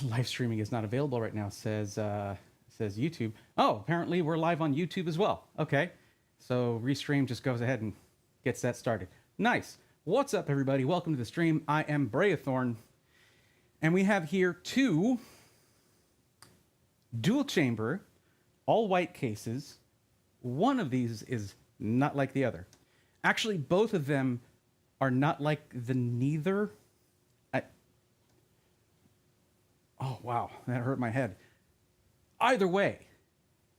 Live streaming is not available right now, says YouTube. Oh, apparently we're live on YouTube as well. Okay, so Restream just goes ahead and gets that started. Nice. What's up, everybody? Welcome to the stream. I am Brayathorn, and we have here two dual chamber, all white cases. One of these is not like the other. Actually, both of them are not like the neither. Oh, wow, that hurt my head. Either way,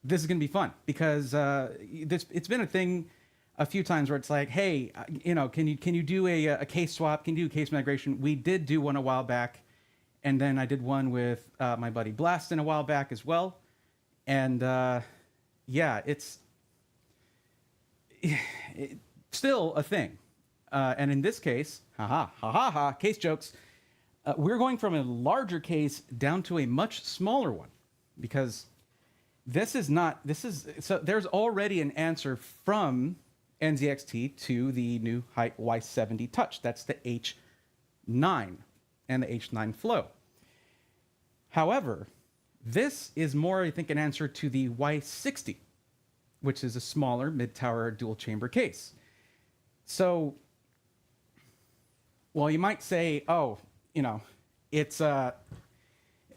this is going to be fun because it's been a thing a few times where it's like, hey, can you do a case swap? Can you do case migration? We did do one a while back, and then I did one with my buddy Blastin a while back as well. And yeah, it's still a thing. And in this case, case jokes. We're going from a larger case down to a much smaller one because so there's already an answer from NZXT to the new HYTE Y70 Touch. That's the H9 and the H9 Flow. However, this is more, I think, an answer to the Y60, which is a smaller mid-tower dual chamber case. So, well, you might say, oh, it's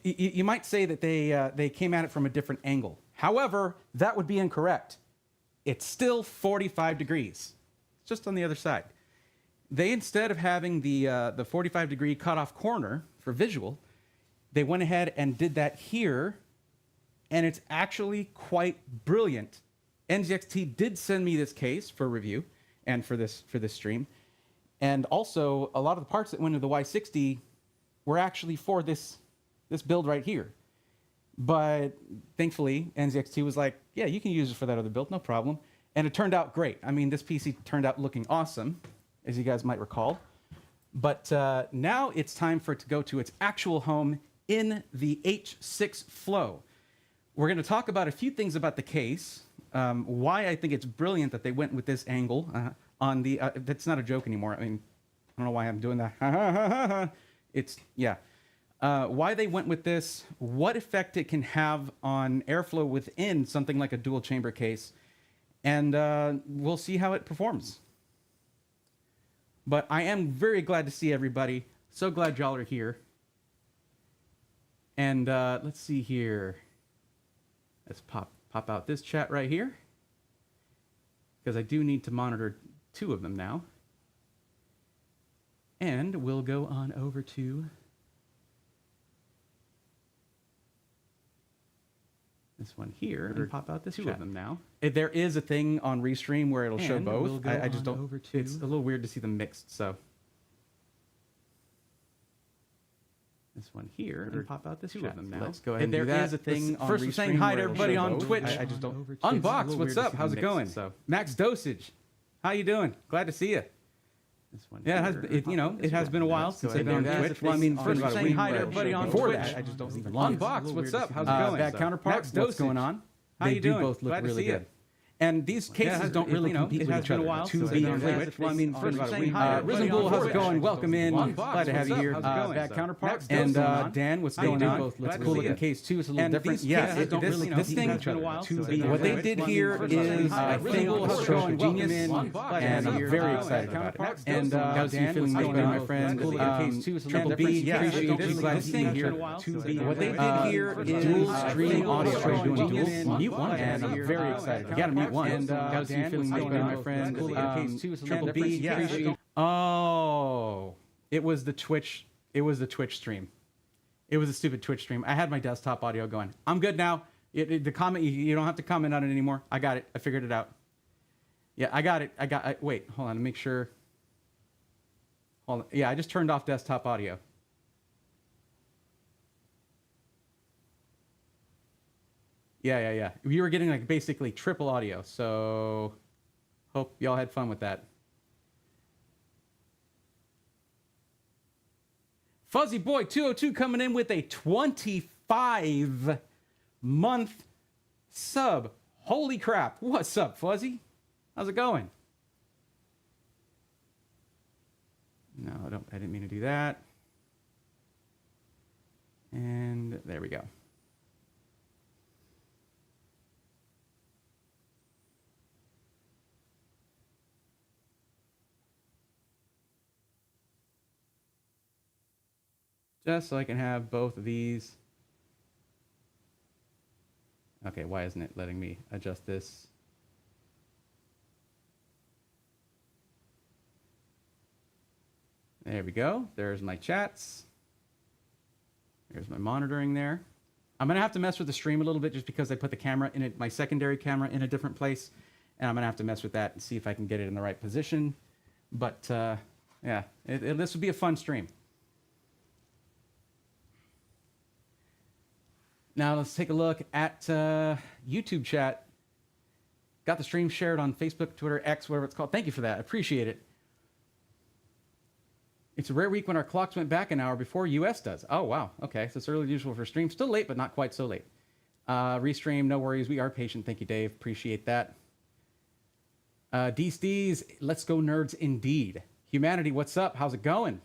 you might say that they came at it from a different angle. However, that would be incorrect. It's still 45 degrees. It's just on the other side. They, instead of having the 45-degree cutoff corner for visual, they went ahead and did that here, and it's actually quite brilliant. NZXT did send me this case for review and for this stream. And also, a lot of the parts that went into the Y60 were actually for this build right here. But thankfully, NZXT was like, yeah, you can use it for that other build, no problem. And it turned out great. I mean, this PC turned out looking awesome, as you guys might recall. But now it's time for it to go to its actual home in the H6 Flow. We're going to talk about a few things about the case, why I think it's brilliant that they went with this angle. On the that's not a joke anymore. I mean, I don't know why I'm doing that. It's yeah. Why they went with this, what effect it can have on airflow within something like a dual chamber case, and we'll see how it performs. But I am very glad to see everybody. So glad y'all are here. And let's see here. Let's pop out this chat right here, because I do need to monitor two of them now. And we'll go on over to this one here and pop out this two chat. Of them now. There is a thing on Restream where it'll show both. I just don't. It's a little weird to see them mixed. So this one here and pop out this two chat. Of them now. Let's go ahead and do that. There is a thing on Restream. First, saying hi to everybody on Twitch. I just don't. Unbox, what's up? How's it going? So Max Dosage. How you doing? Glad to see you. This one yeah, it has been a while since I've been on Twitch. Well, I mean, first saying hi to everybody on Twitch. I just don't even Unbox, what's up? How's it going? Bad Counterpart, what's going on? How you doing? They do both look really good. And these cases don't really compete with each other. To be clear, well, I mean, first saying hi. Risen Bull, how's it going? Welcome in. Glad to have you here. Bad Counterpart. And Dan, what's going on? Both look cool looking case too. It's a little different. Yeah, this thing. What they did here is, I think, show genius, and I'm very excited about it. And how's you feeling, my friend? Triple B, yeah, appreciate you. Glad to see you here. What they did here is dual stream audio. Are you doing dual? Mute one, and I'm very excited. You gotta mute one. And how's you feeling, my friend? Triple B, yeah, appreciate. Oh, it was the Twitch. It was the Twitch stream. It was a stupid Twitch stream. I had my desktop audio going. I'm good now. The comment, you don't have to comment on it anymore. I got it. I figured it out. Yeah, I got it. Wait, hold on. Make sure. Hold on. Yeah, I just turned off desktop audio. Yeah. We were getting like basically triple audio. So hope y'all had fun with that. Fuzzy Boy 202 coming in with a 25-month sub. Holy crap. What's up, Fuzzy? How's it going? No, I didn't mean to do that. And there we go. Just so I can have both of these. Okay, why isn't it letting me adjust this? There we go. There's my chats. There's my monitoring there. I'm going to have to mess with the stream a little bit just because I put the camera in it, my secondary camera in a different place. And I'm going to have to mess with that and see if I can get it in the right position. But yeah, this would be a fun stream. Now let's take a look at YouTube chat. Got the stream shared on Facebook, Twitter, X, whatever it's called. Thank you for that. I appreciate it. It's a rare week when our clocks went back an hour before US does. Oh, wow. Okay, so it's early usual for stream. Still late, but not quite so late. Restream, no worries. We are patient. Thank you, Dave. Appreciate that. D-Steez, let's go nerds indeed. Humanity, what's up? How's it going?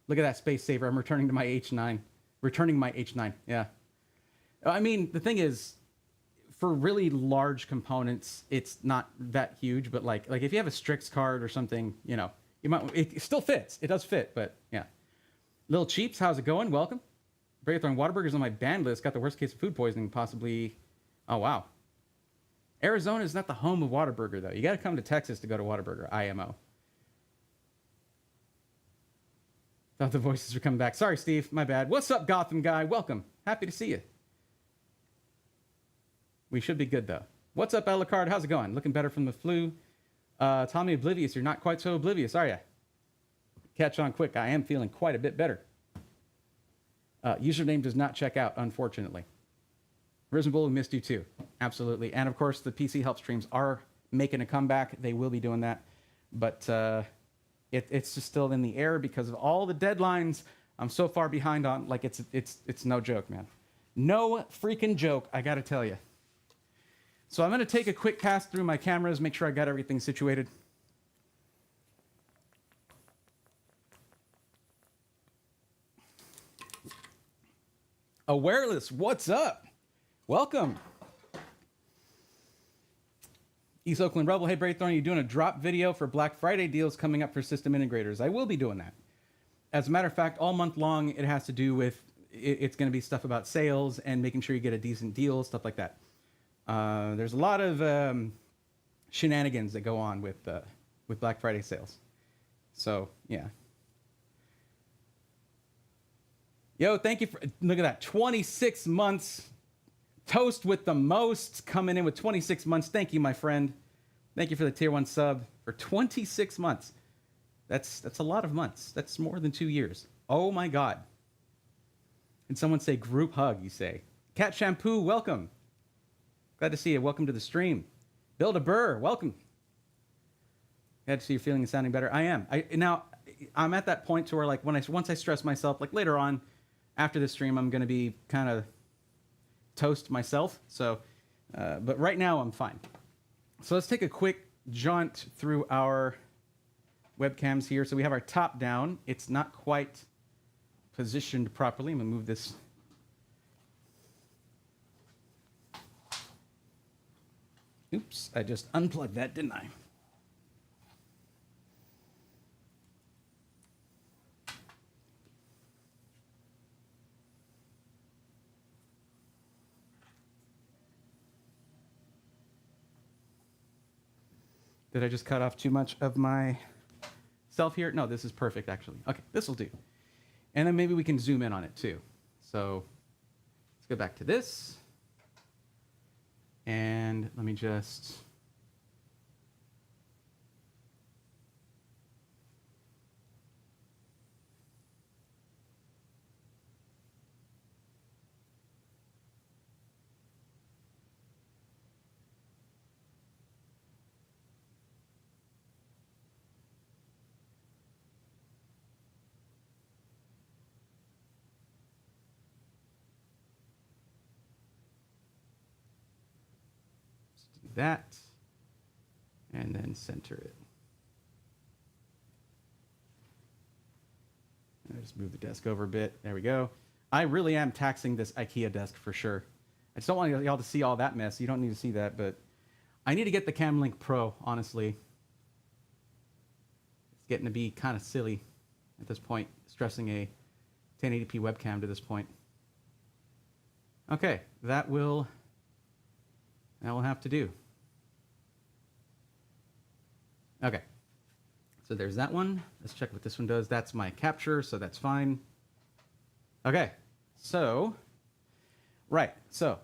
Look at that space saver. I'm returning to my H9. Returning my H9, yeah. I mean, the thing is, for really large components, it's not that huge, but like if you have a Strix card or something, you know, you might, it still fits. It does fit, but yeah. Little Cheeps, how's it going? Welcome. Braithorn Whataburger's on my ban list. Got the worst case of food poisoning, possibly. Oh, wow. Arizona is not the home of Whataburger, though. You got to come to Texas to go to Whataburger, IMO. Thought the voices were coming back. Sorry, Steve. My bad. What's up, Gotham guy? Welcome. Happy to see you. We should be good, though. What's up, Alucard? How's it going? Looking better from the flu. Tommy Oblivious, you're not quite so oblivious, are you? Catch on quick. I am feeling quite a bit better. Username does not check out, unfortunately. Risen Bull, we missed you too. Absolutely. And of course, the PC Help streams are making a comeback. They will be doing that. But it's just still in the air because of all the deadlines. I'm so far behind on, like, it's no joke, man. No freaking joke, I gotta tell you. So I'm gonna take a quick pass through my cameras, make sure I got everything situated. Awareless, what's up? Welcome. East Oakland Rebel, hey Braithorn, you doing a drop video for Black Friday deals coming up for system integrators? I will be doing that. As a matter of fact, all month long, it has to do with, it's going to be stuff about sales and making sure you get a decent deal, stuff like that. There's a lot of shenanigans that go on with Black Friday sales. So, yeah. Yo, thank you for, look at that, 26 months. Toast with the most, coming in with 26 months. Thank you, my friend. Thank you for the tier 1 sub for 26 months. That's a lot of months. That's more than 2 years. Oh my God. And someone say group hug, you say. Cat Shampoo, welcome. Glad to see you. Welcome to the stream. Build a Burr, welcome. Glad to see you're feeling and sounding better. I am. Now, I'm at that point to where, like, once I stress myself, like later on, after this stream, I'm going to be kind of toast myself. So, but right now I'm fine. So let's take a quick jaunt through our webcams here. So we have our top down. It's not quite positioned properly. I'm going to move this. Oops, I just unplugged that, didn't I? Did I just cut off too much of my self here? No, this is perfect, actually. Okay, this will do. And then maybe we can zoom in on it, too. So let's go back to this. And let me just... that, and then center it. And I just move the desk over a bit. There we go. I really am taxing this IKEA desk for sure. I just don't want y'all to see all that mess. You don't need to see that, but I need to get the CamLink Pro, honestly. It's getting to be kind of silly at this point, stressing a 1080p webcam to this point. Okay, that will have to do. Okay, so there's that one. Let's check what this one does. That's my capture, so that's fine. Okay, so, right, so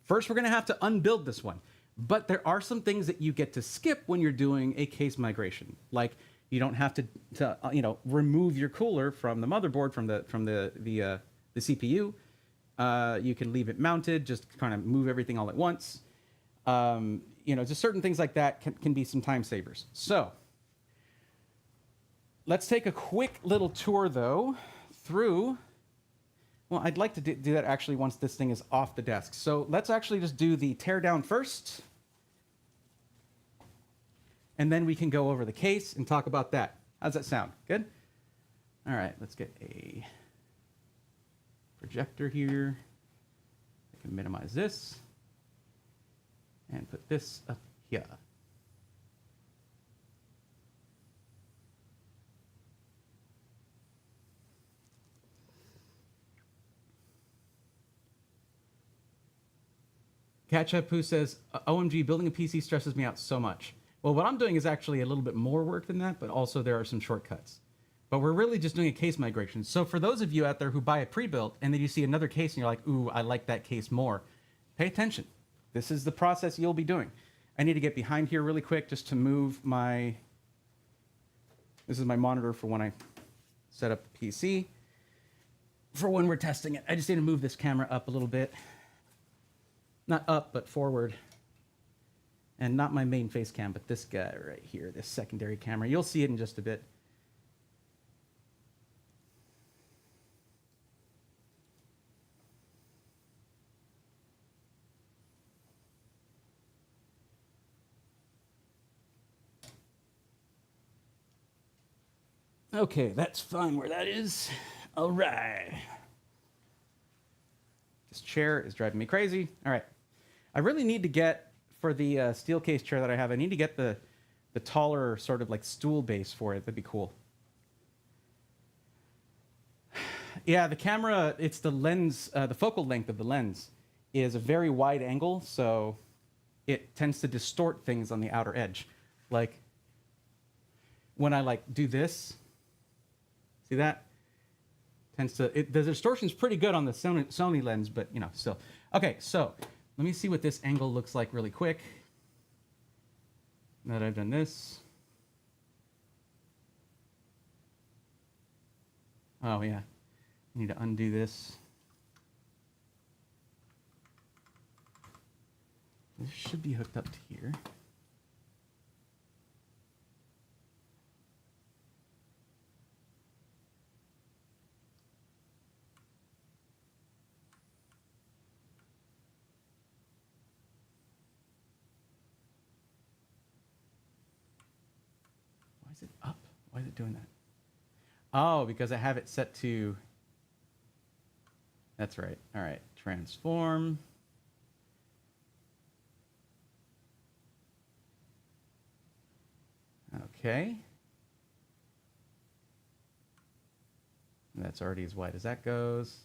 first we're going to have to unbuild this one. But there are some things that you get to skip when you're doing a case migration. Like you don't have to remove your cooler from the motherboard, from the CPU. You can leave it mounted, just kind of move everything all at once. Just certain things like that can be some time savers. So let's take a quick little tour, though, through... Well, I'd like to do that actually once this thing is off the desk. So let's actually just do the teardown first. And then we can go over the case and talk about that. How's that sound? Good? All right, let's get a projector here. I can minimize this and put this up here. Catch-up who says, OMG, building a PC stresses me out so much. Well, what I'm doing is actually a little bit more work than that, but also there are some shortcuts. But we're really just doing a case migration. So for those of you out there who buy it pre-built and then you see another case and you're like, ooh, I like that case more, pay attention. This is the process you'll be doing. I need to get behind here really quick just to move my... This is my monitor for when I set up the PC. For when we're testing it, I just need to move this camera up a little bit. Not up, but forward. And not my main face cam, but this guy right here, this secondary camera. You'll see it in just a bit. Okay, that's fine where that is. All right. This chair is driving me crazy. All right. I really need to get, for the steel case chair that I have, I need to get the taller sort of like stool base for it. That'd be cool. Yeah, the camera, it's the lens, the focal length of the lens is a very wide angle, so it tends to distort things on the outer edge. Like when I like do this, see that? The distortion's pretty good on the Sony lens, but still. Okay, so let me see what this angle looks like really quick. Now that I've done this. Oh yeah, I need to undo this. This should be hooked up to here. Is it up? Why is it doing that? Oh, because I have it set to... That's right. All right. Transform. Okay. That's already as wide as that goes.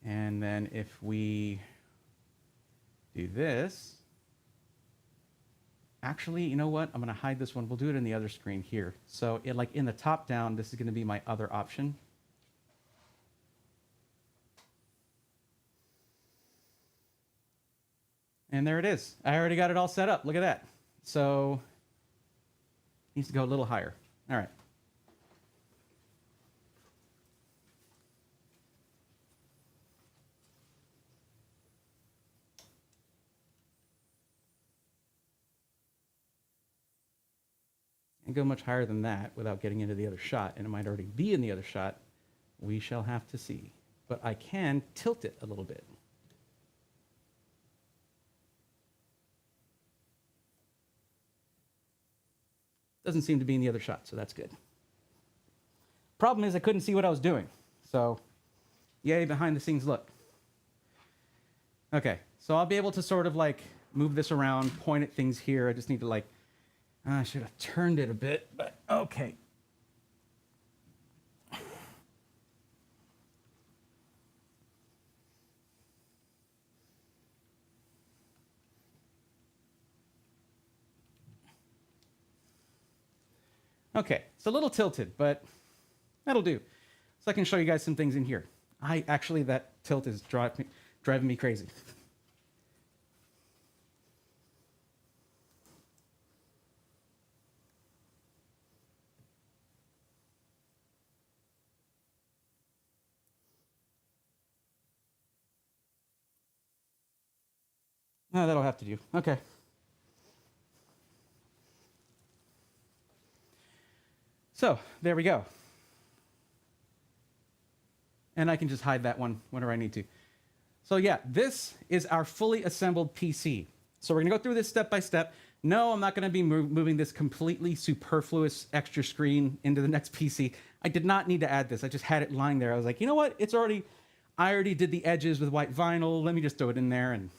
And then if we do this, actually, you know what? I'm going to hide this one. We'll do it in the other screen here. So like in the top down, this is going to be my other option. And there it is. I already got it all set up. Look at that. So it needs to go a little higher. All right. And go much higher than that without getting into the other shot, and it might already be in the other shot. We shall have to see. But I can tilt it a little bit. Doesn't seem to be in the other shot, so that's good. Problem is I couldn't see what I was doing. So, yay, behind the scenes look. Okay, so I'll be able to sort of like move this around, point at things here. I just need to like, I should have turned it a bit, but okay. Okay, it's a little tilted, but that'll do. So I can show you guys some things in here. Actually, that tilt is driving me crazy. No, that'll have to do. Okay. So there we go. And I can just hide that one whenever I need to. So yeah, this is our fully assembled PC. So we're going to go through this step by step. No, I'm not going to be moving this completely superfluous extra screen into the next PC. I did not need to add this. I just had it lying there. I was like, you know what? I already did the edges with white vinyl. Let me just throw it in there. And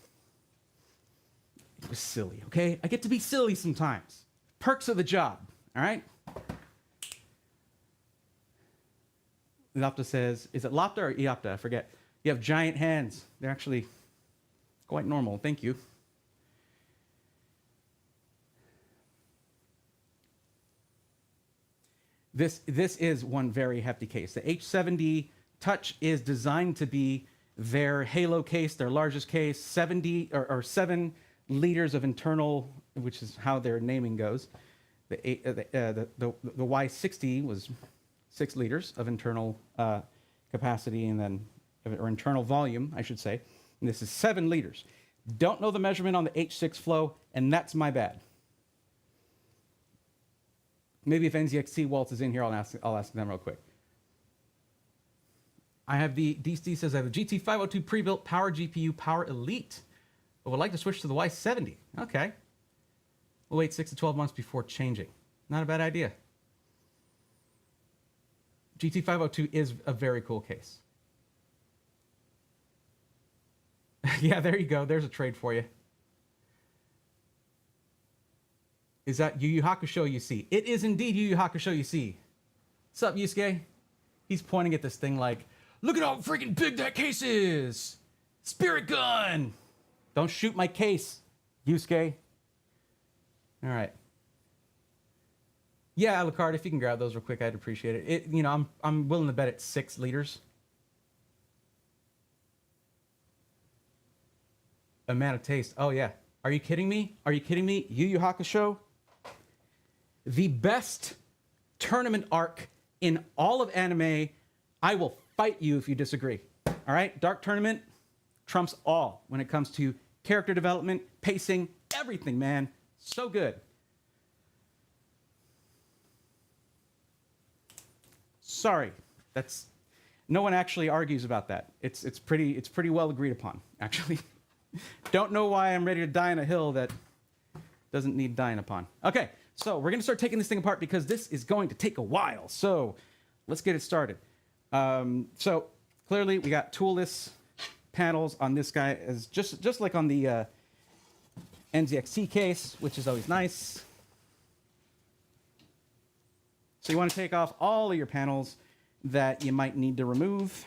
it was silly, okay? I get to be silly sometimes. Perks of the job, all right? Lopta says, is it Lopta or Eopta? I forget. You have giant hands. They're actually quite normal. Thank you. This is one very hefty case. The H70 Touch is designed to be their Halo case, their largest case, 7 liters of internal, which is how their naming goes. The Y60 was 6 liters of internal capacity, and then, or internal volume, I should say. And this is 7 liters. Don't know the measurement on the H6 Flow, and that's my bad. Maybe if NZXT Waltz is in here, I'll ask them real quick. I have the, DC says I have a GT502 pre-built Power GPU Power Elite, but would like to switch to the Y70. Okay. We'll wait 6 to 12 months before changing. Not a bad idea. GT502 is a very cool case. Yeah, there you go. There's a trade for you. Is that Yu Yu Hakusho you see? It is indeed Yu Yu Hakusho you see. What's up, Yusuke? He's pointing at this thing like, look at how freaking big that case is! Spirit gun! Don't shoot my case, Yusuke. All right. Yeah, Alucard, if you can grab those real quick, I'd appreciate it. You know, I'm willing to bet it's 6 liters. A man of taste. Oh yeah. Are you kidding me? Are you kidding me? Yu Yu Hakusho? The best tournament arc in all of anime. I will fight you if you disagree. All right? Dark Tournament trumps all when it comes to character development, pacing, everything, man. So good. Sorry, that's no one actually argues about that. It's pretty well agreed upon, actually. Don't know why I'm ready to die on a hill that doesn't need dying upon. Okay, so we're gonna start taking this thing apart because this is going to take a while. So let's get it started. So clearly we got toolless panels on this guy, as just like on the NZXT case, which is always nice. So you want to take off all of your panels that you might need to remove.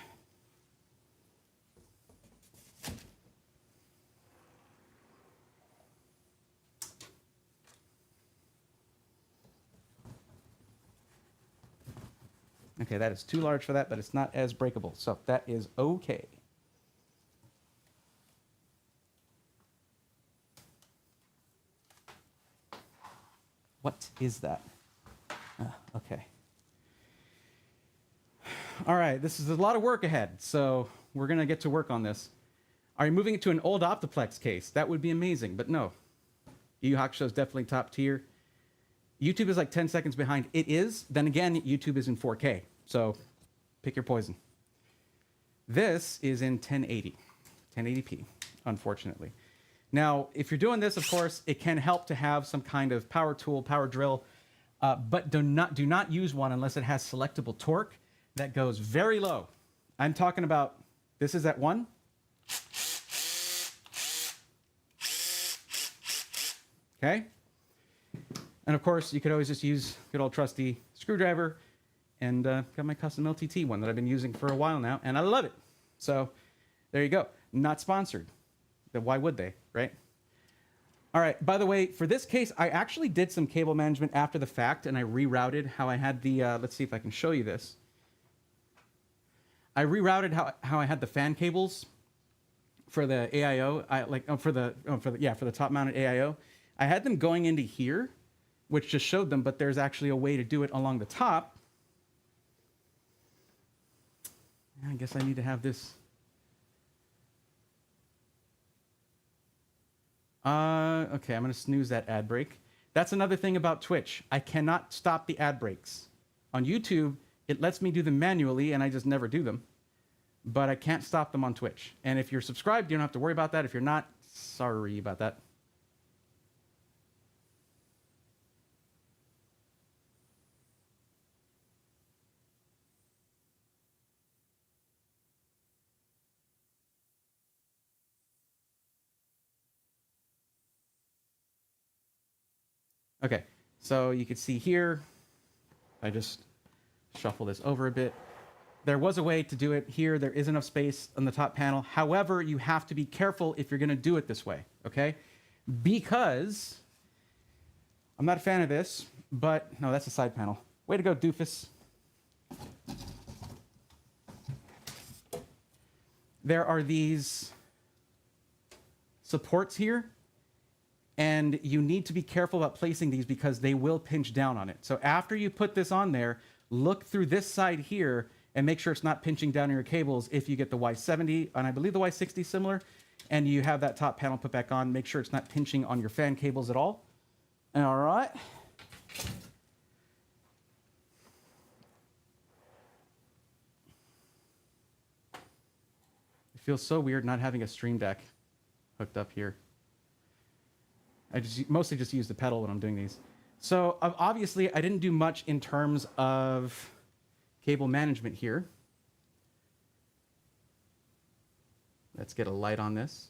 Okay, that is too large for that, but it's not as breakable, so that is okay. What is that? Okay. All right, this is a lot of work ahead, so we're going to get to work on this. Are you moving it to an old Optiplex case? That would be amazing, but no. Yu Yu Hakusho is definitely top tier. YouTube is like 10 seconds behind. It is. Then again, YouTube is in 4K, so pick your poison. This is in 1080p, unfortunately. Now, if you're doing this, of course, it can help to have some kind of power tool, power drill but do not use one unless it has selectable torque that goes very low. I'm talking about, this is at 1. Okay? And of course, you could always just use good old trusty screwdriver, and got my custom LTT one that I've been using for a while now, and I love it. So there you go. Not sponsored. Then why would they, right? All right, by the way, for this case, I actually did some cable management after the fact, and I rerouted how I had the, let's see if I can show you this. I rerouted how I had the fan cables for the AIO, for the top-mounted AIO. I had them going into here, which just showed them, but there's actually a way to do it along the top. I guess I need to have this. Okay, I'm going to snooze that ad break. That's another thing about Twitch. I cannot stop the ad breaks. On YouTube, it lets me do them manually, and I just never do them. But I can't stop them on Twitch. And if you're subscribed, you don't have to worry about that. If you're not, sorry about that. Okay, so you can see here, I just shuffle this over a bit. There was a way to do it here. There is enough space on the top panel. However, you have to be careful if you're going to do it this way, okay? Because I'm not a fan of this, but no, that's the side panel. Way to go, doofus. There are these supports here, and you need to be careful about placing these because they will pinch down on it. So after you put this on there, look through this side here and make sure it's not pinching down on your cables if you get the Y70, and I believe the Y60 is similar, and you have that top panel put back on. Make sure it's not pinching on your fan cables at all. All right. It feels so weird not having a Stream Deck hooked up here. I mostly just use the pedal when I'm doing these. So obviously, I didn't do much in terms of cable management here. Let's get a light on this.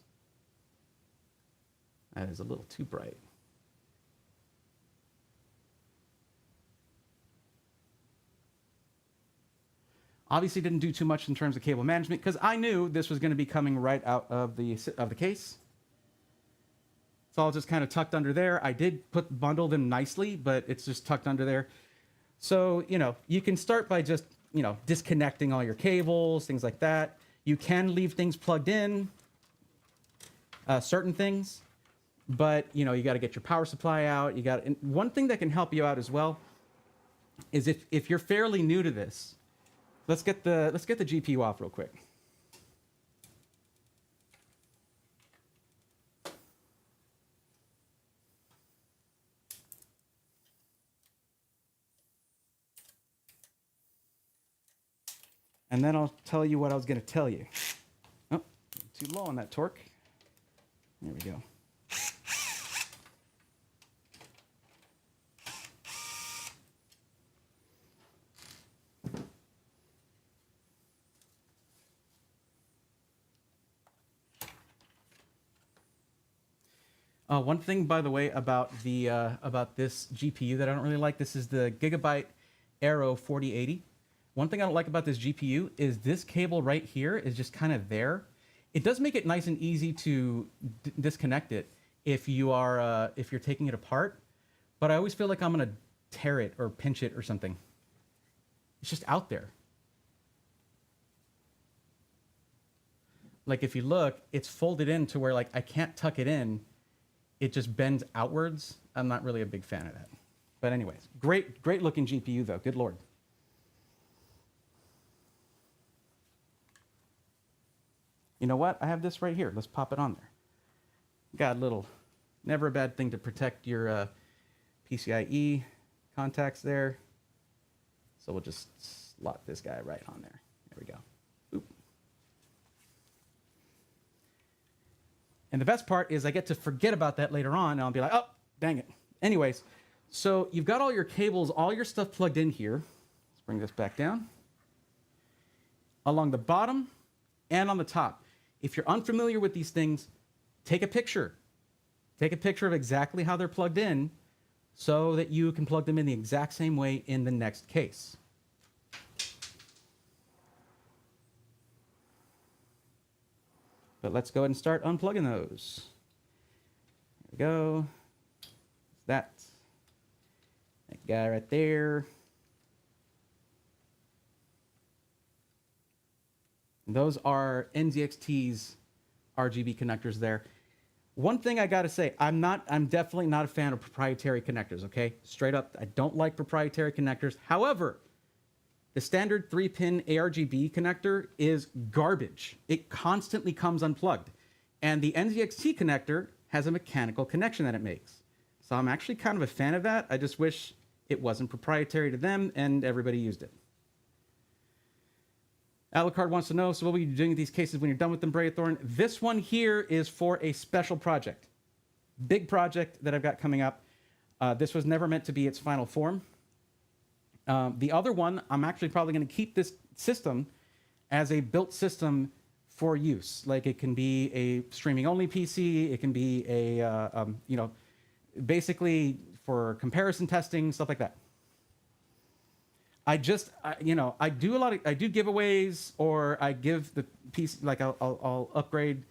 That is a little too bright. Obviously, didn't do too much in terms of cable management because I knew this was going to be coming right out of the case. It's all just kind of tucked under there. I did bundle them nicely, but it's just tucked under there. So, you can start by just, disconnecting all your cables, things like that. You can leave things plugged in, certain things, but, you got to get your power supply out. And one thing that can help you out as well is if you're fairly new to this, let's get the GPU off real quick. And then I'll tell you what I was going to tell you. Oh, too low on that torque. There we go. One thing, by the way, about this GPU that I don't really like, this is the Gigabyte Aero 4080. One thing I don't like about this GPU is this cable right here is just kind of there. It does make it nice and easy to disconnect it if you're taking it apart, but I always feel like I'm gonna tear it or pinch it or something. It's just out there. Like if you look, it's folded in to where like I can't tuck it in. It just bends outwards. I'm not really a big fan of that. But anyways, great looking GPU though, good Lord. You know what? I have this right here. Let's pop it on there. Got a little, never a bad thing to protect your PCIe contacts there. So we'll just slot this guy right on there. There we go. Oop. And the best part is I get to forget about that later on, and I'll be like, oh, dang it. Anyways, So you've got all your cables, all your stuff plugged in here. Let's bring this back down. Along the bottom and on the top. If you're unfamiliar with these things, take a picture. Take a picture of exactly how they're plugged in so that you can plug them in the exact same way in the next case. But let's go ahead and start unplugging those. There we go. That guy right there. Those are NZXT's RGB connectors there. One thing I gotta say, I'm definitely not a fan of proprietary connectors, okay? Straight up, I don't like proprietary connectors. However, the standard 3-pin ARGB connector is garbage. It constantly comes unplugged. And the NZXT connector has a mechanical connection that it makes. So I'm actually kind of a fan of that. I just wish it wasn't proprietary to them and everybody used it. Alucard wants to know, so what will you be doing in these cases when you're done with them, Braithorn? This one here is for a special project. Big project that I've got coming up. This was never meant to be its final form. The other one, I'm actually probably going to keep this system as a built system for use. Like it can be a streaming-only PC. It can be a, basically for comparison testing, stuff like that. I do giveaways, or I give the piece, like I'll upgrade,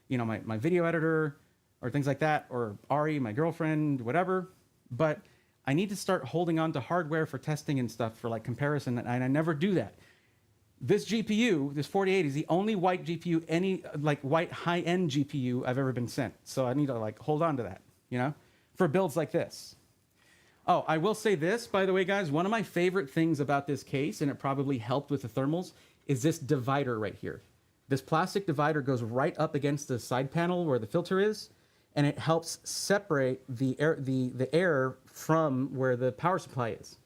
my video editor or things like that, or Ari, my girlfriend, whatever. But I need to start holding on to hardware for testing and stuff for like comparison, and I never do that. This GPU, this 4080, is the only white GPU, white high-end GPU I've ever been sent. So I need to hold on to that, for builds like this. Oh, I will say this, by the way, guys. One of my favorite things about this case, and it probably helped with the thermals, is this divider right here. This plastic divider goes right up against the side panel where the filter is, and it helps separate the air from where the power supply is.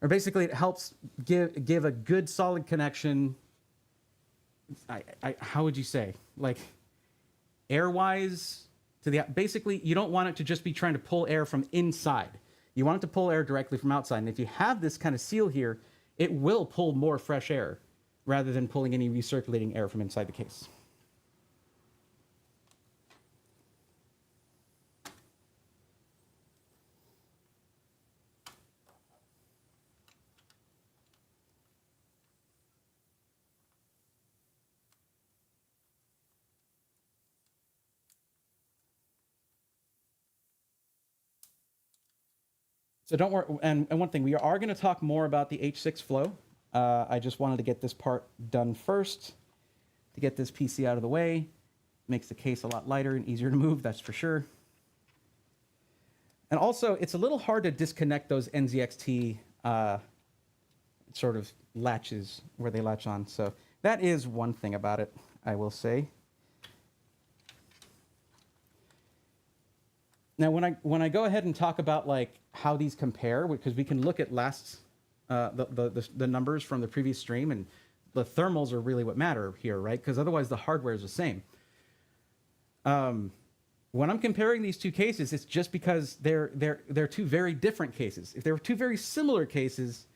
Or basically, it helps give a good, solid connection. How would you say? Like, air-wise, basically, you don't want it to just be trying to pull air from inside. You want it to pull air directly from outside. And if you have this kind of seal here, it will pull more fresh air rather than pulling any recirculating air from inside the case. So don't worry, and one thing, we are going to talk more about the H6 Flow. I just wanted to get this part done first to get this PC out of the way. Makes the case a lot lighter and easier to move, that's for sure. And also, it's a little hard to disconnect those NZXT sort of latches where they latch on. So that is one thing about it, I will say. Now, when I go ahead and talk about how these compare, because we can look at the numbers from the previous stream, and the thermals are really what matter here, right? Because otherwise the hardware is the same. When I'm comparing these two cases, it's just because they're two very different cases. If they were two very similar cases,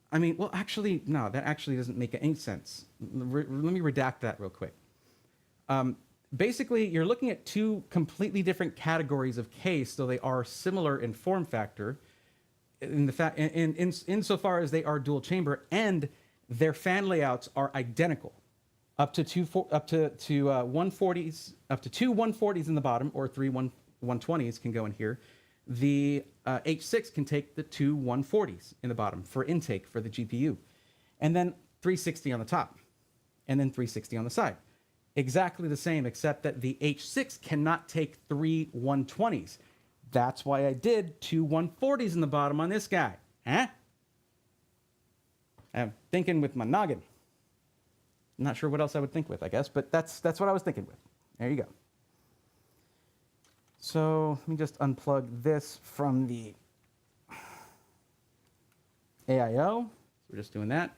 I mean, well, actually, no, that actually doesn't make any sense. Let me redact that real quick. Basically, you're looking at two completely different categories of case, though they are similar in form factor, insofar as they are dual chamber, and their fan layouts are identical, up to two 140s, up to two 140s in the bottom, or three 120s can go in here. The H6 can take the two 140s in the bottom for intake for the GPU, and then 360 on the top, and then 360 on the side. Exactly the same, except that the H6 cannot take three 120s. That's why I did two 140s in the bottom on this guy. Huh? I'm thinking with my noggin. I'm not sure what else I would think with, I guess, but that's what I was thinking with. There you go. So let me just unplug this from the AIO. So we're just doing that.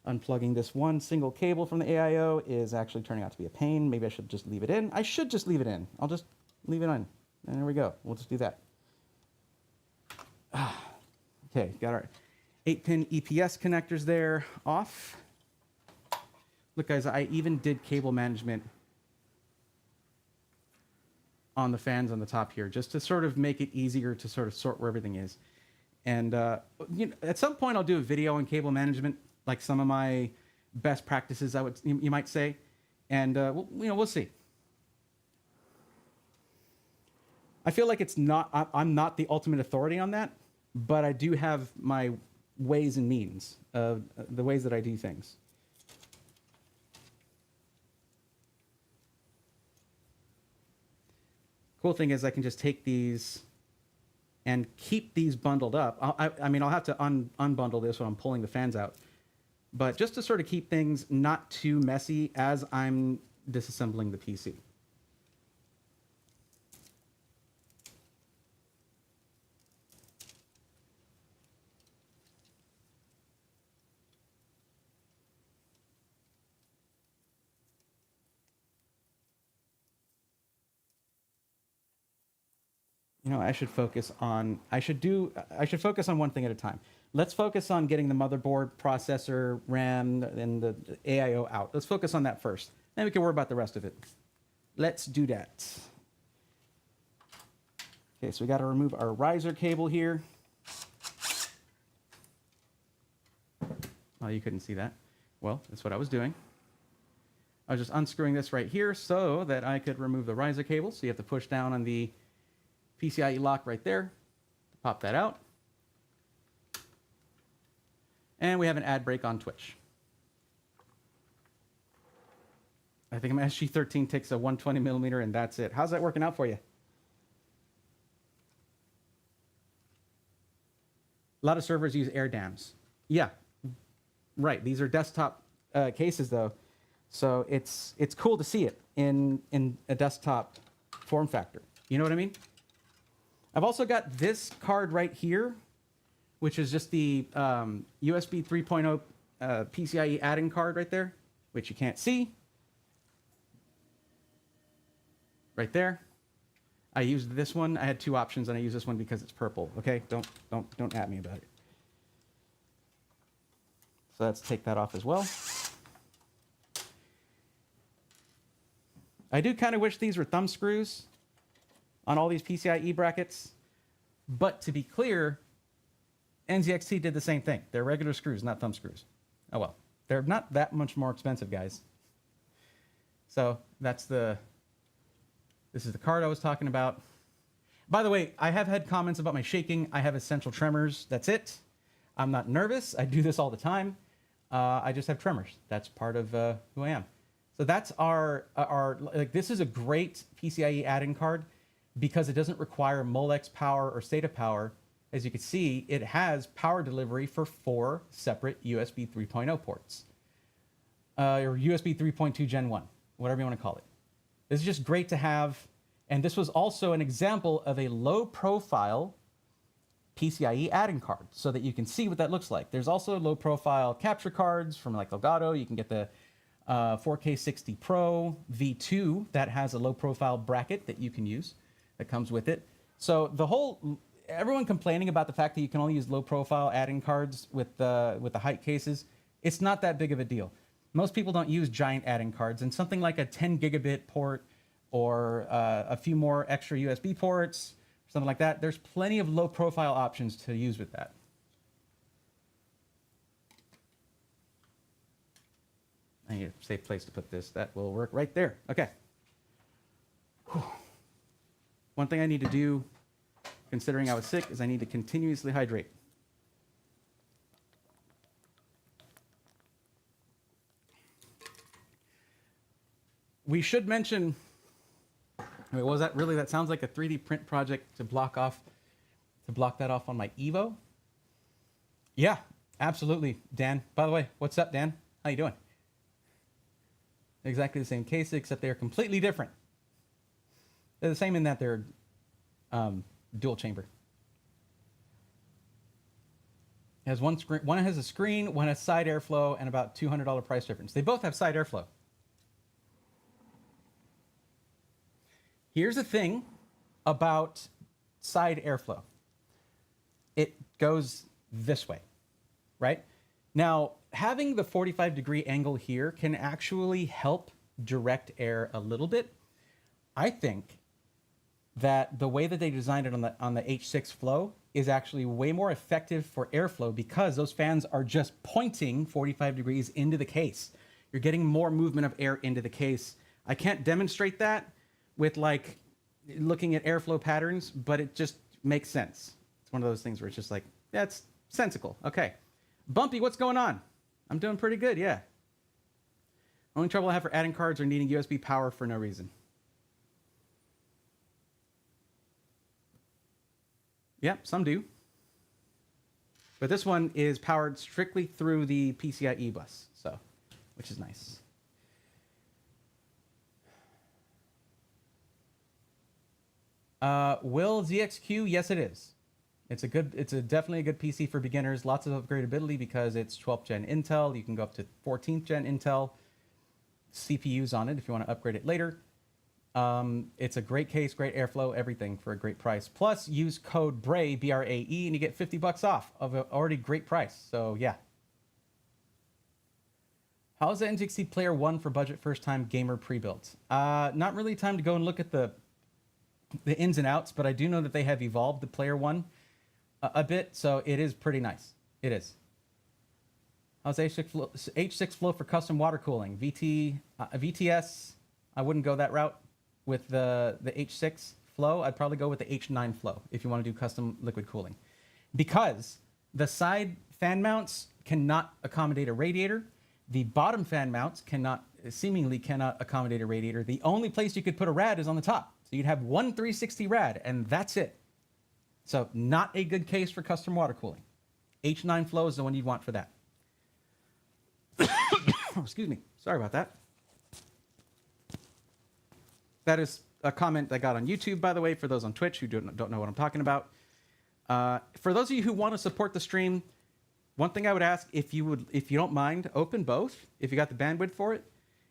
Unplugging this one single cable from the AIO is actually turning out to be a pain. Maybe I should just leave it in. I should just leave it in. I'll just leave it on. And there we go. We'll just do that. Okay, got our 8-pin EPS connectors there off. Look, guys, I even did cable management on the fans on the top here, just to sort of make it easier to sort of sort where everything is. And you know, at some point, I'll do a video on cable management, like some of my best practices, you might say. And we'll see. I feel like I'm not the ultimate authority on that, but I do have my ways and means of the ways that I do things. Cool thing is I can just take these and keep these bundled up. I mean, I'll have to unbundle this when I'm pulling the fans out. But just to sort of keep things not too messy as I'm disassembling the PC. You know, I should focus on one thing at a time. Let's focus on getting the motherboard, processor, RAM, and the AIO out. Let's focus on that first. Then we can worry about the rest of it. Let's do that. Okay, so we got to remove our riser cable here. Oh, you couldn't see that. Well, that's what I was doing. I was just unscrewing this right here so that I could remove the riser cable. So you have to push down on the PCIe lock right there to pop that out. And we have an ad break on Twitch. I think my SG13 takes a 120 millimeter and that's it. How's that working out for you? A lot of servers use air dams. Yeah, right. These are desktop cases though. So it's cool to see it in a desktop form factor. You know what I mean? I've also got this card right here, which is just the USB 3.0 PCIe add-in card right there, which you can't see. Right there. I used this one. I had two options, and I used this one because it's purple. Okay, don't at me about it. So let's take that off as well. I do kind of wish these were thumb screws on all these PCIe brackets, but to be clear, NZXT did the same thing. They're regular screws, not thumb screws. Oh well, they're not that much more expensive, guys. So this is the card I was talking about. By the way, I have had comments about my shaking. I have essential tremors. That's it. I'm not nervous. I do this all the time. I just have tremors. That's part of who I am. So that's this is a great PCIe add-in card because it doesn't require Molex power or SATA power. As you can see, it has power delivery for 4 separate USB 3.0 ports. Or USB 3.2 Gen 1, whatever you want to call it. This is just great to have. And this was also an example of a low-profile PCIe add-in card so that you can see what that looks like. There's also low-profile capture cards from like Elgato. You can get the 4K60 Pro V2 that has a low-profile bracket that you can use that comes with it. So everyone complaining about the fact that you can only use low-profile add-in cards with the HYTE cases, it's not that big of a deal. Most people don't use giant add-in cards, and something like a 10 gigabit port or a few more extra USB ports, something like that, there's plenty of low-profile options to use with that. I need a safe place to put this. That will work right there. Okay. Whew. One thing I need to do, considering I was sick, is I need to continuously hydrate. We should mention, wait, was that really, that sounds like a 3D print project to block that off on my Evo? Yeah, absolutely, Dan. By the way, what's up, Dan? How you doing? Exactly the same case, except they're completely different. They're the same in that they're dual chamber. It has one screen. One has a screen, one has side airflow, and about $200 price difference. They both have side airflow. Here's the thing about side airflow. It goes this way, right? Now, having the 45-degree angle here can actually help direct air a little bit. I think that the way that they designed it on the H6 Flow is actually way more effective for airflow because those fans are just pointing 45 degrees into the case. You're getting more movement of air into the case. I can't demonstrate that with like looking at airflow patterns, but it just makes sense. It's one of those things where it's just like, yeah, it's sensical. Okay. Bumpy, what's going on? I'm doing pretty good, yeah. Only trouble I have for adding cards or needing USB power for no reason. Yeah, some do. But this one is powered strictly through the PCIe bus, so, which is nice. Will ZXQ? Yes, it is. It's definitely a good PC for beginners. Lots of upgradability because it's 12th gen Intel. You can go up to 14th gen Intel. CPUs on it if you want to upgrade it later. It's a great case, great airflow, everything for a great price. Plus, use code BRAE, B-R-A-E, and you get 50 bucks off of an already great price. So, yeah. How's the NZXT Player 1 for budget first-time gamer pre-built? Not really time to go and look at the ins and outs, but I do know that they have evolved the Player 1 a bit, so it is pretty nice. It is. How's H6 Flow for custom water cooling? VTS, I wouldn't go that route. With the H6 Flow, I'd probably go with the H9 Flow if you want to do custom liquid cooling. Because the side fan mounts cannot accommodate a radiator. The bottom fan mounts seemingly cannot accommodate a radiator. The only place you could put a rad is on the top. So you'd have one 360 rad, and that's it. So not a good case for custom water cooling. H9 Flow is the one you'd want for that. Oh, excuse me. Sorry about that. That is a comment I got on YouTube, by the way, for those on Twitch who don't know what I'm talking about. For those of you who want to support the stream, one thing I would ask, if you don't mind, open both, if you got the bandwidth for it,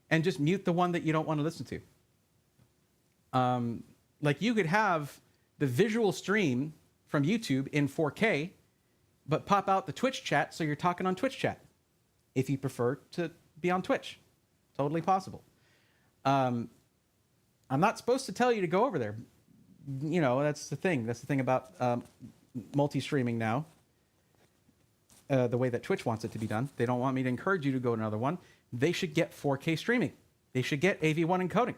and just mute the one that you don't want to listen to. Like you could have the visual stream from YouTube in 4K, but pop out the Twitch chat so you're talking on Twitch chat, if you prefer to be on Twitch. Totally possible. I'm not supposed to tell you to go over there. You know, that's the thing. That's the thing about multi-streaming now. The way that Twitch wants it to be done. They don't want me to encourage you to go to another one. They should get 4K streaming. They should get AV1 encoding.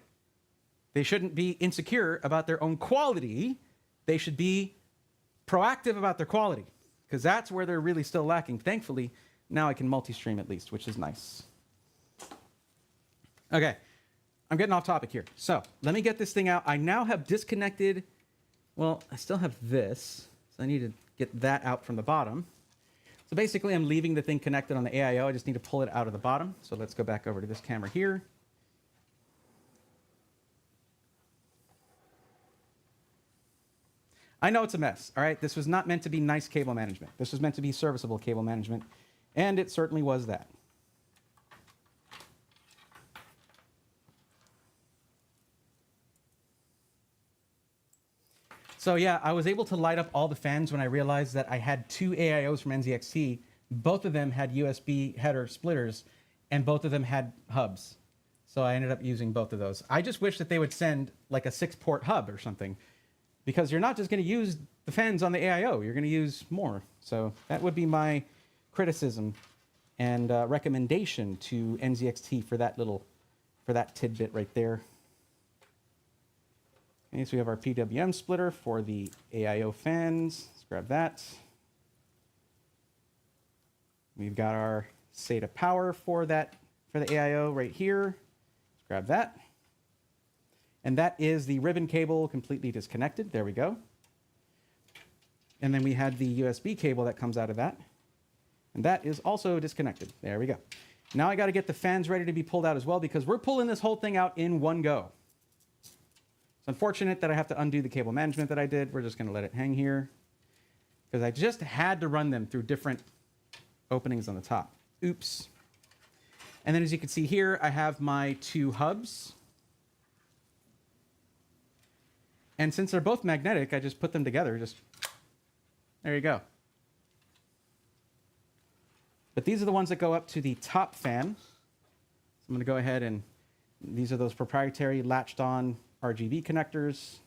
They shouldn't be insecure about their own quality. They should be proactive about their quality, because that's where they're really still lacking. Thankfully, now I can multi-stream at least, which is nice. Okay. I'm getting off topic here. So let me get this thing out. I now have disconnected. Well, I still have this. So I need to get that out from the bottom. So basically, I'm leaving the thing connected on the AIO. I just need to pull it out of the bottom. So let's go back over to this camera here. I know it's a mess. All right. This was not meant to be nice cable management. This was meant to be serviceable cable management. And it certainly was that. So yeah, I was able to light up all the fans when I realized that I had two AIOs from NZXT. Both of them had USB header splitters, and both of them had hubs. So I ended up using both of those. I just wish that they would send like a 6-port hub or something, because you're not just going to use the fans on the AIO. You're going to use more. So that would be my criticism and recommendation to NZXT for that tidbit right there. Okay, so we have our PWM splitter for the AIO fans. Let's grab that. We've got our SATA power for the AIO right here. Let's grab that. And that is the ribbon cable completely disconnected. There we go. And then we had the USB cable that comes out of that. And that is also disconnected. There we go. Now I got to get the fans ready to be pulled out as well, because we're pulling this whole thing out in one go. It's unfortunate that I have to undo the cable management that I did. We're just going to let it hang here, because I just had to run them through different openings on the top. Oops. And then as you can see here, I have my two hubs. And since they're both magnetic, I just put them together. There you go. But these are the ones that go up to the top fan. So I'm going to go ahead and these are those proprietary latched on RGB connectors.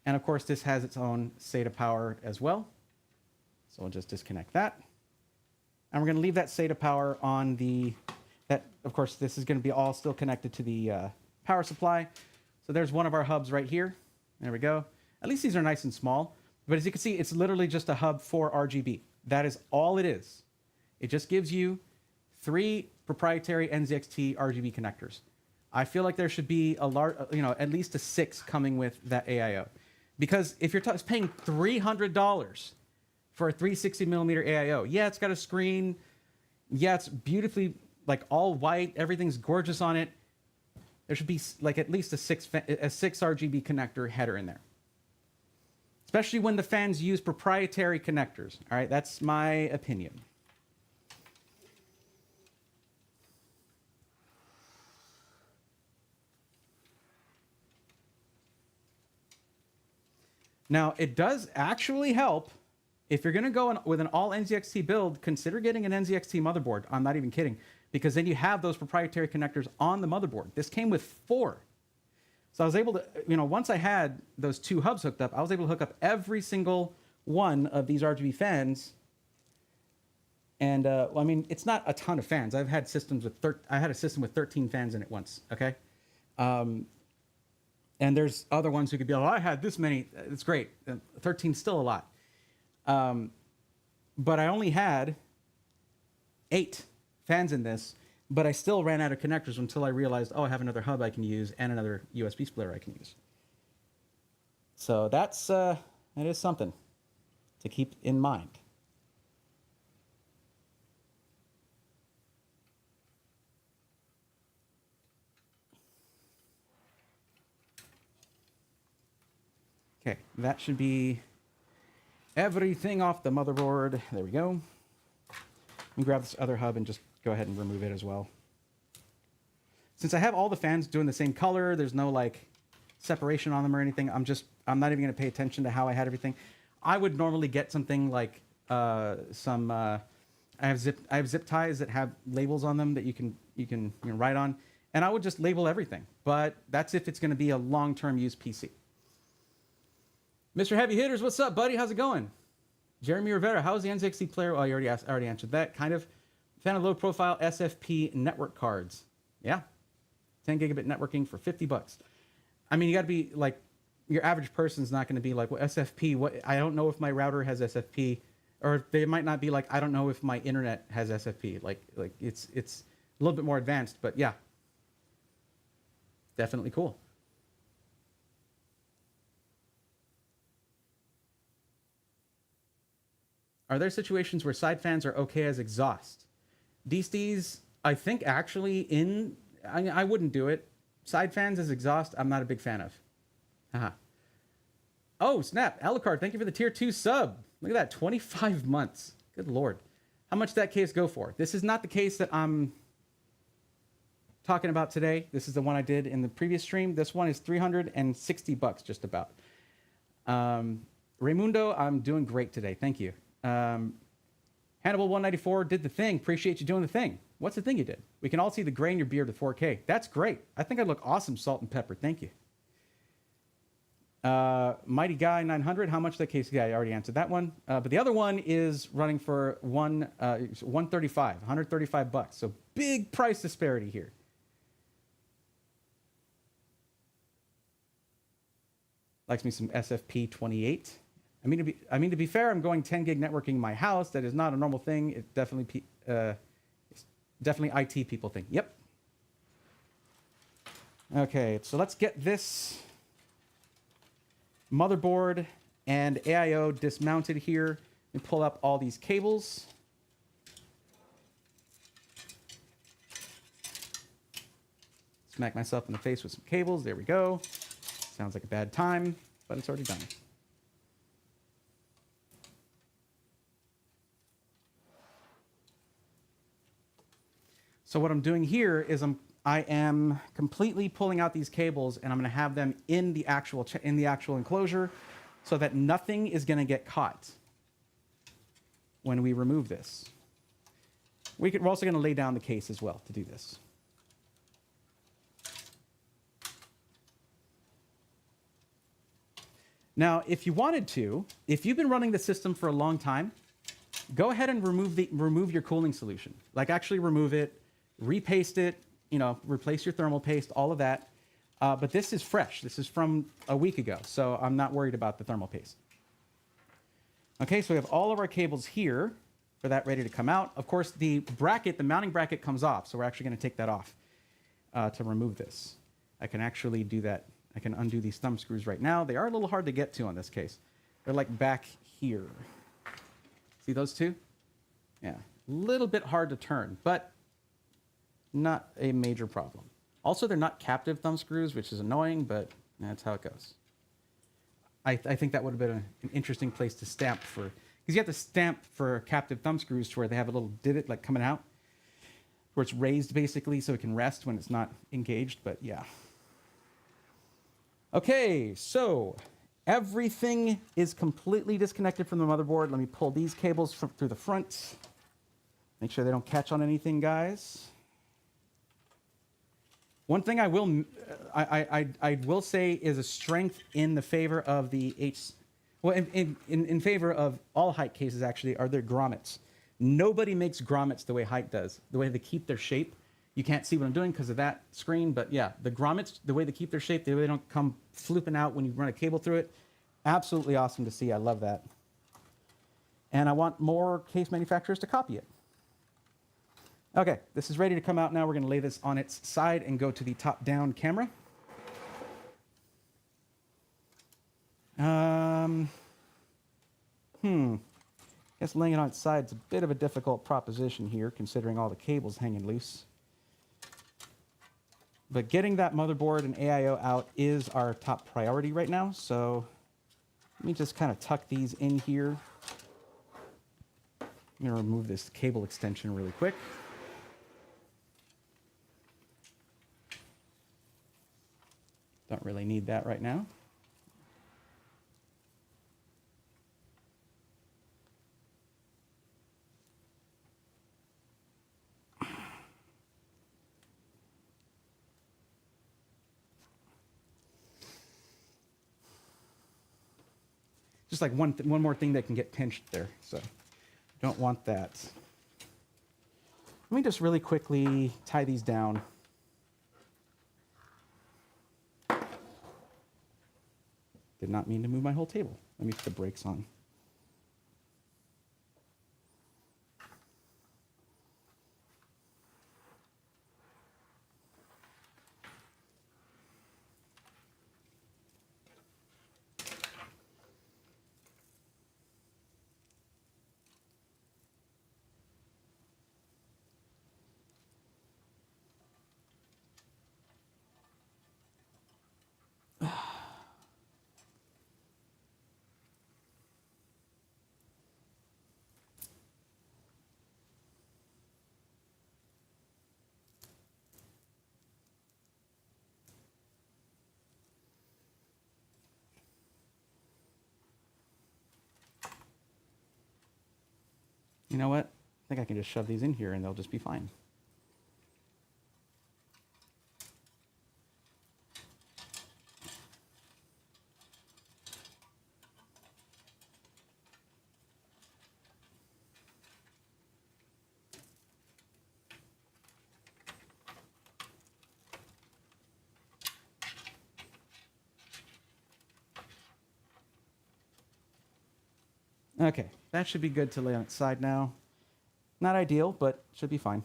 And of course, this has its own SATA power as well. So we'll just disconnect that. And we're going to leave that SATA power on the, of course, this is going to be all still connected to the power supply. So there's one of our hubs right here. There we go. At least these are nice and small. But as you can see, it's literally just a hub for RGB. That is all it is. It just gives you 3 proprietary NZXT RGB connectors. I feel like there should be a large, at least a 6 coming with that AIO. Because if you're paying $300 for a 360 millimeter AIO, yeah, it's got a screen. Yeah, it's beautifully like all white. Everything's gorgeous on it. There should be like at least a 6 RGB connector header in there. Especially when the fans use proprietary connectors. All right, that's my opinion. Now, it does actually help. If you're going to go with an all NZXT build, consider getting an NZXT motherboard. I'm not even kidding. Because then you have those proprietary connectors on the motherboard. This came with 4. So I was able to, once I had those 2 hubs hooked up, I was able to hook up every single one of these RGB fans. And, well, I mean, it's not a ton of fans. I've had systems with, I had a system with 13 fans in it once, okay? And there's other ones who could be like, oh, I had this many. It's great. 13 is still a lot. But I only had 8 fans in this, but I still ran out of connectors until I realized, oh, I have another hub I can use and another USB splitter I can use. So that is something to keep in mind. Okay, that should be everything off the motherboard. There we go. And grab this other hub and just go ahead and remove it as well. Since I have all the fans doing the same color, there's no like separation on them or anything. I'm not even going to pay attention to how I had everything. I would normally get something like I have zip ties that have labels on them that you can write on, and I would just label everything. But that's if it's going to be a long-term use PC. Mr. Heavy Hitters, what's up, buddy? How's it going? Jeremy Rivera, how's the NZXT player? Oh, you already answered that. Kind of. Fan of low-profile SFP network cards. Yeah. 10 gigabit networking for $50. I mean, you got to be like, your average person's not going to be like, well, SFP, what? I don't know if my router has SFP. Or they might not be like, I don't know if my internet has SFP. Like it's a little bit more advanced, but yeah. Definitely cool. Are there situations where side fans are okay as exhaust? DSTs, I think actually I wouldn't do it. Side fans as exhaust, I'm not a big fan of. Haha. Oh, snap. Alucard, thank you for the tier 2 sub. Look at that, 25 months. Good Lord. How much did that case go for? This is not the case that I'm talking about today. This is the one I did in the previous stream. This one is $360 just about. Raymundo, I'm doing great today. Thank you. Hannibal 194 did the thing. Appreciate you doing the thing. What's the thing you did? We can all see the gray in your beard with 4K. That's great. I think I look awesome, salt and pepper. Thank you. Mighty Guy 900. How much that case? Yeah, I already answered that one. But the other one is running for $135. So big price disparity here. Likes me some SFP 28. I mean to be fair, I'm going 10 gig networking in my house. That is not a normal thing. It's definitely IT people thing. Yep. Okay, so let's get this motherboard and AIO dismounted here and pull up all these cables. Smack myself in the face with some cables. There we go. Sounds like a bad time, but it's already done. So what I'm doing here is I am completely pulling out these cables, and I'm going to have them in the actual enclosure so that nothing is going to get caught when we remove this. We're also going to lay down the case as well to do this. Now, if you wanted to, if you've been running the system for a long time, go ahead and remove your cooling solution. Like actually remove it, repaste it, replace your thermal paste, all of that. But this is fresh. This is from a week ago, so I'm not worried about the thermal paste. Okay, so we have all of our cables here for that ready to come out. Of course, the mounting bracket comes off, so we're actually going to take that off to remove this. I can actually do that. I can undo these thumb screws right now. They are a little hard to get to on this case. They're like back here. See those two? Yeah, a little bit hard to turn, but not a major problem. Also, they're not captive thumb screws, which is annoying, but that's how it goes. I think that would have been an interesting place to stamp for, because you have to stamp for captive thumb screws to where they have a little divot like coming out, where it's raised basically so it can rest when it's not engaged, but yeah. Okay, so everything is completely disconnected from the motherboard. Let me pull these cables through the front. Make sure they don't catch on anything, guys. One thing I will say is a strength in the favor of the in favor of all HYTE cases actually are their grommets. Nobody makes grommets the way HYTE does. The way they keep their shape. You can't see what I'm doing because of that screen, but yeah, the grommets, the way they keep their shape, the way they don't come flooping out when you run a cable through it, absolutely awesome to see. I love that. And I want more case manufacturers to copy it. Okay, this is ready to come out now. We're going to lay this on its side and go to the top-down camera. I guess laying it on its side is a bit of a difficult proposition here, considering all the cables hanging loose. But getting that motherboard and AIO out is our top priority right now. So let me just kind of tuck these in here. I'm going to remove this cable extension really quick. Don't really need that right now. Just like one more thing that can get pinched there, so don't want that. Let me just really quickly tie these down. Did not mean to move my whole table. Let me put the brakes on. You know what? I think I can just shove these in here and they'll just be fine. Okay, that should be good to lay on its side now. Not ideal, but should be fine.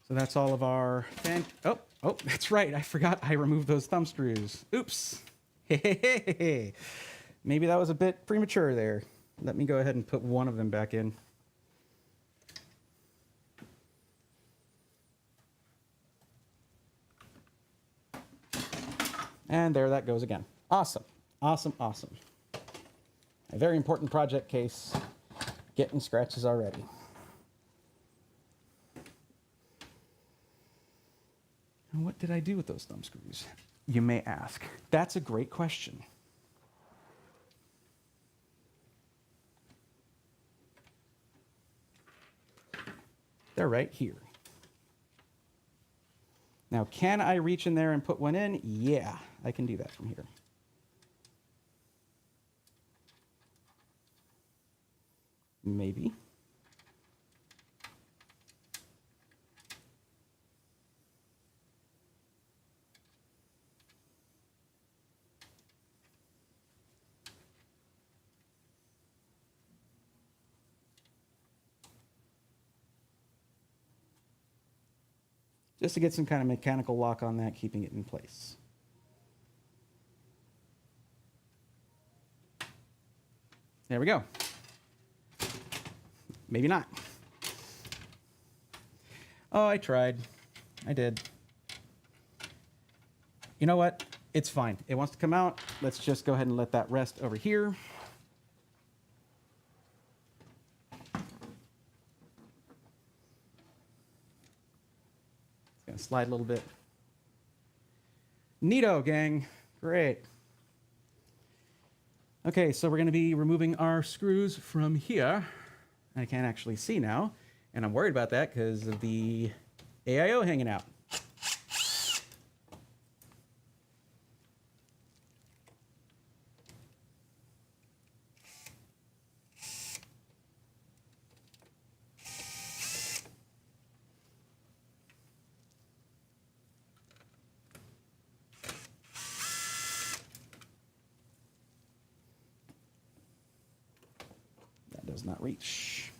So that's all of our fan. Oh, that's right. I forgot I removed those thumb screws. Oops. Hey. Maybe that was a bit premature there. Let me go ahead and put one of them back in. And there that goes again. Awesome. Awesome, awesome. A very important project case. Getting scratches already. And what did I do with those thumb screws, you may ask? That's a great question. They're right here. Now, can I reach in there and put one in? Yeah, I can do that from here. Maybe. Just to get some kind of mechanical lock on that, keeping it in place. There we go. Maybe not. Oh, I tried. I did. You know what? It's fine. It wants to come out. Let's just go ahead and let that rest over here. It's going to slide a little bit. Neato, gang. Great. Okay, so we're going to be removing our screws from here. I can't actually see now, and I'm worried about that because of the AIO hanging out. That does not reach.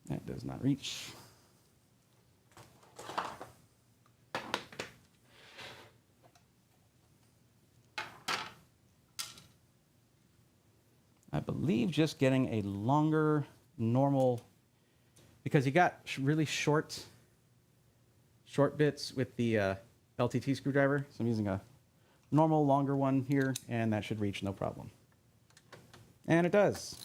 That does not reach. I believe just getting a longer normal, because you got really short bits with the LTT screwdriver. So I'm using a normal longer one here, and that should reach no problem. And it does.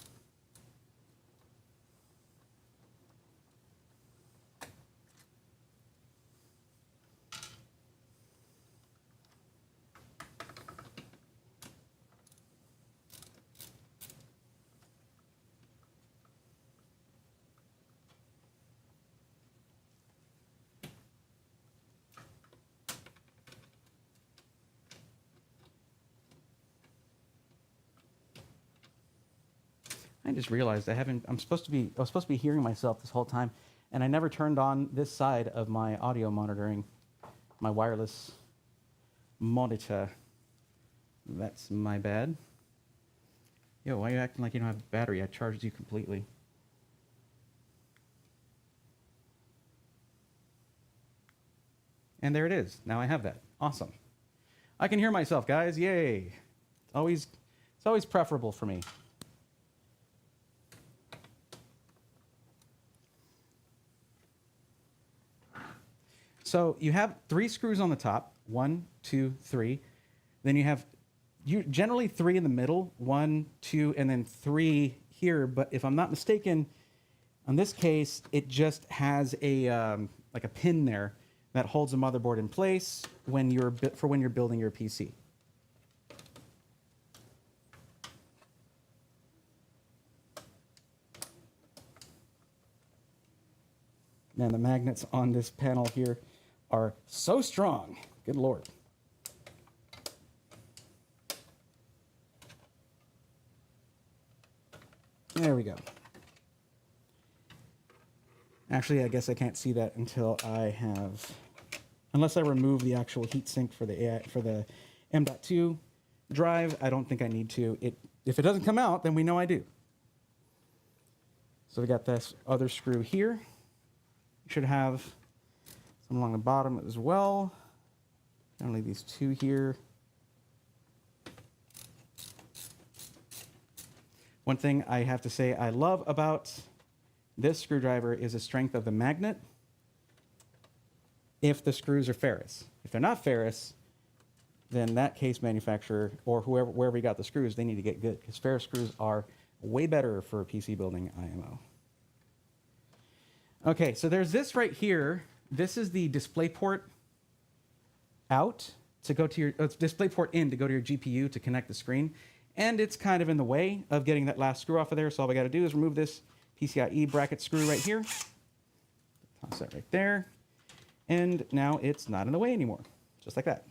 I just realized I was supposed to be hearing myself this whole time, and I never turned on this side of my audio monitoring, my wireless monitor. That's my bad. Yo, why are you acting like you don't have a battery? I charged you completely. And there it is. Now I have that. Awesome. I can hear myself, guys. Yay. It's always preferable for me. So you have 3 screws on the top, 1, 2, 3. Then you have generally 3 in the middle, 1, 2, and then 3 here. But if I'm not mistaken, in this case, it just has a like a pin there that holds the motherboard in place when you're building your PC. And the magnets on this panel here are so strong. Good Lord. There we go. Actually, I guess I can't see that until I have, unless I remove the actual heatsink for the M.2 drive. I don't think I need to. If it doesn't come out, then we know I do. So we got this other screw here. Should have some along the bottom as well. Only these two here. One thing I have to say I love about this screwdriver is the strength of the magnet if the screws are ferrous. If they're not ferrous, then that case manufacturer or wherever you got the screws, they need to get good, because ferrous screws are way better for PC building IMO. Okay, so there's this right here. This is the DisplayPort out to go to your DisplayPort in to go to your GPU to connect the screen. And it's kind of in the way of getting that last screw off of there. So all we got to do is remove this PCIe bracket screw right here. Toss that right there. And now it's not in the way anymore. Just like that.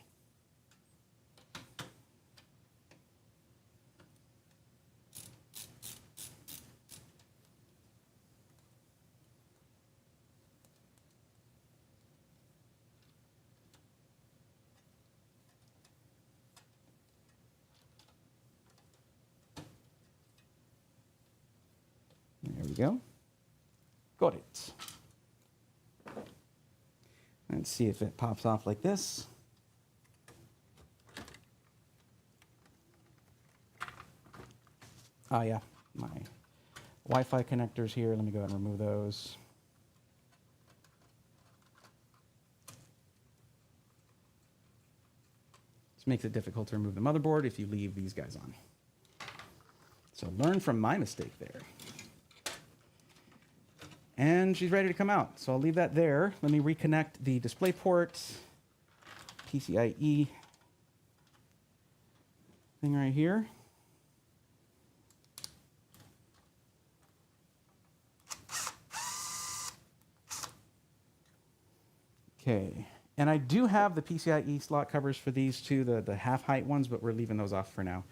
There we go. Got it. Let's see if it pops off like this. Oh yeah, my Wi-Fi connectors here. Let me go ahead and remove those. This makes it difficult to remove the motherboard if you leave these guys on. So learn from my mistake there. And she's ready to come out. So I'll leave that there. Let me reconnect the DisplayPort PCIe thing right here. Okay. And I do have the PCIe slot covers for these two, the half height ones, but we're leaving those off for now.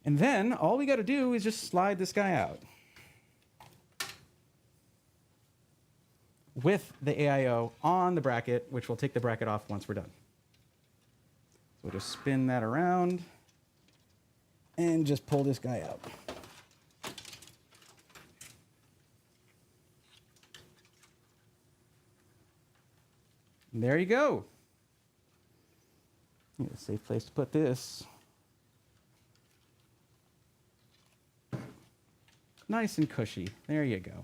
And then all we got to do is just slide this guy out with the AIO on the bracket, which will take the bracket off once we're done. So we'll just spin that around and just pull this guy out. And there you go. Need a safe place to put this. Nice and cushy. There you go.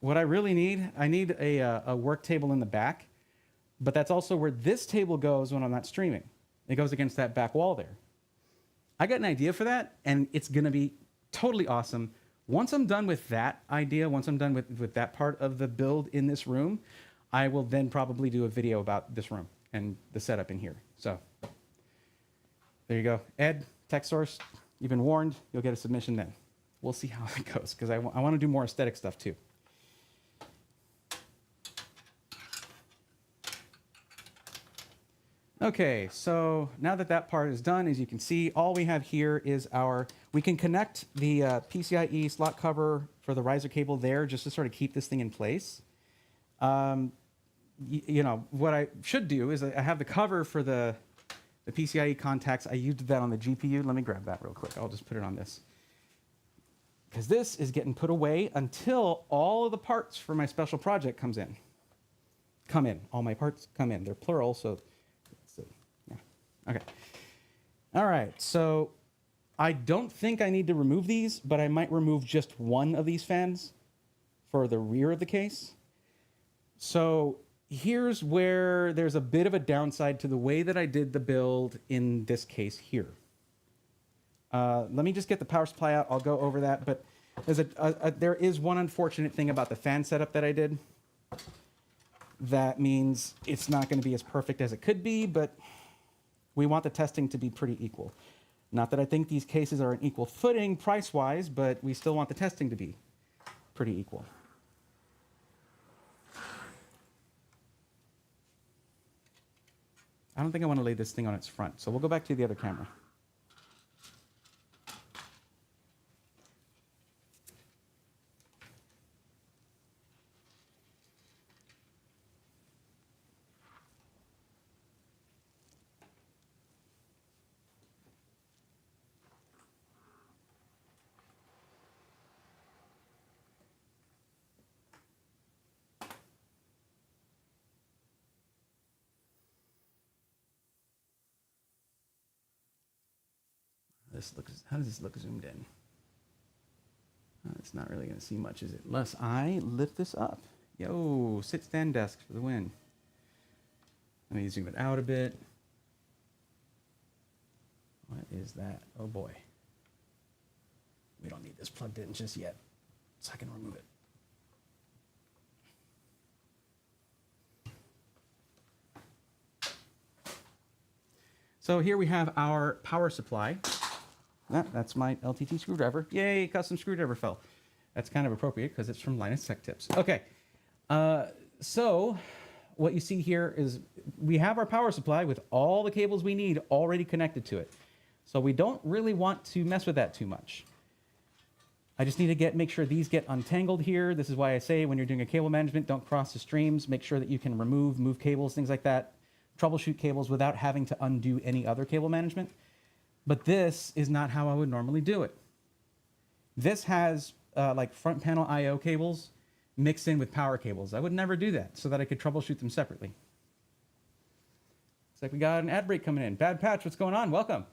What I really need, I need a work table in the back, but that's also where this table goes when I'm not streaming. It goes against that back wall there. I got an idea for that, and it's going to be totally awesome. Once I'm done with that idea, once I'm done with that part of the build in this room, I will then probably do a video about this room and the setup in here. So there you go. Ed, tech source, you've been warned. You'll get a submission then. We'll see how it goes, because I want to do more aesthetic stuff too. Okay, so now that that part is done, as you can see, all we have here is we can connect the PCIe slot cover for the riser cable there just to sort of keep this thing in place. You know, what I should do is I have the cover for the PCIe contacts. I used that on the GPU. Let me grab that real quick. I'll just put it on this. Because this is getting put away until all of the parts for my special project come in. All my parts come in. They're plural, so... Okay. All right, so I don't think I need to remove these, but I might remove just one of these fans for the rear of the case. So here's where there's a bit of a downside to the way that I did the build in this case here. Let me just get the power supply out. I'll go over that, but there is one unfortunate thing about the fan setup that I did. That means it's not going to be as perfect as it could be, but we want the testing to be pretty equal. Not that I think these cases are an equal footing price-wise, but we still want the testing to be pretty equal. I don't think I want to lay this thing on its front. So we'll go back to the other camera. How does this look zoomed in? It's not really going to see much, is it? Unless I lift this up. Yo, sit stand desk for the win. Let me zoom it out a bit. What is that? Oh boy. We don't need this plugged in just yet, so I can remove it. So here we have our power supply. That's my LTT screwdriver. Yay, custom screwdriver fell. That's kind of appropriate because it's from Linus Tech Tips. Okay, so what you see here is we have our power supply with all the cables we need already connected to it. So we don't really want to mess with that too much. I just need to make sure these get untangled here. This is why I say when you're doing a cable management, don't cross the streams. Make sure that you can move cables, things like that. Troubleshoot cables without having to undo any other cable management. But this is not how I would normally do it. This has like front panel I/O cables mixed in with power cables. I would never do that so that I could troubleshoot them separately. Looks like we got an ad break coming in. Bad Patch, what's going on? Welcome.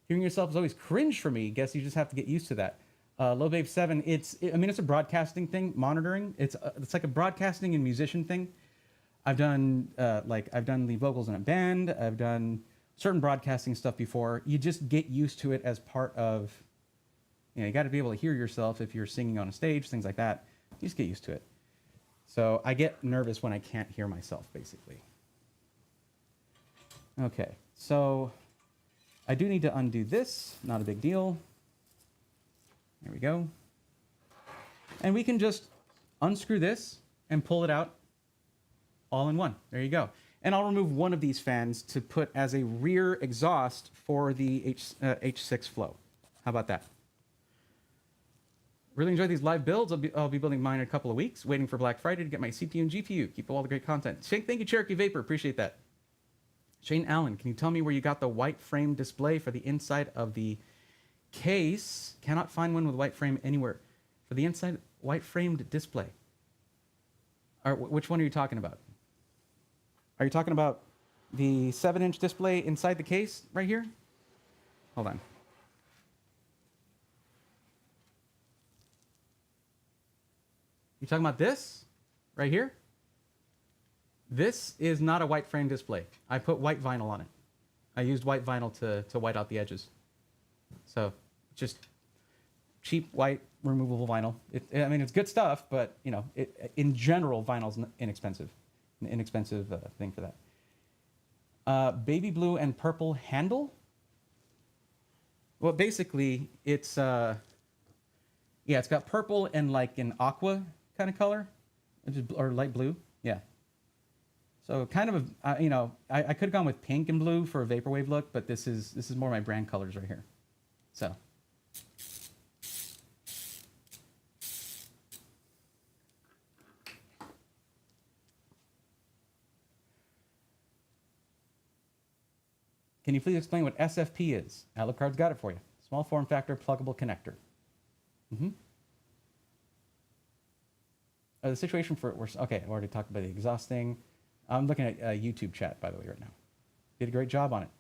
Hearing yourself is always cringe for me. Guess you just have to get used to that. Low Babe 7, it's a broadcasting thing, monitoring. It's like a broadcasting and musician thing. I've done the vocals in a band. I've done certain broadcasting stuff before. You just get used to it as part of, you got to be able to hear yourself if you're singing on a stage, things like that. You just get used to it. So I get nervous when I can't hear myself, basically. Okay, so I do need to undo this. Not a big deal. There we go. And we can just unscrew this and pull it out all in one. There you go. And I'll remove one of these fans to put as a rear exhaust for the H6 Flow. How about that? Really enjoy these live builds. I'll be building mine in a couple of weeks, waiting for Black Friday to get my CPU and GPU. Keep all the great content. Thank you, Cherokee Vapor. Appreciate that. Shane Allen, can you tell me where you got the white frame display for the inside of the case? Cannot find one with white frame anywhere. For the inside white framed display. Which one are you talking about? Are you talking about the 7-inch display inside the case right here? Hold on. You talking about this right here? This is not a white frame display. I put white vinyl on it. I used white vinyl to white out the edges. So just cheap white removable vinyl. It's good stuff, but in general, vinyl's inexpensive. An inexpensive thing for that. Baby blue and purple handle. Well, basically, it's got purple and like an aqua kind of color, or light blue. Yeah. So kind of I could have gone with pink and blue for a vaporwave look, but this is more my brand colors right here. So. Can you please explain what SFP is? Outlook Card's got it for you. Small form factor, pluggable connector. The situation for okay, I've already talked about the exhaust thing. I'm looking at YouTube chat, by the way, right now. Did a great job on it.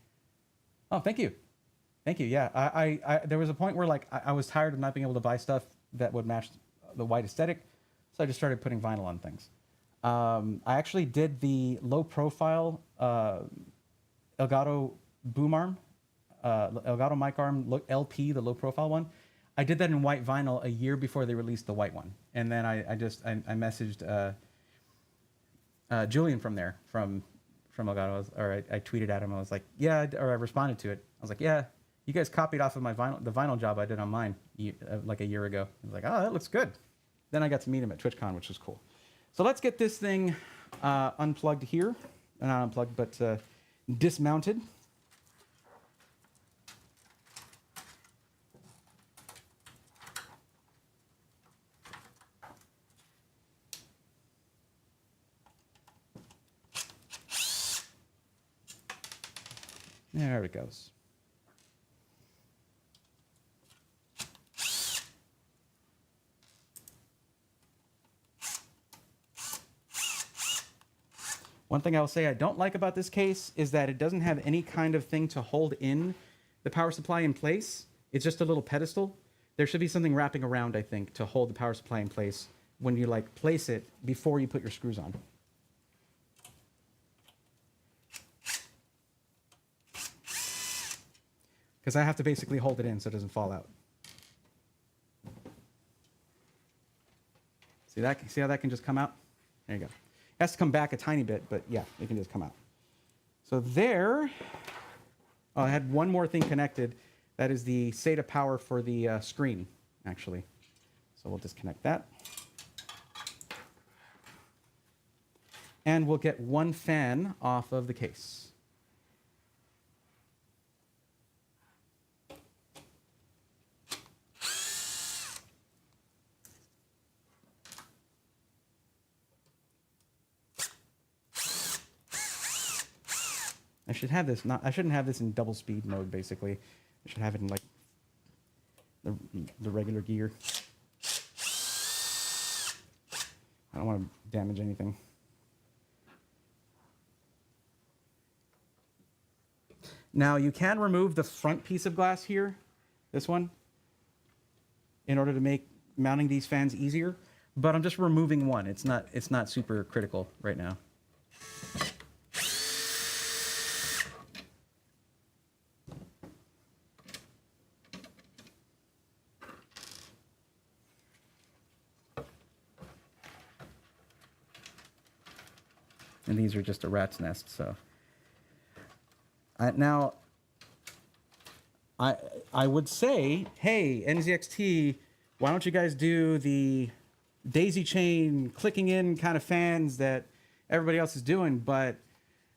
Oh, thank you. Thank you. Yeah, I there was a point where I was tired of not being able to buy stuff that would match the white aesthetic, so I just started putting vinyl on things. I actually did the low profile Elgato boom arm, Elgato mic arm LP, the low profile one. I did that in white vinyl a year before they released the white one, and then I messaged Julian from Elgato, I tweeted at him. I was like, yeah, or I responded to it. I was like, yeah, you guys copied off of the vinyl job I did on mine like a year ago. I was like, oh, that looks good. Then I got to meet him at TwitchCon, which was cool. So let's get this thing unplugged here. not unplugged, but dismounted. There it goes. One thing I will say I don't like about this case is that it doesn't have any kind of thing to hold in the power supply in place. It's just a little pedestal. There should be something wrapping around, I think, to hold the power supply in place when you like place it before you put your screws on. Because I have to basically hold it in so it doesn't fall out. See that? See how that can just come out? There you go. It has to come back a tiny bit, but yeah, it can just come out. So there, oh, I had one more thing connected. That is the SATA power for the screen, actually. So we'll disconnect that. And we'll get one fan off of the case. I should have this I shouldn't have this in double speed mode, basically. I should have it in like the regular gear. I don't want to damage anything. Now you can remove the front piece of glass here, this one, in order to make mounting these fans easier, but I'm just removing one. It's not super critical right now. And these are just a rat's nest, so. Now, I would say, hey, NZXT, why don't you guys do the daisy chain clicking in kind of fans that everybody else is doing? But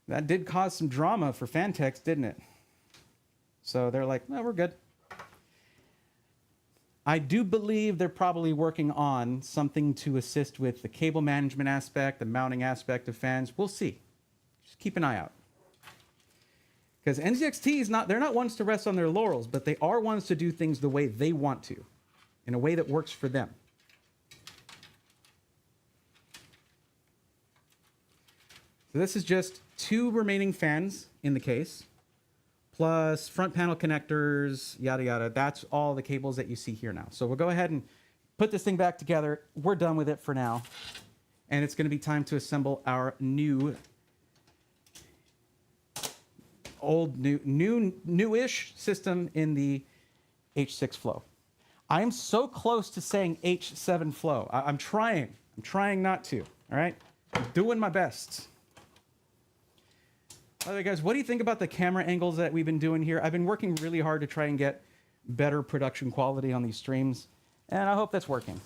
that did cause some drama for Fantex, didn't it? So they're like, no, we're good. I do believe they're probably working on something to assist with the cable management aspect, the mounting aspect of fans. We'll see. Just keep an eye out. Because NZXT is they're not ones to rest on their laurels, but they are ones to do things the way they want to, in a way that works for them. So this is just 2 remaining fans in the case, plus front panel connectors, yada, yada. That's all the cables that you see here now. So we'll go ahead and put this thing back together. We're done with it for now. And it's going to be time to assemble our newish system in the H6 Flow. I am so close to saying H7 Flow. I'm trying. I'm trying not to, all right? I'm doing my best. By the way, guys, what do you think about the camera angles that we've been doing here? I've been working really hard to try and get better production quality on these streams, and I hope that's working.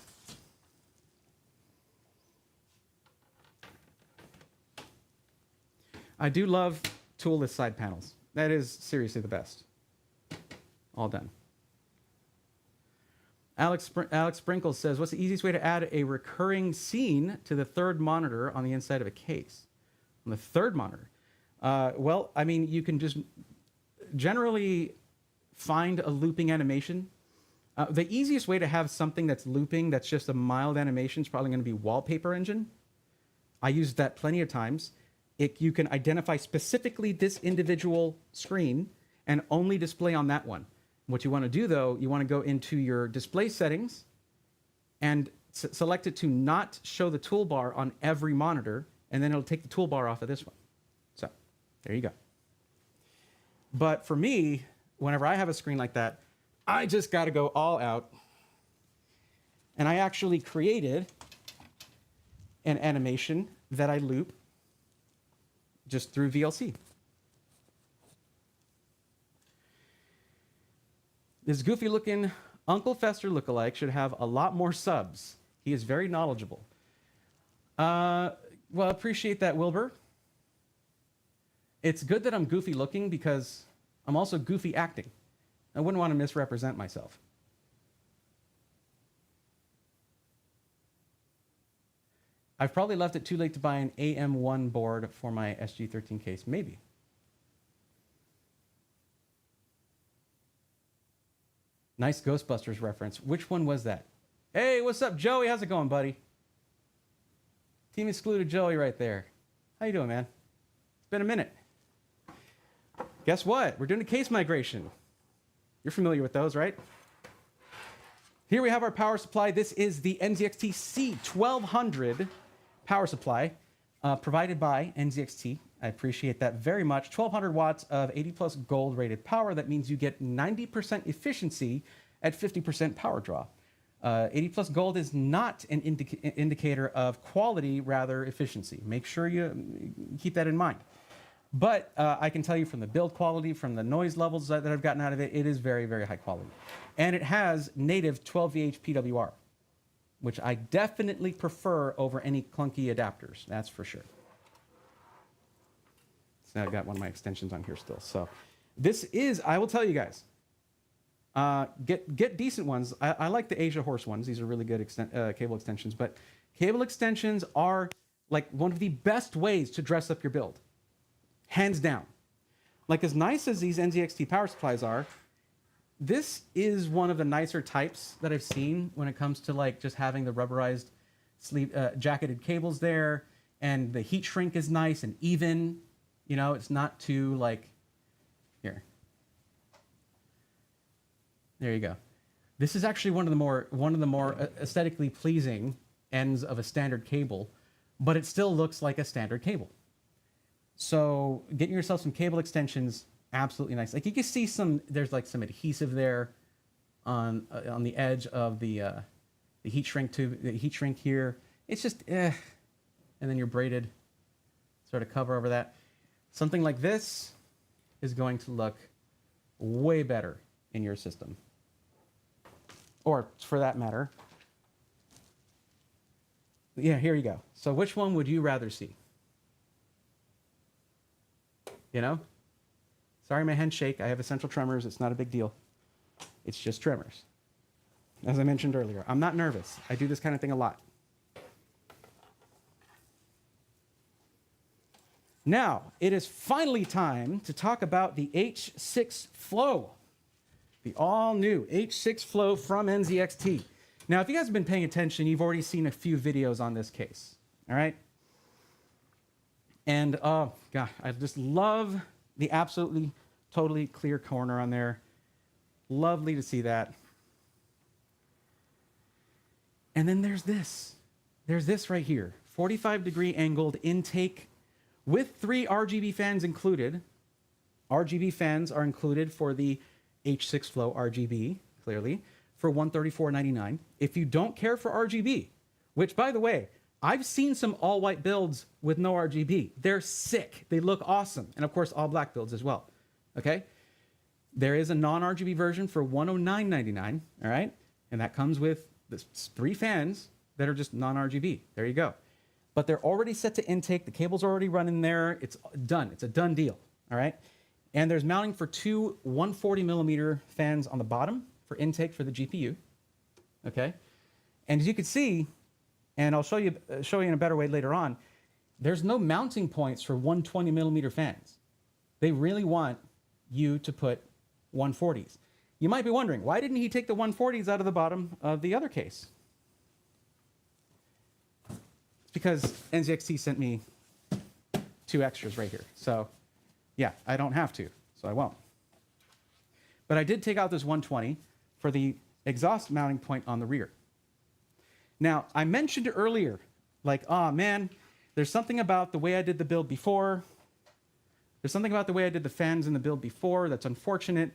I do love toolless side panels. That is seriously the best. All done. Alex Sprinkle says, what's the easiest way to add a recurring scene to the third monitor on the inside of a case? On the third monitor? Well, I mean, you can just generally find a looping animation. The easiest way to have something that's looping, that's just a mild animation, is probably going to be Wallpaper Engine. I used that plenty of times. You can identify specifically this individual screen and only display on that one. What you want to do, though, you want to go into your display settings and select it to not show the toolbar on every monitor, and then it'll take the toolbar off of this one. So there you go. But for me, whenever I have a screen like that, I just got to go all out. And I actually created an animation that I loop just through VLC. This goofy-looking Uncle Fester lookalike should have a lot more subs. He is very knowledgeable. Well, appreciate that, Wilbur. It's good that I'm goofy looking because I'm also goofy acting. I wouldn't want to misrepresent myself. I've probably left it too late to buy an AM1 board for my SG13 case. Maybe. Nice Ghostbusters reference. Which one was that? Hey, what's up, Joey? How's it going, buddy? Team Excluded Joey right there. How you doing, man? It's been a minute. Guess what? We're doing a case migration. You're familiar with those, right? Here we have our power supply. This is the NZXT C1200 power supply provided by NZXT. I appreciate that very much. 1200 watts of 80 plus gold rated power. That means you get 90% efficiency at 50% power draw. 80 plus gold is not an indicator of quality, rather efficiency. Make sure you keep that in mind. But I can tell you from the build quality, from the noise levels that I've gotten out of it, it is very, very high quality. And it has native 12VH PWR, which I definitely prefer over any clunky adapters, that's for sure. So I've got one of my extensions on here still. So this is, I will tell you guys, get decent ones. I like the Asia Horse ones. These are really good cable extensions. But cable extensions are like one of the best ways to dress up your build. Hands down. Like as nice as these NZXT power supplies are, this is one of the nicer types that I've seen when it comes to like just having the rubberized sleeve, jacketed cables there, and the heat shrink is nice and even. You know, it's not too like, here. There you go. This is actually one of the more aesthetically pleasing ends of a standard cable, but it still looks like a standard cable. So getting yourself some cable extensions, absolutely nice. Like you can see there's like some adhesive there on the edge of the heat shrink tube, the heat shrink here. It's just and then your braided sort of cover over that. Something like this is going to look way better in your system. Or for that matter. Yeah, here you go. So which one would you rather see? You know? Sorry, my hands shake. I have essential tremors. It's not a big deal. It's just tremors. As I mentioned earlier, I'm not nervous. I do this kind of thing a lot. Now, it is finally time to talk about the H6 Flow. The all-new H6 Flow from NZXT. Now, if you guys have been paying attention, you've already seen a few videos on this case. All right? And, oh, God, I just love the absolutely, totally clear corner on there. Lovely to see that. And then there's this. There's this right here. 45-degree angled intake with 3 RGB fans included. RGB fans are included for the H6 Flow RGB, clearly, for $134.99. If you don't care for RGB, which, by the way, I've seen some all-white builds with no RGB. They're sick. They look awesome. And, of course, all-black builds as well. Okay? There is a non-RGB version for $109.99, all right? And that comes with 3 fans that are just non-RGB. There you go. But they're already set to intake. The cable's already running there. It's done. It's a done deal, all right? And there's mounting for 2 140-millimeter fans on the bottom for intake for the GPU, okay? And as you can see, and I'll show you in a better way later on, there's no mounting points for 120-millimeter fans. They really want you to put 140s. You might be wondering, why didn't he take the 140s out of the bottom of the other case? Because NZXT sent me 2 extras right here. So, yeah, I don't have to, so I won't. But I did take out this 120 for the exhaust mounting point on the rear. Now, I mentioned earlier, like, oh, man, there's something about the way I did the build before. There's something about the way I did the fans in the build before that's unfortunate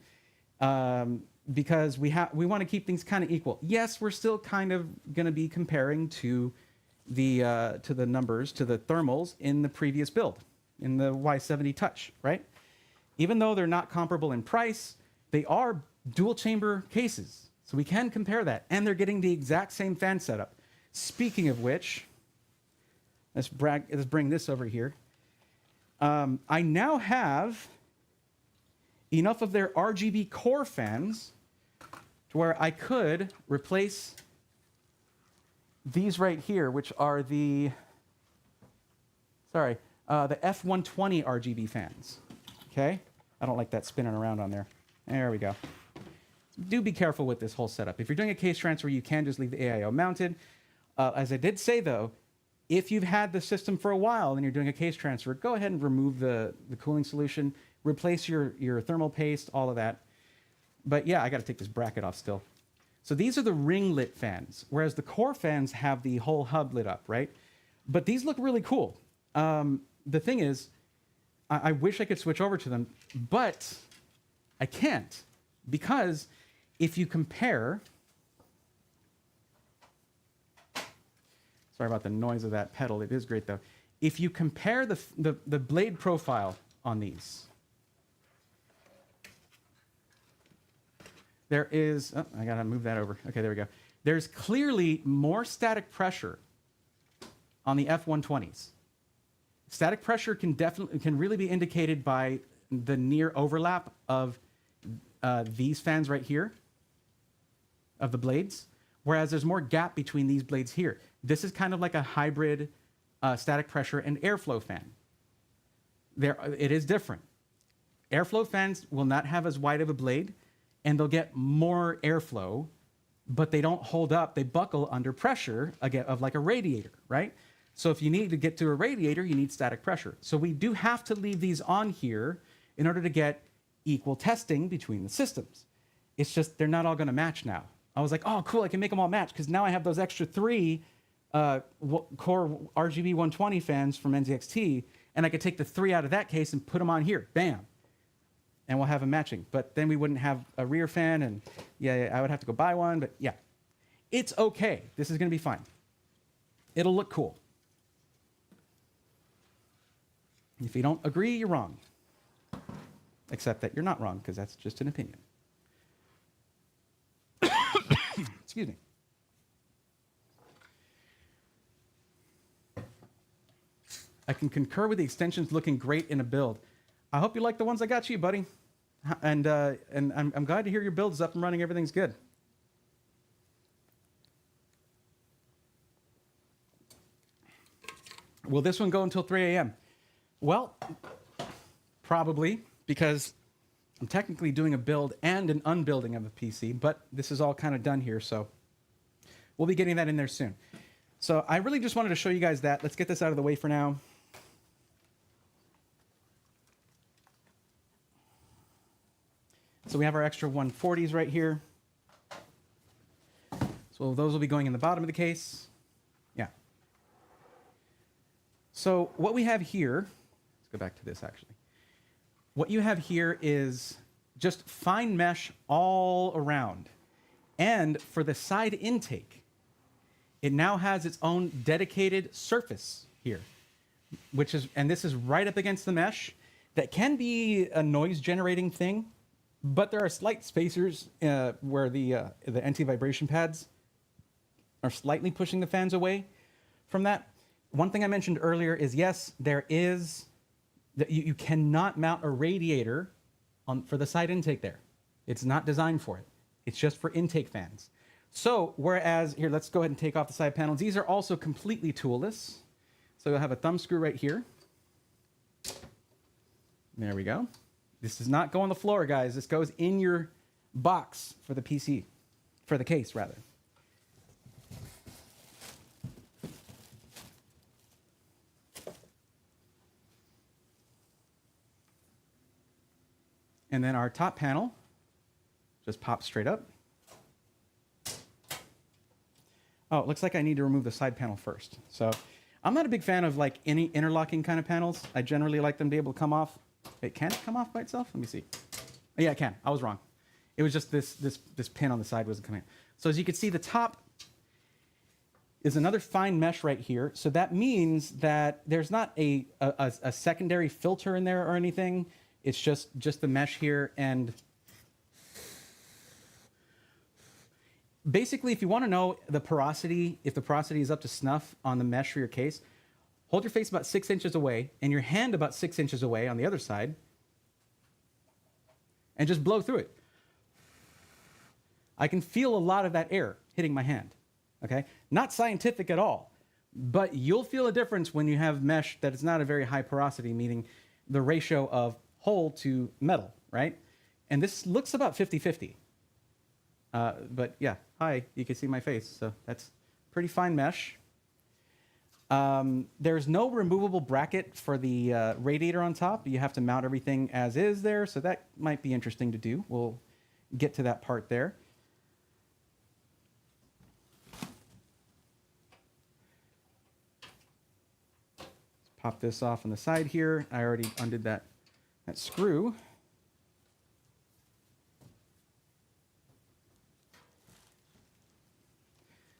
because we want to keep things kind of equal. Yes, we're still kind of going to be comparing to the numbers, to the thermals in the previous build, in the Y70 Touch, right? Even though they're not comparable in price, they are dual chamber cases. So we can compare that. And they're getting the exact same fan setup. Speaking of which, let's bring this over here. I now have enough of their RGB core fans to where I could replace these right here, which are the F120 RGB fans. Okay? I don't like that spinning around on there. There we go. Do be careful with this whole setup. If you're doing a case transfer, you can just leave the AIO mounted. As I did say, though, if you've had the system for a while and you're doing a case transfer, go ahead and remove the cooling solution, replace your thermal paste, all of that. But yeah, I got to take this bracket off still. So these are the ring lit fans, whereas the core fans have the whole hub lit up, right? But these look really cool. The thing is, I wish I could switch over to them, but I can't, because if you compare, sorry about the noise of that pedal, it is great though. If you compare the blade profile on these, there is, oh, I gotta move that over. Okay, there we go. There's clearly more static pressure on the F120s. Static pressure can really be indicated by the near overlap of these fans right here, of the blades, whereas there's more gap between these blades here. This is kind of like a hybrid static pressure and airflow fan. It is different. Airflow fans will not have as wide of a blade, and they'll get more airflow, but they don't hold up. They buckle under pressure again, of like a radiator, right? So if you need to get to a radiator, you need static pressure. So we do have to leave these on here in order to get equal testing between the systems. It's just they're not all going to match now. I was like, oh, cool, I can make them all match because now I have those extra 3 core RGB 120 fans from NZXT, and I could take the 3 out of that case and put them on here. Bam. And we'll have them matching. But then we wouldn't have a rear fan, and yeah, I would have to go buy one, but yeah. It's okay. This is going to be fine. It'll look cool. If you don't agree, you're wrong. Except that you're not wrong, because that's just an opinion. Excuse me. I can concur with the extensions looking great in a build. I hope you like the ones I got you, buddy. And I'm glad to hear your build is up and running. Everything's good. Will this one go until 3 a.m.? Well, probably, because I'm technically doing a build and an unbuilding of a PC, but this is all kind of done here, so we'll be getting that in there soon. So I really just wanted to show you guys that. Let's get this out of the way for now. So we have our extra 140s right here. So those will be going in the bottom of the case. Yeah. So what we have here, let's go back to this actually. What you have here is just fine mesh all around. And for the side intake, it now has its own dedicated surface here, and this is right up against the mesh. That can be a noise generating thing, but there are slight spacers where the anti-vibration pads are slightly pushing the fans away from that. One thing I mentioned earlier is, yes, there is, you cannot mount a radiator for the side intake there. It's not designed for it. It's just for intake fans. So whereas, here, let's go ahead and take off the side panels. These are also completely toolless. So you'll have a thumb screw right here. There we go. This does not go on the floor, guys. This goes in your box for the PC, for the case, rather. And then our top panel just pops straight up. Oh, it looks like I need to remove the side panel first. So I'm not a big fan of like any interlocking kind of panels. I generally like them to be able to come off. It can come off by itself? Let me see. Oh, yeah, it can. I was wrong. It was just this pin on the side wasn't coming in. So as you can see, the top is another fine mesh right here. So that means that there's not a secondary filter in there or anything. It's just the mesh here. And basically, if you want to know the porosity, if the porosity is up to snuff on the mesh for your case, hold your face about 6 inches away and your hand about 6 inches away on the other side, and just blow through it. I can feel a lot of that air hitting my hand, okay? Not scientific at all, but you'll feel a difference when you have mesh that is not a very high porosity, meaning the ratio of hole to metal, right? And this looks about 50-50. But yeah, hi, you can see my face, so that's pretty fine mesh. There's no removable bracket for the radiator on top. You have to mount everything as is there, so that might be interesting to do. We'll get to that part there. Let's pop this off on the side here. I already undid that screw.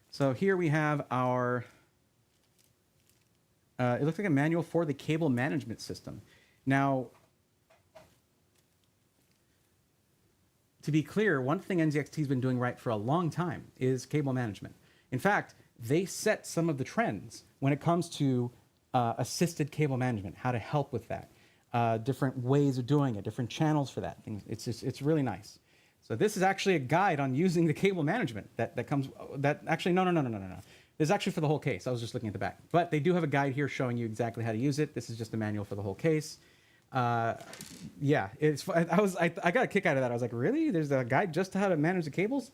So here we have our, it looks like a manual for the cable management system. Now, to be clear, one thing NZXT has been doing right for a long time is cable management. In fact, they set some of the trends when it comes to assisted cable management, how to help with that, different ways of doing it, different channels for that. It's really nice. So this is actually a guide on using the cable management actually, no. This is actually for the whole case. I was just looking at the back. But they do have a guide here showing you exactly how to use it. This is just a manual for the whole case. Yeah, I got a kick out of that. I was like, really? There's a guide just to how to manage the cables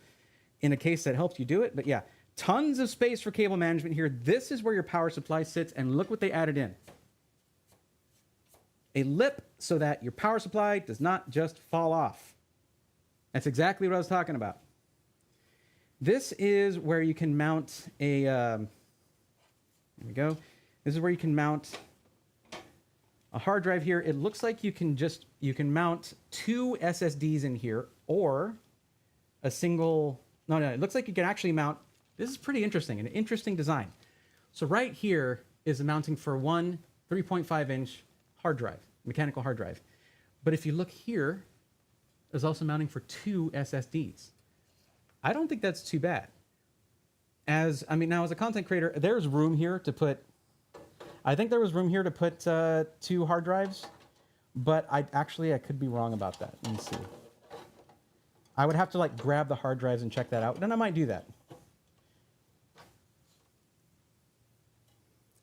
in a case that helps you do it? But yeah, tons of space for cable management here. This is where your power supply sits, and look what they added in. A lip so that your power supply does not just fall off. That's exactly what I was talking about. This is where you can mount a, there we go. This is where you can mount a hard drive here. It looks like you can mount 2 SSDs in here, or a single, no, it looks like you can actually mount, this is pretty interesting, an interesting design. So right here is the mounting for one 3.5-inch hard drive, mechanical hard drive. But if you look here, there's also mounting for 2 SSDs. I don't think that's too bad. Now as a content creator, there's room here to put, I think there was room here to put 2 hard drives, but I could be wrong about that. Let me see. I would have to like grab the hard drives and check that out. Then I might do that.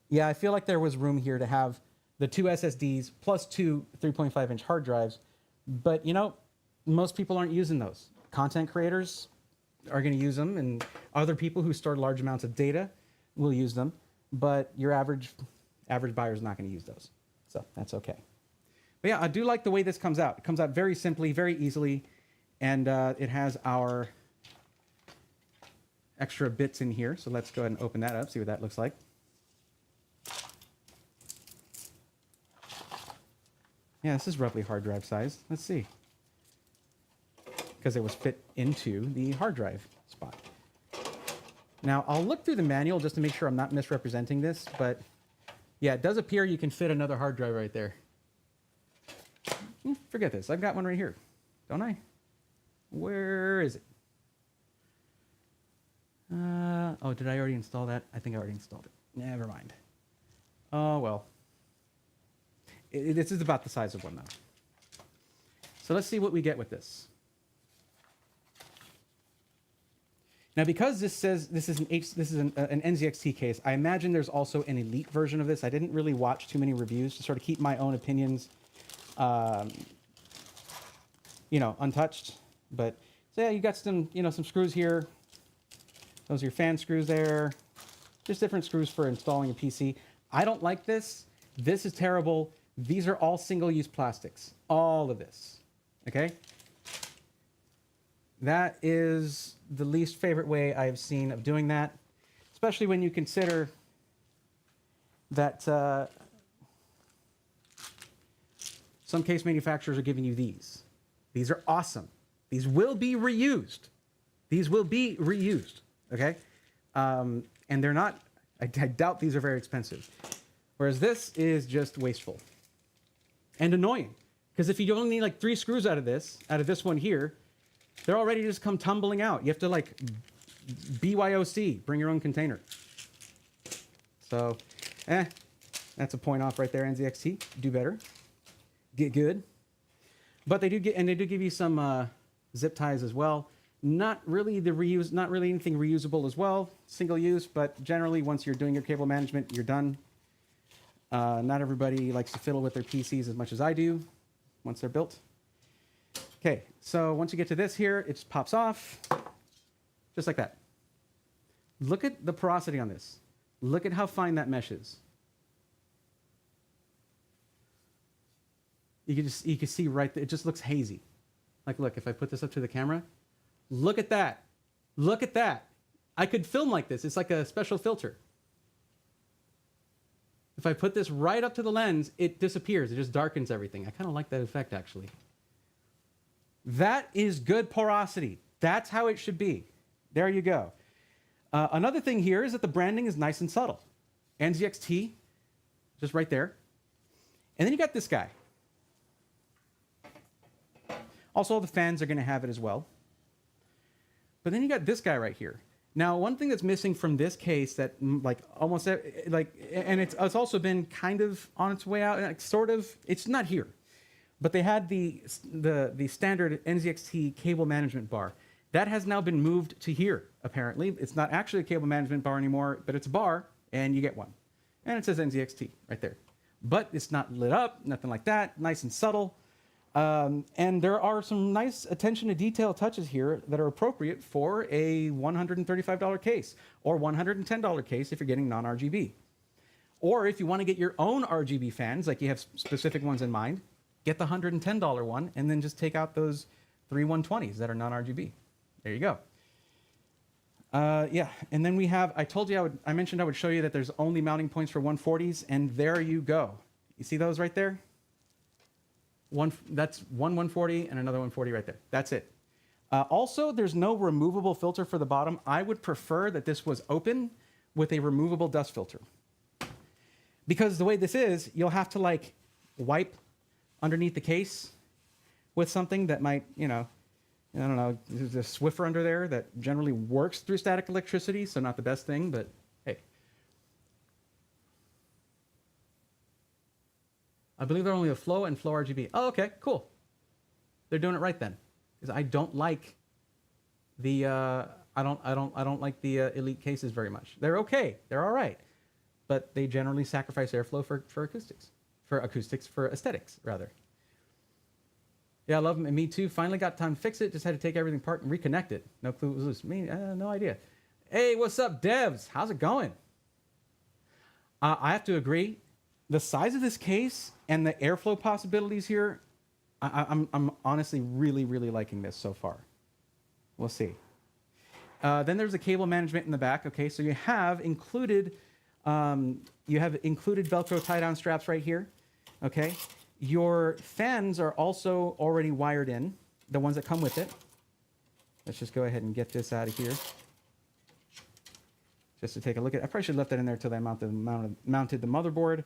Yeah, I feel like there was room here to have the 2 SSDs plus 2 3.5-inch hard drives, but you know, most people aren't using those. Content creators are going to use them, and other people who store large amounts of data will use them, but your average buyer is not going to use those. So that's okay. But yeah, I do like the way this comes out. It comes out very simply, very easily, and it has our extra bits in here. So let's go ahead and open that up, see what that looks like. Yeah, this is roughly hard drive size. Let's see. Because it was fit into the hard drive spot. Now, I'll look through the manual just to make sure I'm not misrepresenting this, but yeah, it does appear you can fit another hard drive right there. Forget this. I've got one right here, don't I? Where is it? Oh, did I already install that? I think I already installed it. Never mind. Oh, well. This is about the size of one, though. So let's see what we get with this. Now, because this says this is an NZXT case, I imagine there's also an elite version of this. I didn't really watch too many reviews to sort of keep my own opinions, untouched. But so yeah, you got some screws here. Those are your fan screws there. Just different screws for installing a PC. I don't like this. This is terrible. These are all single-use plastics. All of this. Okay? That is the least favorite way I've seen of doing that, especially when you consider that some case manufacturers are giving you these. These are awesome. These will be reused. These will be reused, okay? And they're not, I doubt these are very expensive. Whereas this is just wasteful and annoying. Because if you only need like 3 screws out of this one here, they're already just come tumbling out. You have to like BYOC, bring your own container. So, That's a point off right there, NZXT. Do better. Get good. But they do give you some zip ties as well. Not really anything reusable as well, single use, but generally once you're doing your cable management, you're done. Not everybody likes to fiddle with their PCs as much as I do once they're built. Okay, so once you get to this here, it just pops off, just like that. Look at the porosity on this. Look at how fine that mesh is. You can see right there, it just looks hazy. Like, look, if I put this up to the camera, look at that. Look at that. I could film like this. It's like a special filter. If I put this right up to the lens, it disappears. It just darkens everything. I kind of like that effect, actually. That is good porosity. That's how it should be. There you go. Another thing here is that the branding is nice and subtle. NZXT, just right there. And then you got this guy. Also, the fans are going to have it as well. But then you got this guy right here. Now, one thing that's missing from this case that and it's also been kind of on its way out, like, sort of, it's not here. But they had the standard NZXT cable management bar. That has now been moved to here, apparently. It's not actually a cable management bar anymore, but it's a bar, and you get one. And it says NZXT right there. But it's not lit up, nothing like that, nice and subtle. And there are some nice attention to detail touches here that are appropriate for a $135 case, or $110 case if you're getting non-RGB. Or if you want to get your own RGB fans, like you have specific ones in mind, get the $110 one, and then just take out those 3 120s that are non-RGB. There you go. Yeah, and then we have, I mentioned I would show you that there's only mounting points for 140s, and there you go. You see those right there? That's one 140 and another 140 right there. That's it. Also, there's no removable filter for the bottom. I would prefer that this was open with a removable dust filter. Because the way this is, you'll have to like wipe underneath the case with something that might, I don't know, there's a Swiffer under there that generally works through static electricity, so not the best thing, but hey. I believe they're only a Flow and Flow RGB. Oh, okay, cool. They're doing it right then, because I don't like the I don't like the Elite cases very much. They're okay, they're all right, but they generally sacrifice airflow for aesthetics rather. Yeah, I love them, and me too. Finally got time to fix it. Just had to take everything apart and reconnect it. No clue it was loose. No idea. Hey, what's up, devs? How's it going? I have to agree. The size of this case and the airflow possibilities here, I'm honestly really, really liking this so far. We'll see. Then there's the cable management in the back. Okay, so you have included Velcro tie-down straps right here. Okay. Your fans are also already wired in, the ones that come with it. Let's just go ahead and get this out of here. Just to take a look at it. I probably should have left that in there until I mounted the motherboard.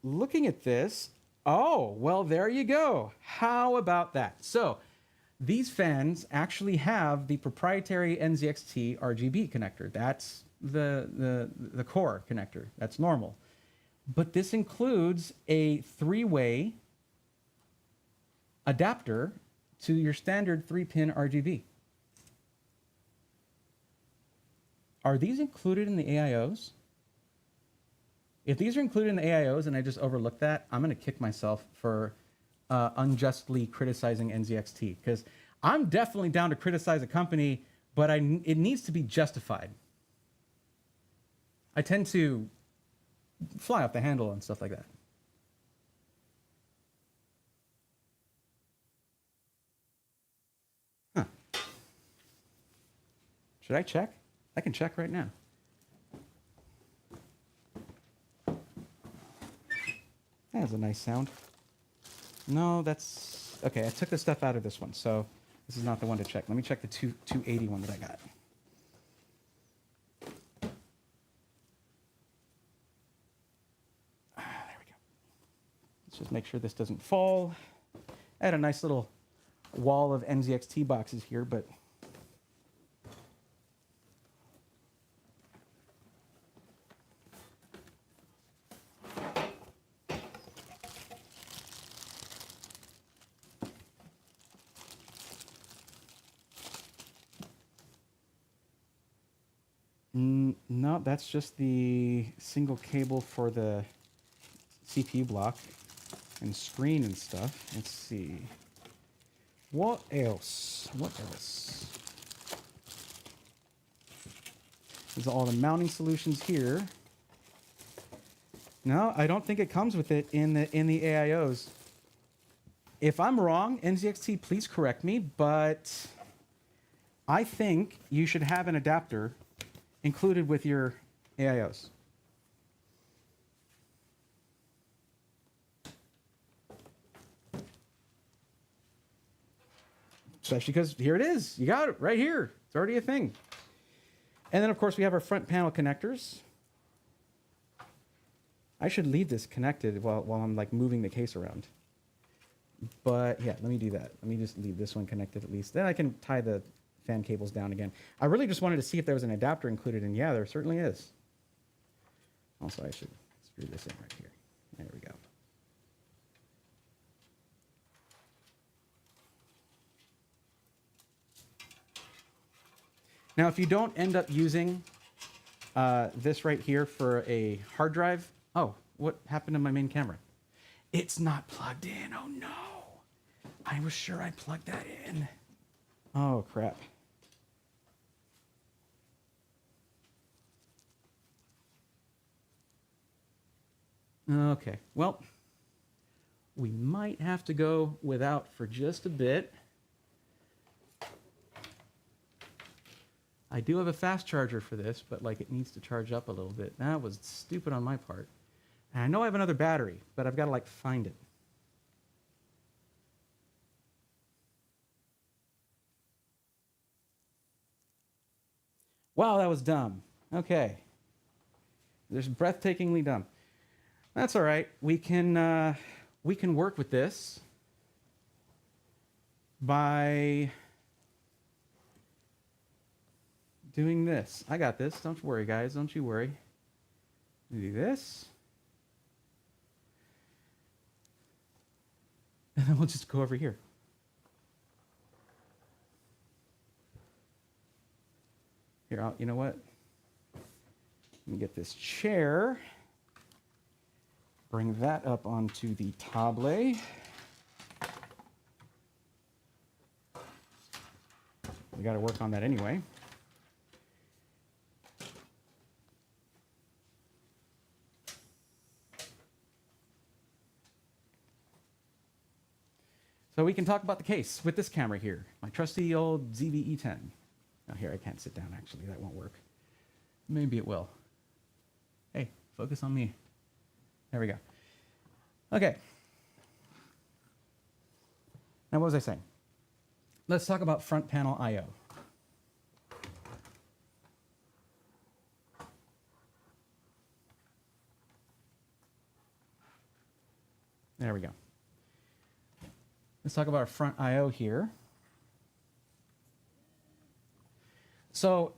Looking at this, oh, well, there you go. How about that? So these fans actually have the proprietary NZXT RGB connector. That's the core connector. That's normal. But this includes a 3-way adapter to your standard 3-pin RGB. Are these included in the AIOs? If these are included in the AIOs and I just overlooked that, I'm going to kick myself for unjustly criticizing NZXT, because I'm definitely down to criticize a company, but it needs to be justified. I tend to fly off the handle and stuff like that. Huh. Should I check? I can check right now. That has a nice sound. No, that's... Okay, I took the stuff out of this one, so this is not the one to check. Let me check the 280 one that I got. Just make sure this doesn't fall. I had a nice little wall of NZXT boxes here, but No, that's just the single cable for the CPU block and screen and stuff. Let's see. What else? What else? There's all the mounting solutions here. No, I don't think it comes with it in the AIOs. If I'm wrong, NZXT, please correct me, but I think you should have an adapter included with your AIOs. Especially because here it is. You got it right here. It's already a thing. And then, of course, we have our front panel connectors. I should leave this connected while I'm like moving the case around. But yeah, let me do that. Let me just leave this one connected at least. Then I can tie the fan cables down again. I really just wanted to see if there was an adapter included, and yeah, there certainly is. Also, I should screw this in right here. There we go. Now, if you don't end up using this right here for a hard drive, oh, what happened to my main camera? It's not plugged in. Oh, no. I was sure I plugged that in. Oh, crap. Okay, well, we might have to go without for just a bit. I do have a fast charger for this, but like it needs to charge up a little bit. That was stupid on my part. And I know I have another battery, but I've got to like find it. Wow, that was dumb. Okay. There's breathtakingly dumb. That's all right. We can work with this by doing this. I got this. Don't worry, guys. Don't you worry. Do this. And then we'll just go over here. Here, you know what? Let me get this chair. Bring that up onto the table. We got to work on that anyway. So we can talk about the case with this camera here, my trusty old ZV-E10. Now here, I can't sit down actually, that won't work. Maybe it will. Hey, focus on me. There we go. Okay. Now what was I saying? Let's talk about front panel I/O. There we go. Let's talk about our front I/O here. So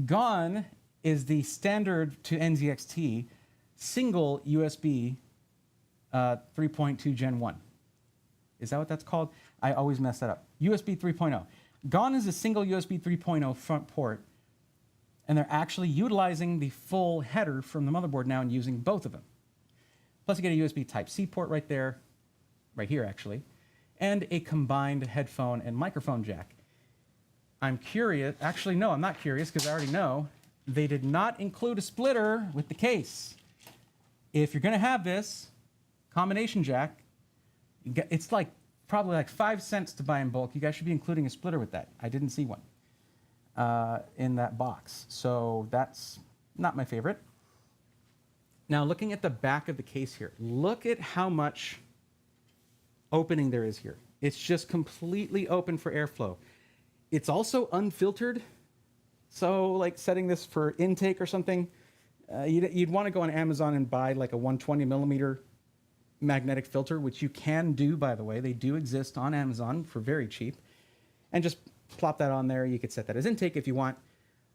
gone is the standard to NZXT single USB 3.2 Gen 1. Is that what that's called? I always mess that up. USB 3.0. Gone is a single USB 3.0 front port, and they're actually utilizing the full header from the motherboard now and using both of them. Plus you get a USB Type-C port right there, right here actually, and a combined headphone and microphone jack. I'm curious, actually no, I'm not curious because I already know, they did not include a splitter with the case. If you're gonna have this combination jack, it's like probably like 5 cents to buy in bulk. You guys should be including a splitter with that. I didn't see one in that box. So that's not my favorite. Now looking at the back of the case here, look at how much opening there is here. It's just completely open for airflow. It's also unfiltered. So like setting this for intake or something, you'd want to go on Amazon and buy like a 120 millimeter magnetic filter, which you can do, by the way. They do exist on Amazon for very cheap. And just plop that on there. You could set that as intake if you want.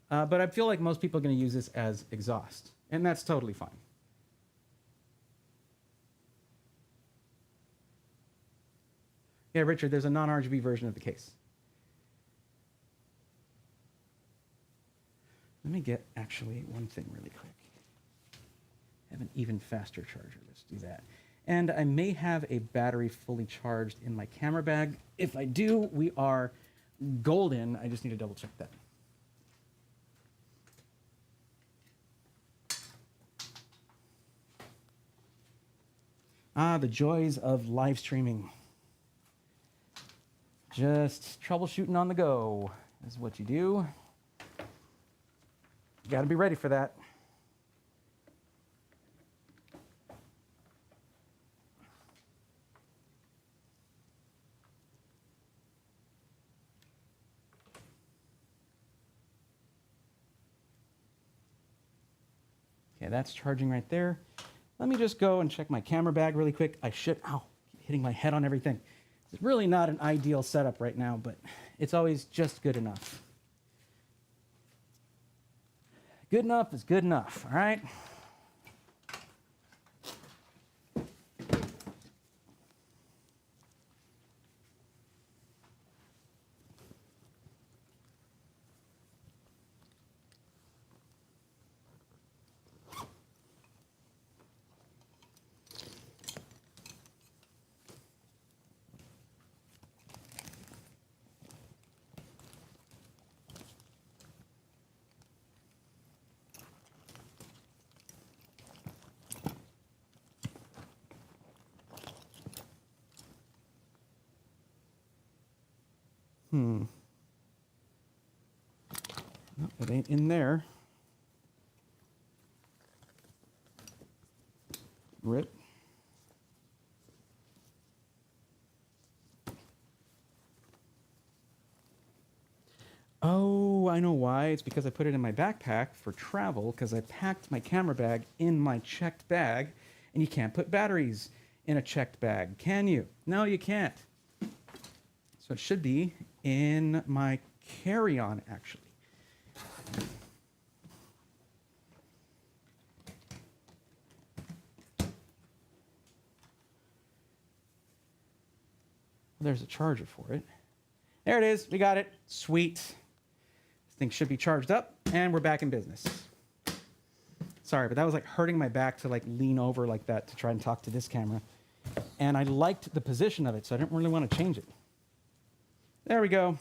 But I feel like most people are going to use this as exhaust. And that's totally fine. Yeah, Richard, there's a non-RGB version of the case. Let me get actually one thing really quick. Have an even faster charger. Let's do that. And I may have a battery fully charged in my camera bag. If I do, we are golden. I just need to double check that. Ah, the joys of live streaming. Just troubleshooting on the go is what you do. You got to be ready for that. Okay, that's charging right there. Let me just go and check my camera bag really quick. I should, ow, hitting my head on everything. It's really not an ideal setup right now, but it's always just good enough. Good enough is good enough, all right? No, it ain't in there. Rip. Oh, I know why. It's because I put it in my backpack for travel, because I packed my camera bag in my checked bag, and you can't put batteries in a checked bag, can you? No, you can't. So it should be in my carry-on, actually. There's a charger for it. There it is. We got it. Sweet. This thing should be charged up, and we're back in business. Sorry, but that was like hurting my back to like lean over like that to try and talk to this camera. And I liked the position of it, so I didn't really want to change it. There we go.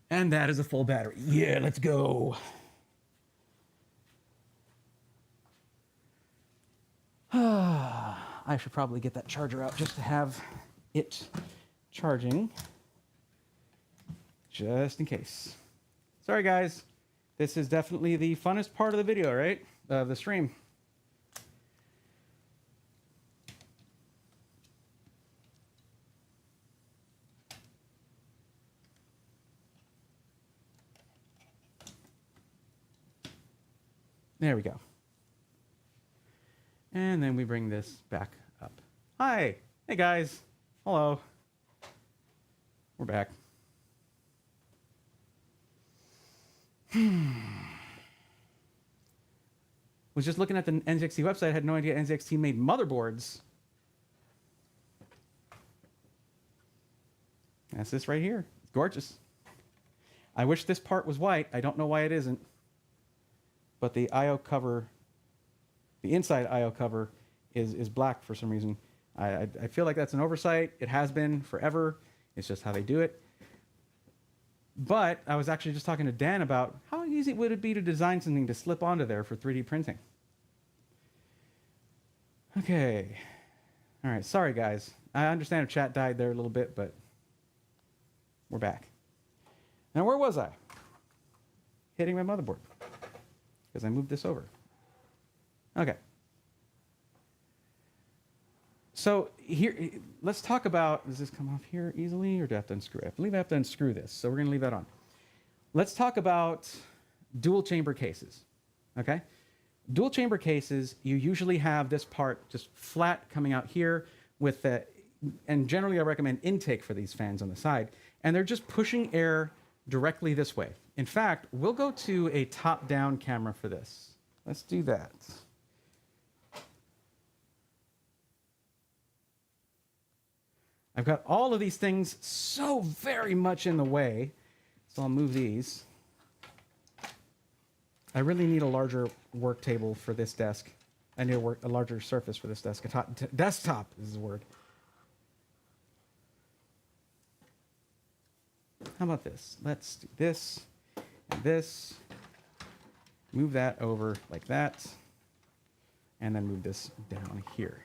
And that is a full battery. Yeah, let's go. I should probably get that charger out just to have it charging, just in case. Sorry, guys. This is definitely the funnest part of the video, right? The stream. There we go. And then we bring this back up. Hi. Hey, guys. Hello. We're back. Was just looking at the NZXT website. I had no idea NZXT made motherboards. That's this right here. It's gorgeous. I wish this part was white. I don't know why it isn't. But the I/O cover, the inside I/O cover is black for some reason. I feel like that's an oversight. It has been forever. It's just how they do it. But I was actually just talking to Dan about how easy would it be to design something to slip onto there for 3D printing. Okay. All right. Sorry, guys. I understand if chat died there a little bit, but we're back. Now, where was I? Hitting my motherboard. Because I moved this over. Okay. So here, let's talk about, does this come off here easily, or do I have to unscrew it? I believe I have to unscrew this, so we're going to leave that on. Let's talk about dual chamber cases, okay? Dual chamber cases, you usually have this part just flat coming out here with the, and generally I recommend intake for these fans on the side, and they're just pushing air directly this way. In fact, we'll go to a top-down camera for this. Let's do that. I've got all of these things so very much in the way, so I'll move these. I really need a larger work table for this desk. I need a larger surface for this desk. Desktop is the word. How about this? Let's do this and this. Move that over like that. And then move this down here.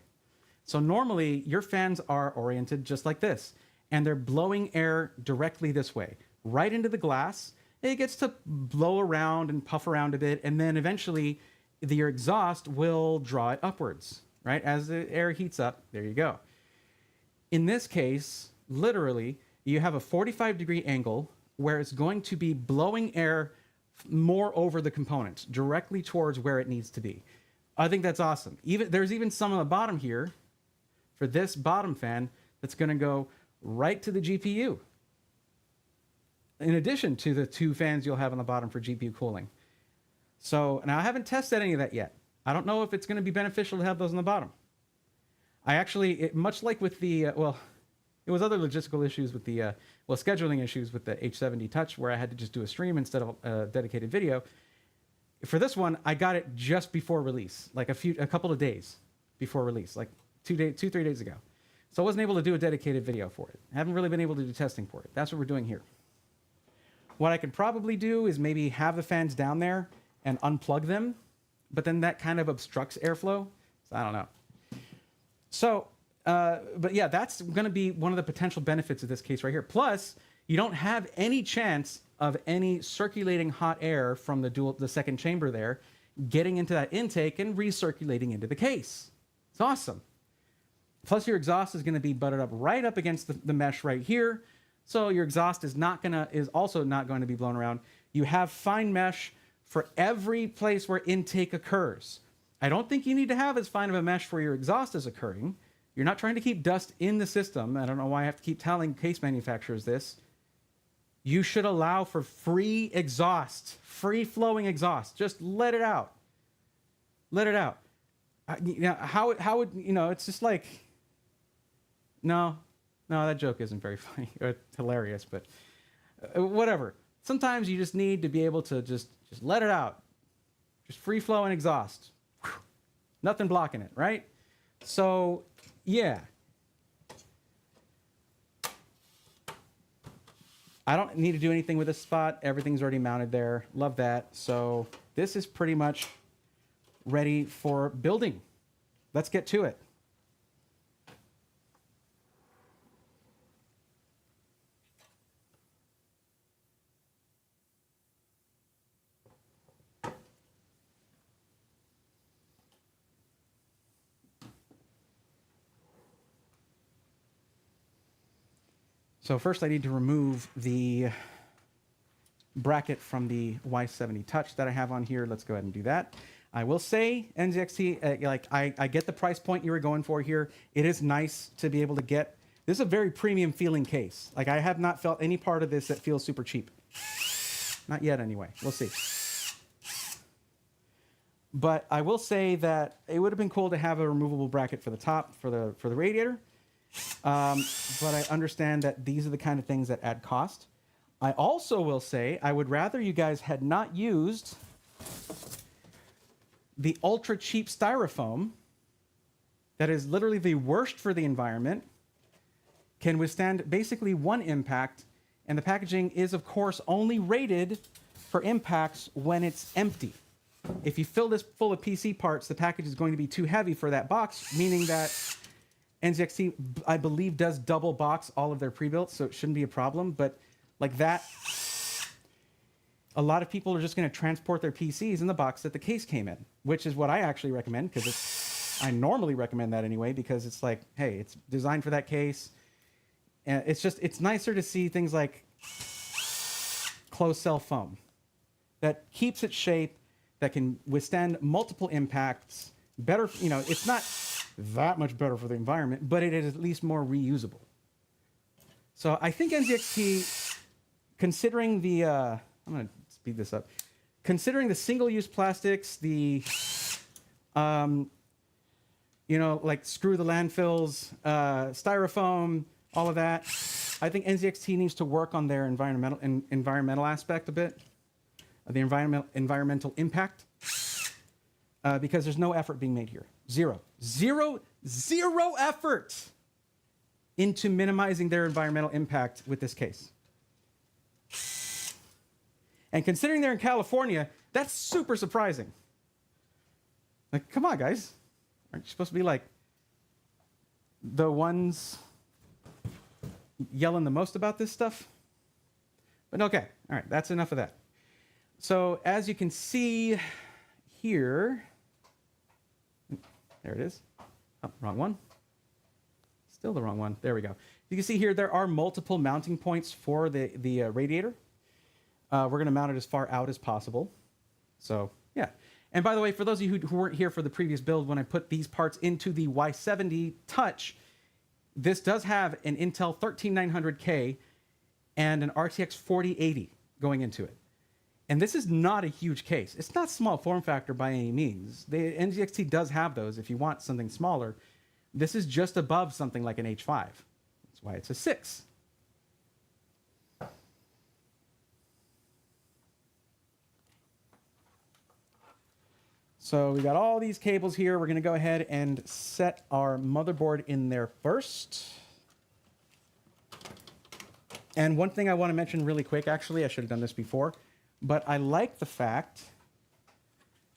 So normally your fans are oriented just like this, and they're blowing air directly this way, right into the glass. It gets to blow around and puff around a bit, and then eventually your exhaust will draw it upwards, right? As the air heats up, there you go. In this case, literally, you have a 45-degree angle where it's going to be blowing air more over the components, directly towards where it needs to be. I think that's awesome. There's even some on the bottom here for this bottom fan that's going to go right to the GPU, in addition to the 2 fans you'll have on the bottom for GPU cooling. So now I haven't tested any of that yet. I don't know if it's going to be beneficial to have those on the bottom. I actually, much like with the, it was other logistical issues with the, scheduling issues with the H70 Touch, where I had to just do a stream instead of a dedicated video. For this one, I got it just before release, like a couple of days before release, like 3 days ago. So I wasn't able to do a dedicated video for it. I haven't really been able to do testing for it. That's what we're doing here. What I could probably do is maybe have the fans down there and unplug them, but then that kind of obstructs airflow. So I don't know. So, but yeah, that's going to be one of the potential benefits of this case right here. Plus, you don't have any chance of any circulating hot air from the second chamber there getting into that intake and recirculating into the case. It's awesome. Plus, your exhaust is going to be butted up right up against the mesh right here. So your exhaust is also not going to be blown around. You have fine mesh for every place where intake occurs. I don't think you need to have as fine of a mesh where your exhaust is occurring. You're not trying to keep dust in the system. I don't know why I have to keep telling case manufacturers this. You should allow for free exhaust, free flowing exhaust. Just let it out. Let it out. How would, it's just like, no, that joke isn't very funny or hilarious, but whatever. Sometimes you just need to be able to just let it out. Just free flowing exhaust. Whew. Nothing blocking it, right? So, yeah. I don't need to do anything with this spot. Everything's already mounted there. Love that. So this is pretty much ready for building. Let's get to it. So first I need to remove the bracket from the Y70 Touch that I have on here. Let's go ahead and do that. I will say, NZXT, I get the price point you were going for here. It is nice to be able to get, this is a very premium feeling case. Like I have not felt any part of this that feels super cheap. Not yet anyway, we'll see. But I will say that it would have been cool to have a removable bracket for the top, for the radiator. But I understand that these are the kind of things that add cost. I also will say I would rather you guys had not used the ultra cheap styrofoam that is literally the worst for the environment, can withstand basically one impact, and the packaging is of course only rated for impacts when it's empty. If you fill this full of PC parts, the package is going to be too heavy for that box, meaning that NZXT, I believe, does double box all of their pre-built, so it shouldn't be a problem. But like that, a lot of people are just going to transport their PCs in the box that the case came in, which is what I actually recommend, because I normally recommend that anyway, because it's like, hey, it's designed for that case. And it's nicer to see things like closed cell foam that keeps its shape, that can withstand multiple impacts. Better, you know, it's not that much better for the environment, but it is at least more reusable. So I think NZXT, considering the, I'm going to speed this up, considering the single-use plastics, the, you know, like screw the landfills, styrofoam, all of that, I think NZXT needs to work on their environmental aspect a bit, the environmental impact, because there's no effort being made here. Zero effort into minimizing their environmental impact with this case. And considering they're in California, that's super surprising. Like, come on, guys. Aren't you supposed to be like the ones yelling the most about this stuff? But okay, all right, that's enough of that. So as you can see here, there it is. Oh, wrong one. Still the wrong one. There we go. You can see here there are multiple mounting points for the radiator. We're going to mount it as far out as possible. So yeah. And by the way, for those of you who weren't here for the previous build, when I put these parts into the Y70 Touch, this does have an Intel 13900K and an RTX 4080 going into it. And this is not a huge case. It's not small form factor by any means. The NZXT does have those if you want something smaller. This is just above something like an H5. That's why it's a 6. So we got all these cables here. We're going to go ahead and set our motherboard in there first. And one thing I want to mention really quick, actually, I should have done this before, but I like the fact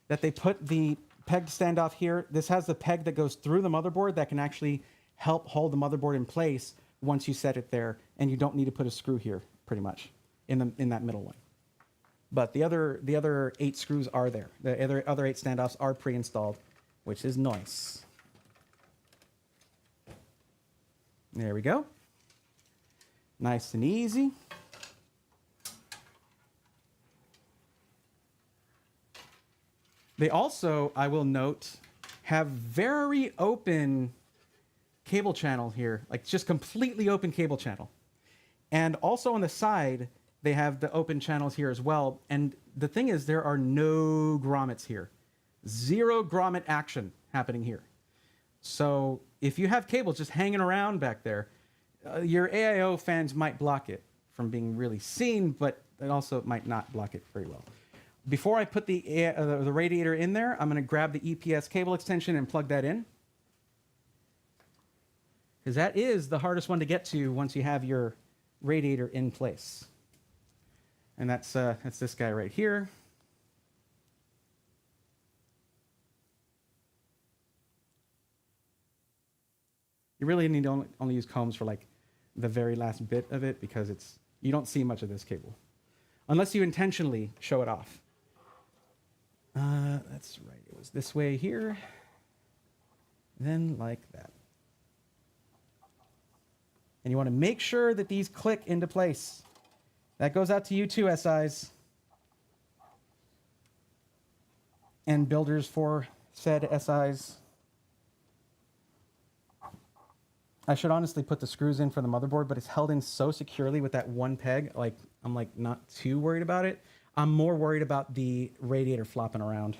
that they put the peg standoff here. This has the peg that goes through the motherboard that can actually help hold the motherboard in place once you set it there, and you don't need to put a screw here, pretty much, in that middle one. But the other 8 screws are there. The other 8 standoffs are pre-installed, which is nice. There we go. Nice and easy. They also, I will note, have very open cable channel here, like just completely open cable channel. And also on the side, they have the open channels here as well. And the thing is, there are no grommets here. 0 grommet action happening here. So if you have cables just hanging around back there, your AIO fans might block it from being really seen, but it also might not block it very well. Before I put the radiator in there, I'm going to grab the EPS cable extension and plug that in. Because that is the hardest one to get to once you have your radiator in place. And that's this guy right here. You really need to only use combs for like the very last bit of it, because you don't see much of this cable. Unless you intentionally show it off. That's right, it was this way here, then like that. And you want to make sure that these click into place. That goes out to you too, SIs. And builders for said SIs. I should honestly put the screws in for the motherboard, but it's held in so securely with that one peg, like I'm like not too worried about it. I'm more worried about the radiator flopping around.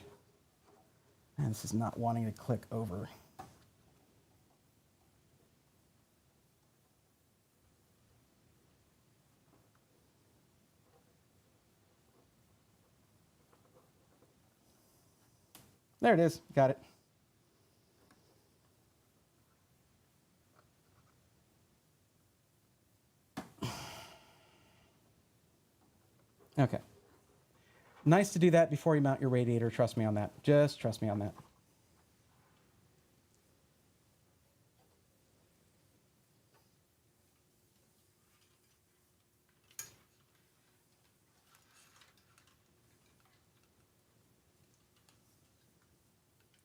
And this is not wanting to click over. There it is, got it. Okay. Nice to do that before you mount your radiator. Trust me on that. Just trust me on that.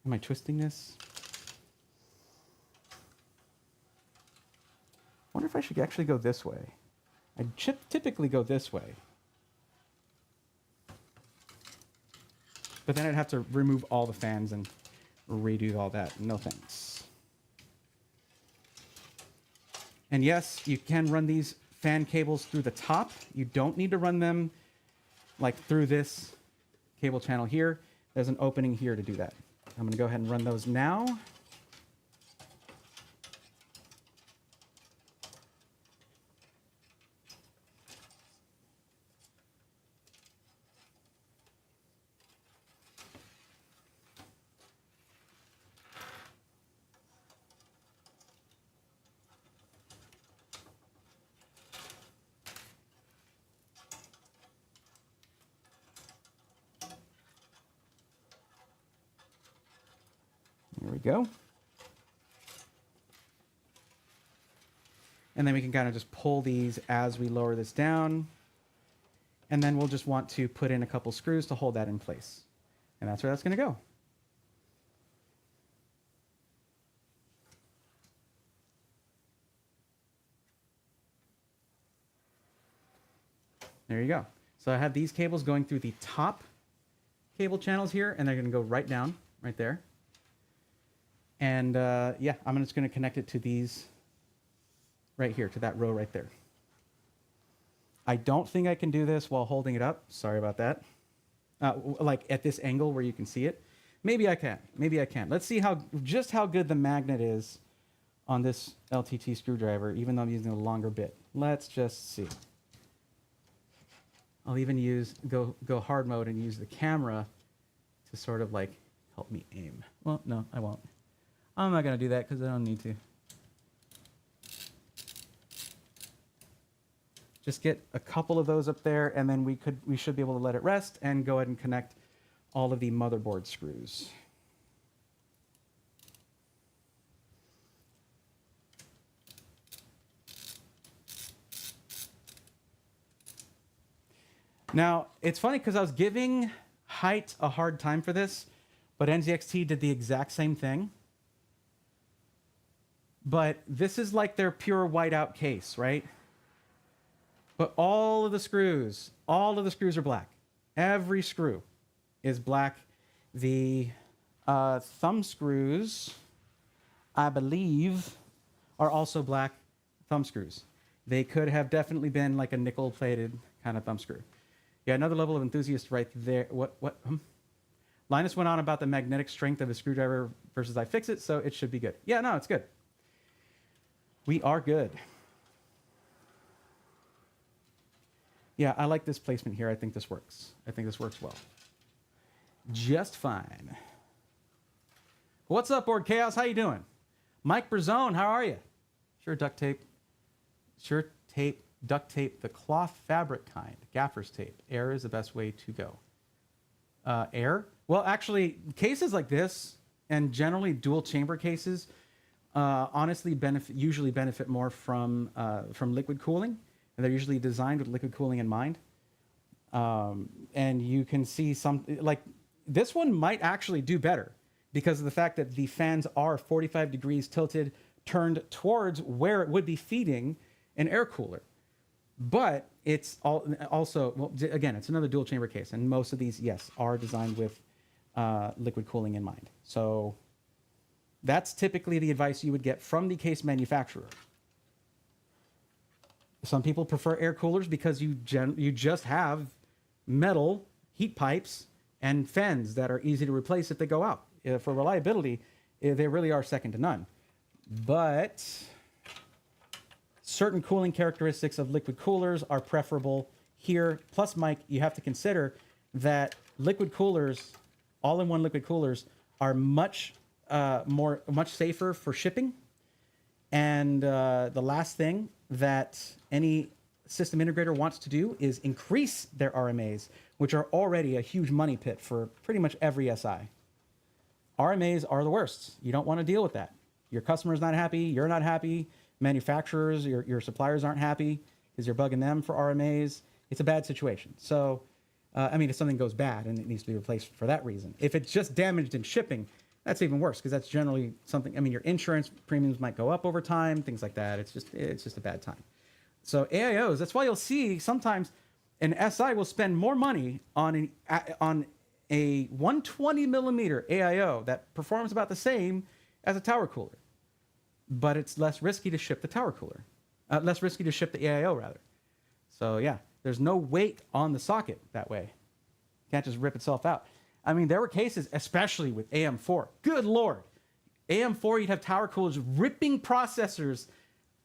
Am I twisting this? I wonder if I should actually go this way. I typically go this way. But then I'd have to remove all the fans and redo all that. No thanks. And yes, you can run these fan cables through the top. You don't need to run them like through this cable channel here. There's an opening here to do that. I'm going to go ahead and run those now. There we go. And then we can kind of just pull these as we lower this down. And then we'll just want to put in a couple screws to hold that in place. And that's where that's going to go. There you go. So I have these cables going through the top cable channels here, and they're going to go right down, right there. And yeah, I'm just going to connect it to these right here, to that row right there. I don't think I can do this while holding it up. Sorry about that. Like at this angle where you can see it. Maybe I can. Maybe I can. Let's see just how good the magnet is on this LTT screwdriver, even though I'm using a longer bit. Let's just see. I'll even go hard mode and use the camera to sort of like help me aim. Well, no, I won't. I'm not going to do that because I don't need to. Just get a couple of those up there, and then we should be able to let it rest and go ahead and connect all of the motherboard screws. Now, it's funny because I was giving HYTE a hard time for this, but NZXT did the exact same thing. But this is like their pure whiteout case, right? But all of the screws are black. Every screw is black. The thumb screws, I believe, are also black thumb screws. They could have definitely been like a nickel-plated kind of thumb screw. Yeah, another level of enthusiast right there. What? Linus went on about the magnetic strength of a screwdriver versus iFixit, so it should be good. Yeah, no, it's good. We are good. Yeah, I like this placement here. I think this works. I think this works well. Just fine. What's up, Board Chaos? How you doing? Mike Brazone, how are you? Sure duct tape, duct tape, the cloth fabric kind, gaffer's tape. Air is the best way to go. Air? Well, actually, cases like this, and generally dual chamber cases, honestly usually benefit more from liquid cooling, and they're usually designed with liquid cooling in mind. And you can see like this one might actually do better because of the fact that the fans are 45 degrees tilted, turned towards where it would be feeding an air cooler. But it's also, well, again, it's another dual chamber case, and most of these, yes, are designed with liquid cooling in mind. So that's typically the advice you would get from the case manufacturer. Some people prefer air coolers because you just have metal heat pipes and fans that are easy to replace if they go out. For reliability, they really are second to none. But certain cooling characteristics of liquid coolers are preferable here. Plus, Mike, you have to consider that liquid coolers, all-in-one liquid coolers, are much safer for shipping. And the last thing that any system integrator wants to do is increase their RMAs, which are already a huge money pit for pretty much every SI. RMAs are the worst. You don't want to deal with that. Your customer's not happy, you're not happy, manufacturers, your suppliers aren't happy because you're bugging them for RMAs. It's a bad situation. So, I mean, if something goes bad and it needs to be replaced for that reason. If it's just damaged in shipping, that's even worse because that's generally something, I mean, your insurance premiums might go up over time, things like that. It's just a bad time. So AIOs, that's why you'll see sometimes an SI will spend more money on a 120 millimeter AIO that performs about the same as a tower cooler, but it's less risky to ship the tower cooler, less risky to ship the AIO rather. So yeah, there's no weight on the socket that way. Can't just rip itself out. I mean, there were cases, especially with AM4. Good Lord. AM4, you'd have tower coolers ripping processors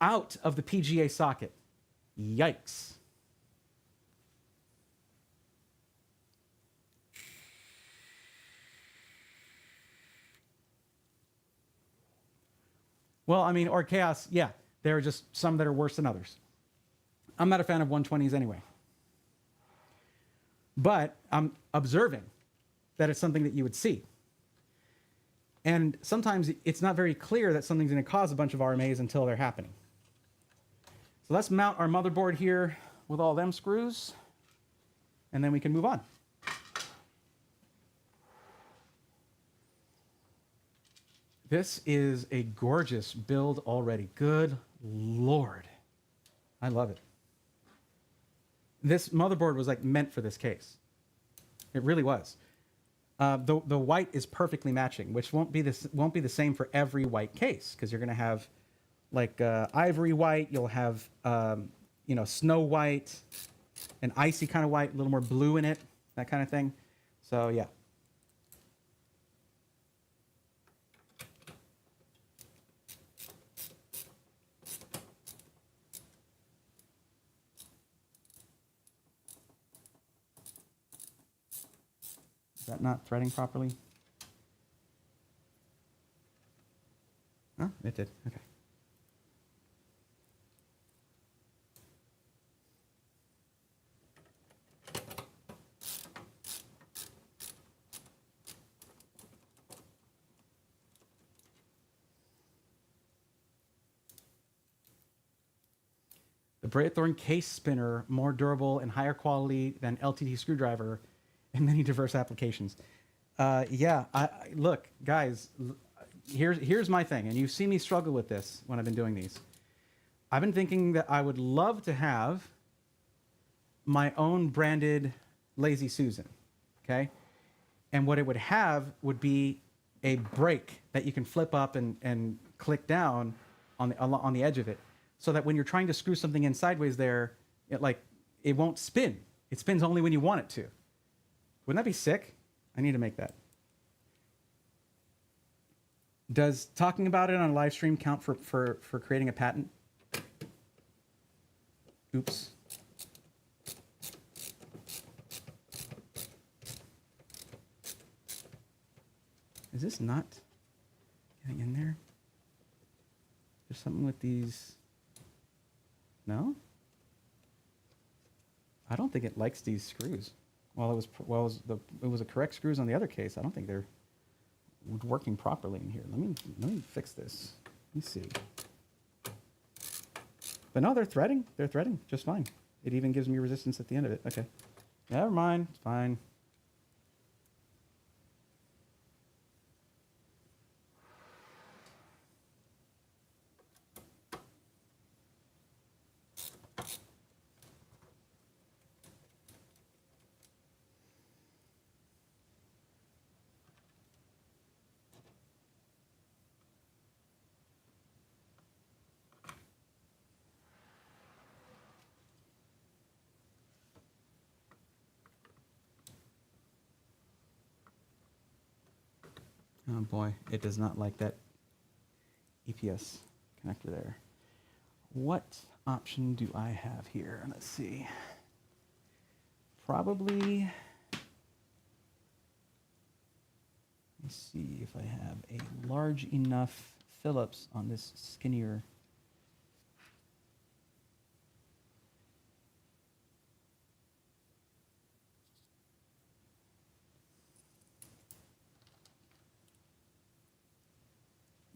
out of the PGA socket. Yikes. Well, I mean, or chaos, yeah. There are just some that are worse than others. I'm not a fan of 120s anyway. But I'm observing that it's something that you would see. And sometimes it's not very clear that something's going to cause a bunch of RMAs until they're happening. So let's mount our motherboard here with all them screws, and then we can move on. This is a gorgeous build already. Good Lord. I love it. This motherboard was like meant for this case. It really was. The white is perfectly matching, which won't be the same for every white case, because you're going to have like ivory white, you'll have snow white, an icy kind of white, a little more blue in it, that kind of thing. So yeah. Is that not threading properly? Oh, it did. Okay. The Braithorn case spinner, more durable and higher quality than LTD screwdriver in many diverse applications. Yeah, look, guys, here's my thing, and you see me struggle with this when I've been doing these. I've been thinking that I would love to have my own branded Lazy Susan, okay? And what it would have would be a brake that you can flip up and click down on the edge of it, so that when you're trying to screw something in sideways there, it won't spin. It spins only when you want it to. Wouldn't that be sick? I need to make that. Does talking about it on a live stream count for creating a patent? Oops. Is this not getting in there? There's something with these. No? I don't think it likes these screws. It was the correct screws on the other case. I don't think they're working properly in here. Let me fix this. Let me see. But no, they're threading. They're threading just fine. It even gives me resistance at the end of it. Okay. Never mind. It's fine. Oh boy, it does not like that EPS connector there. What option do I have here? Let's see. Probably, let me see if I have a large enough Phillips on this skinnier.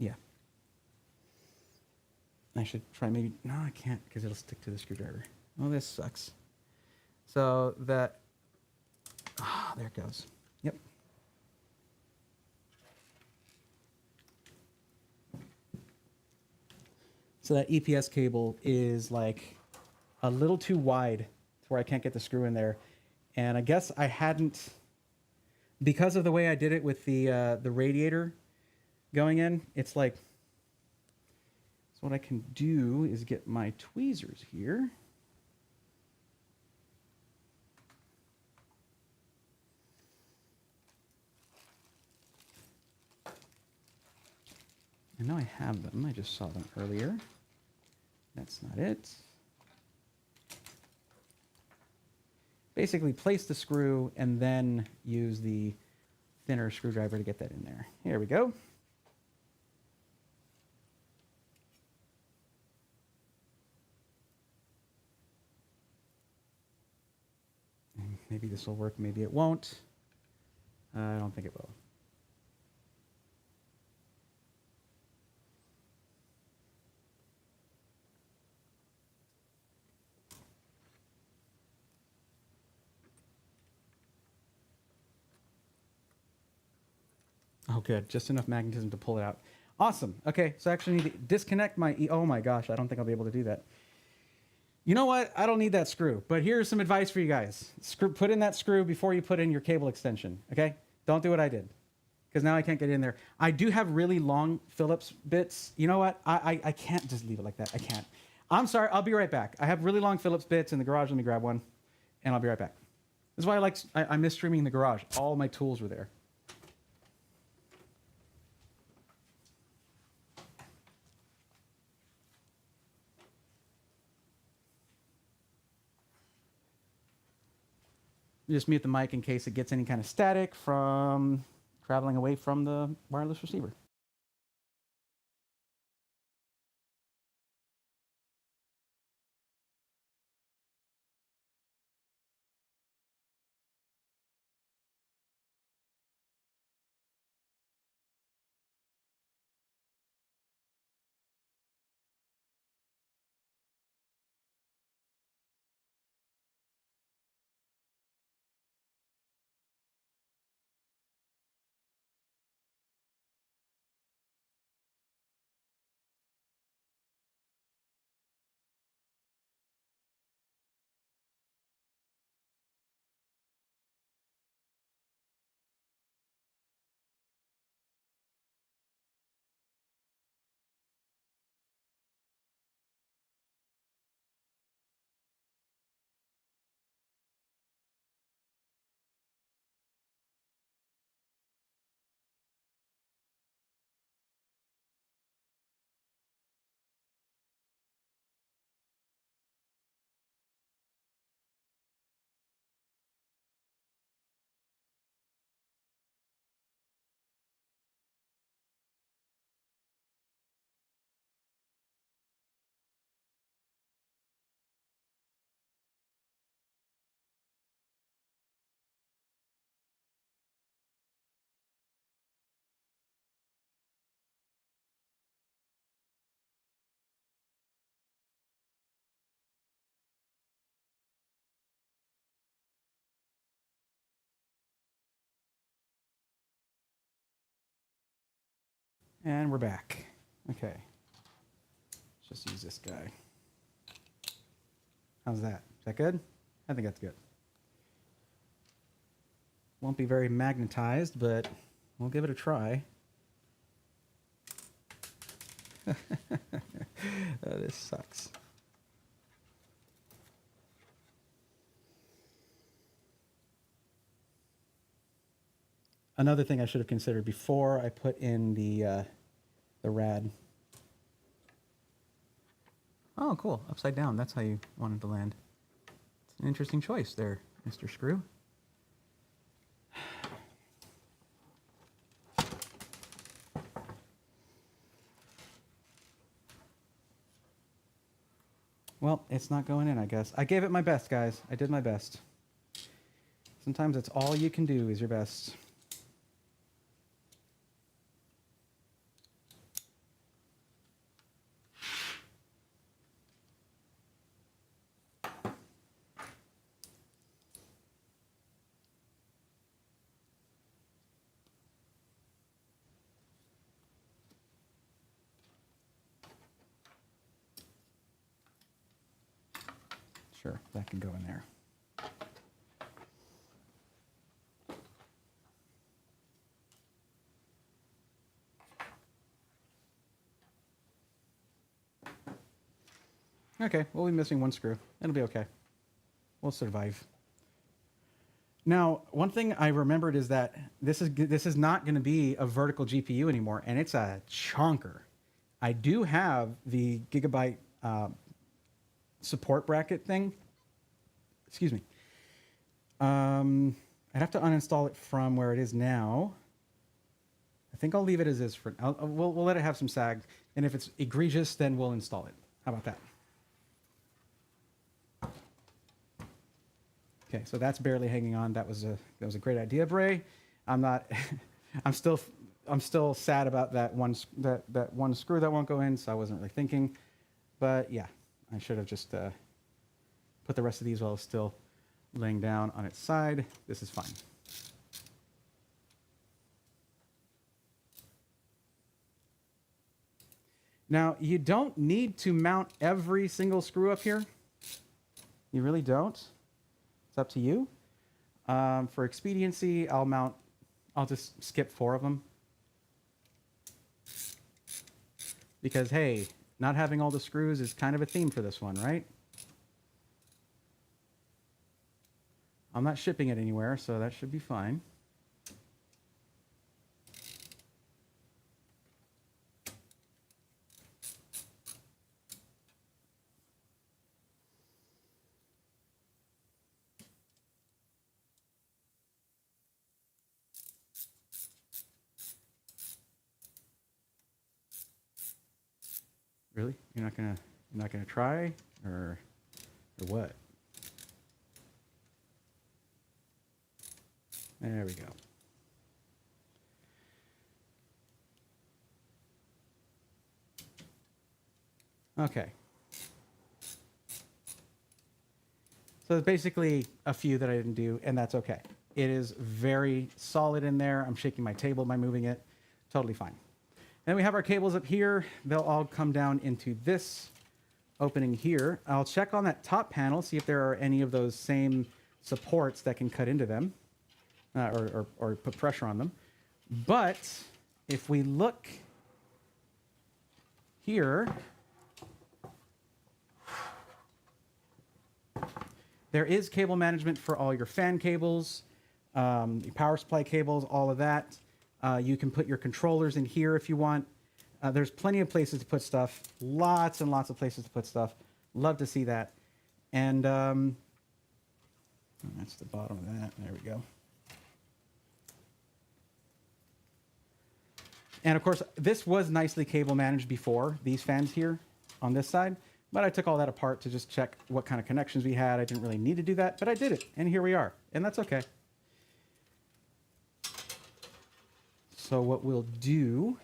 Yeah. I should try maybe, no, I can't because it'll stick to the screwdriver. Oh, this sucks. So that, there it goes. Yep. So that EPS cable is like a little too wide to where I can't get the screw in there. And I guess I hadn't because of the way I did it with the radiator going in, it's like, so what I can do is get my tweezers here. I know I have them. I just saw them earlier. That's not it. Basically, place the screw and then use the thinner screwdriver to get that in there. Here we go. Maybe this will work, maybe it won't. I don't think it will. Oh, good. Just enough magnetism to pull it out. Awesome. Okay, so I actually need to disconnect my... Oh my gosh, I don't think I'll be able to do that. You know what? I don't need that screw, but here's some advice for you guys. Put in that screw before you put in your cable extension, okay? Don't do what I did, because now I can't get in there. I do have really long Phillips bits. You know what? I can't just leave it like that. I can't. I'm sorry. I'll be right back. I have really long Phillips bits in the garage. Let me grab one, and I'll be right back. This is why I miss streaming in the garage. All my tools were there. Just mute the mic in case it gets any kind of static from traveling away from the wireless receiver. And we're back. Okay. Let's just use this guy. How's that? Is that good? I think that's good. Won't be very magnetized, but we'll give it a try. This sucks. Another thing I should have considered before I put in the rad. Oh, cool. Upside down. That's how you wanted to land. It's an interesting choice there, Mr. Screw. Well, it's not going in, I guess. I gave it my best, guys. I did my best. Sometimes it's all you can do is your best. Sure, that can go in there. Okay, we'll be missing one screw. It'll be okay. We'll survive. Now, one thing I remembered is that this is not going to be a vertical GPU anymore, and it's a chonker. I do have the Gigabyte support bracket thing. Excuse me. I'd have to uninstall it from where it is now. I think I'll leave it as is for. We'll let it have some sag, and if it's egregious, then we'll install it. How about that? Okay, so that's barely hanging on. That was a great idea, Bray. I'm not. I'm still sad about that one screw that won't go in. So I wasn't really thinking, but yeah, I should have just put the rest of these while it's still laying down on its side. This is fine. Now, you don't need to mount every single screw up here. You really don't. It's up to you. For expediency, I'll just skip 4 of them. Because, hey, not having all the screws is kind of a theme for this one, right? I'm not shipping it anywhere, so that should be fine. Really? You're not gonna try, or what? There we go. Okay. So there's basically a few that I didn't do, and that's okay. It is very solid in there. I'm shaking my table by moving it. Totally fine. Then we have our cables up here. They'll all come down into this opening here. I'll check on that top panel, see if there are any of those same supports that can cut into them or put pressure on them. But if we look here, there is cable management for all your fan cables, your power supply cables, all of that. You can put your controllers in here if you want. There's plenty of places to put stuff. Lots and lots of places to put stuff. Love to see that. And that's the bottom of that. There we go. And of course, this was nicely cable managed before, these fans here on this side. But I took all that apart to just check what kind of connections we had. I didn't really need to do that, but I did it. And here we are. And that's okay. So what we'll do,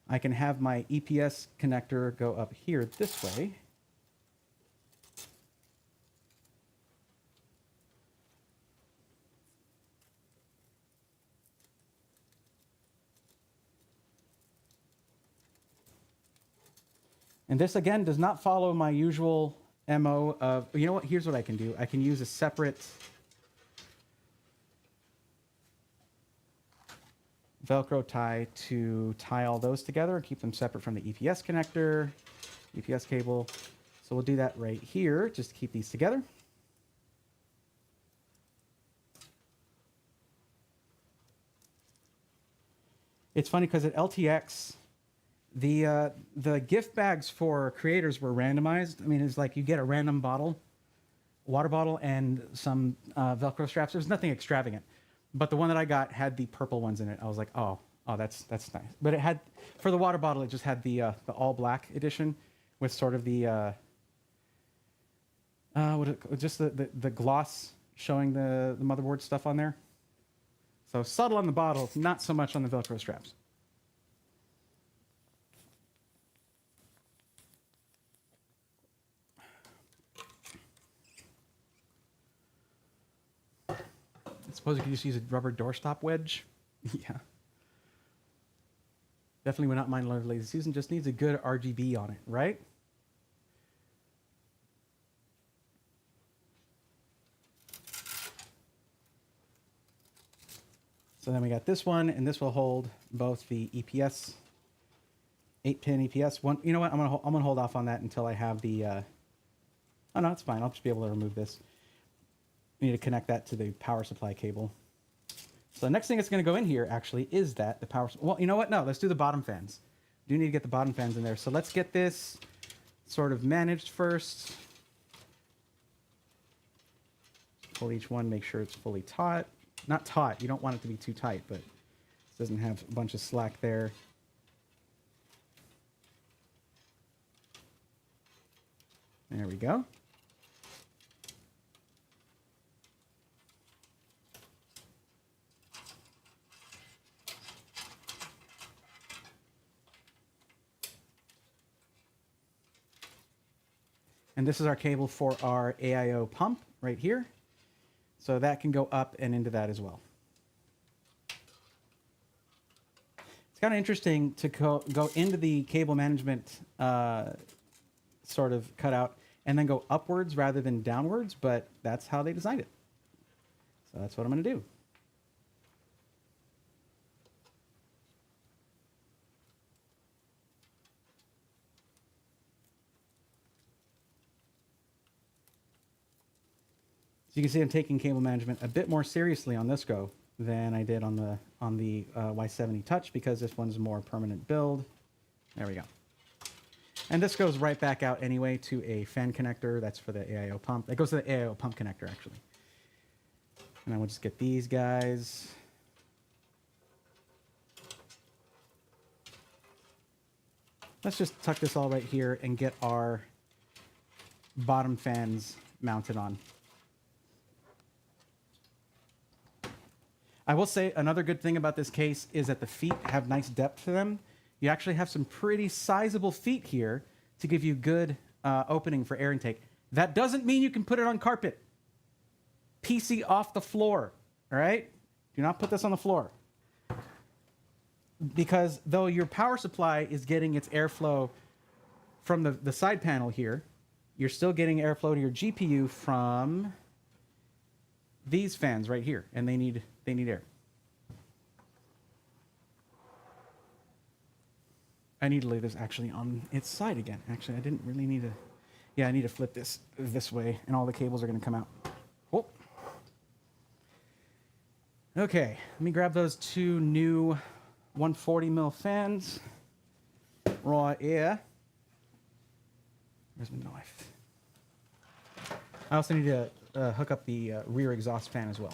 I can have my EPS connector go up here this way. And this, again, does not follow my usual MO of, you know what, here's what I can do. I can use a separate Velcro tie to tie all those together and keep them separate from the EPS connector, EPS cable. So we'll do that right here, just to keep these together. It's funny because at LTX, the gift bags for creators were randomized. I mean, it's like you get a random bottle, water bottle, and some Velcro straps. There's nothing extravagant. But the one that I got had the purple ones in it. I was like, oh, that's nice. But it had, for the water bottle, it just had the all black edition with sort of the just the gloss showing the motherboard stuff on there. So subtle on the bottle, not so much on the Velcro straps. I suppose you could just use a rubber doorstop wedge. Yeah. Definitely would not mind Lord of Lazy Susan. Just needs a good RGB on it, right? So then we got this one, and this will hold both the EPS, 8-pin EPS one. You know what? I'm gonna hold off on that until I have the Oh, no, it's fine. I'll just be able to remove this. We need to connect that to the power supply cable. So the next thing that's going to go in here, actually, is the power... Well, you know what? No, let's do the bottom fans. We do need to get the bottom fans in there. So let's get this sort of managed first. Pull each one, make sure it's fully taut. Not taut. You don't want it to be too tight, but it doesn't have a bunch of slack there. There we go. And this is our cable for our AIO pump right here. So that can go up and into that as well. It's kind of interesting to go into the cable management sort of cutout and then go upwards rather than downwards, but that's how they designed it. So that's what I'm going to do. So you can see I'm taking cable management a bit more seriously on this go than I did on the Y70 Touch, because this one's a more permanent build. There we go. And this goes right back out anyway to a fan connector. That's for the AIO pump. It goes to the AIO pump connector, actually. And then we'll just get these guys. Let's just tuck this all right here and get our bottom fans mounted on. I will say another good thing about this case is that the feet have nice depth to them. You actually have some pretty sizable feet here to give you good opening for air intake. That doesn't mean you can put it on carpet. PC off the floor, all right? Do not put this on the floor. Because though your power supply is getting its airflow from the side panel here, you're still getting airflow to your GPU from these fans right here, and they need air. I need to lay this actually on its side again. Actually, I didn't really need to. Yeah, I need to flip this way, and all the cables are going to come out. Whoop. Okay, let me grab those two new 140 mil fans. Raw air. Where's my knife? I also need to hook up the rear exhaust fan as well.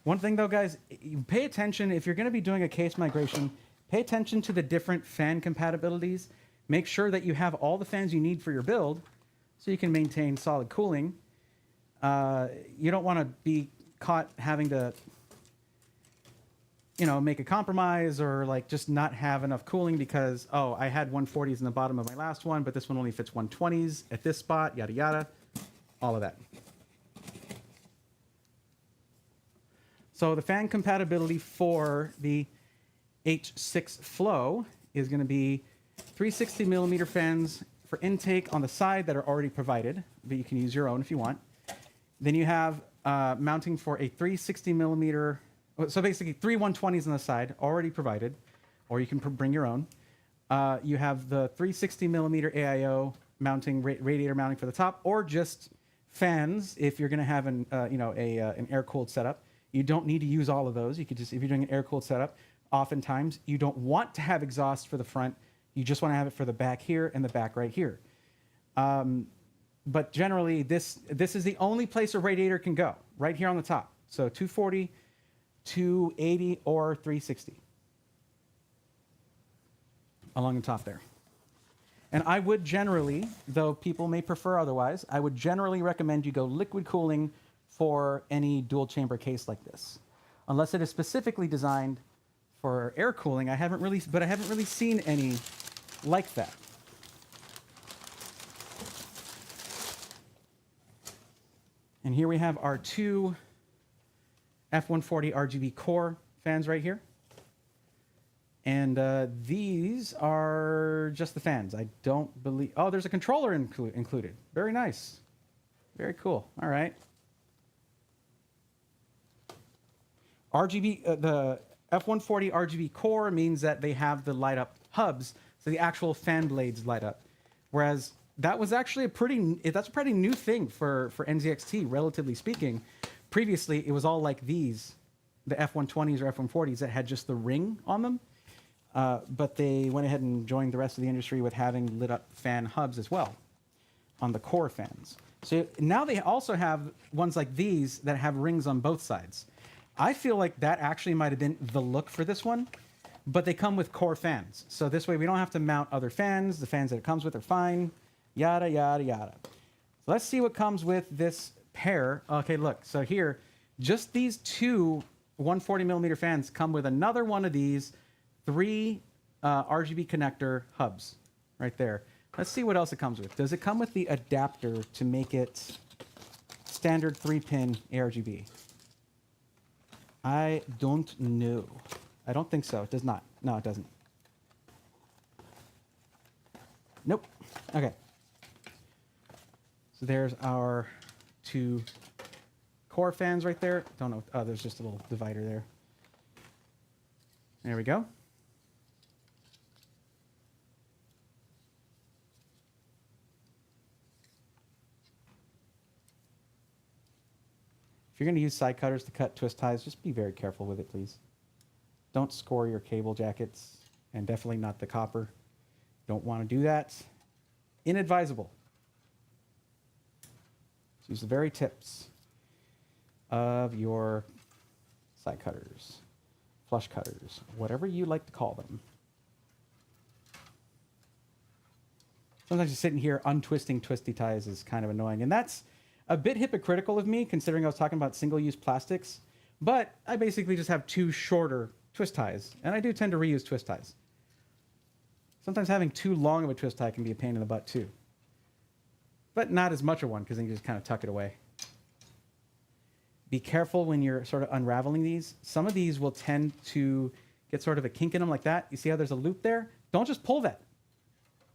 One thing though, guys, pay attention if you're going to be doing a case migration. Pay attention to the different fan compatibilities. Make sure that you have all the fans you need for your build so you can maintain solid cooling. You don't want to be caught having to, make a compromise or like just not have enough cooling because, oh, I had 140s in the bottom of my last one, but this one only fits 120s at this spot, yada, yada, all of that. So the fan compatibility for the H6 Flow is going to be 360 millimeter fans for intake on the side that are already provided, but you can use your own if you want. Then you have mounting for a 360 millimeter, so basically 3 120s on the side already provided, or you can bring your own. You have the 360 millimeter AIO mounting, radiator mounting for the top, or just fans if you're going to have an air-cooled setup. You don't need to use all of those. You could just, if you're doing an air-cooled setup, oftentimes you don't want to have exhaust for the front. You just want to have it for the back here and the back right here. But generally, this is the only place a radiator can go, right here on the top. So 240, 280, or 360 along the top there. And I would generally, though people may prefer otherwise, I would generally recommend you go liquid cooling for any dual chamber case like this. Unless it is specifically designed for air cooling, I haven't really seen any like that. And here we have our two F140 RGB core fans right here. And these are just the fans. I don't believe... Oh, there's a controller included. Very nice. Very cool. All right. RGB, the F140 RGB core means that they have the light up hubs So the actual fan blades light up. Whereas that was actually that's a pretty new thing for NZXT, relatively speaking. Previously, it was all like these, the F120s or F140s that had just the ring on them. But they went ahead and joined the rest of the industry with having lit up fan hubs as well on the core fans. So now they also have ones like these that have rings on both sides. I feel like that actually might have been the look for this one, but they come with core fans. So this way we don't have to mount other fans. The fans that it comes with are fine, yada, yada, yada. So let's see what comes with this pair. Okay, look, so here, just these two 140 millimeter fans come with another one of these 3 RGB connector hubs right there. Let's see what else it comes with. Does it come with the adapter to make it standard 3-pin ARGB? I don't know. I don't think so. It does not. No, it doesn't. Nope. Okay. So there's our 2 core fans right there. Don't know. Oh, there's just a little divider there. There we go. If you're going to use side cutters to cut twist ties, just be very careful with it, please. Don't score your cable jackets, and definitely not the copper. Don't want to do that. Inadvisable. So use the very tips of your side cutters, flush cutters, whatever you like to call them. Sometimes just sitting here untwisting twisty ties is kind of annoying, and that's a bit hypocritical of me, considering I was talking about single-use plastics, but I basically just have 2 shorter twist ties, and I do tend to reuse twist ties. Sometimes having too long of a twist tie can be a pain in the butt too, but not as much of one, because then you just kind of tuck it away. Be careful when you're sort of unraveling these. Some of these will tend to get sort of a kink in them like that. You see how there's a loop there? Don't just pull that.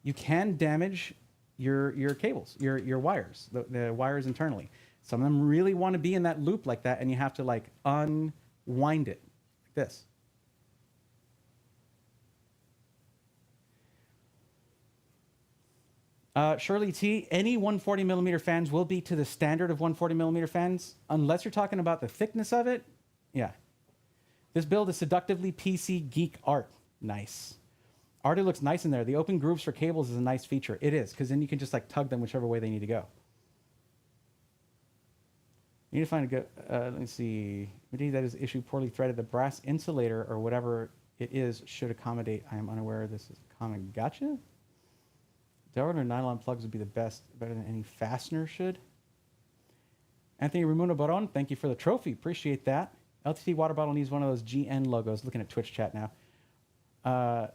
You can damage your cables, your wires, the wires internally. Some of them really want to be in that loop like that, and you have to like unwind it like this. Shirley T, any 140 millimeter fans will be to the standard of 140 millimeter fans, unless you're talking about the thickness of it. Yeah. This build is seductively PC geek art. Nice. Already looks nice in there. The open grooves for cables is a nice feature. It is, because then you can just like tug them whichever way they need to go. You need to find a good, let me see. That is issue poorly threaded. The brass insulator or whatever it is should accommodate. I am unaware this is common. Gotcha. Delrin or nylon plugs would be the best, better than any fastener should. Anthony Ramuno Baron, thank you for the trophy. Appreciate that. LTT water bottle needs one of those GN logos. Looking at Twitch chat now.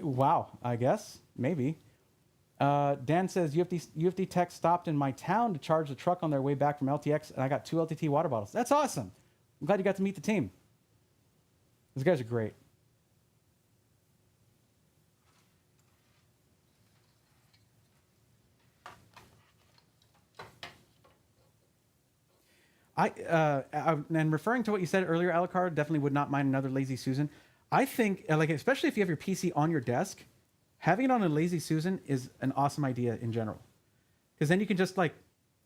Wow, I guess. Maybe. Dan says, UFD Tech stopped in my town to charge the truck on their way back from LTX, and I got 2 LTT water bottles. That's awesome. I'm glad you got to meet the team. Those guys are great. And referring to what you said earlier, Alucard, definitely would not mind another Lazy Susan. I think, like, especially if you have your PC on your desk, having it on a Lazy Susan is an awesome idea in general. Because then you can just, like,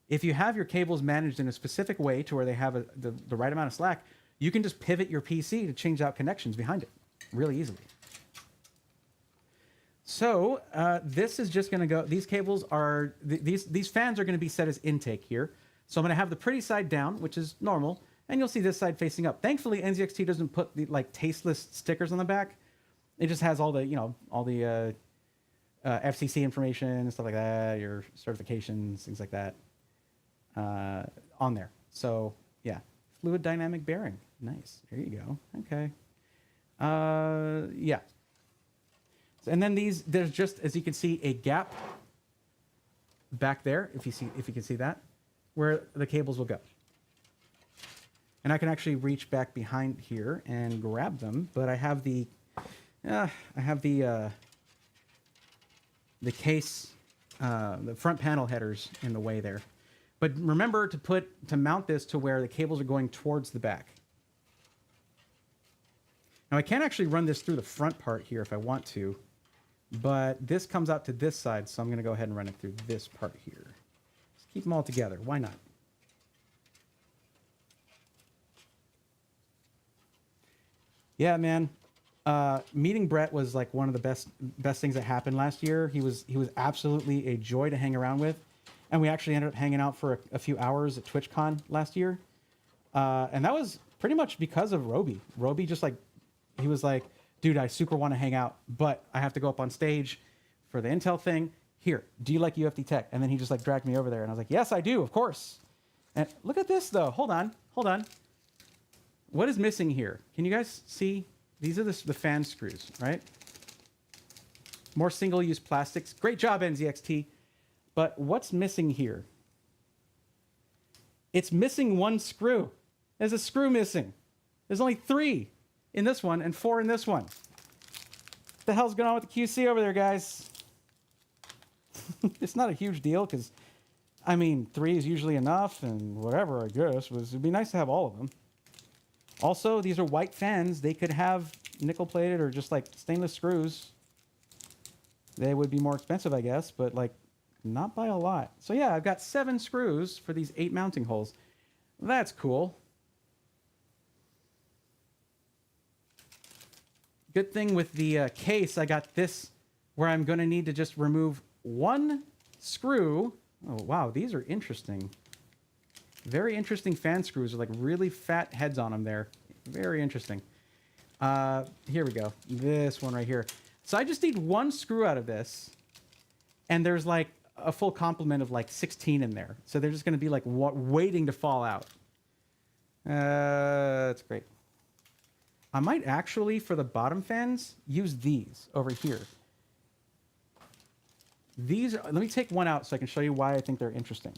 if you have your cables managed in a specific way to where they have the right amount of slack, you can just pivot your PC to change out connections behind it really easily. So this is just going to go, these cables are, these fans are going to be set as intake here. So I'm going to have the pretty side down, which is normal, and you'll see this side facing up. Thankfully, NZXT doesn't put the like tasteless stickers on the back. It just has all the, you know, all the FCC information and stuff like that, your certifications, things like that on there. So yeah, fluid dynamic bearing. Nice. There you go. Okay. Yeah. And then these, there's just, as you can see, a gap back there, if you can see that, where the cables will go. And I can actually reach back behind here and grab them, but I have the case, the front panel headers in the way there. But remember to mount this to where the cables are going towards the back. Now I can actually run this through the front part here if I want to, but this comes out to this side, so I'm going to go ahead and run it through this part here. Just keep them all together. Why not? Yeah, man. Meeting Brett was like one of the best things that happened last year. He was absolutely a joy to hang around with, and we actually ended up hanging out for a few hours at TwitchCon last year, and that was pretty much because of Roby. Roby just like, he was like, dude, I super want to hang out, but I have to go up on stage for the Intel thing. Here, do you like UFD Tech? And then he just like dragged me over there, and I was like, yes, I do, of course. And look at this though. Hold on. What is missing here? Can you guys see? These are the fan screws, right? More single-use plastics. Great job, NZXT. But what's missing here? It's missing one screw. There's a screw missing. There's only 3 in this one and 4 in this one. What the hell's going on with the QC over there, guys? It's not a huge deal because, I mean, 3 is usually enough and whatever, I guess. It'd be nice to have all of them. Also, these are white fans. They could have nickel-plated or just like stainless screws. They would be more expensive, I guess, but like not by a lot. So yeah, I've got 7 screws for these 8 mounting holes. That's cool. Good thing with the case, I got this where I'm going to need to just remove 1 screw. Oh, wow, these are interesting. Very interesting fan screws with like really fat heads on them there. Very interesting. Here we go. This one right here. So I just need 1 screw out of this, and there's like a full complement of like 16 in there. So they're just going to be like waiting to fall out. That's great. I might actually, for the bottom fans, use these over here. These, let me take one out so I can show you why I think they're interesting.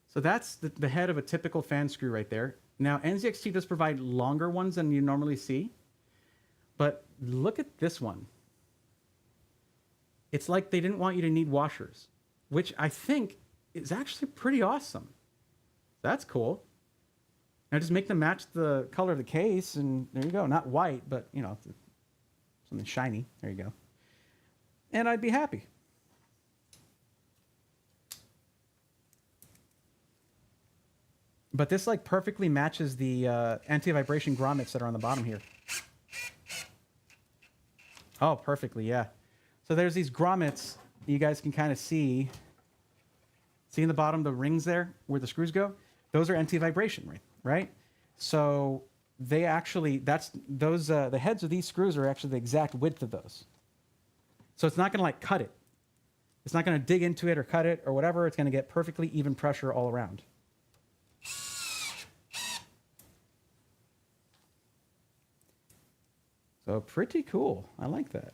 So that's the head of a typical fan screw right there. Now, NZXT does provide longer ones than you normally see, but look at this one. It's like they didn't want you to need washers, which I think is actually pretty awesome. That's cool. Now just make them match the color of the case, and there you go. Not white, but, you know, something shiny. There you go. And I'd be happy. But this like perfectly matches the anti-vibration grommets that are on the bottom here. Oh, perfectly, yeah. So there's these grommets you guys can kind of see. See in the bottom, the rings there where the screws go? Those are anti-vibration, right? So they actually, the heads of these screws are actually the exact width of those. So it's not going to like cut it. It's not going to dig into it or cut it or whatever. It's going to get perfectly even pressure all around. So pretty cool. I like that.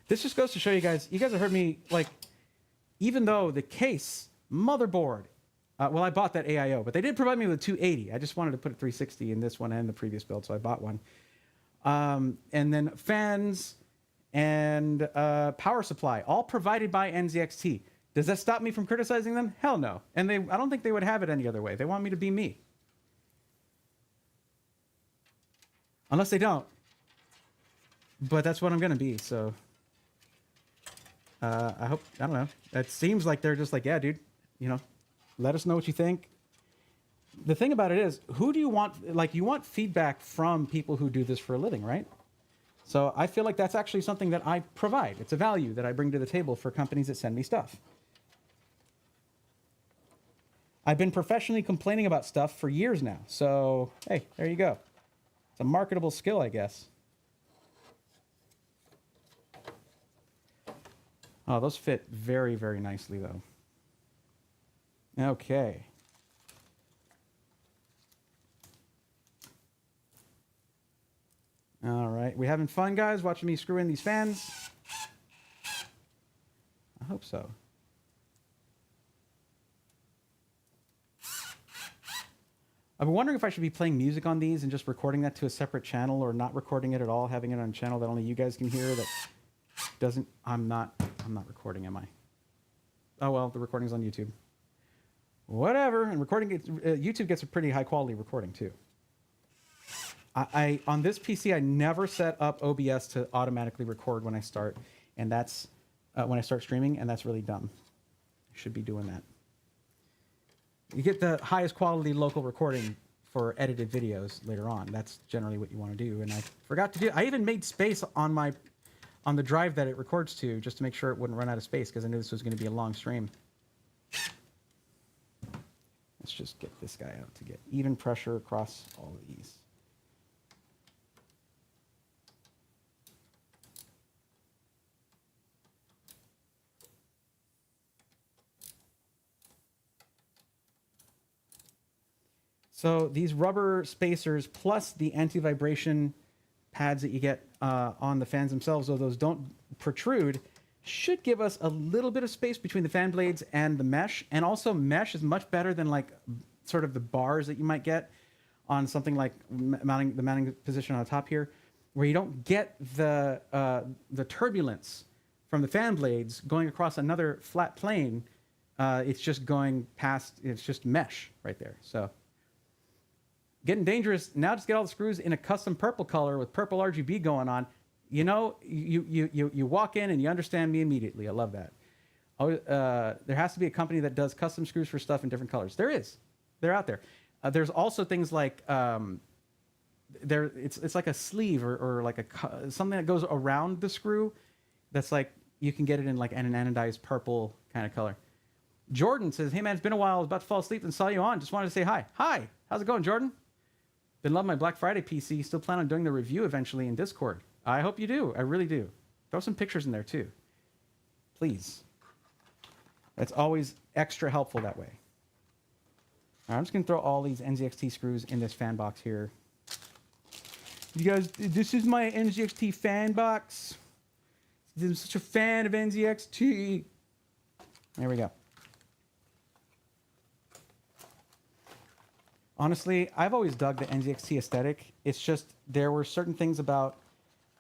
This just goes to show you guys have heard me, like, even though the case, motherboard, well, I bought that AIO, but they did provide me with a 280. I just wanted to put a 360 in this one and the previous build, so I bought one. And then fans and power supply, all provided by NZXT. Does that stop me from criticizing them? Hell no. And I don't think they would have it any other way. They want me to be me. Unless they don't. But that's what I'm going to be, so... I don't know. It seems like they're just like, yeah, dude, you know, let us know what you think. The thing about it is, who do you want? Like, you want feedback from people who do this for a living, right? So I feel like that's actually something that I provide. It's a value that I bring to the table for companies that send me stuff. I've been professionally complaining about stuff for years now. So, hey, there you go. It's a marketable skill, I guess. Oh, those fit very, very nicely, though. Okay. All right. We having fun, guys, watching me screw in these fans? I hope so. I've been wondering if I should be playing music on these and just recording that to a separate channel, or not recording it at all, having it on a channel that only you guys can hear. That doesn't. I'm not recording, am I? Oh well, the recording's on YouTube. Whatever. And recording YouTube gets a pretty high quality recording too. I on this PC I never set up OBS to automatically record when I start, and that's when I start streaming, and that's really dumb. I should be doing that. You get the highest quality local recording for edited videos later on. That's generally what you want to do. And I forgot to do. I even made space on the drive that it records to, just to make sure it wouldn't run out of space, because I knew this was going to be a long stream. Let's just get this guy out to get even pressure across all of these. So these rubber spacers plus the anti-vibration pads that you get on the fans themselves, though those don't protrude, should give us a little bit of space between the fan blades and the mesh. And also mesh is much better than like sort of the bars that you might get on something like the mounting position on the top here, where you don't get the turbulence from the fan blades going across another flat plane. It's just going past, it's just mesh right there. So getting dangerous. Now just get all the screws in a custom purple color with purple RGB going on. You know, you walk in and you understand me immediately. I love that. There has to be a company that does custom screws for stuff in different colors. There is. They're out there. There's also things like it's like a sleeve or like something that goes around the screw. That's like you can get it in like an anodized purple kind of color. Jordan says, "Hey man, it's been a while. I was about to fall asleep and saw you on. Just wanted to say hi. Hi. How's it going, Jordan? Been loving my Black Friday PC. Still plan on doing the review eventually in Discord. I hope you do. I really do. Throw some pictures in there too. Please. That's always extra helpful that way." All right, I'm just going to throw all these NZXT screws in this fan box here. You guys, this is my NZXT fan box. I'm such a fan of NZXT. There we go. Honestly, I've always dug the NZXT aesthetic. It's just there were certain things about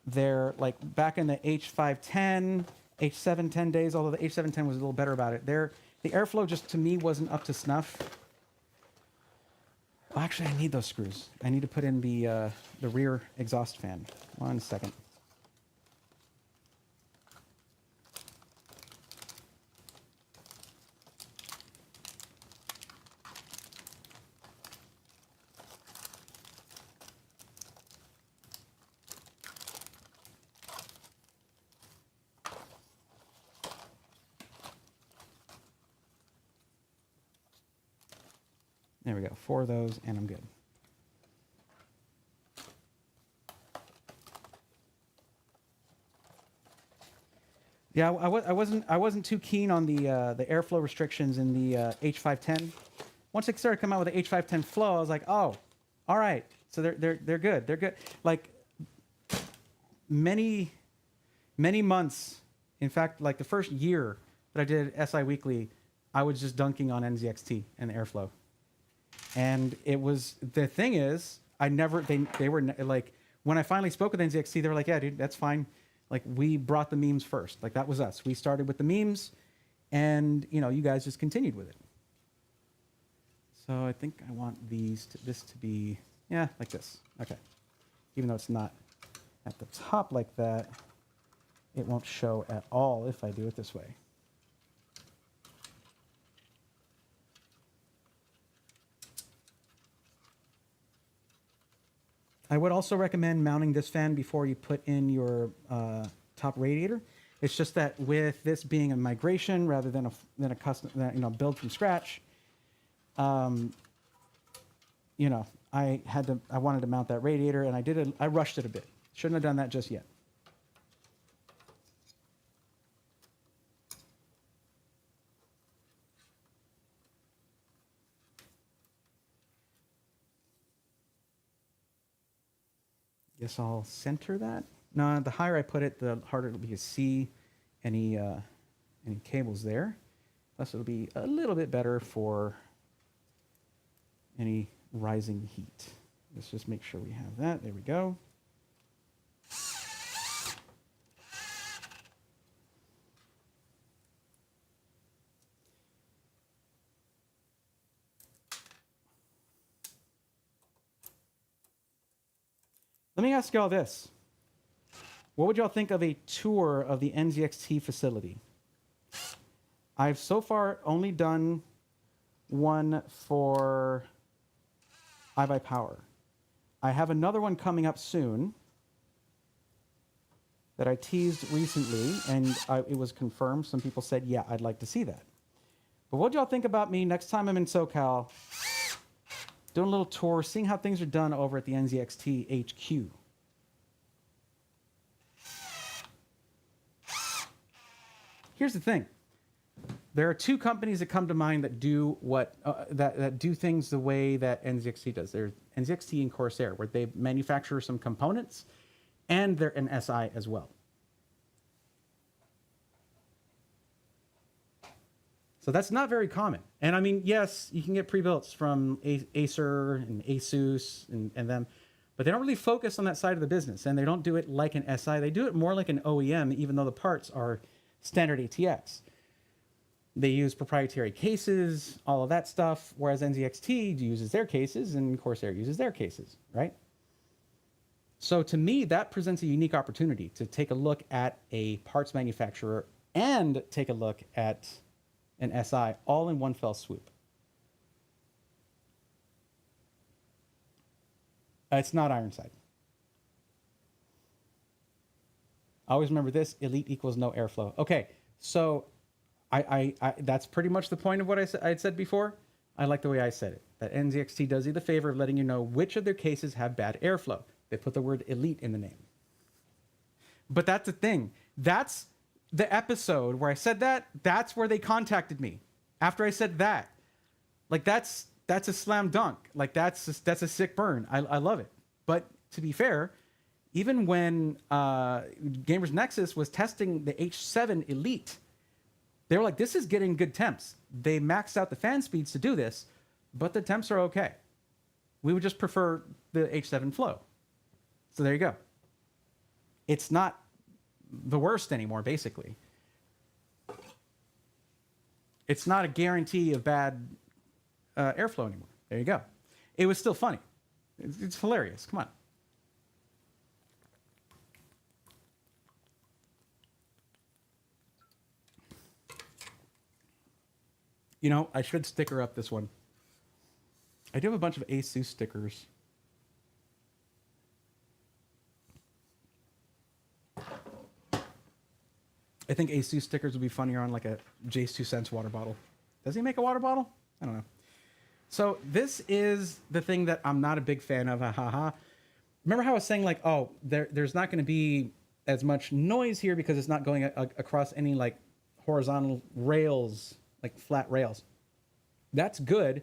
their, like back in the H510, H710 days, although the H710 was a little better about it. The airflow just, to me, wasn't up to snuff. Well, actually, I need those screws. I need to put in the rear exhaust fan. 1 second. There we go, 4 of those, and I'm good. Yeah, I wasn't too keen on the airflow restrictions in the H510. Once they started coming out with the H510 Flow, I was like, oh, all right. So they're good. They're good. Like many months, in fact, like the first year that I did SI Weekly, I was just dunking on NZXT and the airflow. And it was, the thing is, they were like, when I finally spoke with NZXT, they were like, yeah, dude, that's fine. Like, we brought the memes first. Like, that was us. We started with the memes, and, you know, you guys just continued with it. So I think I want this to be, yeah, like this. Okay. Even though it's not at the top like that, it won't show at all if I do it this way. I would also recommend mounting this fan before you put in your top radiator. It's just that with this being a migration rather than a custom, build from scratch, I wanted to mount that radiator, and I rushed it a bit. Shouldn't have done that just yet. Guess I'll center that. No, the higher I put it, the harder it'll be to see any cables there. Plus, it'll be a little bit better for any rising heat. Let's just make sure we have that. There we go. Let me ask y'all this. What would y'all think of a tour of the NZXT facility? I've so far only done one for iBuyPower. I have another one coming up soon that I teased recently, and it was confirmed. Some people said, yeah, I'd like to see that. But what do y'all think about me next time I'm in SoCal, doing a little tour, seeing how things are done over at the NZXT HQ? Here's the thing. There are two companies that come to mind that do that do things the way that NZXT does. There's NZXT and Corsair, where they manufacture some components, and they're an SI as well. So that's not very common. And I mean, yes, you can get pre-builts from Acer and Asus and them, but they don't really focus on that side of the business, and they don't do it like an SI. They do it more like an OEM, even though the parts are standard ATX. They use proprietary cases, all of that stuff, whereas NZXT uses their cases and Corsair uses their cases, right? So to me, that presents a unique opportunity to take a look at a parts manufacturer and take a look at an SI all in one fell swoop. It's not Ironside. Always remember this: elite equals no airflow. Okay, so I that's pretty much the point of what I had said before. I like the way I said it. That NZXT does you the favor of letting you know which of their cases have bad airflow. They put the word elite in the name. But that's the thing. That's the episode where I said that. That's where they contacted me. After I said that, like that's a slam dunk. Like that's a sick burn. I love it. But to be fair, even when Gamers Nexus was testing the H7 Elite, they were like, this is getting good temps. They maxed out the fan speeds to do this, but the temps are okay. We would just prefer the H7 Flow. So there you go. It's not the worst anymore, basically. It's not a guarantee of bad airflow anymore. There you go. It was still funny. It's hilarious. Come on. You know, I should sticker up this one. I do have a bunch of Asus stickers. I think Asus stickers would be funnier on like a Jace 2 cents water bottle. Does he make a water bottle? I don't know. So this is the thing that I'm not a big fan of. Remember how I was saying like, oh, there's not going to be as much noise here because it's not going across any like horizontal rails, like flat rails. That's good,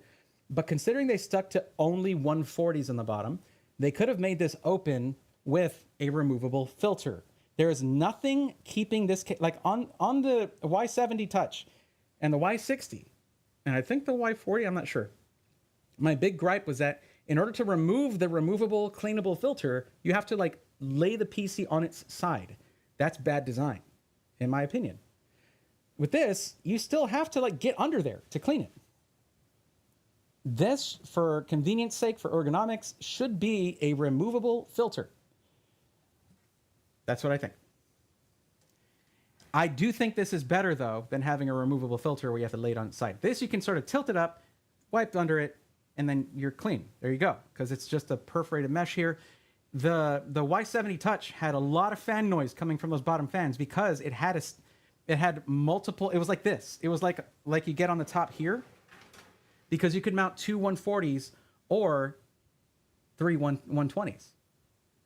but considering they stuck to only 140s on the bottom, they could have made this open with a removable filter. There is nothing keeping this, like on the Y70 Touch and the Y60, and I think the Y40, I'm not sure. My big gripe was that in order to remove the removable cleanable filter, you have to like lay the PC on its side. That's bad design, in my opinion. With this, you still have to like get under there to clean it. This, for convenience sake, for ergonomics, should be a removable filter. That's what I think. I do think this is better, though, than having a removable filter where you have to lay it on its side. This, you can sort of tilt it up, wipe under it, and then you're clean. There you go, because it's just a perforated mesh here. The Y70 Touch had a lot of fan noise coming from those bottom fans because it had multiple. It was like this. It was like you get on the top here, because you could mount two 140s or three 120s.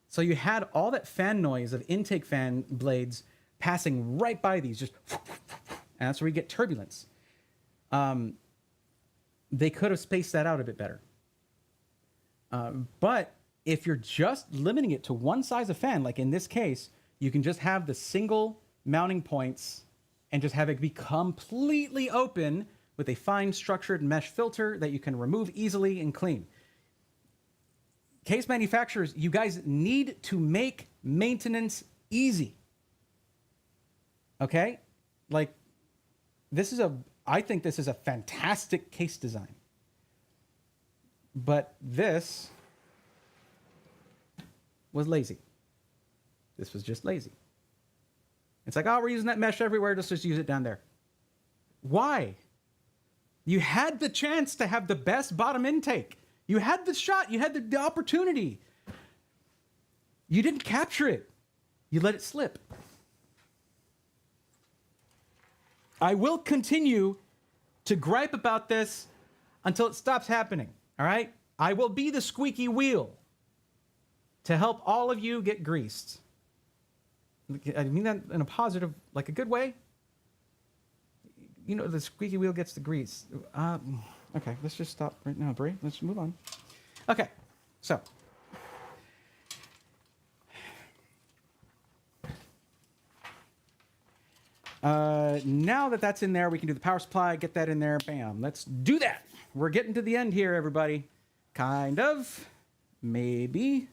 So you had all that fan noise of intake fan blades passing right by these, just, and that's where you get turbulence. They could have spaced that out a bit better. But if you're just limiting it to one size of fan, like in this case, you can just have the single mounting points and just have it be completely open with a fine structured mesh filter that you can remove easily and clean. case manufacturers, you guys need to make maintenance easy. Okay? Like, I think this is a fantastic case design. But this was lazy. This was just lazy. It's like, oh, we're using that mesh everywhere. Let's just use it down there. Why? You had the chance to have the best bottom intake. You had the shot. You had the opportunity. You didn't capture it. You let it slip. I will continue to gripe about this until it stops happening. All right? I will be the squeaky wheel to help all of you get greased. I mean that in a positive, like a good way. You know, the squeaky wheel gets the grease. Okay, let's just stop right now, Brie. Let's move on. Okay, so. Now that that's in there, we can do the power supply, get that in there, bam. Let's do that. We're getting to the end here, everybody. Kind of, maybe.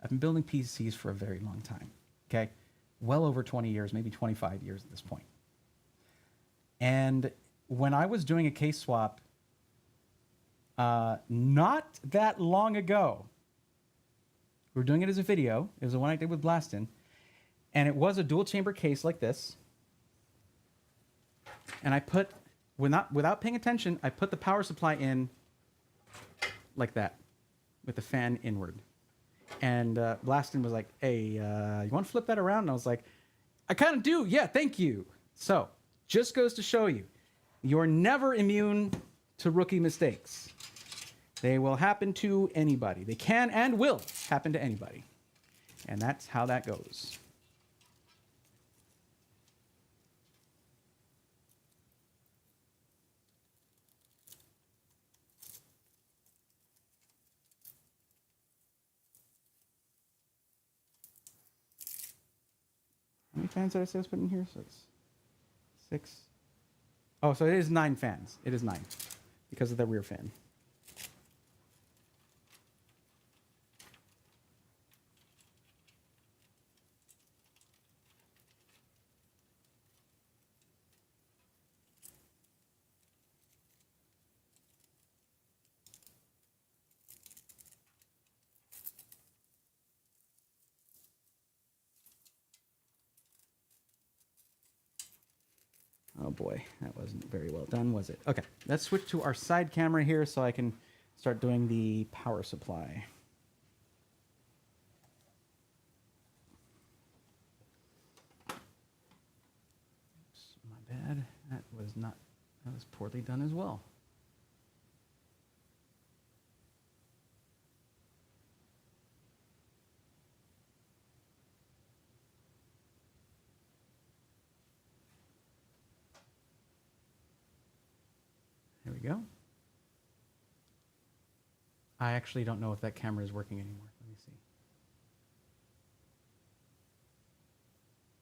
I've been building PCs for a very long time, okay? Well over 20 years, maybe 25 years at this point. And when I was doing a case swap, not that long ago, we were doing it as a video. It was the one I did with Blastin. And it was a dual chamber case like this. And I put, without paying attention, I put the power supply in like that with the fan inward. And Blastin was like, hey, you want to flip that around? And I was like, I kind of do. Yeah, thank you. So just goes to show you, you're never immune to rookie mistakes. They will happen to anybody. They can and will happen to anybody. And that's how that goes. How many fans did I say I was putting in here? So it's 6. Oh, so it is 9 fans. It is 9 because of the rear fan. Oh boy, that wasn't very well done, was it? Okay, let's switch to our side camera here so I can start doing the power supply. Oops, my bad. That was poorly done as well. There we go. I actually don't know if that camera is working anymore. Let me see.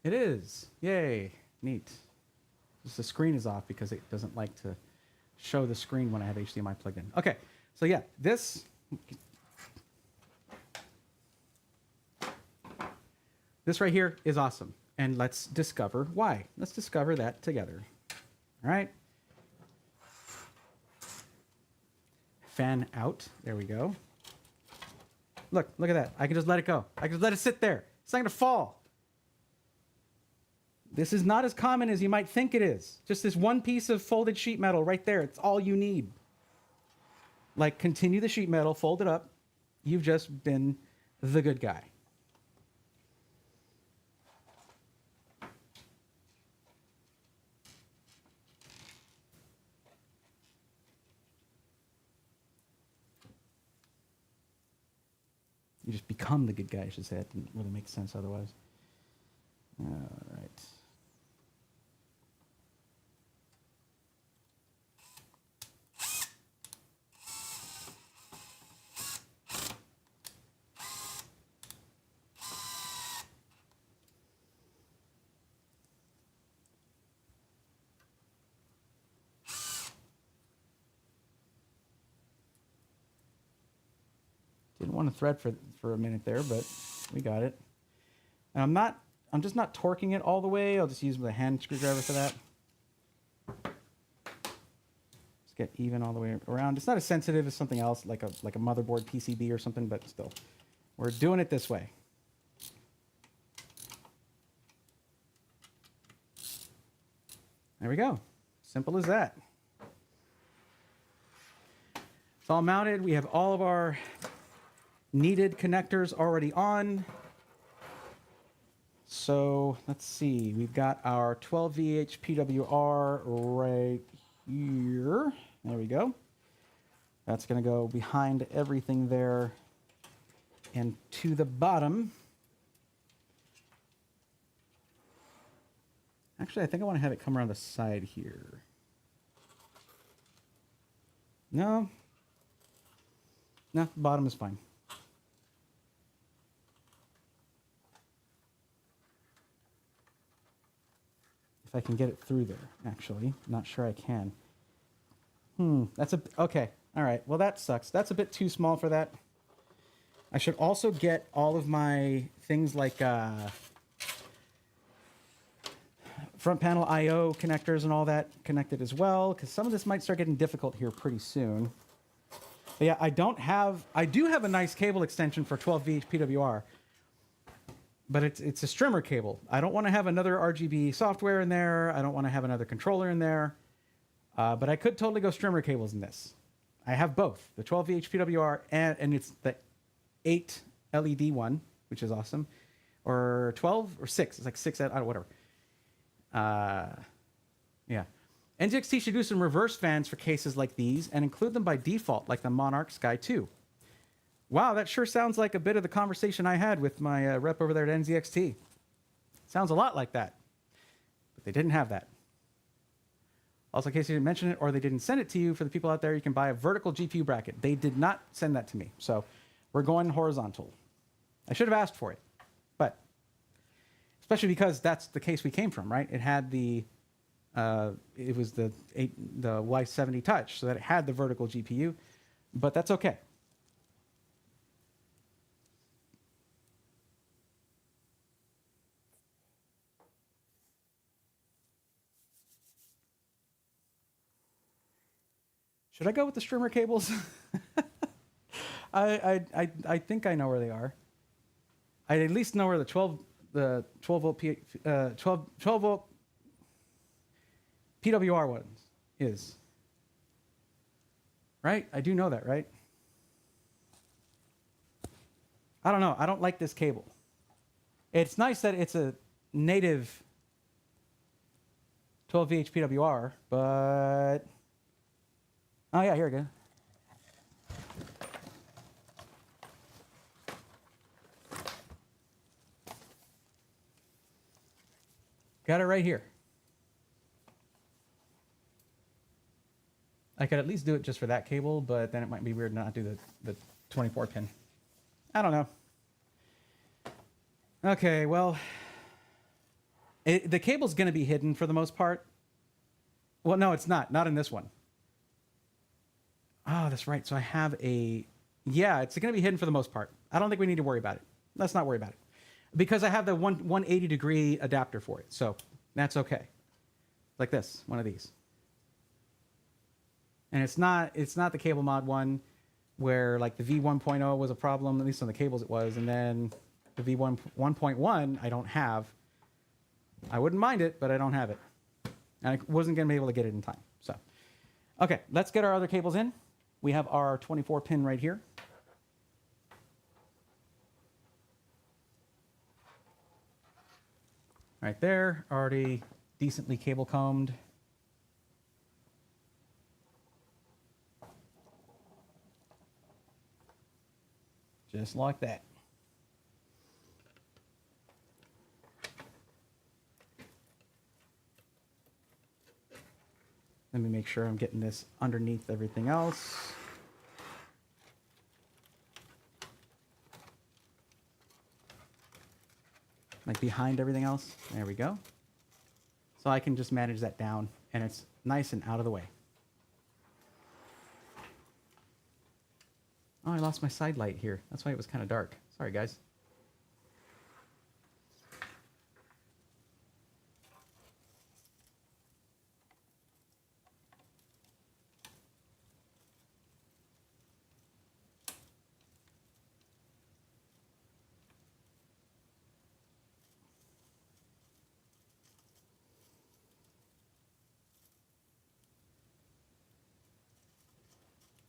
It is. Yay. Neat. Just the screen is off because it doesn't like to show the screen when I have HDMI plugged in. Okay. So yeah, this right here is awesome. And let's discover why. Let's discover that together. All right. Fan out. There we go. Look at that. I can just let it go. I can just let it sit there. It's not going to fall. This is not as common as you might think it is. Just this one piece of folded sheet metal right there. It's all you need. Like, continue the sheet metal, fold it up. You've just been the good guy. You just become the good guy, I should say. It didn't really make sense otherwise. All right. want to thread for a minute there, but we got it. And I'm just not torquing it all the way. I'll just use the hand screwdriver for that. Just get even all the way around. It's not as sensitive as something else, like a motherboard PCB or something, but still, we're doing it this way. There we go. Simple as that. It's all mounted. We have all of our needed connectors already on. So let's see. We've got our 12VH PWR right here. There we go. That's going to go behind everything there and to the bottom. Actually, I think I want to have it come around the side here. No. No, the bottom is fine. If I can get it through there, actually. Not sure I can. Okay. All right. Well, that sucks. That's a bit too small for that. I should also get all of my things like front panel I/O connectors and all that connected as well, because some of this might start getting difficult here pretty soon. But yeah, I do have a nice cable extension for 12VH PWR, but it's a strimmer cable. I don't want to have another RGB software in there. I don't want to have another controller in there. But I could totally go strimmer cables in this. I have both, the 12VH PWR and it's the 8 LED one, which is awesome, or 12 or 6. It's like 6, whatever. Yeah. NZXT should do some reverse fans for cases like these and include them by default, like the Monarch Sky 2. Wow, that sure sounds like a bit of the conversation I had with my rep over there at NZXT. Sounds a lot like that. But they didn't have that. Also, in case you didn't mention it or they didn't send it to you, for the people out there, you can buy a vertical GPU bracket. They did not send that to me. So we're going horizontal. I should have asked for it. But especially because that's the case we came from, right? It had it was the Y70 Touch, so that it had the vertical GPU, but that's okay. Should I go with the strimmer cables? I think I know where they are. I at least know where the 12 volt PWR one is. Right? I do know that, right? I don't know. I don't like this cable. It's nice that it's a native 12VH PWR, but... Oh, yeah, here we go. Got it right here. I could at least do it just for that cable, but then it might be weird not to do the 24 pin. I don't know. Okay, well, the cable's going to be hidden for the most part. Well, no, it's not. Not in this one. Oh, that's right. So I have yeah, it's going to be hidden for the most part. I don't think we need to worry about it. Let's not worry about it. Because I have the 180-degree adapter for it. So that's okay. Like this, one of these. And it's not the cable mod one where like the V1.0 was a problem, at least on the cables it was, and then the V1.1 I don't have. I wouldn't mind it, but I don't have it. And I wasn't going to be able to get it in time. So, okay, let's get our other cables in. We have our 24 pin right here. Right there, already decently cable combed. Just like that. Let me make sure I'm getting this underneath everything else. Like behind everything else. There we go. So I can just manage that down and it's nice and out of the way. Oh, I lost my side light here. That's why it was kind of dark. Sorry, guys.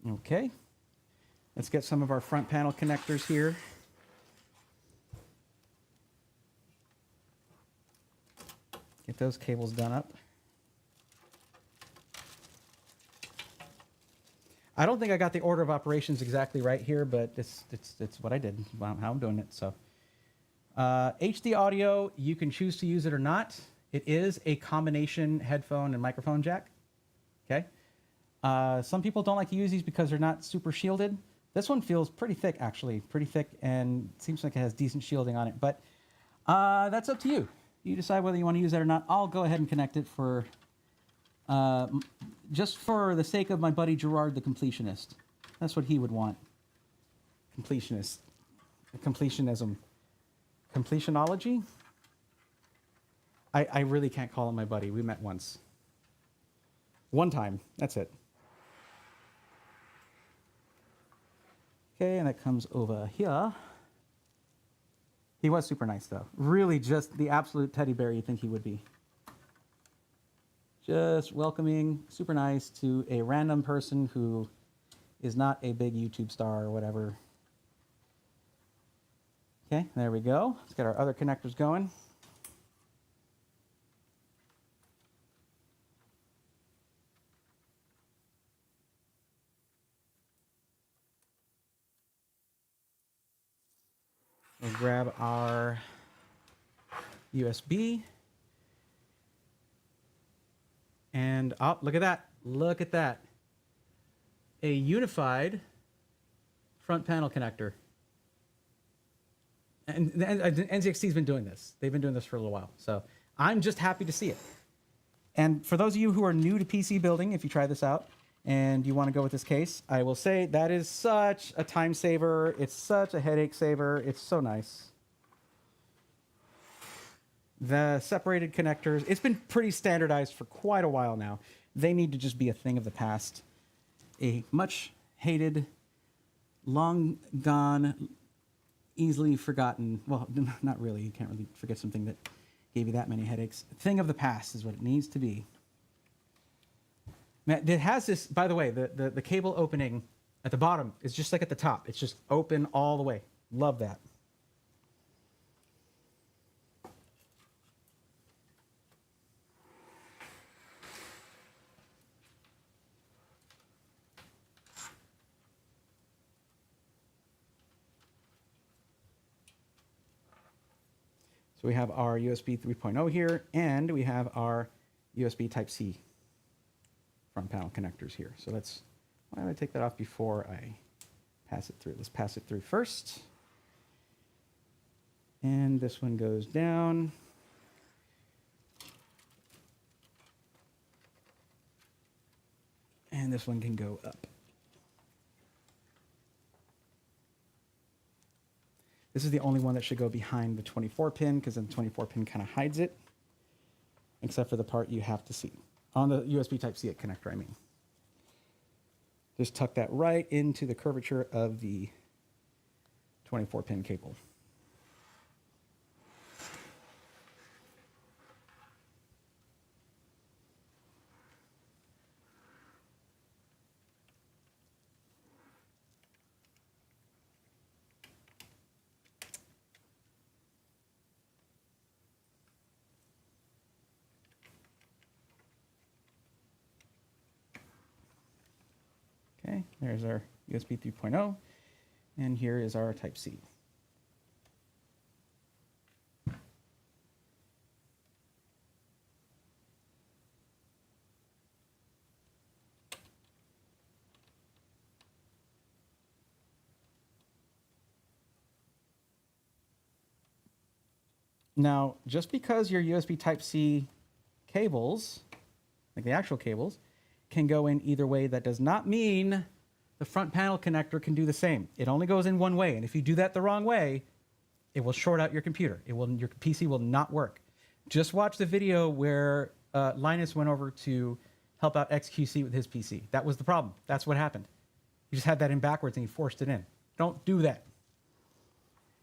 Okay. Let's get some of our front panel connectors here. Get those cables done up. I don't think I got the order of operations exactly right here, but it's what I did, how I'm doing it. So, HD audio, you can choose to use it or not. It is a combination headphone and microphone jack. Okay. Some people don't like to use these because they're not super shielded. This one feels pretty thick, actually, pretty thick, and seems like it has decent shielding on it. But that's up to you. You decide whether you want to use that or not. I'll go ahead and connect it for just for the sake of my buddy Gerard, the completionist. That's what he would want. Completionist, completionism, completionology. I really can't call him my buddy. We met once. One time. That's it. Okay, and that comes over here. He was super nice, though. Really just the absolute teddy bear you think he would be. Just welcoming, super nice to a random person who is not a big YouTube star or whatever. Okay, there we go. Let's get our other connectors going. We'll grab our USB. And oh, look at that. Look at that. A unified front panel connector. And NZXT's been doing this. They've been doing this for a little while. So I'm just happy to see it. And for those of you who are new to PC building, if you try this out and you want to go with this case, I will say that is such a time saver. It's such a headache saver. It's so nice. The separated connectors, it's been pretty standardized for quite a while now. They need to just be a thing of the past. A much hated, long gone, easily forgotten, well, not really, you can't really forget something that gave you that many headaches. Thing of the past is what it needs to be. Now, it has this, by the way, the cable opening at the bottom is just like at the top. It's just open all the way. Love that. So we have our USB 3.0 here, and we have our USB Type-C front panel connectors here. So let's, why don't I take that off before I pass it through? Let's pass it through first. And this one goes down. And this one can go up. This is the only one that should go behind the 24 pin because then the 24 pin kind of hides it, except for the part you have to see. On the USB Type-C connector, I mean. Just tuck that right into the curvature of the 24 pin cable. Okay, there's our USB 3.0, and here is our Type-C. Now, just because your USB Type-C cables, like the actual cables, can go in either way, that does not mean the front panel connector can do the same. It only goes in one way, and if you do that the wrong way, it will short out your computer. Your PC will not work. Just watch the video where Linus went over to help out XQC with his PC. That was the problem. That's what happened. He just had that in backwards and he forced it in. Don't do that.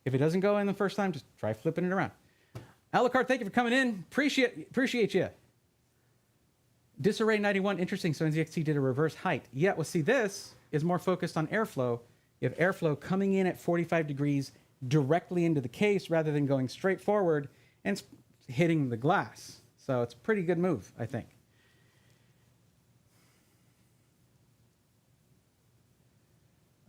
If it doesn't go in the first time, just try flipping it around. Alucard, thank you for coming in. Appreciate you. Disarray 91, interesting. So NZXT did a reverse HYTE. Yeah, well, see, this is more focused on airflow. You have airflow coming in at 45 degrees directly into the case rather than going straight forward and hitting the glass. So it's a pretty good move, I think.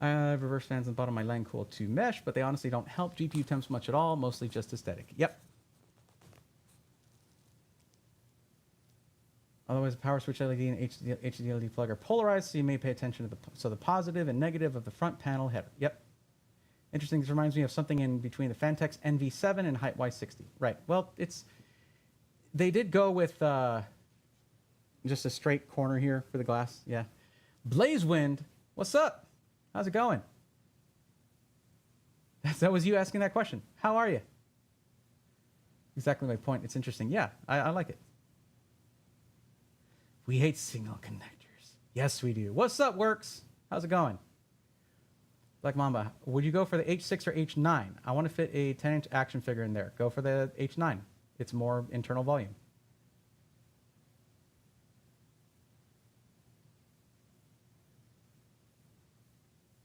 I have reverse fans on the bottom of my LAN cool to mesh, but they honestly don't help GPU temps much at all, mostly just aesthetic. Yep. Otherwise, the power switch LED and HDD LED plug are polarized, so you may pay attention to the positive and negative of the front panel header. Yep. Interesting. This reminds me of something in between the Fantex NV7 and HYTE Y60. Right. Well, they did go with just a straight corner here for the glass. Yeah. Blazewind, what's up? How's it going? That was you asking that question. How are you? Exactly my point. It's interesting. Yeah, I like it. We hate single connectors. Yes, we do. What's up, Works? How's it going? Black Mamba, would you go for the H6 or H9? I want to fit a 10-inch action figure in there. Go for the H9. It's more internal volume.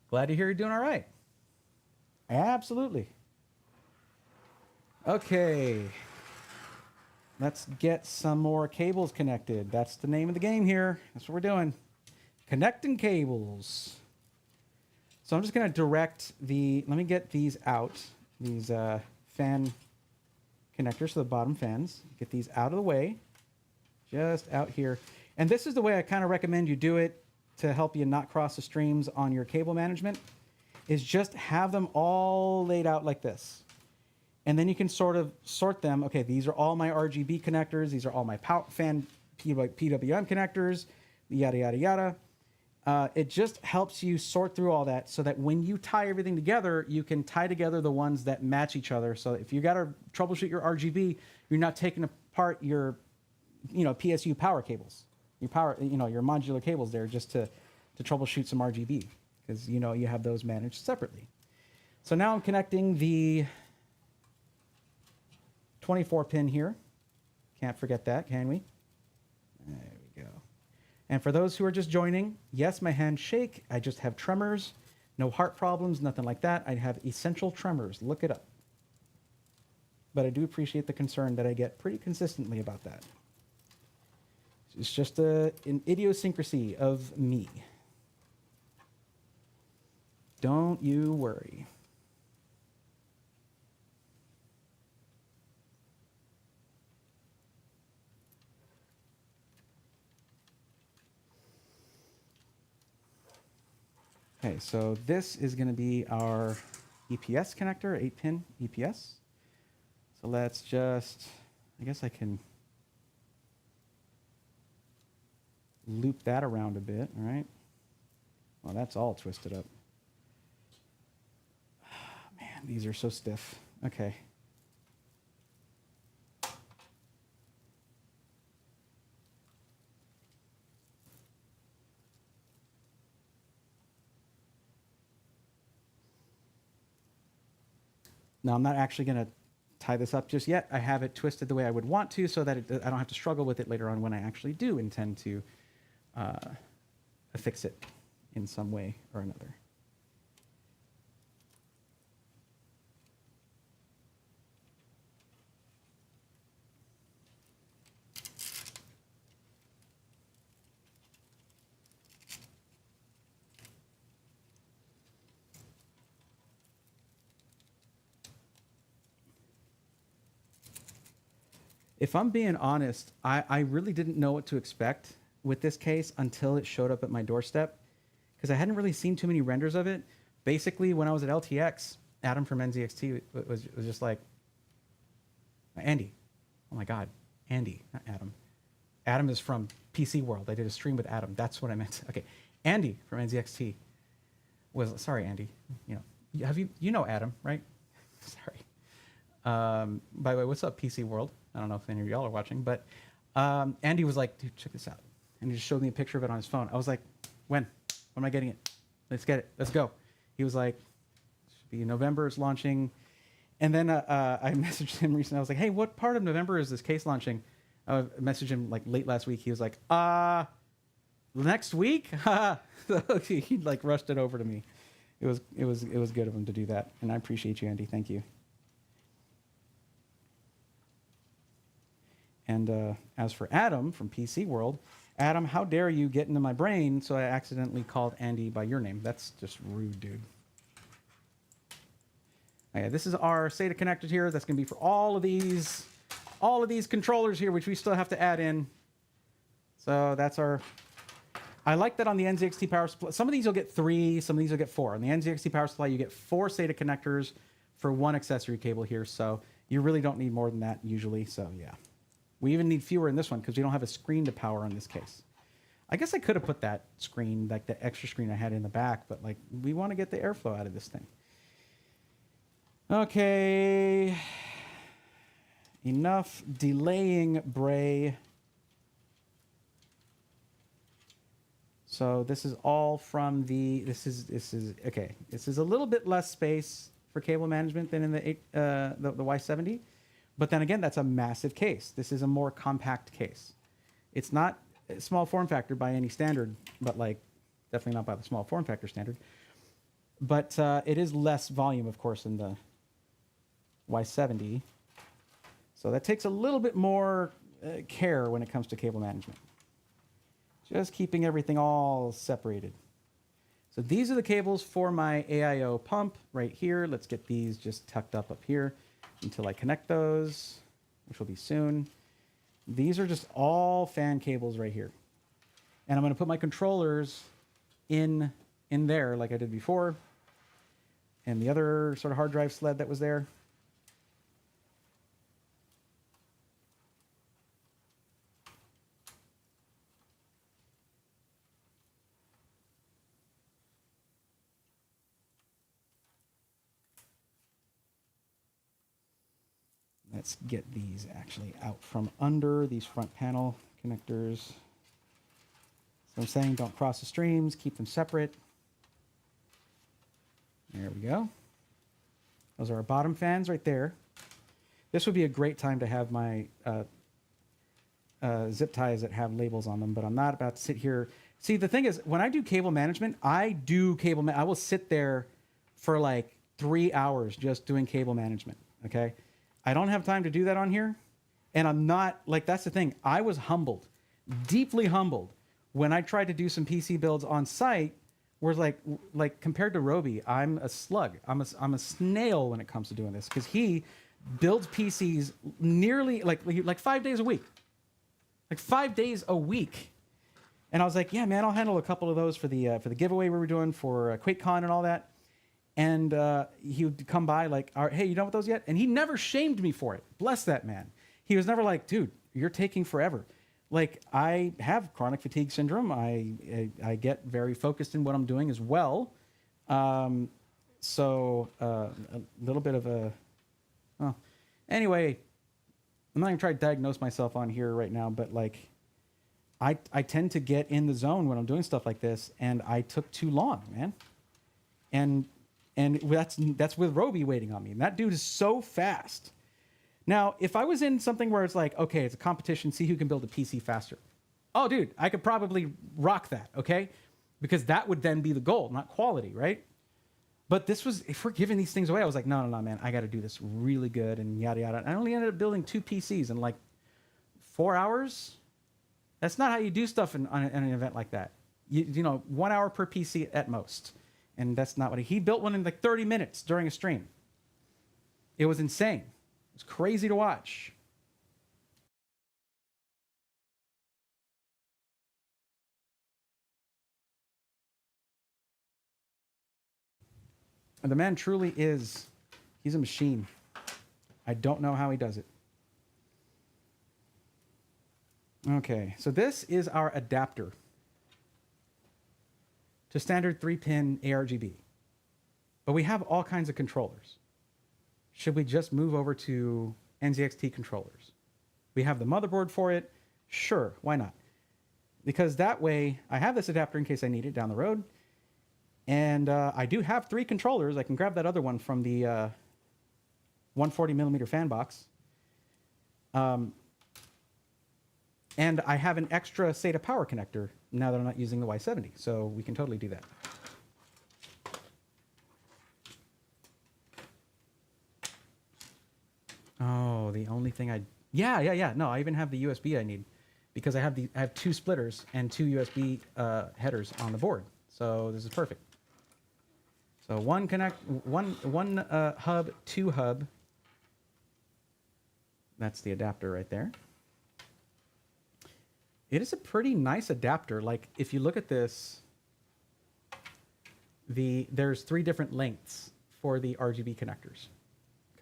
Glad to hear you're doing all right. Absolutely. Okay. Let's get some more cables connected. That's the name of the game here. That's what we're doing. Connecting cables. So I'm just going to direct let me get these out, these fan connectors to the bottom fans. Get these out of the way, just out here. And this is the way I kind of recommend you do it to help you not cross the streams on your cable management, is just have them all laid out like this. And then you can sort of sort them. Okay, these are all my RGB connectors. These are all my fan PWM connectors, yada, yada, yada. It just helps you sort through all that so that when you tie everything together, you can tie together the ones that match each other. So if you got to troubleshoot your RGB, you're not taking apart your, PSU power cables, your modular cables there just to troubleshoot some RGB, because you have those managed separately. So now I'm connecting the 24 pin here. Can't forget that, can we? There we go. And for those who are just joining, yes, my hands shake. I just have tremors. No heart problems, nothing like that. I have essential tremors. Look it up. But I do appreciate the concern that I get pretty consistently about that. It's just an idiosyncrasy of me. Don't you worry. Okay, so this is going to be our EPS connector, 8-pin EPS. So let's just, I guess I can loop that around a bit, all right? Well, that's all twisted up. Man, these are so stiff. Okay. Now, I'm not actually going to tie this up just yet. I have it twisted the way I would want to so that I don't have to struggle with it later on when I actually do intend to affix it in some way or another. If I'm being honest, I really didn't know what to expect with this case until it showed up at my doorstep, because I hadn't really seen too many renders of it. Basically, when I was at LTX, Adam from NZXT was just like, Andy. Oh my God, Andy, not Adam. Adam is from PC World. I did a stream with Adam. That's what I meant. Okay, Andy from NZXT. was, sorry, Andy, you know Adam, right? Sorry. By the way, what's up, PC World? I don't know if any of y'all are watching, but Andy was like, dude, check this out. And he just showed me a picture of it on his phone. I was like, when? When am I getting it? Let's get it. Let's go. He was like, should be November, it's launching. And then I messaged him recently. I was like, hey, what part of November is this case launching? I messaged him like late last week. He was like, next week? So he like rushed it over to me. It was good of him to do that. And I appreciate you, Andy. Thank you. And as for Adam from PC World, Adam, how dare you get into my brain so I accidentally called Andy by your name? That's just rude, dude. Okay, this is our SATA connector here. That's going to be for all of these controllers here, which we still have to add in. So that's our... I like that on the NZXT power supply. Some of these you'll get 3, some of these you'll get 4. On the NZXT power supply, you get 4 SATA connectors for 1 accessory cable here. So you really don't need more than that usually. So yeah. We even need fewer in this one because we don't have a screen to power in this case. I guess I could have put that screen, like the extra screen I had in the back, but like we want to get the airflow out of this thing. Okay. Enough delaying, Bray. So this is all from the, this is okay. This is a little bit less space for cable management than in the Y70. But then again, that's a massive case. This is a more compact case. It's not a small form factor by any standard, but like definitely not by the small form factor standard. But it is less volume, of course, in the Y70. So that takes a little bit more care when it comes to cable management. Just keeping everything all separated. So these are the cables for my AIO pump right here. Let's get these just tucked up here until I connect those, which will be soon. These are just all fan cables right here. And I'm going to put my controllers in there like I did before. And the other sort of hard drive sled that was there. Let's get these actually out from under these front panel connectors. So I'm saying don't cross the streams, keep them separate. There we go. Those are our bottom fans right there. This would be a great time to have my zip ties that have labels on them, but I'm not about to sit here. See, the thing is, when I do cable management, I will sit there for like 3 hours just doing cable management, okay? I don't have time to do that on here. And I'm not, like, that's the thing. I was humbled, deeply humbled, when I tried to do some PC builds on site, where like compared to Roby, I'm a slug. I'm a snail when it comes to doing this, because he builds PCs nearly like 5 days a week. Like 5 days a week. And I was like, yeah, man, I'll handle a couple of those for the giveaway we were doing for QuakeCon and all that. And he would come by like, hey, you done with those yet? And he never shamed me for it. Bless that man. He was never like, dude, you're taking forever. Like, I have chronic fatigue syndrome. I get very focused in what I'm doing as well. So a little bit of a, well, anyway, I'm not gonna try to diagnose myself on here right now, but like, I tend to get in the zone when I'm doing stuff like this, and I took too long, man. And that's with Roby waiting on me. And that dude is so fast. Now, if I was in something where it's like, okay, it's a competition, see who can build a PC faster. Oh, dude, I could probably rock that, okay? Because that would then be the goal, not quality, right? But this was, if we're giving these things away, I was like, no, man, I got to do this really good and yada, yada. I only ended up building 2 PCs in like 4 hours. That's not how you do stuff in an event like that. You know, 1 hour per PC at most. And that's not what he built one in like 30 minutes during a stream. It was insane. It was crazy to watch. And the man truly is, he's a machine. I don't know how he does it. Okay, so this is our adapter to standard 3-pin ARGB. but we have all kinds of controllers. Should we just move over to NZXT controllers? We have the motherboard for it. Sure, why not? Because that way, I have this adapter in case I need it down the road. And I do have 3 controllers. I can grab that other one from the 140 millimeter fan box. And I have an extra SATA power connector now that I'm not using the Y70. So we can totally do that. Oh, the only thing yeah. No, I even have the USB I need because I have 2 splitters and 2 USB headers on the board. So this is perfect. So one hub, 2 hub. That's the adapter right there. It is a pretty nice adapter. Like if you look at this, there's 3 different lengths for the RGB connectors.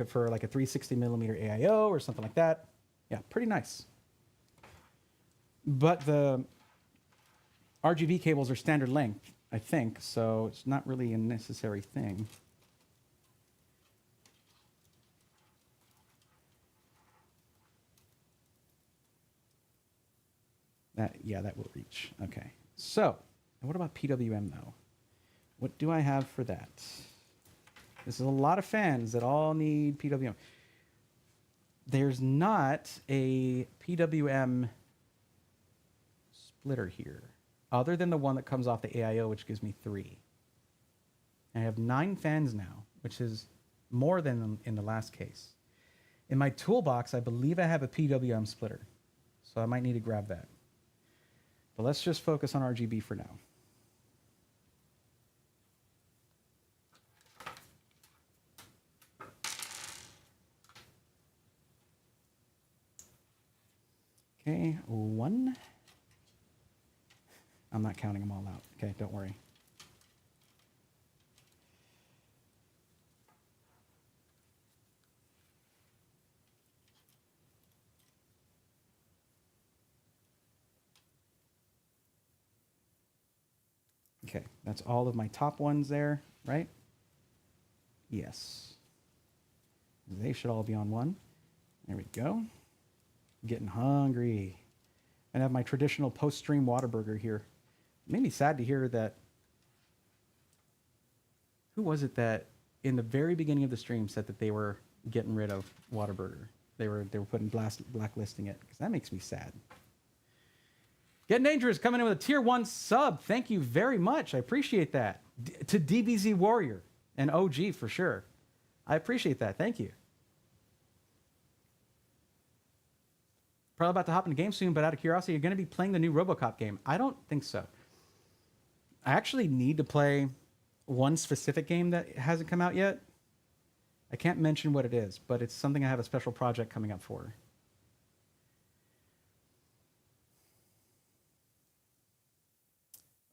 For like a 360 millimeter AIO or something like that. Yeah, pretty nice. But the RGB cables are standard length, I think, so it's not really a necessary thing. That will reach. Okay. So, what about PWM though? What do I have for that? This is a lot of fans that all need PWM. There's not a PWM splitter here, other than the one that comes off the AIO, which gives me 3. And I have 9 fans now, which is more than in the last case. In my toolbox, I believe I have a PWM splitter, so I might need to grab that. But let's just focus on RGB for now. Okay, 1. I'm not counting them all out. Okay, don't worry. Okay, that's all of my top ones there, right? Yes. They should all be on 1. There we go. Getting hungry. And I have my traditional post-stream Whataburger here. It made me sad to hear that. Who was it that in the very beginning of the stream said that they were getting rid of Whataburger? They were putting blacklisting it, because that makes me sad. Getting Dangerous coming in with a tier 1 sub. Thank you very much. I appreciate that. To DBZ Warrior, an OG for sure. I appreciate that. Thank you. Probably about to hop in the game soon, but out of curiosity, you're going to be playing the new RoboCop game. I don't think so. I actually need to play one specific game that hasn't come out yet. I can't mention what it is, but it's something I have a special project coming up for.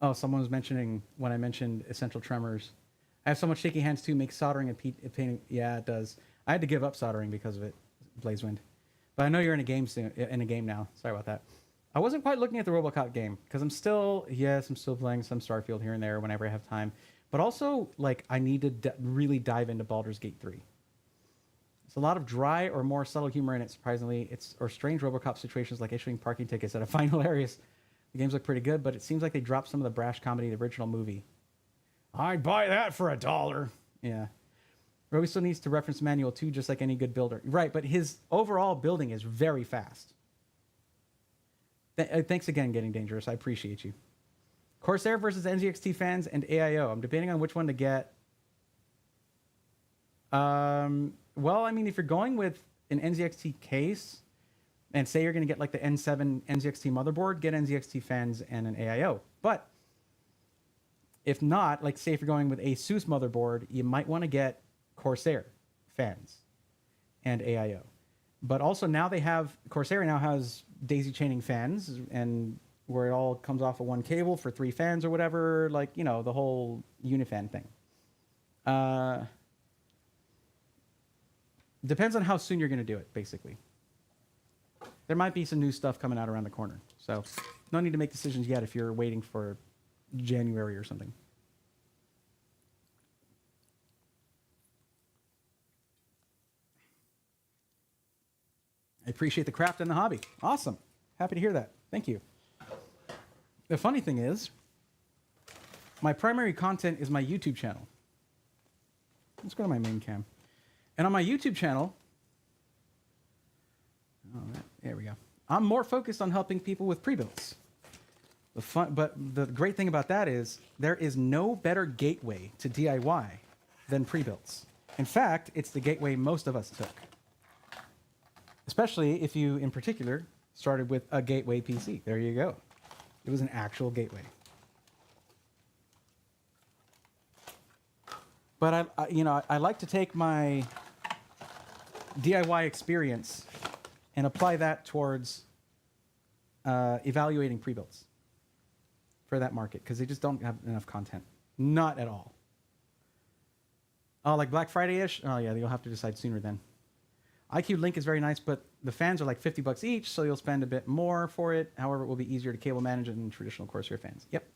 Oh, someone was mentioning when I mentioned Essential Tremors. I have so much shaky hands too, makes soldering and painting. Yeah, it does. I had to give up soldering because of it, Blazewind. But I know you're in a game soon, in a game now. Sorry about that. I wasn't quite looking at the RoboCop game because I'm still playing some Starfield here and there whenever I have time. But also, like, I need to really dive into Baldur's Gate 3. It's a lot of dry or more subtle humor in it, surprisingly. Or strange RoboCop situations like issuing parking tickets at a final areas. The games look pretty good, but it seems like they dropped some of the brash comedy of the original movie. I'd buy that for $1. Yeah. Roby still needs to reference manual too, just like any good builder. Right, but his overall building is very fast. Thanks again, Getting Dangerous. I appreciate you. Corsair versus NZXT fans and AIO. I'm debating on which one to get. Well, I mean, if you're going with an NZXT case, and say you're going to get like the N7 NZXT motherboard, get NZXT fans and an AIO. But if not, like say if you're going with a ASUS motherboard, you might want to get Corsair fans and AIO. But also now Corsair now has daisy chaining fans, and where it all comes off of one cable for 3 fans or whatever, like, you know, the whole Unifan thing. Depends on how soon you're going to do it, basically. There might be some new stuff coming out around the corner. So no need to make decisions yet if you're waiting for January or something. I appreciate the craft and the hobby. Awesome. Happy to hear that. Thank you. The funny thing is, my primary content is my YouTube channel. Let's go to my main cam. And on my YouTube channel, there we go. I'm more focused on helping people with pre-builds. But the great thing about that is there is no better gateway to DIY than pre-builds. In fact, it's the gateway most of us took. Especially if you, in particular, started with a gateway PC. There you go. It was an actual gateway. But I like to take my DIY experience and apply that towards evaluating pre-builds for that market, because they just don't have enough content. Not at all. Oh, like Black Friday-ish? Oh yeah, you'll have to decide sooner then. iCube Link is very nice, but the fans are like $50 each, so you'll spend a bit more for it. However, it will be easier to cable manage than traditional Corsair fans. Yep.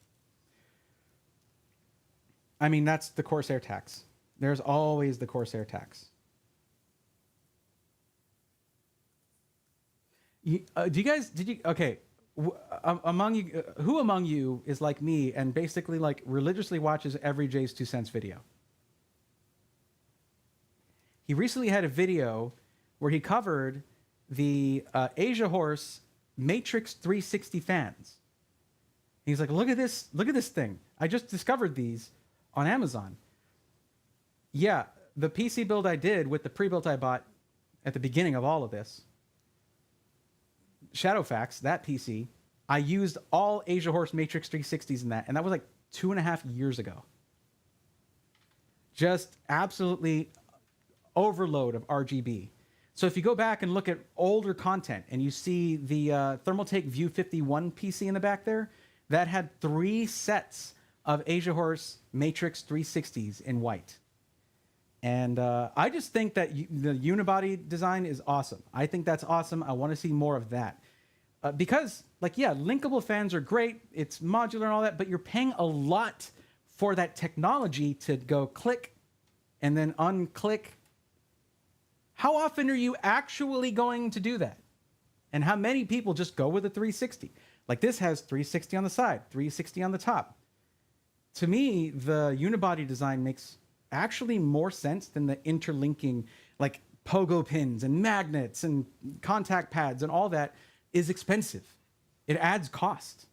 I mean, that's the Corsair tax. There's always the Corsair tax. Okay, among you, who among you is like me and basically like religiously watches every Jay's 2 cents video? He recently had a video where he covered the Asia Horse Matrix 360 fans. He's like, look at this thing. I just discovered these on Amazon. Yeah, the PC build I did with the pre-built I bought at the beginning of all of this, Shadowfax, that PC, I used all Asia Horse Matrix 360s in that, and that was like 2.5 years ago. Just absolutely overload of RGB. So if you go back and look at older content and you see the Thermaltake View 51 PC in the back there, that had 3 sets of Asia Horse Matrix 360s in white. And I just think that the unibody design is awesome. I think that's awesome. I want to see more of that. Because, like, yeah, linkable fans are great. It's modular and all that, but you're paying a lot for that technology to go click and then unclick. How often are you actually going to do that? And how many people just go with a 360? Like this has 360 on the side, 360 on the top. To me, the unibody design makes actually more sense than the interlinking, like pogo pins and magnets and contact pads and all that is expensive. It adds cost.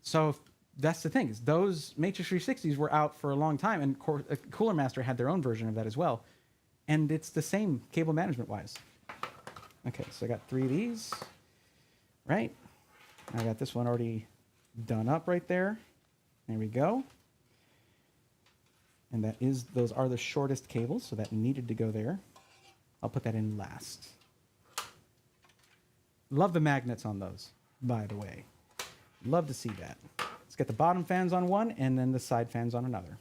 So that's the thing, is those Matrix 360s were out for a long time, and Cooler Master had their own version of that as well. And it's the same cable management wise. Okay, so I got 3 of these, right? I got this one already done up right there. There we go. And those are the shortest cables, so that needed to go there. I'll put that in last. Love the magnets on those, by the way. Love to see that. Let's get the bottom fans on one and then the side fans on another.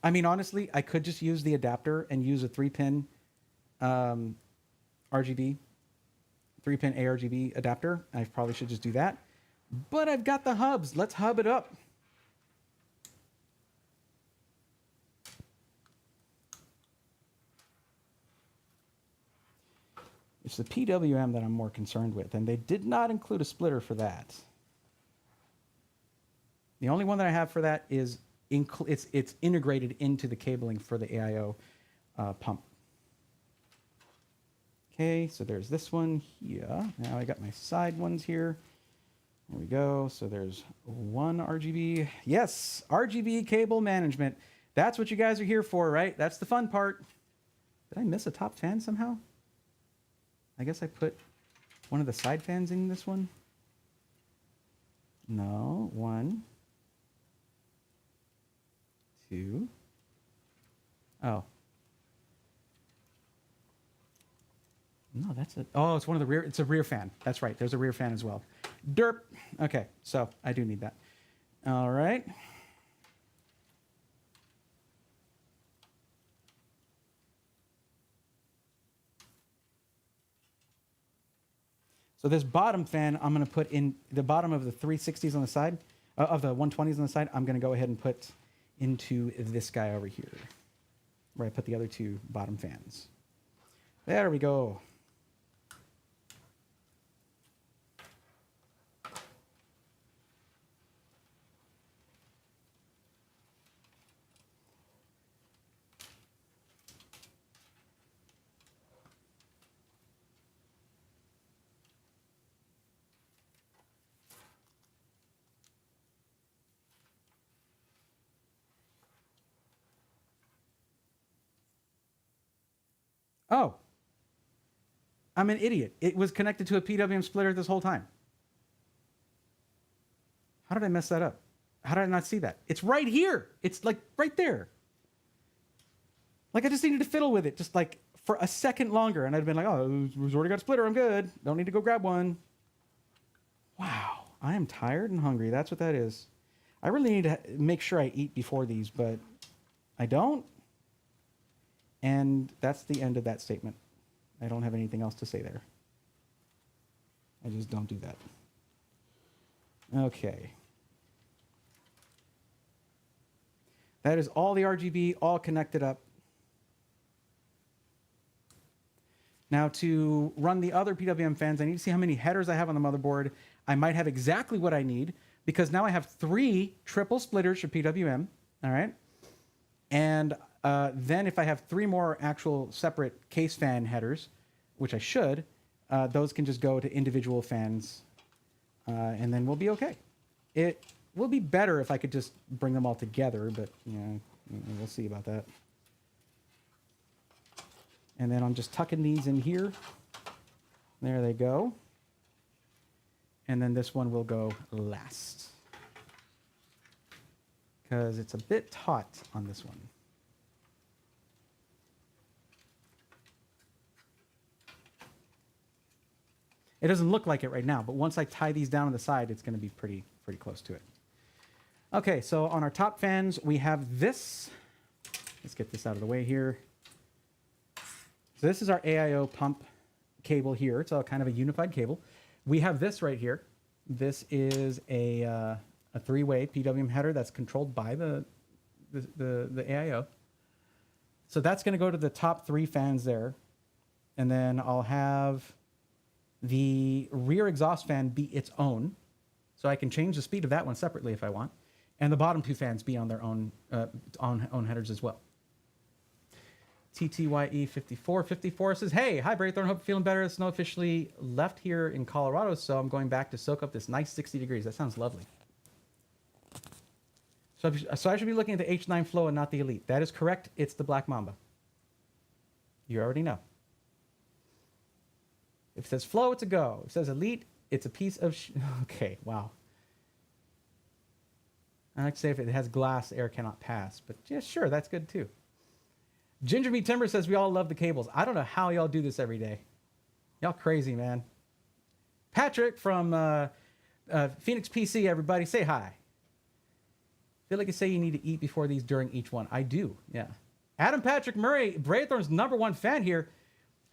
I mean, honestly, I could just use the adapter and use a 3-pin RGB, 3-pin ARGB adapter. I probably should just do that. But I've got the hubs. Let's hub it up. It's the PWM that I'm more concerned with, and they did not include a splitter for that. The only one that I have for that is it's integrated into the cabling for the AIO pump. Okay, so there's this one here. Now I got my side ones here. There we go. So there's one RGB. Yes, RGB cable management. That's what you guys are here for, right? That's the fun part. Did I miss a top fan somehow? I guess I put one of the side fans in this one. No, 1, 2. Oh. No, that's it. Oh, it's one of the rear. It's a rear fan. That's right. There's a rear fan as well. Derp. Okay, so I do need that. All right. So this bottom fan, I'm going to put in the bottom of the 360s on the side, of the 120s on the side. I'm going to go ahead and put into this guy over here, where I put the other 2 bottom fans. There we go. Oh, I'm an idiot. It was connected to a PWM splitter this whole time. How did I mess that up? How did I not see that? It's right here. It's like right there. Like I just needed to fiddle with it just like for a second longer. And I'd been like, oh, we've already got a splitter. I'm good. Don't need to go grab one. Wow. I am tired and hungry. That's what that is. I really need to make sure I eat before these, but I don't. And that's the end of that statement. I don't have anything else to say there. I just don't do that. Okay. That is all the RGB, all connected up. Now to run the other PWM fans, I need to see how many headers I have on the motherboard. I might have exactly what I need because now I have 3 triple splitters for PWM, all right? And then if I have 3 more actual separate case fan headers, which I should, those can just go to individual fans, and then we'll be okay. It will be better if I could just bring them all together, but yeah, we'll see about that. And then I'm just tucking these in here. There they go. And then this one will go last, because it's a bit taut on this one. It doesn't look like it right now, but once I tie these down on the side, it's going to be pretty close to it. Okay, so on our top fans, we have this. Let's get this out of the way here. So this is our AIO pump cable here. It's all kind of a unified cable. We have this right here. This is a 3-way PWM header that's controlled by the AIO. So that's going to go to the top 3 fans there. And then I'll have the rear exhaust fan be its own. So I can change the speed of that one separately if I want. And the bottom 2 fans be on their own headers as well. TTYE5454 says, hey, hi Braithorn, hope you're feeling better. The snow officially left here in Colorado, so I'm going back to soak up this nice 60 degrees. That sounds lovely. So I should be looking at the H9 Flow and not the Elite. That is correct. It's the Black Mamba. You already know. If it says Flow, it's a go. If it says Elite, it's a piece of okay, wow. I like to say if it has glass, air cannot pass. But yeah, sure, that's good too. Ginger Meat Timber says we all love the cables. I don't know how y'all do this every day. Y'all crazy, man. Patrick from Phoenix PC, everybody, say hi. Feel like you say you need to eat before these during each one. I do, yeah. Adam Patrick Murray, Braithorn's #1 fan here.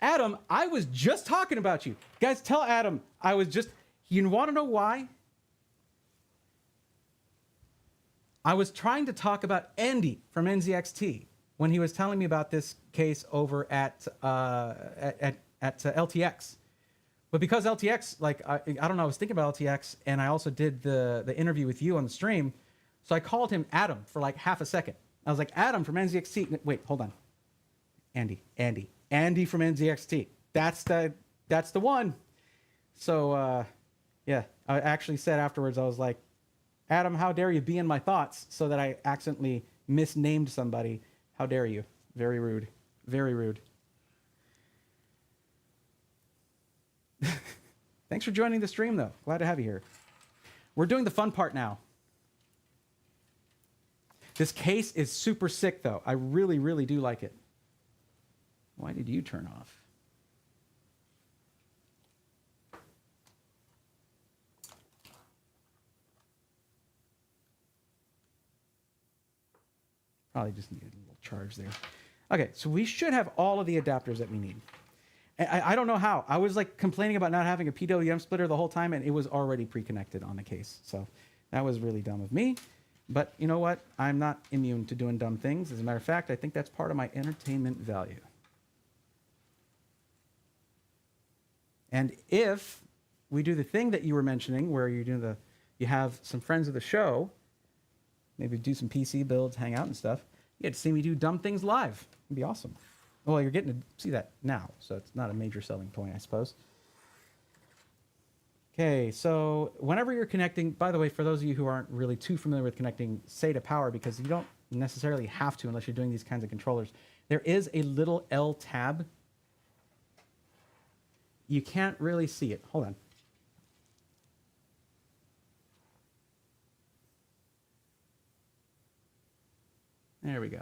Adam, I was just talking about you. Guys, tell Adam, you want to know why? I was trying to talk about Andy from NZXT when he was telling me about this case over at LTX. But because LTX, like, I don't know, I was thinking about LTX, and I also did the interview with you on the stream, so I called him Adam for like half a second. I was like, Adam from NZXT. Wait, hold on. Andy from NZXT. That's the one. So, yeah, I actually said afterwards, I was like, Adam, how dare you be in my thoughts so that I accidentally misnamed somebody. How dare you? Very rude. Very rude. Thanks for joining the stream, though. Glad to have you here. We're doing the fun part now. This case is super sick, though. I really, really do like it. Why did you turn off? Probably just needed a little charge there. Okay, so we should have all of the adapters that we need. I don't know how. I was like complaining about not having a PWM splitter the whole time, and it was already pre-connected on the case. So that was really dumb of me. But you know what? I'm not immune to doing dumb things. As a matter of fact, I think that's part of my entertainment value. And if we do the thing that you were mentioning, where you have some friends of the show, maybe do some PC builds, hang out and stuff, you get to see me do dumb things live. It'd be awesome. Well, you're getting to see that now, so it's not a major selling point, I suppose. Okay, so whenever you're connecting, by the way, for those of you who aren't really too familiar with connecting SATA power, because you don't necessarily have to unless you're doing these kinds of controllers, there is a little L tab. You can't really see it. Hold on. There we go.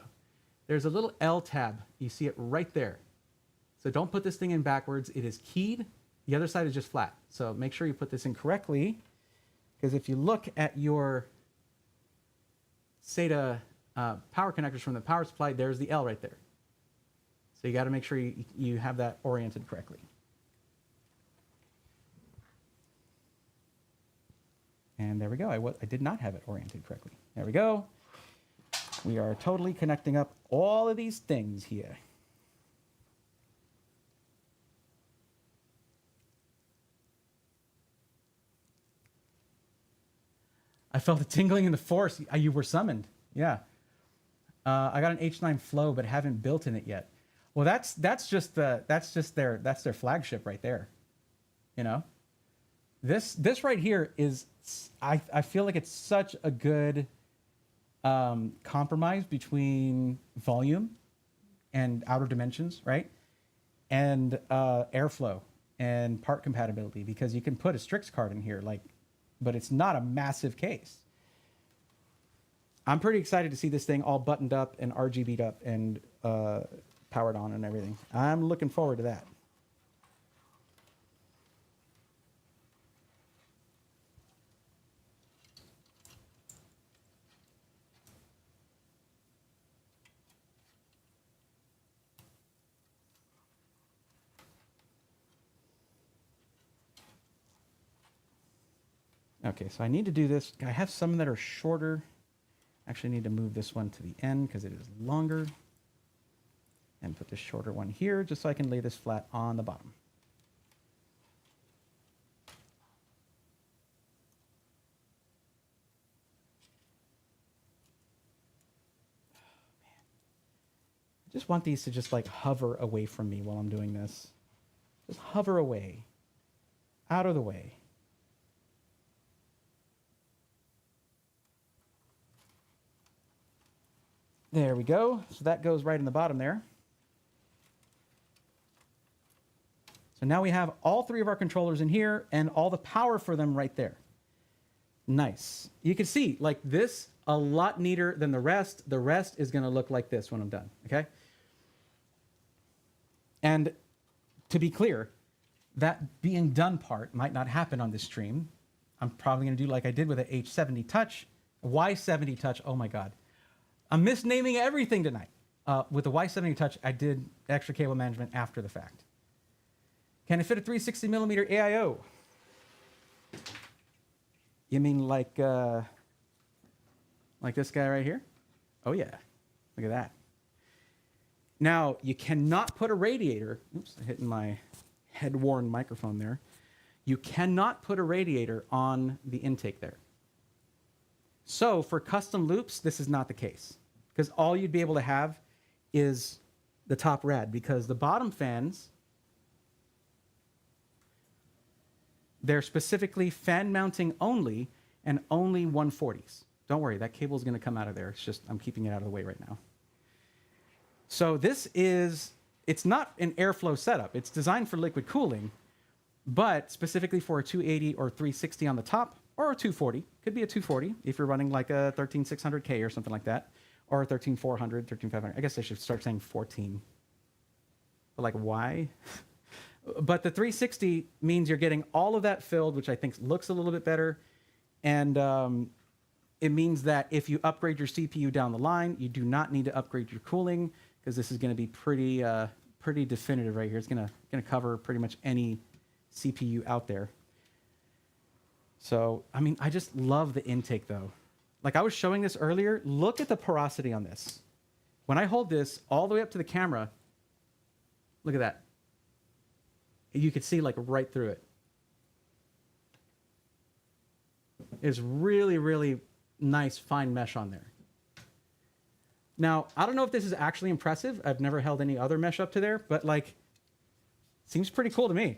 There's a little L tab. You see it right there. So don't put this thing in backwards. It is keyed. The other side is just flat. So make sure you put this in correctly, because if you look at your SATA power connectors from the power supply, there's the L right there. So you got to make sure you have that oriented correctly. And there we go. I did not have it oriented correctly. There we go. We are totally connecting up all of these things here. I felt a tingling in the force. You were summoned. Yeah. I got an H9 Flow, but haven't built in it yet. Well, that's their flagship right there. You know, this right here is, I feel like it's such a good compromise between volume and outer dimensions, right? And airflow and part compatibility, because you can put a Strix card in here, but it's not a massive case. I'm pretty excited to see this thing all buttoned up and RGB'd up and powered on and everything. I'm looking forward to that. Okay, so I need to do this. I have some that are shorter. Actually, I need to move this one to the end because it is longer. And put this shorter one here just so I can lay this flat on the bottom. I just want these to just hover away from me while I'm doing this. Just hover away, out of the way. There we go. So that goes right in the bottom there. So now we have all three of our controllers in here and all the power for them right there. Nice. You can see this a lot neater than the rest. The rest is going to look like this when I'm done. Okay. And to be clear, that being done part might not happen on this stream. I'm probably going to do like I did with the H70 Touch, Y70 Touch. Oh my God. I'm misnaming everything tonight. With the Y70 Touch, I did extra cable management after the fact. Can it fit a 360 millimeter AIO? You mean like this guy right here? Oh yeah, look at that. Now, you cannot put a radiator, oops, I'm hitting my head-worn microphone there. You cannot put a radiator on the intake there. So for custom loops, this is not the case, because all you'd be able to have is the top rad, because the bottom fans, they're specifically fan mounting only and only 140s. Don't worry, that cable is going to come out of there. It's just I'm keeping it out of the way right now. So this is, it's not an airflow setup. It's designed for liquid cooling, but specifically for a 280 or 360 on the top, or a 240. Could be a 240 if you're running like a 13600K or something like that, or a 13400, 13500. I guess I should start saying 14. But like, why? But the 360 means you're getting all of that filled, which I think looks a little bit better. And it means that if you upgrade your CPU down the line, you do not need to upgrade your cooling, because this is going to be pretty definitive right here. It's going to cover pretty much any CPU out there. So, I mean, I just love the intake, though. Like I was showing this earlier, look at the porosity on this. When I hold this all the way up to the camera, look at that. You could see like right through it. It's really, really nice fine mesh on there. Now, I don't know if this is actually impressive. I've never held any other mesh up to there, but like, seems pretty cool to me.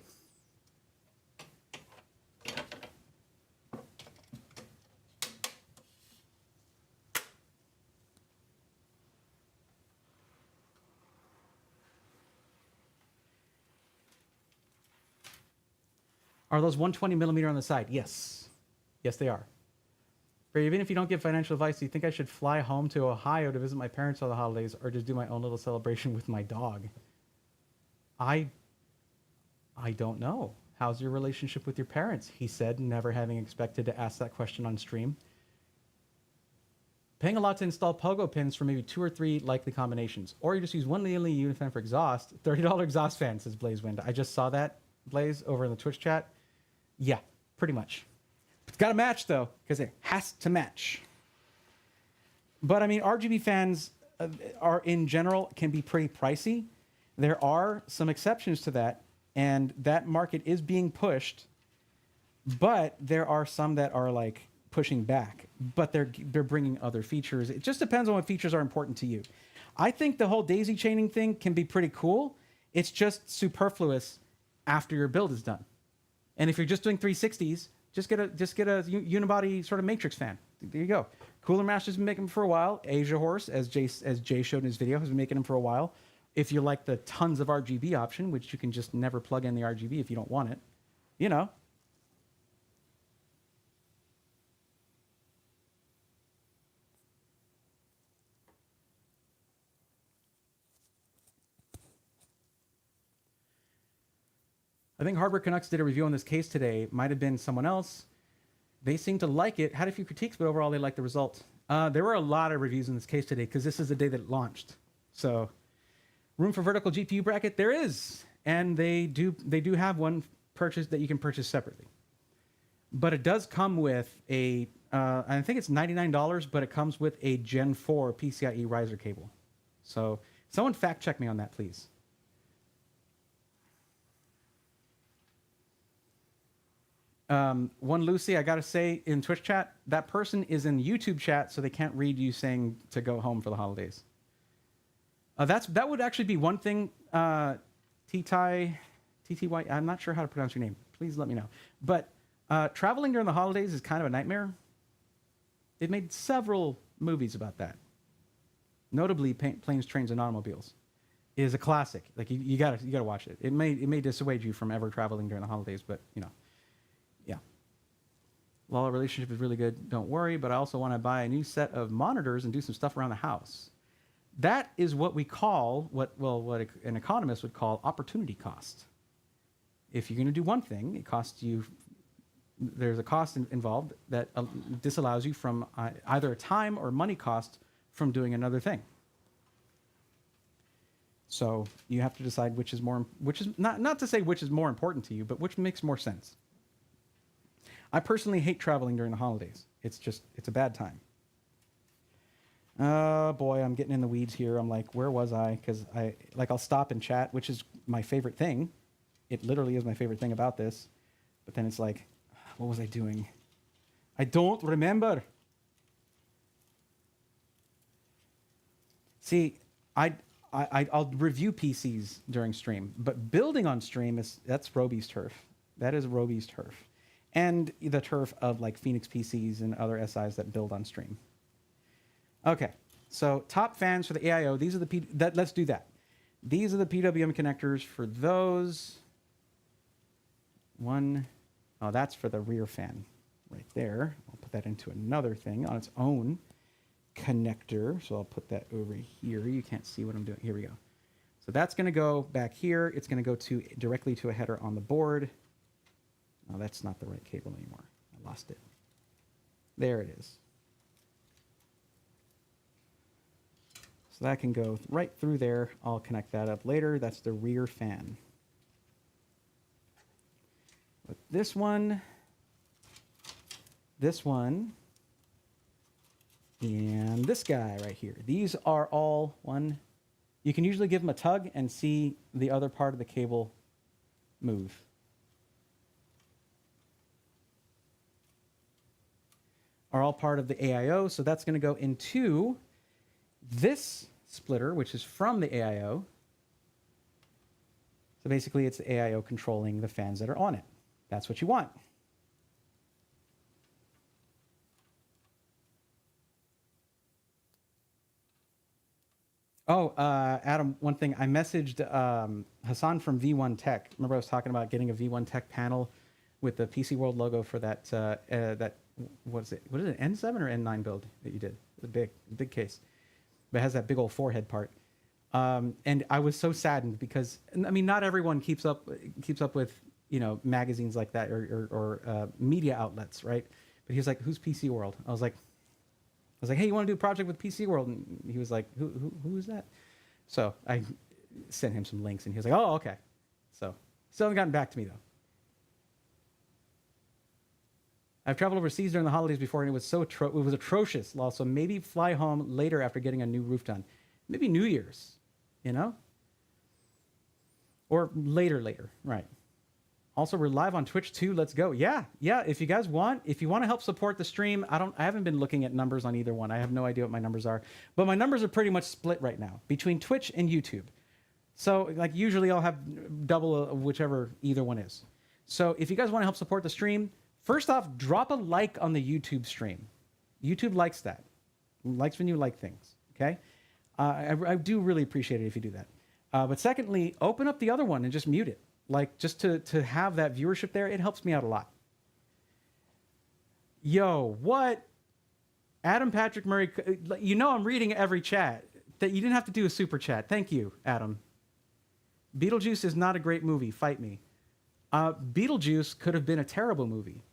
Are those 120 millimeter on the side? Yes. Yes, they are. But even if you don't give financial advice, do you think I should fly home to Ohio to visit my parents for the holidays or just do my own little celebration with my dog? I don't know. How's your relationship with your parents? He said, never having expected to ask that question on stream. Paying a lot to install pogo pins for maybe 2 or 3 likely combinations. Or you just use one only unit fan for exhaust. $30 exhaust fan, says Blaze Wind. I just saw that, Blaze, over in the Twitch chat. Yeah, pretty much. It's got to match, though, because it has to match. But, I mean, RGB fans are, in general, can be pretty pricey. There are some exceptions to that, and that market is being pushed. But there are some that are, like, pushing back. But they're bringing other features. It just depends on what features are important to you. I think the whole daisy chaining thing can be pretty cool. It's just superfluous after your build is done. And if you're just doing 360s, just get a unibody sort of matrix fan. There you go. Cooler Master's been making them for a while. Asia Horse, as Jay showed in his video, has been making them for a while. If you like the tons of RGB option, which you can just never plug in the RGB if you don't want it, you know. I think Hardware Canucks did a review on this case today. Might have been someone else. They seem to like it. Had a few critiques, but overall they liked the result. There were a lot of reviews in this case today because this is the day that it launched. So, room for vertical GPU bracket? There is, and they do have one purchase that you can purchase separately. But it does come with a, I think it's $99, but it comes with a Gen 4 PCIe riser cable. So, someone fact check me on that, please. One Lucy, I gotta say in Twitch chat, that person is in YouTube chat, so they can't read you saying to go home for the holidays. That would actually be one thing. TTY, I'm not sure how to pronounce your name. Please let me know. But traveling during the holidays is kind of a nightmare. They've made several movies about that. Notably, Planes, Trains, and Automobiles is a classic. Like you gotta watch it. It may dissuade you from ever traveling during the holidays, but you know. Yeah. While our relationship is really good, don't worry, but I also want to buy a new set of monitors and do some stuff around the house. That is what we call, what an economist would call opportunity cost. If you're going to do one thing, it costs you, there's a cost involved that disallows you from either a time or money cost from doing another thing. So you have to decide which is not to say which is more important to you, but which makes more sense. I personally hate traveling during the holidays. It's a bad time. Oh boy, I'm getting in the weeds here. I'm like, where was I? Because I'll stop and chat, which is my favorite thing. It literally is my favorite thing about this. But then it's like, what was I doing? I don't remember. See, I'll review PCs during stream, but building on stream that's Roby's turf. That is Roby's turf. And the turf of like Phoenix PCs and other SIs that build on stream. Okay, so top fans for the AIO. These are let's do that. These are the PWM connectors for those. That's for the rear fan right there. I'll put that into another thing on its own connector. So I'll put that over here. You can't see what I'm doing. Here we go. So that's going to go back here. It's going to go directly to a header on the board. Oh, that's not the right cable anymore. I lost it. There it is. So that can go right through there. I'll connect that up later. That's the rear fan. But this one, and this guy right here. These are all one. You can usually give them a tug and see the other part of the cable move. Are all part of the AIO, so that's going to go into this splitter, which is from the AIO. So basically, it's the AIO controlling the fans that are on it. That's what you want. Oh, Adam, one thing. I messaged Hassan from V1 Tech. Remember I was talking about getting a V1 Tech panel with the PC World logo for that, what is it, an N7 or N9 build that you did? The big case. But it has that big old forehead part. And I was so saddened because, I mean, not everyone keeps up with, you know, magazines like that or media outlets, right? But he was like, who's PC World? I was like, hey, you want to do a project with PC World? And he was like, who is that? So I sent him some links, and he was like, oh, okay. So still haven't gotten back to me, though. I've traveled overseas during the holidays before, and it was it was atrocious. So maybe fly home later after getting a new roof done. Maybe New Year's, you know? Or later, right. Also, we're live on Twitch too. Let's go. Yeah. If you guys want, if you want to help support the stream, I haven't been looking at numbers on either one. I have no idea what my numbers are, but my numbers are pretty much split right now between Twitch and YouTube. So like usually I'll have double of whichever either one is. So if you guys want to help support the stream, first off, drop a like on the YouTube stream. YouTube likes that. Likes when you like things. Okay. I do really appreciate it if you do that. But secondly, open up the other one and just mute it. Like, just to have that viewership there, it helps me out a lot. Yo, what? Adam Patrick Murray, you know I'm reading every chat. That you didn't have to do a super chat. Thank you, Adam. Beetlejuice is not a great movie. Fight me. Beetlejuice could have been a terrible movie.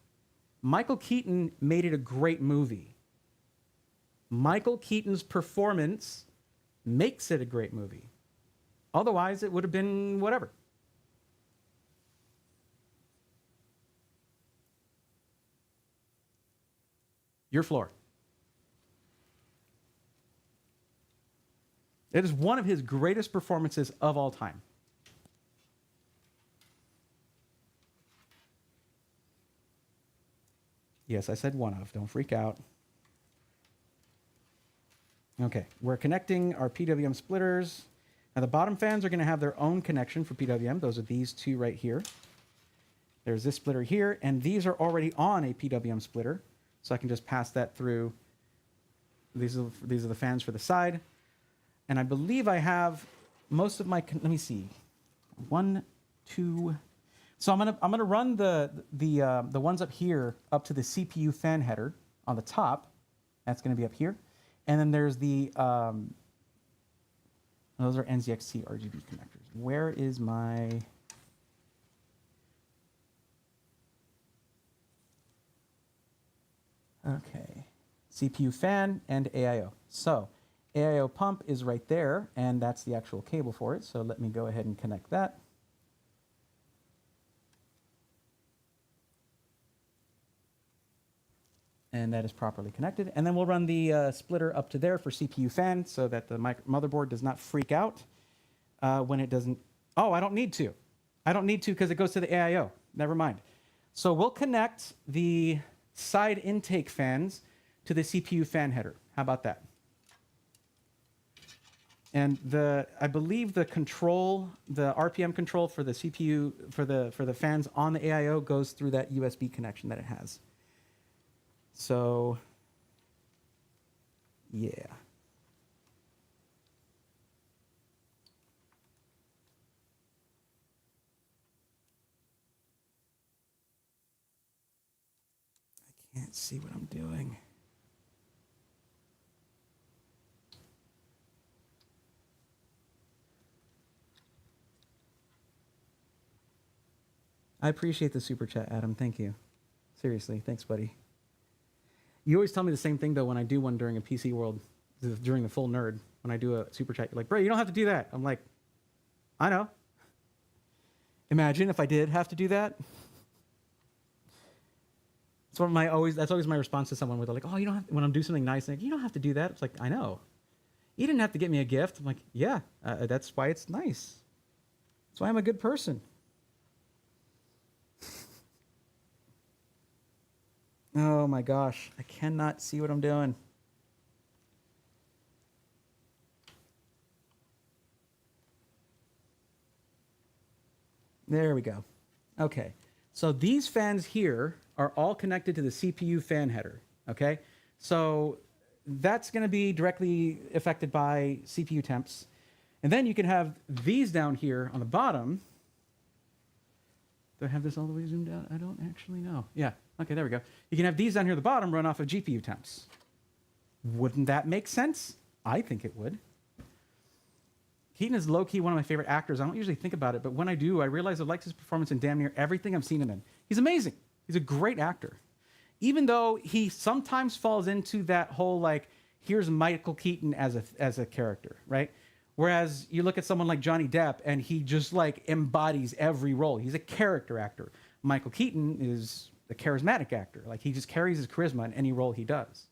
Michael Keaton made it a great movie. Michael Keaton's performance makes it a great movie. Otherwise, it would have been whatever. Your floor. It is one of his greatest performances of all time. Yes, I said one of. Don't freak out. Okay, we're connecting our PWM splitters. Now, the bottom fans are going to have their own connection for PWM. Those are these two right here. There's this splitter here, and these are already on a PWM splitter. So I can just pass that through. These are the fans for the side. And I believe I have most of my, let me see. 1, 2. So I'm gonna run the ones up here up to the CPU fan header on the top. That's gonna be up here. And then there's the those are NZXT RGB connectors. Where is my okay, CPU fan and AIO. So AIO pump is right there, and that's the actual cable for it. So let me go ahead and connect that. And that is properly connected. And then we'll run the splitter up to there for CPU fan so that the motherboard does not freak out when it doesn't. Oh, I don't need to. I don't need to because it goes to the AIO. Never mind. So we'll connect the side intake fans to the CPU fan header. How about that? And I believe the control, the RPM control for the CPU, for the fans on the AIO goes through that USB connection that it has. So, yeah. I can't see what I'm doing. I appreciate the super chat, Adam. Thank you. Seriously, thanks, buddy. You always tell me the same thing, though, when I do one during a PC World, during the full nerd, when I do a super chat. You're like, bro, you don't have to do that. I'm like, I know. Imagine if I did have to do that. That's always my response to someone where they're like, oh, you don't have to, when I'm doing something nice, like, you don't have to do that. It's like, I know. You didn't have to get me a gift. I'm like, yeah, that's why it's nice. That's why I'm a good person. Oh my gosh, I cannot see what I'm doing. There we go. Okay, so these fans here are all connected to the CPU fan header, okay? So that's gonna be directly affected by CPU temps. And then you can have these down here on the bottom. Do I have this all the way zoomed out? I don't actually know. Yeah, okay, there we go. You can have these down here at the bottom run off of GPU temps. Wouldn't that make sense? I think it would. Keaton is low-key one of my favorite actors. I don't usually think about it, but when I do, I realize I like his performance in damn near everything I've seen him in. He's amazing. He's a great actor. Even though he sometimes falls into that whole, like, here's Michael Keaton as a character, right? Whereas you look at someone like Johnny Depp, and he just, like, embodies every role. He's a character actor. Michael Keaton is a charismatic actor. Like, he just carries his charisma in any role he does.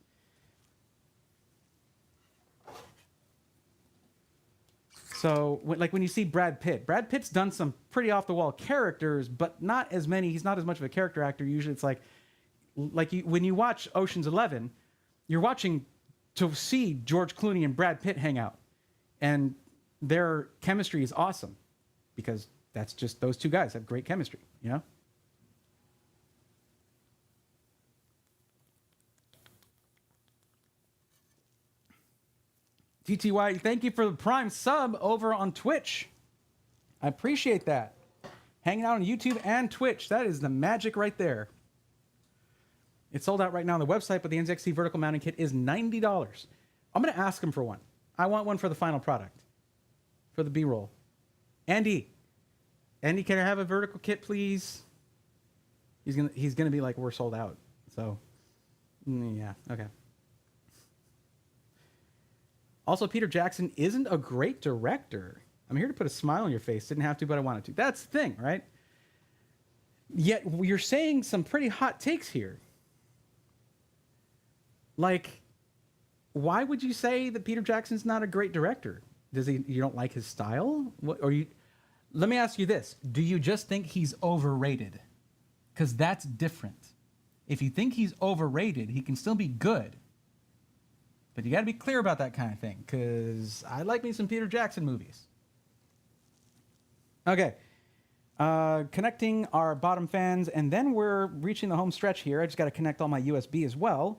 So, like when you see Brad Pitt's done some pretty off-the-wall characters, but not as many. He's not as much of a character actor. Usually it's like when you watch Ocean's 11, you're watching to see George Clooney and Brad Pitt hang out. And their chemistry is awesome because that's just those two guys have great chemistry, you know? TTY, thank you for the Prime sub over on Twitch. I appreciate that. Hanging out on YouTube and Twitch. That is the magic right there. It's sold out right now on the website, but the NZXT vertical mounting kit is $90. I'm going to ask him for one. I want one for the final product. For the B-roll. Andy, can I have a vertical kit, please? He's gonna be like, we're sold out. So, yeah, okay. Also, Peter Jackson isn't a great director. I'm here to put a smile on your face. Didn't have to, but I wanted to. That's the thing, right? Yet you're saying some pretty hot takes here. Like, why would you say that Peter Jackson's not a great director? You don't like his style? Let me ask you this. Do you just think he's overrated? Because that's different. If you think he's overrated, he can still be good. But you got to be clear about that kind of thing, because I like me some Peter Jackson movies. Okay. Connecting our bottom fans, and then we're reaching the home stretch here. I just got to connect all my USB as well.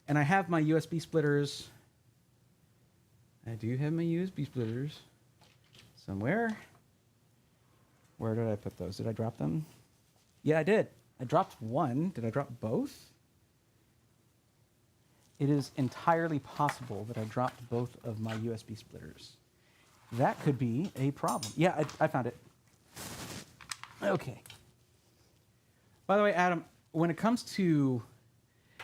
And I have my USB splitters. I do have my USB splitters somewhere. Where did I put those? Did I drop them? Yeah, I did. I dropped one. Did I drop both? It is entirely possible that I dropped both of my USB splitters. That could be a problem. Yeah, I found it. Okay. By the way, Adam, when it comes to...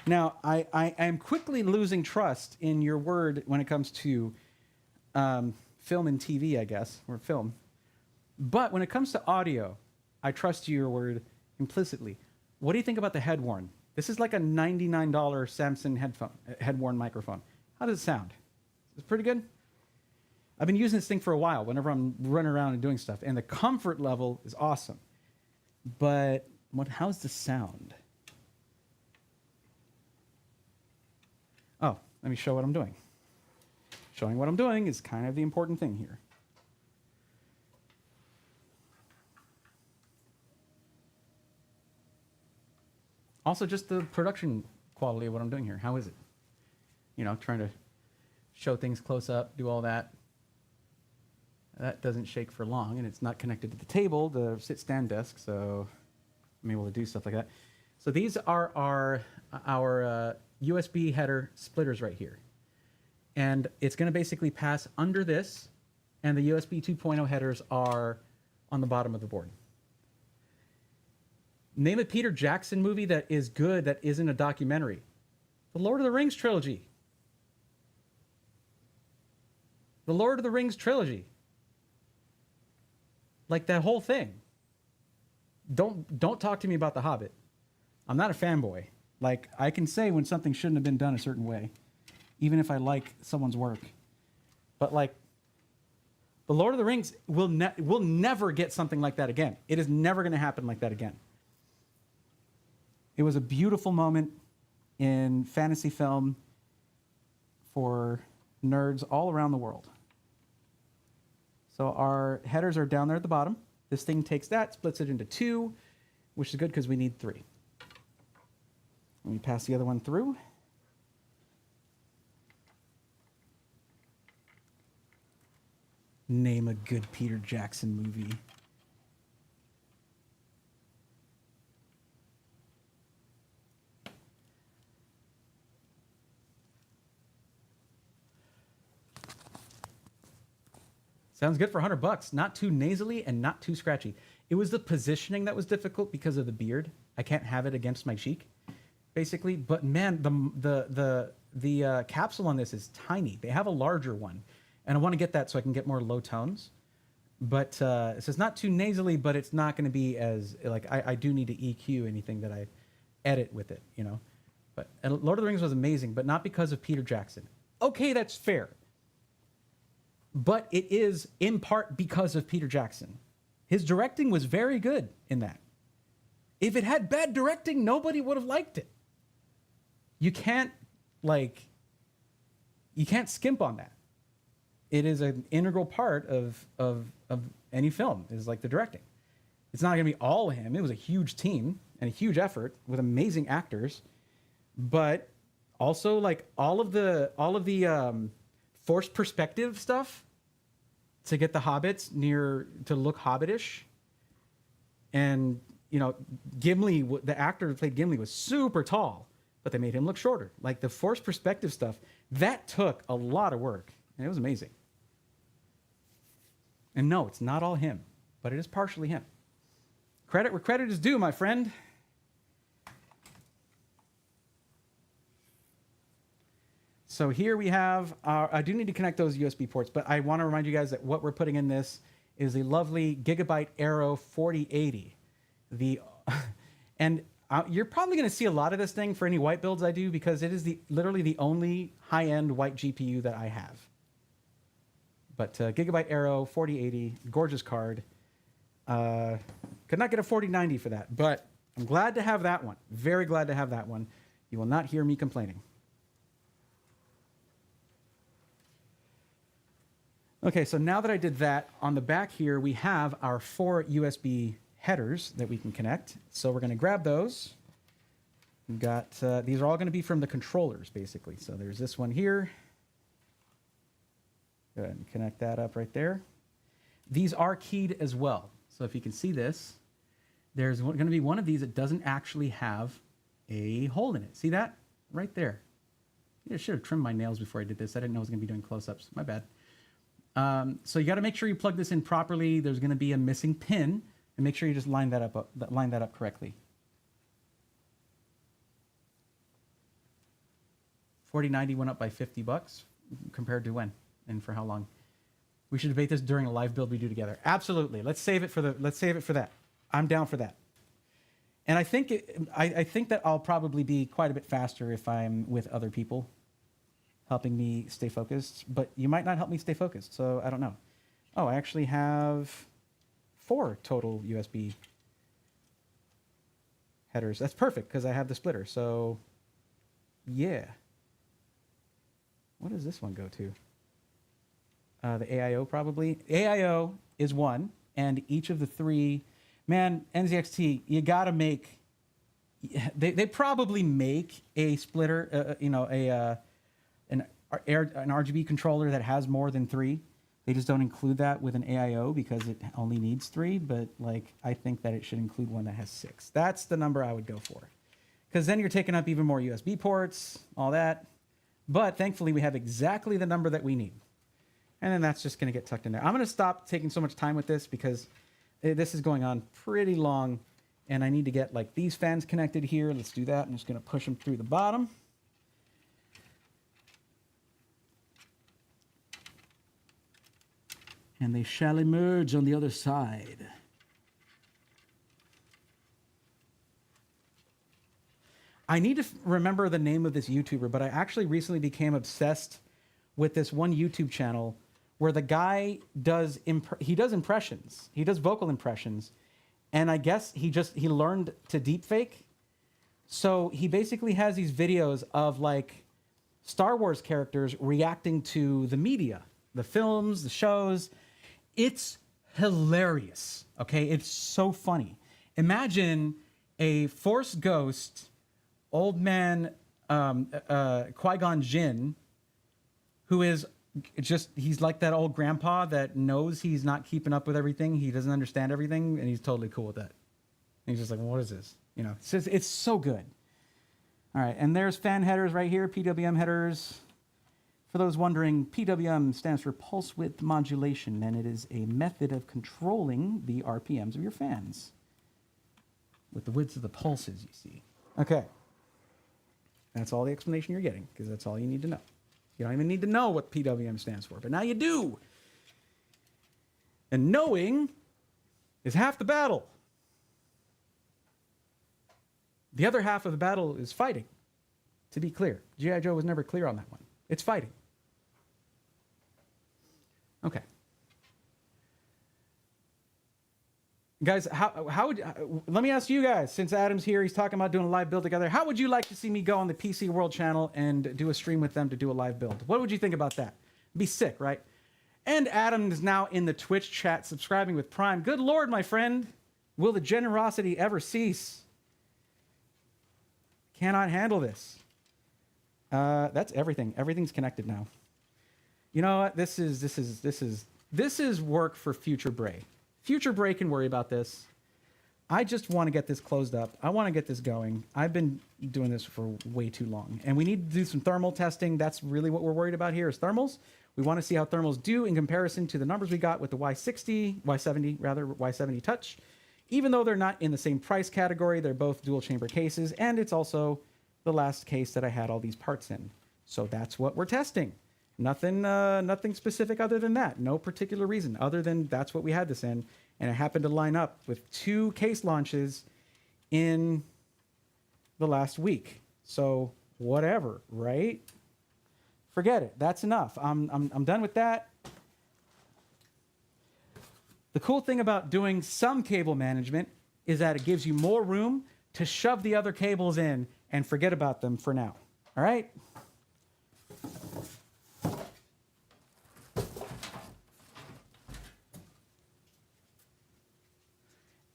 Now, I am quickly losing trust in your word when it comes to film and TV, I guess, or film. But when it comes to audio, I trust your word implicitly. What do you think about the head-worn? This is like a $99 Samsung head-worn microphone. How does it sound? Is it pretty good? I've been using this thing for a while whenever I'm running around and doing stuff, and the comfort level is awesome. But how's the sound? Oh, let me show what I'm doing. Showing what I'm doing is kind of the important thing here. Also, just the production quality of what I'm doing here. How is it? You know, trying to show things close up, do all that. That doesn't shake for long, and it's not connected to the table, the sit-stand desk, so I'm able to do stuff like that. So these are our USB header splitters right here. And it's going to basically pass under this, and the USB 2.0 headers are on the bottom of the board. Name a Peter Jackson movie that is good that isn't a documentary. The Lord of the Rings trilogy. The Lord of the Rings trilogy. Like that whole thing. Don't talk to me about The Hobbit. I'm not a fanboy. Like, I can say when something shouldn't have been done a certain way, even if I like someone's work. But like, The Lord of the Rings will never get something like that again. It is never going to happen like that again. It was a beautiful moment. in fantasy film for nerds all around the world. So our headers are down there at the bottom. This thing takes that, splits it into 2, which is good because we need 3. Let me pass the other one through. Name a good Peter Jackson movie. Sounds good for $100. Not too nasally and not too scratchy. It was the positioning that was difficult because of the beard. I can't have it against my cheek, basically. But man, the capsule on this is tiny. They have a larger one, and I want to get that so I can get more low tones. But so it's not too nasally, but it's not going to be as like I do need to EQ anything that I edit with it, you know. But and Lord of the Rings was amazing, but not because of Peter Jackson. Okay, that's fair. But it is in part because of Peter Jackson. His directing was very good in that. If it had bad directing, nobody would have liked it. You can't skimp on that. It is an integral part of any film, is like the directing. It's not going to be all him. It was a huge team and a huge effort with amazing actors, but also like all of the forced perspective stuff to get the hobbits to look hobbitish. And, you know, Gimli, the actor who played Gimli was super tall, but they made him look shorter. Like the forced perspective stuff, that took a lot of work, and it was amazing. And no, it's not all him, but it is partially him. Credit where credit is due, my friend. So here we have, I do need to connect those USB ports, but I want to remind you guys that what we're putting in this is a lovely Gigabyte Aero 4080. You're probably going to see a lot of this thing for any white builds I do because it is literally the only high-end white GPU that I have. But Gigabyte Aero 4080, gorgeous card. Could not get a 4090 for that, but I'm glad to have that one. Very glad to have that one. You will not hear me complaining. Okay, so now that I did that, on the back here, we have our 4 USB headers that we can connect. So we're going to grab those. We've got, these are all going to be from the controllers, basically. So there's this one here. Go ahead and connect that up right there. These are keyed as well. So if you can see this, there's going to be one of these that doesn't actually have a hole in it. See that? Right there. I should have trimmed my nails before I did this. I didn't know I was going to be doing close-ups. My bad. So you got to make sure you plug this in properly. There's going to be a missing pin, and make sure you just line that up correctly. 4090 went up by $50 compared to when and for how long? We should debate this during a live build we do together. Absolutely. Let's save it for that. I'm down for that. And I think that I'll probably be quite a bit faster if I'm with other people helping me stay focused, but you might not help me stay focused, so I don't know. Oh, I actually have 4 total USB headers. That's perfect because I have the splitter, so yeah. What does this one go to? The AIO probably. AIO is 1, and each of the 3, man, NZXT, you gotta make, they probably make a splitter, an RGB controller that has more than 3. They just don't include that with an AIO because it only needs 3, but like I think that it should include one that has 6. That's the number I would go for. Because then you're taking up even more USB ports, all that. But thankfully we have exactly the number that we need. And then that's just going to get tucked in there. I'm going to stop taking so much time with this because this is going on pretty long and I need to get like these fans connected here. Let's do that. I'm just going to push them through the bottom. And they shall emerge on the other side. I need to remember the name of this YouTuber, but I actually recently became obsessed with this one YouTube channel where the guy does impressions. He does vocal impressions, and I guess he learned to deepfake So he basically has these videos of like Star Wars characters reacting to the media, the films, the shows. It's hilarious. Okay, it's so funny. Imagine a Force ghost, old man Qui-Gon Jinn, who is just, he's like that old grandpa that knows he's not keeping up with everything. He doesn't understand everything, and he's totally cool with that. And he's just like, well, what is this? You know, it's so good. All right, and there's fan headers right here, PWM headers. For those wondering, PWM stands for pulse width modulation, and it is a method of controlling the RPMs of your fans with the widths of the pulses, you see. Okay. That's all the explanation you're getting, because that's all you need to know. You don't even need to know what PWM stands for, but now you do. And knowing is half the battle. The other half of the battle is fighting, to be clear. G.I. Joe was never clear on that one. It's fighting. Okay. Guys, how would, let me ask you guys, since Adam's here, he's talking about doing a live build together. How would you like to see me go on the PC World channel and do a stream with them to do a live build? What would you think about that? It'd be sick, right? And Adam is now in the Twitch chat subscribing with Prime. Good Lord, my friend. Will the generosity ever cease? Cannot handle this. That's everything. Everything's connected now. You know what? This is work for Future Bray. Future Bray can worry about this. I just want to get this closed up. I want to get this going. I've been doing this for way too long. And we need to do some thermal testing. That's really what we're worried about here is thermals. We want to see how thermals do in comparison to the numbers we got with the Y70 Touch. Even though they're not in the same price category, they're both dual chamber cases. And it's also the last case that I had all these parts in. So that's what we're testing. Nothing specific other than that. No particular reason other than that's what we had this in. And it happened to line up with 2 case launches in the last week. So whatever, right? Forget it. That's enough. I'm done with that. The cool thing about doing some cable management is that it gives you more room to shove the other cables in and forget about them for now. All right?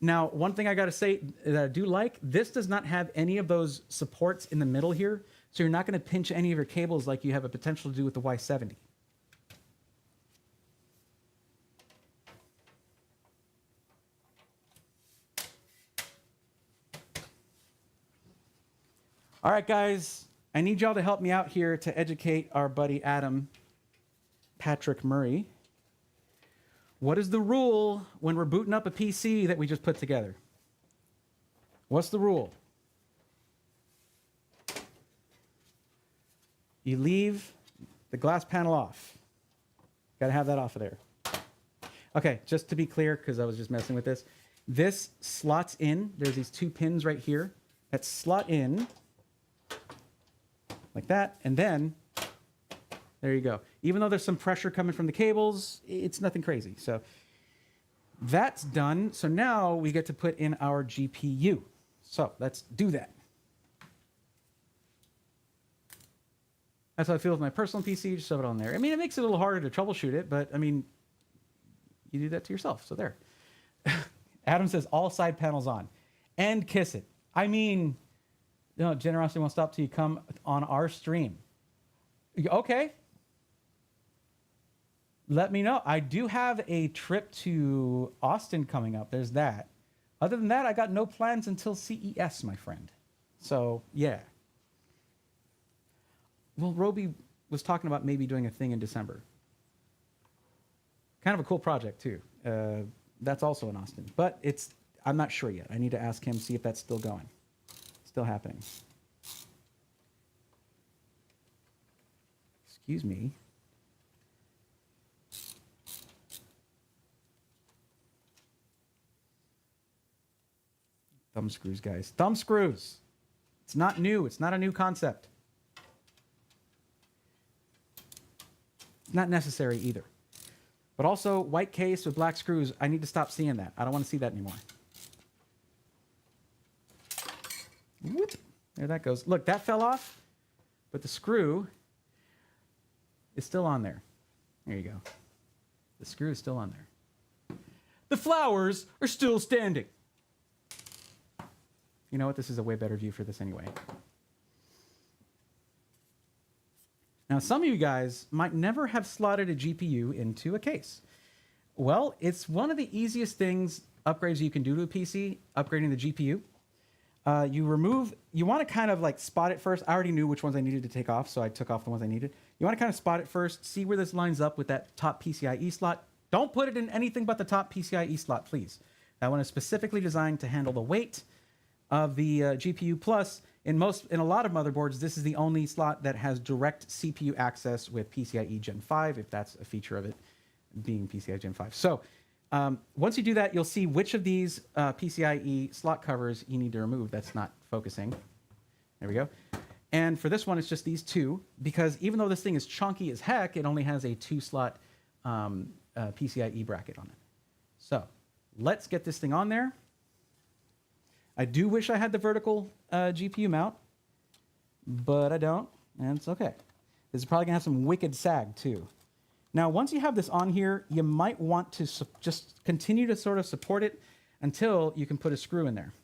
Now, one thing I got to say that I do like, this does not have any of those supports in the middle here, so you're not going to pinch any of your cables like you have a potential to do with the Y70. All right, guys, I need y'all to help me out here to educate our buddy Adam Patrick Murray. What is the rule when we're booting up a PC that we just put together? What's the rule? You leave the glass panel off. Got to have that off of there. Okay, just to be clear, because I was just messing with this. This slots in. There's these 2 pins right here that slot in like that, and then there you go. Even though there's some pressure coming from the cables, it's nothing crazy. So that's done. So now we get to put in our GPU. So let's do that. That's how I feel with my personal PC. Just shove it on there. I mean, it makes it a little harder to troubleshoot it, but I mean, you do that to yourself. So there. Adam says all side panels on. And kiss it. I mean, you know, generosity won't stop till you come on our stream. Okay. Let me know. I do have a trip to Austin coming up. There's that. Other than that, I got no plans until CES, my friend. So, yeah. Well, Roby was talking about maybe doing a thing in December. Kind of a cool project, too. That's also in Austin. But I'm not sure yet. I need to ask him, see if that's still going. Still happening. Excuse me. Thumb screws, guys. Thumb screws. It's not new. It's not a new concept. It's not necessary either. But also, white case with black screws, I need to stop seeing that. I don't want to see that anymore. Whoop. There that goes. Look, that fell off, but the screw is still on there. There you go. The screw is still on there. The flowers are still standing. You know what? This is a way better view for this anyway. Now, some of you guys might never have slotted a GPU into a case. Well, it's one of the easiest things, upgrades you can do to a PC, upgrading the GPU. You want to kind of like spot it first. I already knew which ones I needed to take off, so I took off the ones I needed. You want to kind of spot it first, see where this lines up with that top PCIe slot. Don't put it in anything but the top PCIe slot, please. That one is specifically designed to handle the weight of the GPU. Plus, in a lot of motherboards, this is the only slot that has direct CPU access with PCIe Gen 5, if that's a feature of it, being PCIe Gen 5. So once you do that, you'll see which of these PCIe slot covers you need to remove. That's not focusing. There we go. And for this one, it's just these two, because even though this thing is chunky as heck, it only has a 2-slot PCIe bracket on it. So let's get this thing on there. I do wish I had the vertical GPU mount, but I don't, and it's okay. This is probably gonna have some wicked sag too. Now, once you have this on here, you might want to just continue to sort of support it until you can put a screw in there.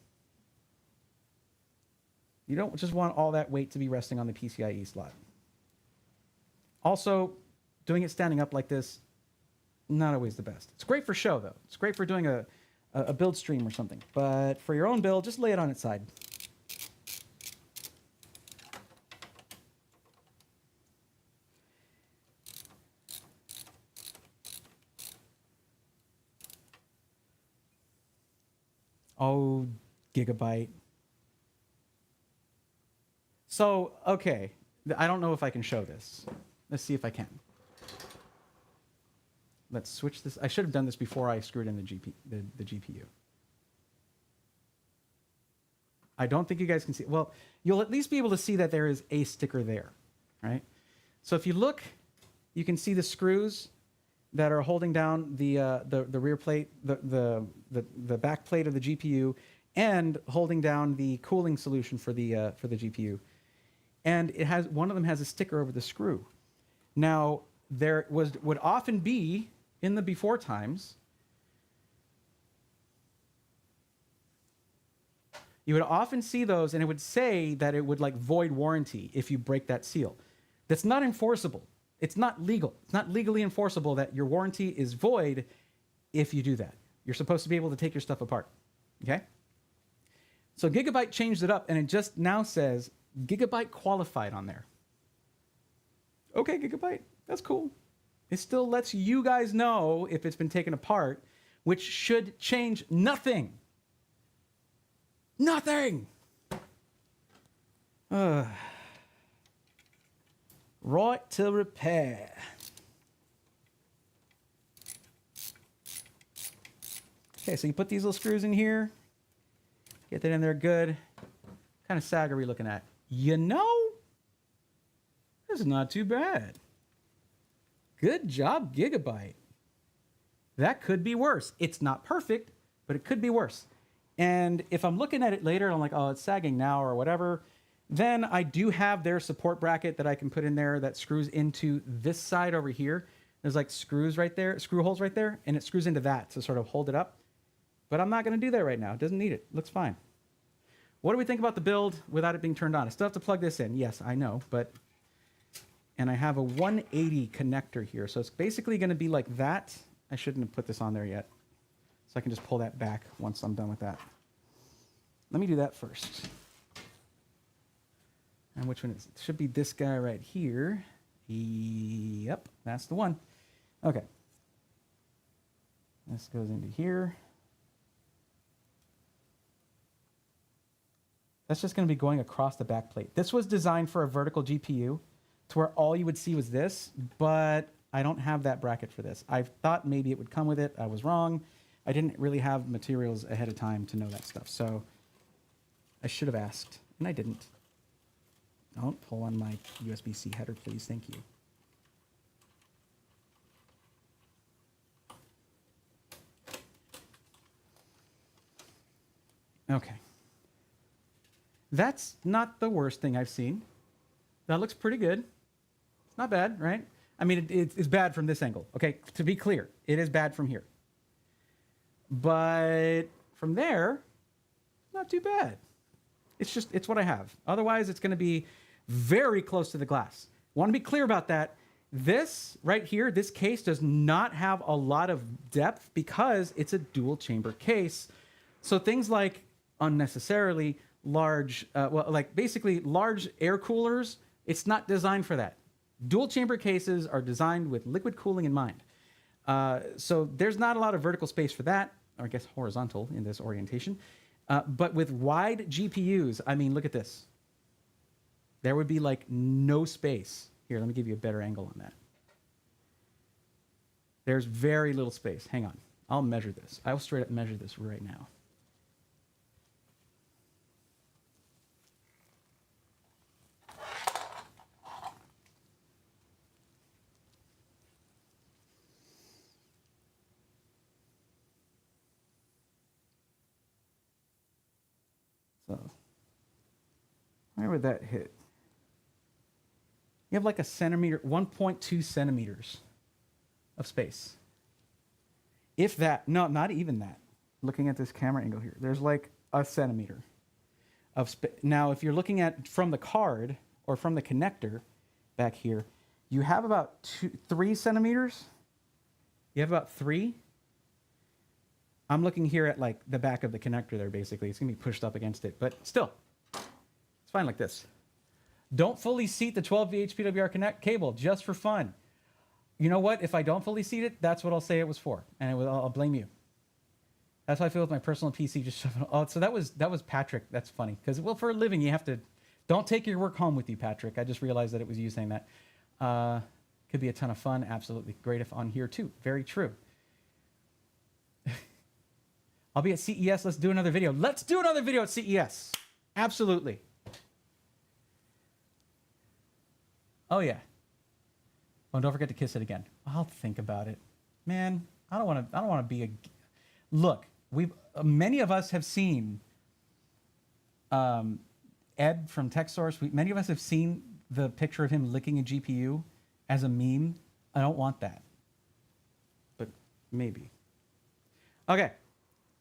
You don't just want all that weight to be resting on the PCIe slot. Also, doing it standing up like this, not always the best. It's great for show, though. It's great for doing a build stream or something. But for your own build, just lay it on its side. Oh, Gigabyte. So, okay. I don't know if I can show this. Let's see if I can. Let's switch this. I should have done this before I screwed in the GPU. I don't think you guys can see. Well, you'll at least be able to see that there is a sticker there, right? So if you look, you can see the screws that are holding down the rear plate, the back plate of the GPU, and holding down the cooling solution for the GPU. And it has one of them has a sticker over the screw. Now there would often be in the before times. You would often see those, and it would say that it would like void warranty if you break that seal. That's not enforceable. It's not legal. It's not legally enforceable that your warranty is void if you do that. You're supposed to be able to take your stuff apart. Okay? So Gigabyte changed it up, and it just now says Gigabyte qualified on there. Okay, Gigabyte, that's cool. It still lets you guys know if it's been taken apart, which should change nothing. Nothing! Right to repair. Okay, so you put these little screws in here. Get that in there good. What kind of sag are we looking at? You know, this is not too bad. Good job, Gigabyte. That could be worse. It's not perfect, but it could be worse. And if I'm looking at it later, I'm like, oh, it's sagging now or whatever, then I do have their support bracket that I can put in there that screws into this side over here. There's like screws right there, screw holes right there, and it screws into that to sort of hold it up. But I'm not going to do that right now. It doesn't need it. Looks fine. What do we think about the build without it being turned on? I still have to plug this in. Yes, I know, but... And I have a 180 connector here, so it's basically going to be like that. I shouldn't have put this on there yet. So I can just pull that back once I'm done with that. Let me do that first. And which one is it? It should be this guy right here. Yep, that's the one. Okay. This goes into here. That's just going to be going across the back plate. This was designed for a vertical GPU to where all you would see was this, but I don't have that bracket for this. I thought maybe it would come with it. I was wrong. I didn't really have materials ahead of time to know that stuff, so I should have asked, and I didn't. Don't pull on my USB-C header, please. Thank you. Okay. That's not the worst thing I've seen. That looks pretty good. It's not bad, right? I mean, it's bad from this angle, okay? To be clear, it is bad from here. But from there, not too bad. It's what I have. Otherwise, it's going to be very close to the glass. Want to be clear about that. This right here, this case does not have a lot of depth because it's a dual chamber case. So things like unnecessarily large, like basically large air coolers, it's not designed for that. Dual chamber cases are designed with liquid cooling in mind. So there's not a lot of vertical space for that, or I guess horizontal in this orientation. But with wide GPUs, I mean, look at this. There would be like no space. Here, let me give you a better angle on that. There's very little space. Hang on. I'll measure this. I'll straight up measure this right now. So, where would that hit? You have like a centimeter, 1.2 centimeters of space. If that, no, not even that. Looking at this camera angle here, there's like a centimeter of space. Now, if you're looking at from the card or from the connector back here, you have about 3 centimeters. You have about 3. I'm looking here at like the back of the connector there, basically. It's gonna be pushed up against it, but still, it's fine like this. Don't fully seat the 12V HPWR connect cable just for fun. You know what? If I don't fully seat it, that's what I'll say it was for, and I'll blame you. That's how I feel with my personal PC. Just shoving. Oh, so that was Patrick. That's funny because well, for a living, you have to. Don't take your work home with you, Patrick. I just realized that it was you saying that. Could be a ton of fun. Absolutely great if on here too. Very true. I'll be at CES. Let's do another video. Let's do another video at CES. Absolutely. Oh yeah. Oh, don't forget to kiss it again. I'll think about it, man. I don't want to be a. Look, many of us have seen. Ed from TechSource. Many of us have seen the picture of him licking a GPU as a meme. I don't want that, but maybe. Okay,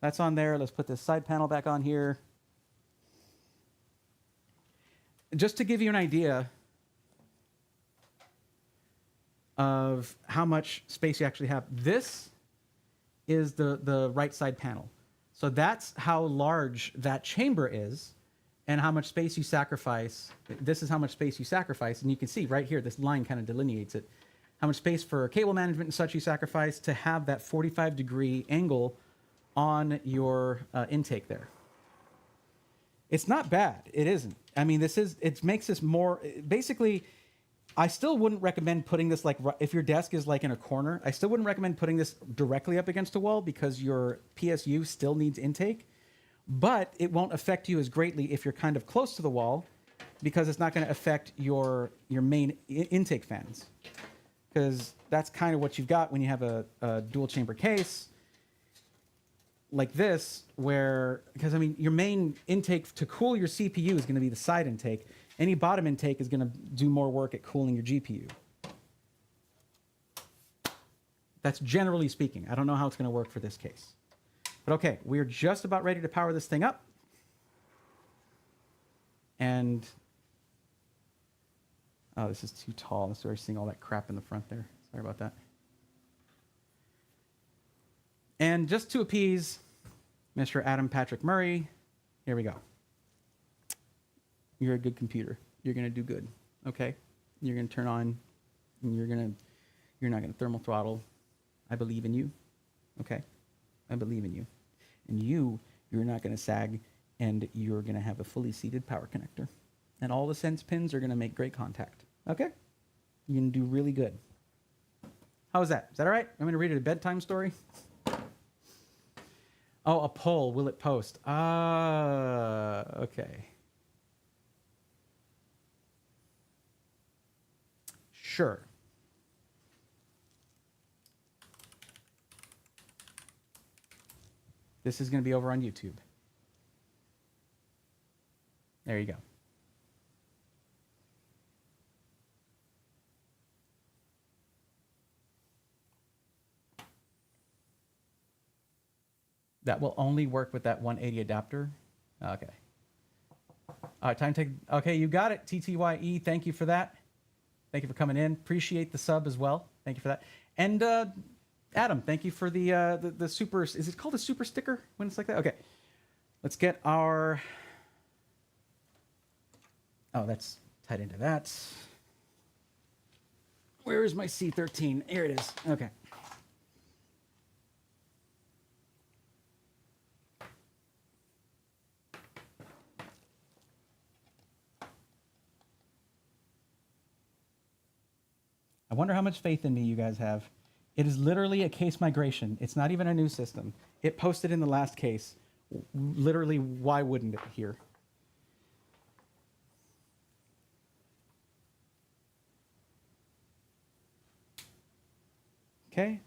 that's on there. Let's put this side panel back on here. Just to give you an idea of how much space you actually have. This is the right side panel. So that's how large that chamber is and how much space you sacrifice. This is how much space you sacrifice. And you can see right here, this line kind of delineates it. How much space for cable management and such you sacrifice to have that 45-degree angle on your intake there. It's not bad. It isn't. I mean, it makes this more, basically, I still wouldn't recommend putting this like, if your desk is like in a corner, I still wouldn't recommend putting this directly up against a wall because your PSU still needs intake, but it won't affect you as greatly if you're kind of close to the wall because it's not going to affect your main intake fans. Because that's kind of what you've got when you have a dual chamber case like this, where, because I mean, your main intake to cool your CPU is going to be the side intake. Any bottom intake is going to do more work at cooling your GPU. That's generally speaking. I don't know how it's going to work for this case. But okay, we're just about ready to power this thing up. And, oh, this is too tall. I'm sorry, seeing all that crap in the front there. Sorry about that. And just to appease Mr. Adam Patrick Murray, here we go. You're a good computer. You're going to do good, okay? You're going to turn on, and you're not going to thermal throttle. I believe in you, okay? I believe in you. And you're not going to sag, and you're going to have a fully seated power connector. And all the sense pins are going to make great contact, okay? You're going to do really good. How is that? Is that all right? I'm going to read it a bedtime story. Oh, a poll. Will it post? Okay. Sure. This is going to be over on YouTube. There you go. That will only work with that 180 adapter. Okay. All right, time to take. Okay, you got it. TTYE, thank you for that. Thank you for coming in. Appreciate the sub as well. Thank you for that. And Adam, thank you for the super. Is it called a super sticker when it's like that? Okay. Let's get our. Oh, that's tied into that. Where is my C13? Here it is. Okay. I wonder how much faith in me you guys have. It is literally a case migration. It's not even a new system. It posted in the last case. Literally, why wouldn't it here? Okay,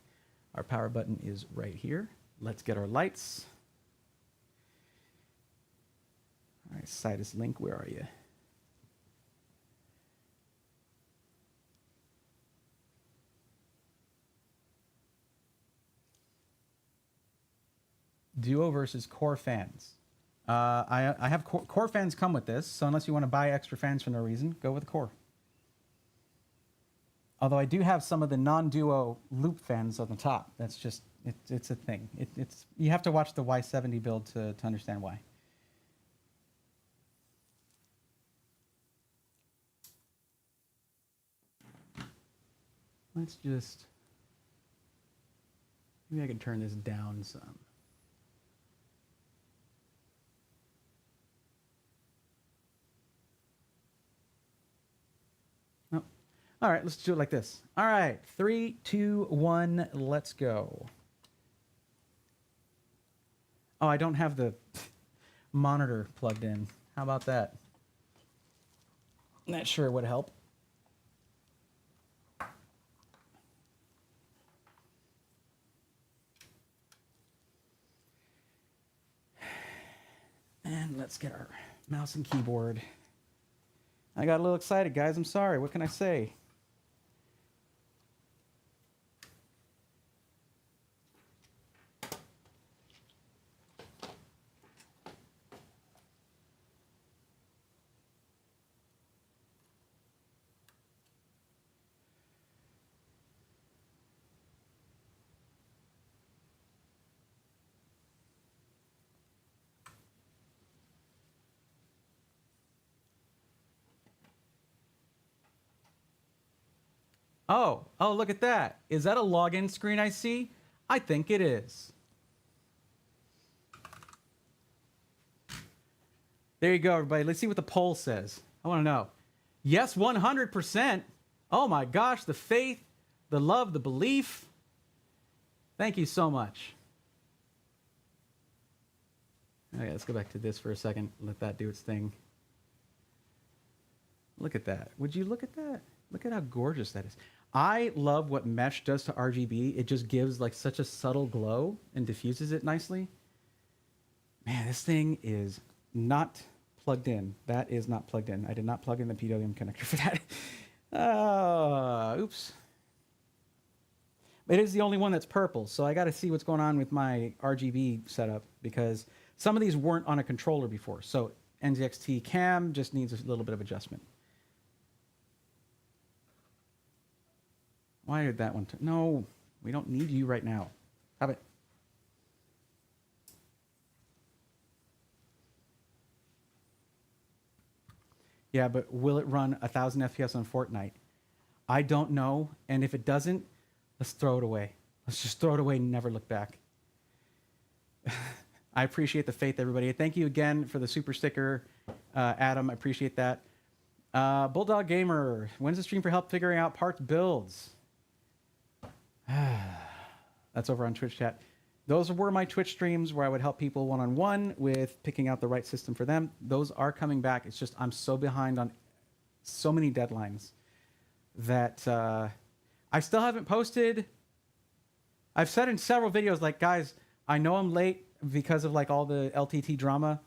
our power button is right here. Let's get our lights. All right, Sidus Link, where are you? Duo versus Core fans. I have Core fans come with this, so unless you want to buy extra fans for no reason, go with Core. Although I do have some of the non-Duo loop fans on the top. That's just, it's a thing. You have to watch the Y70 build to understand why. Let's just, maybe I can turn this down some. All right, let's do it like this. All right, 3, 2, 1, let's go. Oh, I don't have the monitor plugged in. How about that? Not sure it would help. And let's get our mouse and keyboard. I got a little excited, guys. I'm sorry. What can I say? Oh, look at that. Is that a login screen I see? I think it is. There you go, everybody. Let's see what the poll says. I want to know. Yes, 100%. Oh my gosh, the faith, the love, the belief. Thank you so much. Okay, let's go back to this for a second. Let that do its thing. Look at that. Would you look at that? Look at how gorgeous that is. I love what mesh does to RGB. It just gives like such a subtle glow and diffuses it nicely. Man, this thing is not plugged in. That is not plugged in. I did not plug in the PWM connector for that. Oops. It is the only one that's purple, so I got to see what's going on with my RGB setup because some of these weren't on a controller before. So NZXT cam just needs a little bit of adjustment. Why did that one? No, we don't need you right now. Have it. Yeah, but will it run 1,000 FPS on Fortnite? I don't know. And if it doesn't, let's throw it away. Let's just throw it away and never look back. I appreciate the faith, everybody. Thank you again for the super sticker, Adam. I appreciate that. Bulldog Gamer, when's the stream for help figuring out parts builds? That's over on Twitch chat. Those were my Twitch streams where I would help people one-on-one with picking out the right system for them. Those are coming back. It's just I'm so behind on so many deadlines that I still haven't posted. I've said in several videos, like, guys, I know I'm late because of like all the LTT drama,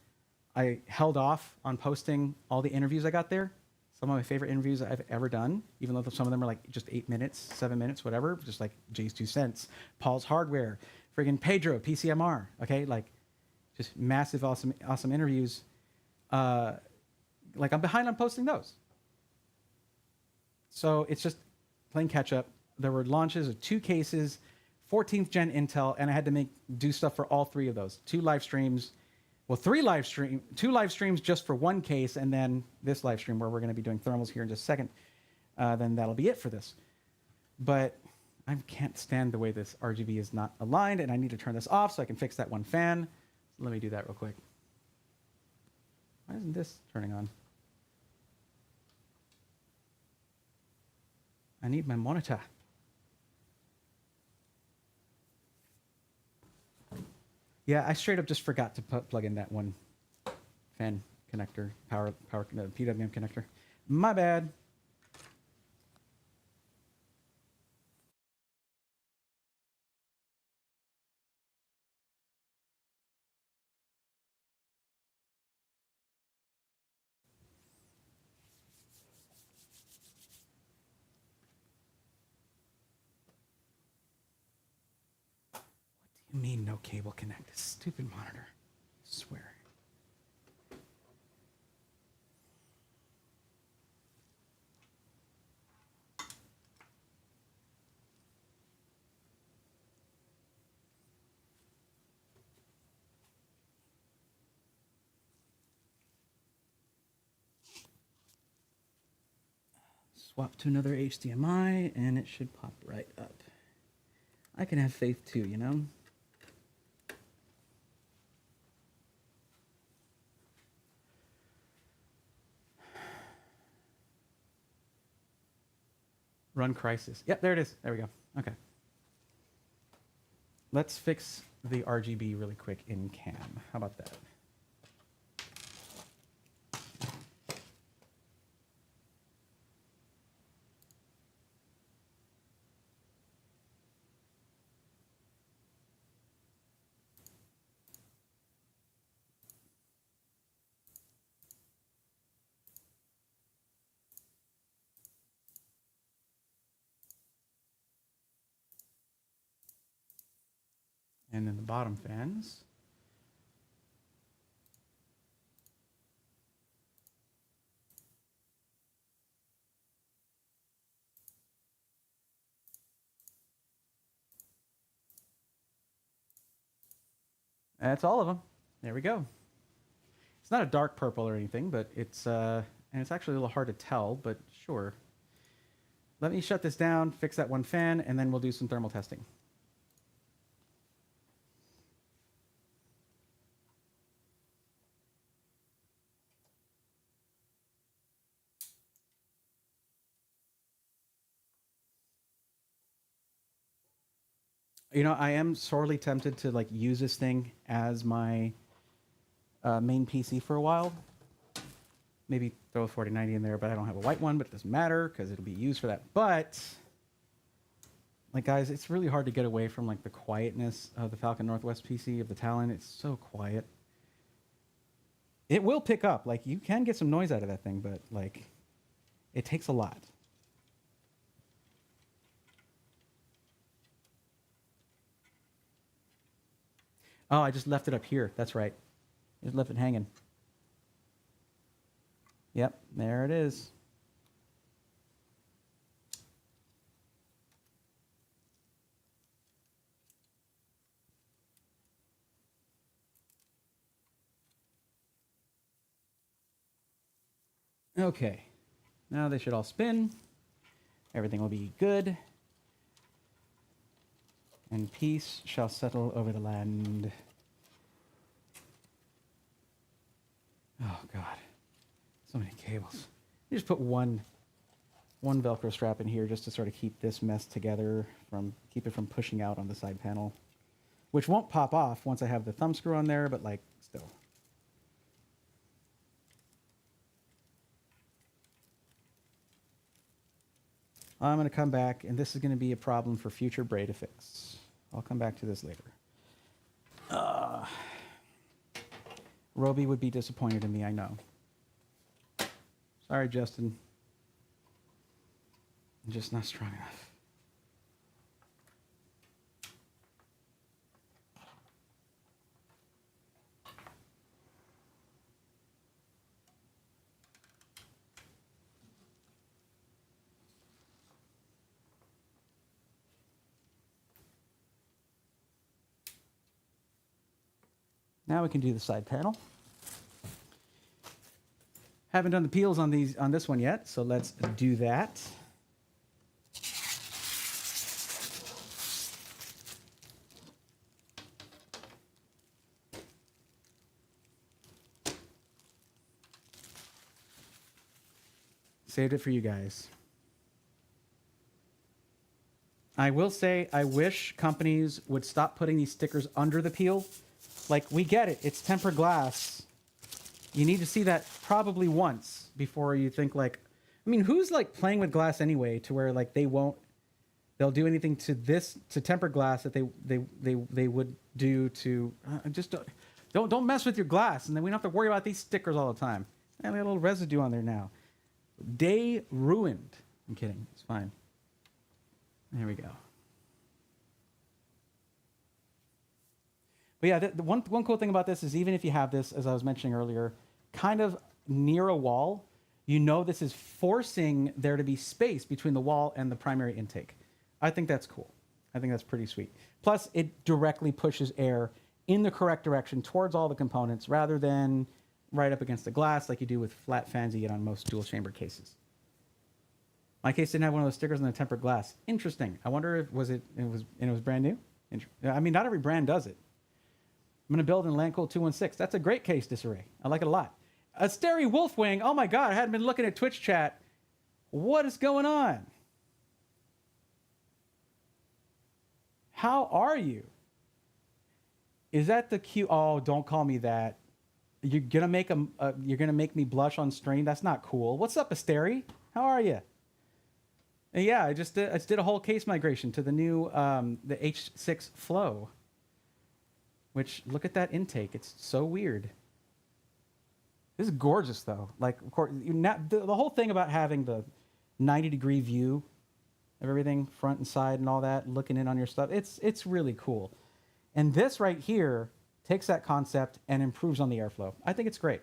I held off on posting all the interviews I got there. Some of my favorite interviews I've ever done, even though some of them are like just 8 minutes, 7 minutes, whatever, just like Jay's 2 cents, Paul's Hardware, friggin' Pedro, PCMR, okay? Like, just massive, awesome interviews. Like, I'm behind on posting those. So it's just playing catch up. There were launches of 2 cases, 14th gen Intel, and I had to do stuff for all 3 of those. 2 live streams. Well, 2 live streams just for 1 case, and then this live stream where we're going to be doing thermals here in just a second. Then that'll be it for this. But I can't stand the way this RGB is not aligned, and I need to turn this off so I can fix that one fan. So let me do that real quick. Why isn't this turning on? I need my monitor. Yeah, I straight up just forgot to plug in that one fan connector, PWM connector. My bad. What do you mean no cable connect? Stupid monitor. I swear. Swap to another HDMI and it should pop right up. I can have faith too, you know? Run Crisis. Yep, there it is. There we go. Okay. Let's fix the RGB really quick in cam. How about that? And then the bottom fans. That's all of them. There we go. It's not a dark purple or anything, but it's and it's actually a little hard to tell, but sure. Let me shut this down, fix that one fan, and then we'll do some thermal testing. You know, I am sorely tempted to like use this thing as my main PC for a while. Maybe throw a 4090 in there, but I don't have a white one, but it doesn't matter because it'll be used for that. But, like, guys, it's really hard to get away from like the quietness of the Falcon Northwest PC, of the Talon. It's so quiet. It will pick up. Like, you can get some noise out of that thing, but like, it takes a lot. Oh, I just left it up here. That's right. Just left it hanging. Yep, there it is. Okay. Now they should all spin. Everything will be good. And peace shall settle over the land. Oh, God. So many cables. You just put one Velcro strap in here just to sort of keep this mess together, keep it from pushing out on the side panel, which won't pop off once I have the thumb screw on there, but like, still. I'm going to come back, and this is going to be a problem for future braid to fix. I'll come back to this later. Roby would be disappointed in me, I know. Sorry, Justin. I'm just not strong enough. Now we can do the side panel. Haven't done the peels on this one yet, so let's do that. Saved it for you guys. I will say, I wish companies would stop putting these stickers under the peel. Like, we get it. It's tempered glass. You need to see that probably once before you think, like... I mean, who's, like, playing with glass anyway to where, like, they'll do anything to tempered glass that they would do to... just don't mess with your glass, and then we don't have to worry about these stickers all the time. And we got a little residue on there now. Day ruined. I'm kidding. It's fine. There we go. But yeah, the one cool thing about this is even if you have this, as I was mentioning earlier, kind of near a wall, you know this is forcing there to be space between the wall and the primary intake. I think that's cool. I think that's pretty sweet. Plus, it directly pushes air in the correct direction towards all the components rather than right up against the glass like you do with flat fans you get on most dual chamber cases. My case didn't have one of those stickers on the tempered glass. Interesting. I wonder if it was brand new? I mean, not every brand does it. I'm going to build in Landcool 216. That's a great case disarray. I like it a lot. Asteri Wolfwing. Oh my God, I hadn't been looking at Twitch chat. What is going on? How are you? Is that the cue? Oh, don't call me that. You're gonna make me blush on stream. That's not cool. What's up, Asteri? How are you? And yeah, I just did a whole case migration to the new the H6 Flow. Which, look at that intake. It's so weird. This is gorgeous, though. Like, of course, the whole thing about having the 90-degree view of everything, front and side and all that, looking in on your stuff, it's really cool. And this right here takes that concept and improves on the airflow. I think it's great.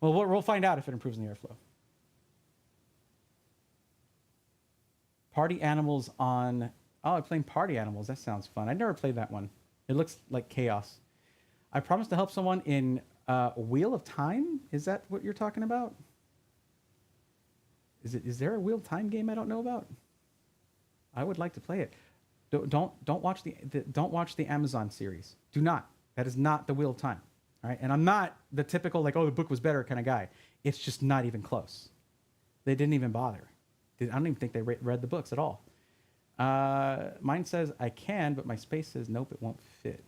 Well, we'll find out if it improves on the airflow. Party Animals on... Oh, I'm playing Party Animals. That sounds fun. I never played that one. It looks like chaos. I promised to help someone in Wheel of Time. Is that what you're talking about? Is there a Wheel of Time game I don't know about? I would like to play it. Don't watch the Amazon series. Do not. That is not the Wheel of Time. All right. And I'm not the typical like, oh, the book was better kind of guy. It's just not even close. They didn't even bother. I don't even think they read the books at all. Mine says I can, but my space says nope, it won't fit.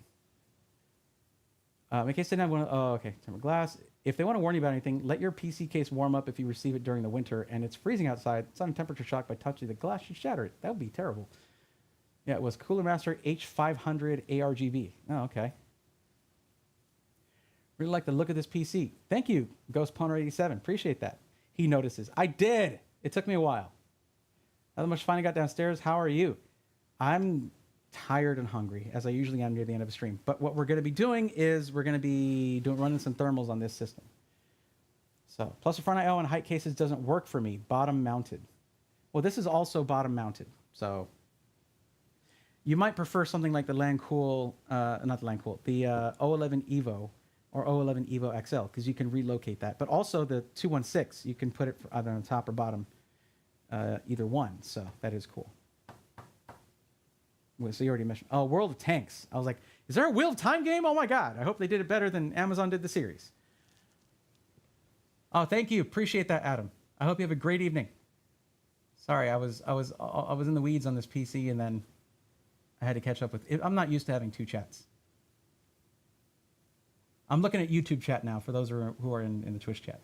In case they didn't have one. Oh, okay. Tempered glass. If they want to warn you about anything, let your PC case warm up if you receive it during the winter and it's freezing outside. Sudden temperature shock by touching the glass should shatter it. That would be terrible. Yeah, it was Cooler Master H500 ARGB. Oh, okay. Really like the look of this PC. Thank you, Ghost Poner 87. Appreciate that. He notices. I did. It took me a while. How much fun I got downstairs. How are you? I'm tired and hungry, as I usually am near the end of a stream. But what we're going to be doing is we're going to be running some thermals on this system. So, plus the front I/O on height cases doesn't work for me. Bottom mounted. Well, this is also bottom mounted. So, you might prefer something like the Landcool, not the Landcool, the O11 Evo or O11 Evo XL, because you can relocate that. But also the 216, you can put it either on the top or bottom. Either one, so that is cool. So you already mentioned, oh, World of Tanks. I was like, is there a Wheel of Time game? Oh my God, I hope they did it better than Amazon did the series. Oh, thank you, appreciate that, Adam. I hope you have a great evening. Sorry, I was in the weeds on this PC and then I had to catch up with it. I'm not used to having two chats. I'm looking at YouTube chat now for those who are in the Twitch chat.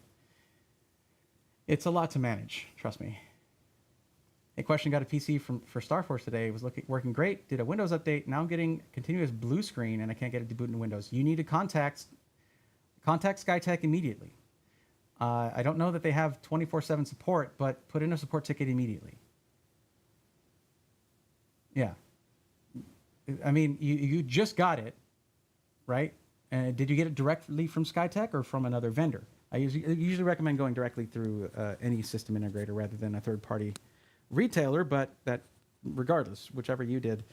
It's a lot to manage, trust me. A question, got a PC for Star Force today. It was working great. Did a Windows update. Now I'm getting continuous blue screen and I can't get it to boot into Windows. You need to contact contact SkyTech immediately. I don't know that they have 24/7 support, but put in a support ticket immediately. Yeah. I mean, you just got it, right? And did you get it directly from SkyTech or from another vendor? I usually recommend going directly through any system integrator rather than a third-party retailer, but that regardless, whichever you did,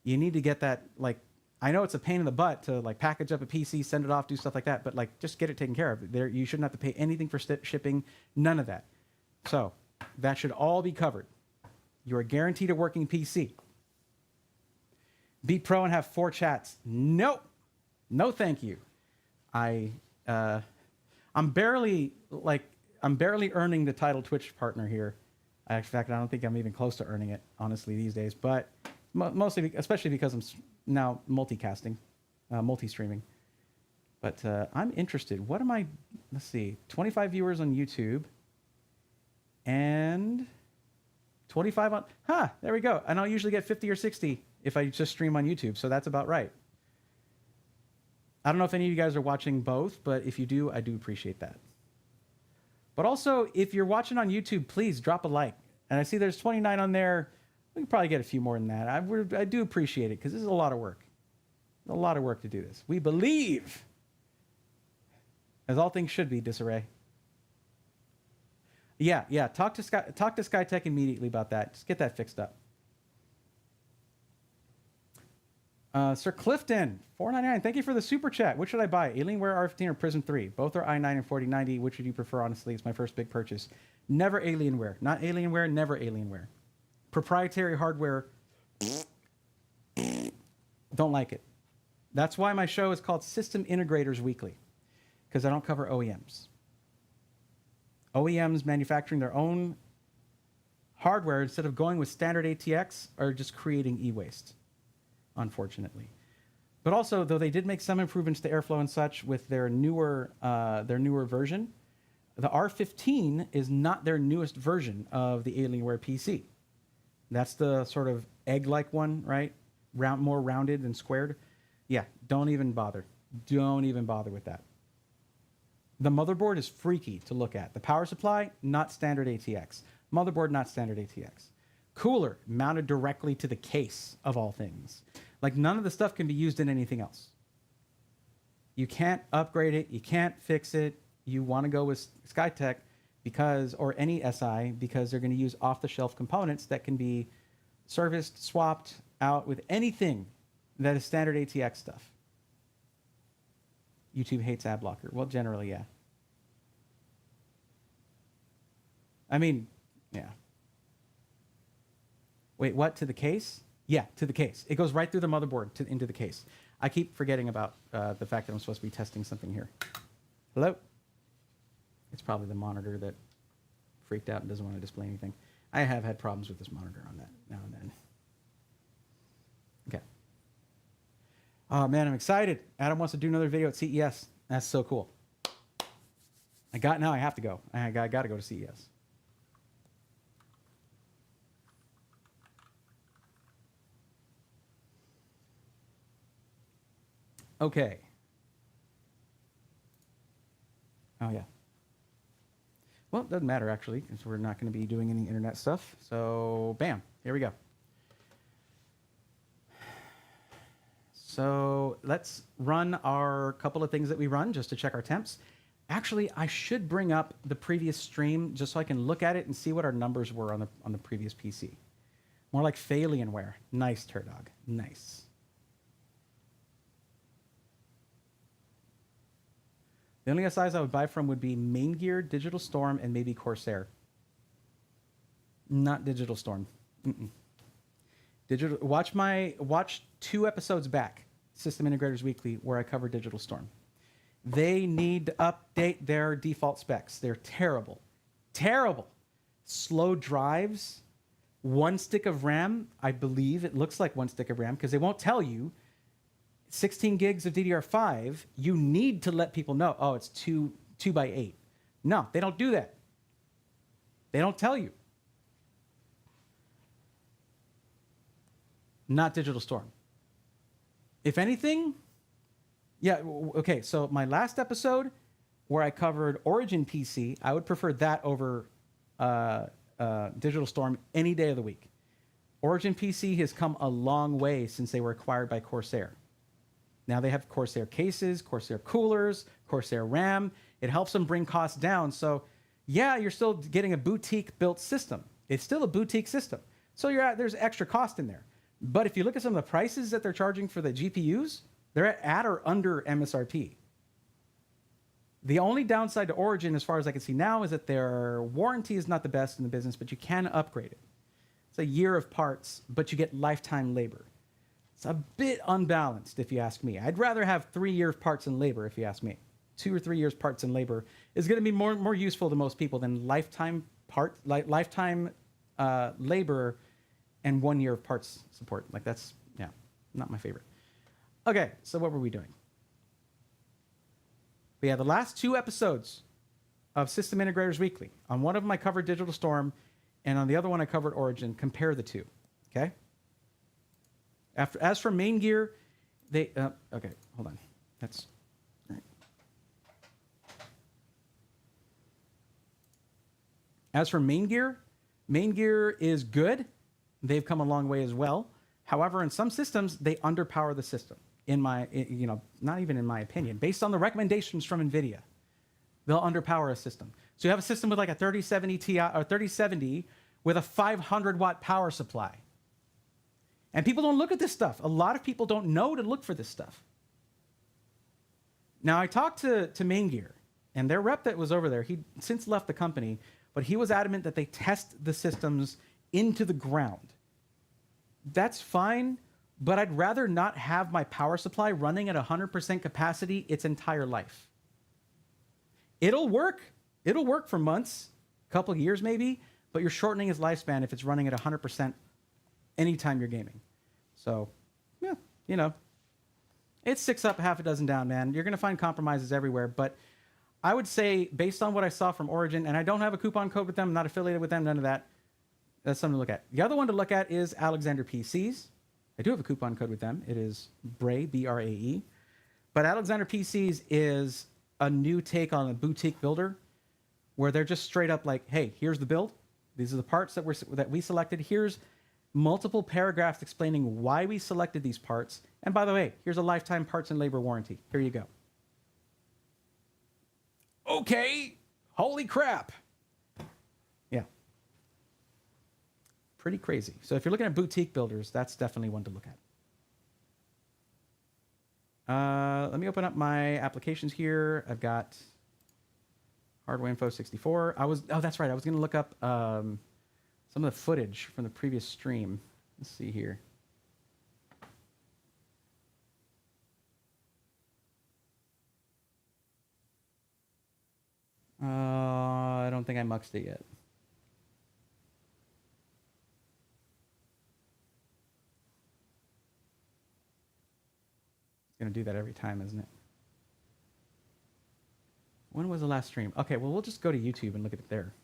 you need to get that, like, I know it's a pain in the butt to like package up a PC, send it off, do stuff like that, but like just get it taken care of. There, you shouldn't have to pay anything for shipping, none of that. So that should all be covered. You are guaranteed a working PC. Be pro and have 4 chats. Nope. No, thank you. I'm barely earning the title Twitch partner here. In fact, I don't think I'm even close to earning it, honestly, these days. But mostly, especially because I'm now multicasting, multi-streaming. But I'm interested. What am I? Let's see. 25 viewers on YouTube, and 25 on. There we go. And I'll usually get 50 or 60 if I just stream on YouTube. So that's about right. I don't know if any of you guys are watching both, but if you do, I do appreciate that. But also, if you're watching on YouTube, please drop a like. And I see there's 29 on there. We can probably get a few more than that. I do appreciate it because this is a lot of work. A lot of work to do this. We believe, as all things should be, Disarray. Yeah. Talk to SkyTech immediately about that. Just get that fixed up. Sir Clifton, $4.99. Thank you for the super chat. What should I buy? Alienware R15 or Prism 3? Both are i9 and 4090. Which would you prefer, honestly? It's my first big purchase. Never Alienware. Not Alienware, never Alienware. Proprietary hardware, don't like it. That's why my show is called System Integrators Weekly, because I don't cover OEMs. OEMs manufacturing their own hardware instead of going with standard ATX are just creating e-waste, unfortunately. But also, though they did make some improvements to airflow and such with their newer version, the R15 is not their newest version of the Alienware PC. That's the sort of egg-like one, right? More rounded and squared. Yeah, don't even bother. Don't even bother with that. The motherboard is freaky to look at. The power supply, not standard ATX. Motherboard, not standard ATX. Cooler, mounted directly to the case, of all things. Like, none of the stuff can be used in anything else. You can't upgrade it. You can't fix it. You want to go with SkyTech because, or any SI, because they're going to use off-the-shelf components that can be serviced, swapped out with anything that is standard ATX stuff. YouTube hates ad blocker. Well, generally, yeah. I mean, yeah. Wait, what? To the case? Yeah, to the case. It goes right through the motherboard into the case. I keep forgetting about the fact that I'm supposed to be testing something here. Hello? It's probably the monitor that freaked out and doesn't want to display anything. I have had problems with this monitor on that now and then. Okay. Oh, man, I'm excited. Adam wants to do another video at CES. That's so cool. Now I have to go. I got to go to CES. Okay. Oh, yeah. Well, it doesn't matter, actually, because we're not going to be doing any internet stuff. So, bam, here we go. So let's run our couple of things that we run just to check our temps. Actually, I should bring up the previous stream just so I can look at it and see what our numbers were on the previous PC. More like Alienware. Nice, Turdog. Nice. The only SIs I would buy from would be Main Gear, Digital Storm, and maybe Corsair. Not Digital Storm. Watch 2 episodes back, System Integrators Weekly, where I cover Digital Storm. They need to update their default specs. They're terrible. Terrible. Slow drives, 1 stick of RAM. I believe it looks like 1 stick of RAM because they won't tell you. 16 gigs of DDR5, you need to let people know, oh, it's 2 by 8. No, they don't do that. They don't tell you. Not Digital Storm. If anything, Yeah, okay, so my last episode where I covered Origin PC, I would prefer that over Digital Storm any day of the week. Origin PC has come a long way since they were acquired by Corsair. Now they have Corsair cases, Corsair coolers, Corsair RAM. It helps them bring costs down. So yeah, you're still getting a boutique built system. It's still a boutique system. So there's extra cost in there. But if you look at some of the prices that they're charging for the GPUs, they're at or under MSRP. The only downside to Origin, as far as I can see now, is that their warranty is not the best in the business, but you can upgrade it. It's a year of parts, but you get lifetime labor. It's a bit unbalanced, if you ask me. I'd rather have 3 years parts and labor, if you ask me. 2 or 3 years parts and labor is going to be more useful to most people than lifetime labor and 1 year of parts support. Like that's, yeah, not my favorite. Okay, so what were we doing? We had the last 2 episodes of System Integrators Weekly. On one of them, I covered Digital Storm, and on the other one, I covered Origin. Compare the two, okay? As for main gear, okay, hold on. That's all right. As for main gear is good. They've come a long way as well. However, in some systems, they underpower the system. Not even in my opinion, based on the recommendations from NVIDIA, they'll underpower a system. So you have a system with like a 3070 Ti or 3070 with a 500 watt power supply. And people don't look at this stuff. A lot of people don't know to look for this stuff. Now, I talked to Main Gear, and their rep that was over there, he since left the company, but he was adamant that they test the systems into the ground. That's fine, but I'd rather not have my power supply running at 100% capacity its entire life. It'll work. It'll work for months, a couple of years maybe, but you're shortening its lifespan if it's running at 100% anytime you're gaming. So, yeah, it's 6 up, half a dozen down, man. You're going to find compromises everywhere, but I would say, based on what I saw from Origin, and I don't have a coupon code with them, I'm not affiliated with them, none of that. That's something to look at. The other one to look at is Alexander PCs. I do have a coupon code with them. It is BRAE, B-R-A-E. But Alexander PCs is a new take on a boutique builder where they're just straight up like, hey, here's the build. These are the parts that we selected. Here's multiple paragraphs explaining why we selected these parts. And by the way, here's a lifetime parts and labor warranty. Here you go. Okay, holy crap. Yeah. Pretty crazy. So if you're looking at boutique builders, that's definitely one to look at. Let me open up my applications here. I've got Hardware Info 64. That's right. I was going to look up some of the footage from the previous stream. Let's see here. I don't think I muxed it yet. It's going to do that every time, isn't it? When was the last stream? Okay, well, we'll just go to YouTube and look at it there.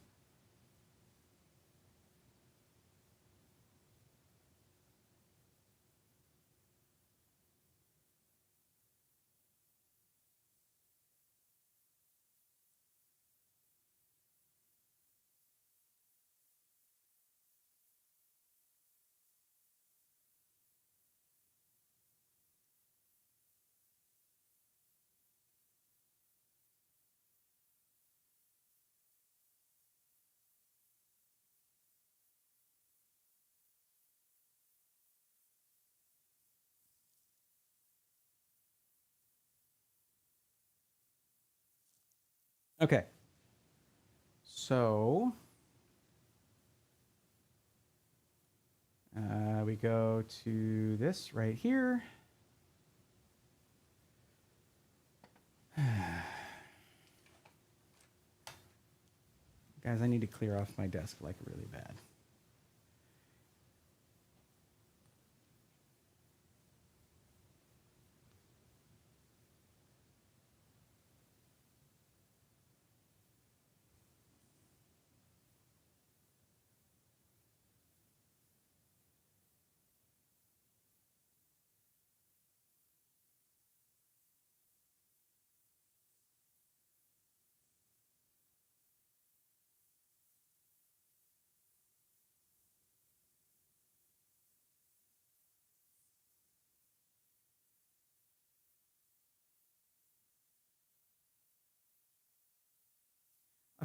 Okay. So we go to this right here. Guys, I need to clear off my desk like really bad.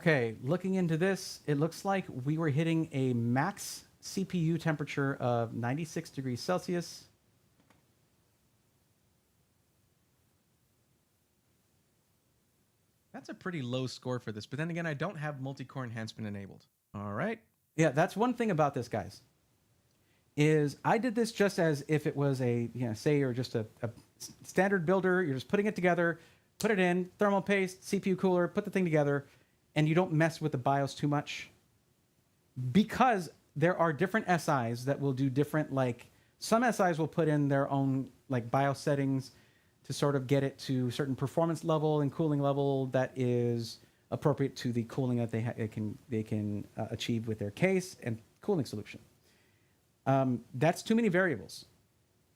Okay, looking into this, it looks like we were hitting a max CPU temperature of 96 degrees Celsius. That's a pretty low score for this. But then again, I don't have multi-core enhancement enabled. All right. Yeah, that's one thing about this, guys, is I did this just as if it was a, say you're just a standard builder. You're just putting it together, put it in, thermal paste, CPU cooler, put the thing together, and you don't mess with the BIOS too much. Because there are different SIs that will do different, like, some SIs will put in their own, like, BIOS settings to sort of get it to a certain performance level and cooling level that is appropriate to the cooling that they can achieve with their case and cooling solution. That's too many variables.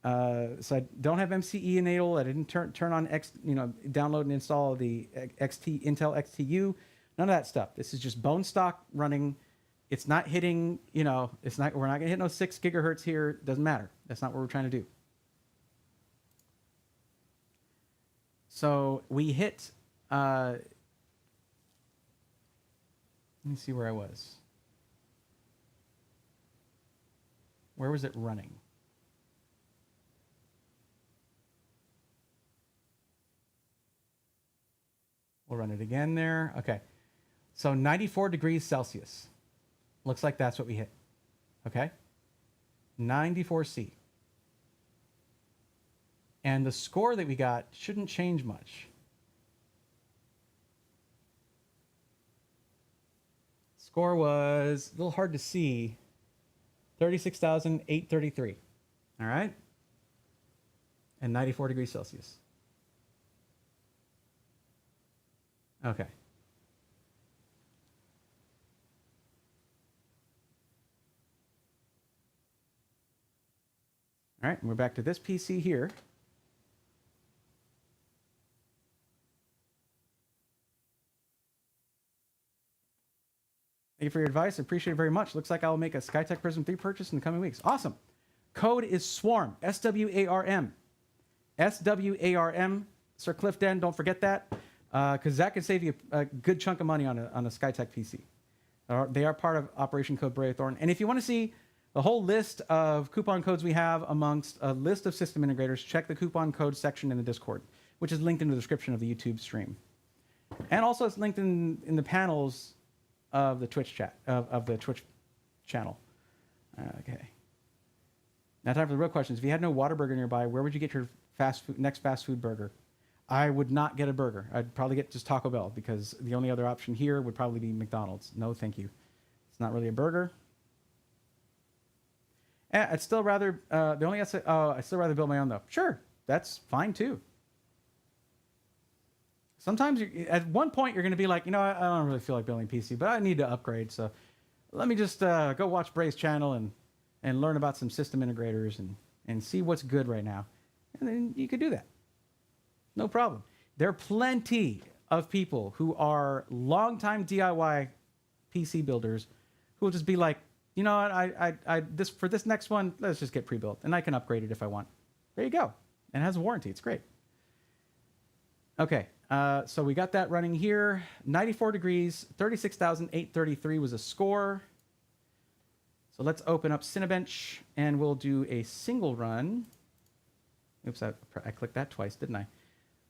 So I don't have MCE enabled. I didn't turn on download and install the Intel XTU. None of that stuff. This is just bone stock running. It's not hitting. We're not gonna hit no 6 gigahertz here. Doesn't matter. That's not what we're trying to do. So we hit. Let me see where I was. Where was it running? We'll run it again there. Okay. So 94 degrees Celsius. Looks like that's what we hit. Okay. 94C. And the score that we got shouldn't change much. Score was a little hard to see. 36,833. All right. And 94 degrees Celsius. Okay. All right, and we're back to this PC here. Thank you for your advice. I appreciate it very much. Looks like I will make a SkyTech Prism 3 purchase in the coming weeks. Awesome. Code is SWARM. SWARM. SWARM. Sir Cliff Den, don't forget that, because that can save you a good chunk of money on a SkyTech PC. They are part of Operation Code Brave Thorn. And if you want to see the whole list of coupon codes we have amongst a list of system integrators, check the coupon code section in the Discord, which is linked in the description of the YouTube stream. And also it's linked in the panels of the Twitch chat, of the Twitch channel. Okay. Now time for the real questions. If you had no Whataburger nearby, where would you get your next fast food burger? I would not get a burger. I'd probably get just Taco Bell, because the only other option here would probably be McDonald's. No, thank you. It's not really a burger. I'd still rather, I'd still rather build my own though. Sure, that's fine too. Sometimes at one point you're going to be like, I don't really feel like building a PC, but I need to upgrade. So let me just go watch Bray's channel and learn about some system integrators and see what's good right now. And then you could do that. No problem. There are plenty of people who are longtime DIY PC builders who will just be like, for this next one, let's just get pre-built, and I can upgrade it if I want. There you go. And it has a warranty. It's great. Okay, so we got that running here. 94 degrees, 36,833 was a score. So let's open up Cinebench, and we'll do a single run. Oops, I clicked that twice, didn't I?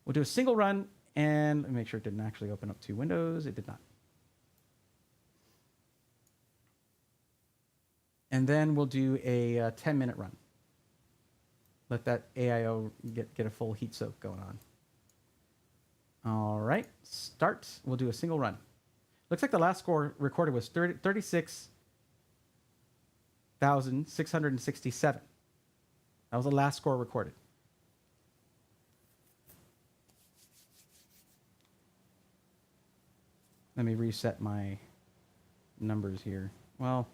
We'll do a single run, and let me make sure it didn't actually open up 2 windows. It did not. And then we'll do a 10-minute run. Let that AIO get a full heat soak going on. All right, start. We'll do a single run. Looks like the last score recorded was 36,667. That was the last score recorded. Let me reset my numbers here. Well,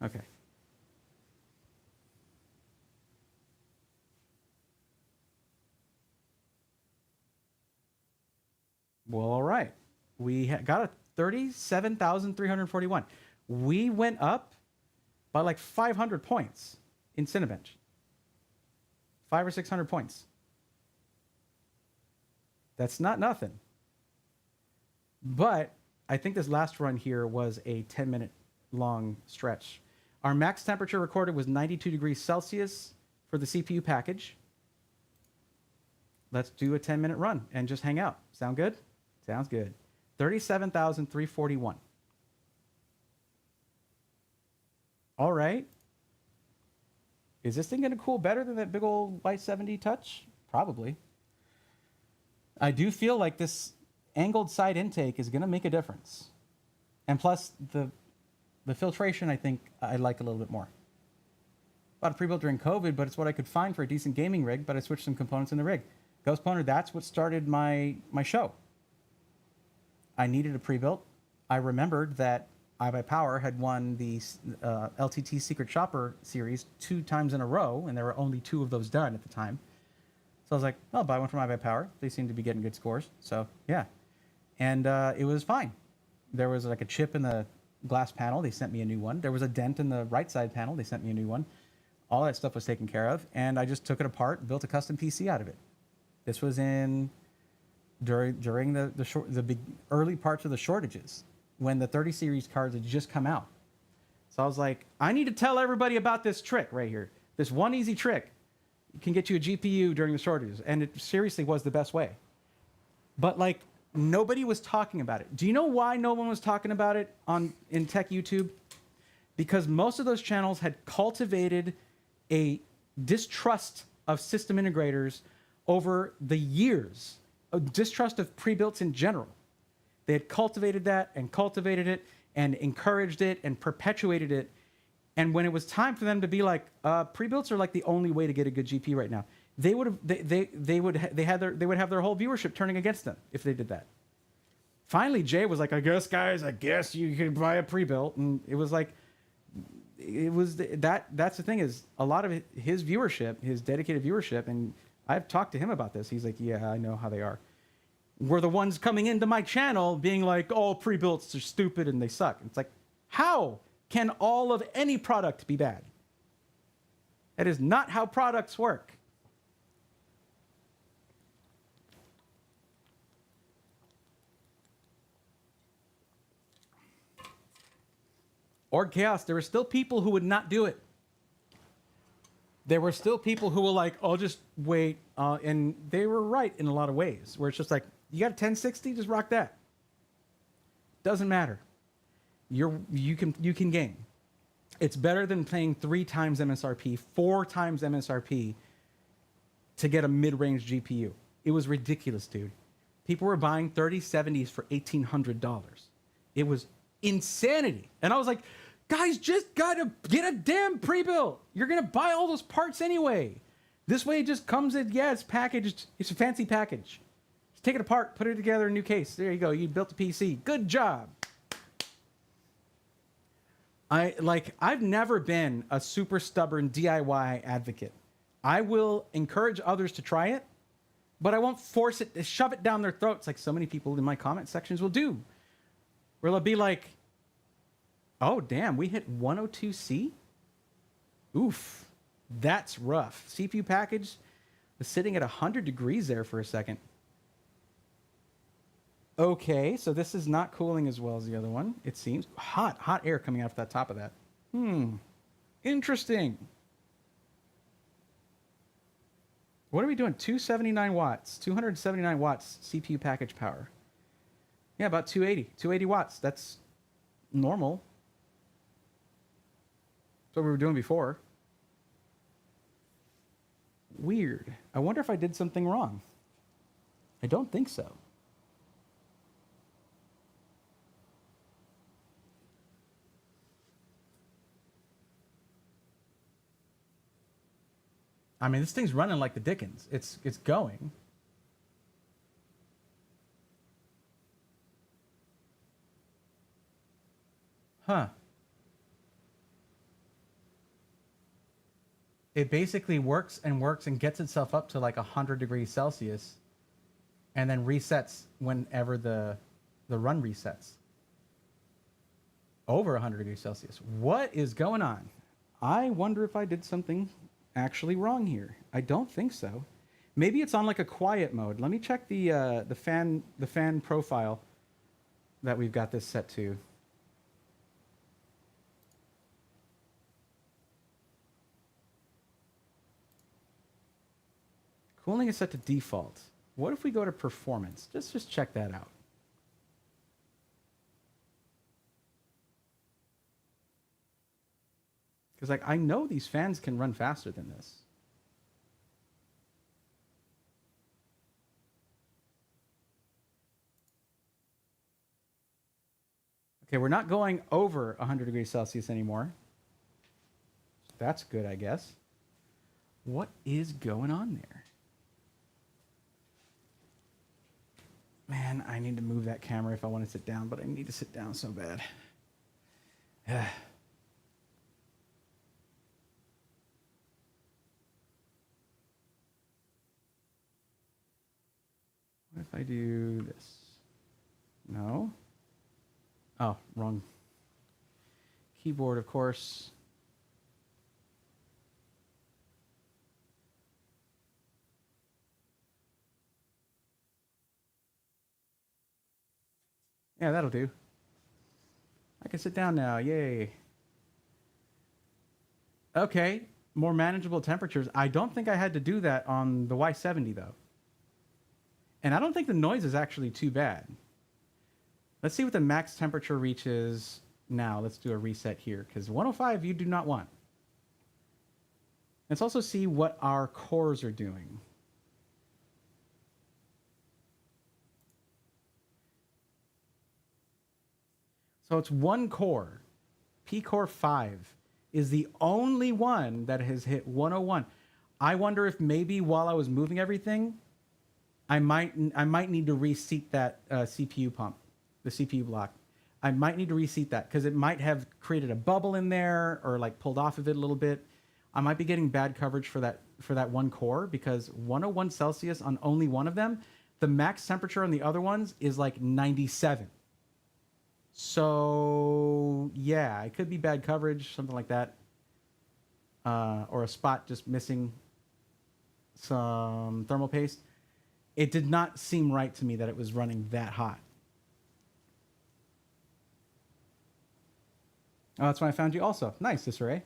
okay. Well, all right. We got a 37,341. We went up by like 500 points in Cinebench. 500 or 600 points. That's not nothing. But I think this last run here was a 10-minute long stretch. Our max temperature recorded was 92 degrees Celsius for the CPU package. Let's do a 10-minute run and just hang out. Sound good? Sounds good. 37,341. All right. Is this thing going to cool better than that big old Y70 Touch? Probably. I do feel like this angled side intake is going to make a difference. And plus, the filtration, I think I like a little bit more. Bought a pre-built during COVID, but it's what I could find for a decent gaming rig, but I switched some components in the rig. Ghost Pwner, that's what started my show. I needed a pre-built. I remembered that HYTE had won the LTT Secret Shopper series 2 times in a row, and there were only 2 of those done at the time. So I was like, I'll buy one from HYTE. They seem to be getting good scores. So, yeah. And it was fine. There was like a chip in the glass panel. They sent me a new one. There was a dent in the right side panel. They sent me a new one. All that stuff was taken care of. And I just took it apart, built a custom PC out of it. This was during the big early parts of the shortages when the 30 series cards had just come out. So I was like, I need to tell everybody about this trick right here. This one easy trick can get you a GPU during the shortages. And it seriously was the best way. But like, nobody was talking about it. Do you know why no one was talking about it in tech YouTube? Because most of those channels had cultivated a distrust of system integrators over the years, a distrust of pre-builts in general. They had cultivated that and cultivated it and encouraged it and perpetuated it. And when it was time for them to be like, pre-builts are like the only way to get a good GPU right now, they would have their whole viewership turning against them if they did that. Finally, Jay was like, I guess you can buy a pre-built. And it was like, that's the thing is a lot of his viewership, his dedicated viewership, and I've talked to him about this. He's like, yeah, I know how they are. We're the ones coming into my channel being like, oh, pre-builts are stupid and they suck. It's like, how can all of any product be bad? That is not how products work. Org Chaos, there were still people who would not do it. There were still people who were like, I'll just wait. And they were right in a lot of ways, where it's just like, you got a 1060, just rock that. Doesn't matter. You can game. It's better than paying 3 times MSRP, 4 times MSRP to get a mid-range GPU. It was ridiculous, dude. People were buying 3070s for $1,800. It was insanity. And I was like, guys, just gotta get a damn pre-built. You're gonna buy all those parts anyway. This way it just comes in, yeah, it's packaged. It's a fancy package. Just take it apart, put it together in a new case. There you go. You built a PC. Good job. I've never been a super stubborn DIY advocate. I will encourage others to try it, but I won't force it, shove it down their throats like so many people in my comment sections will do. Where they'll be like, oh, damn, we hit 102C? Oof, that's rough. CPU package was sitting at 100 degrees there for a second. Okay, so this is not cooling as well as the other one, it seems. Hot air coming out of that top of that. Interesting. What are we doing? 279 watts, 279 watts CPU package power. Yeah, about 280 watts. That's normal. That's what we were doing before. Weird. I wonder if I did something wrong. I don't think so. I mean, this thing's running like the dickens. It's going. Huh. It basically works and gets itself up to like 100 degrees Celsius and then resets whenever the run resets. Over 100 degrees Celsius. What is going on? I wonder if I did something actually wrong here. I don't think so. Maybe it's on like a quiet mode. Let me check the fan profile that we've got this set to. Cooling is set to default. What if we go to performance? Just check that out. Because like I know these fans can run faster than this. Okay, we're not going over 100 degrees Celsius anymore. That's good, I guess. What is going on there? Man, I need to move that camera if I want to sit down, but I need to sit down so bad. What if I do this? No. Oh, wrong. Keyboard, of course. Yeah, that'll do. I can sit down now. Yay. Okay, more manageable temperatures. I don't think I had to do that on the Y70, though. And I don't think the noise is actually too bad. Let's see what the max temperature reaches now. Let's do a reset here, because 105 you do not want. Let's also see what our cores are doing. So it's one core. P-Core 5 is the only one that has hit 101. I wonder if maybe while I was moving everything, I might need to reseat that CPU pump, the CPU block. I might need to reseat that because it might have created a bubble in there or like pulled off of it a little bit. I might be getting bad coverage for that one core because 101 Celsius on only one of them. The max temperature on the other ones is like 97. So yeah, it could be bad coverage, something like that, or a spot just missing some thermal paste. It did not seem right to me that it was running that hot. Oh, that's when I found you also. Nice, Disarray.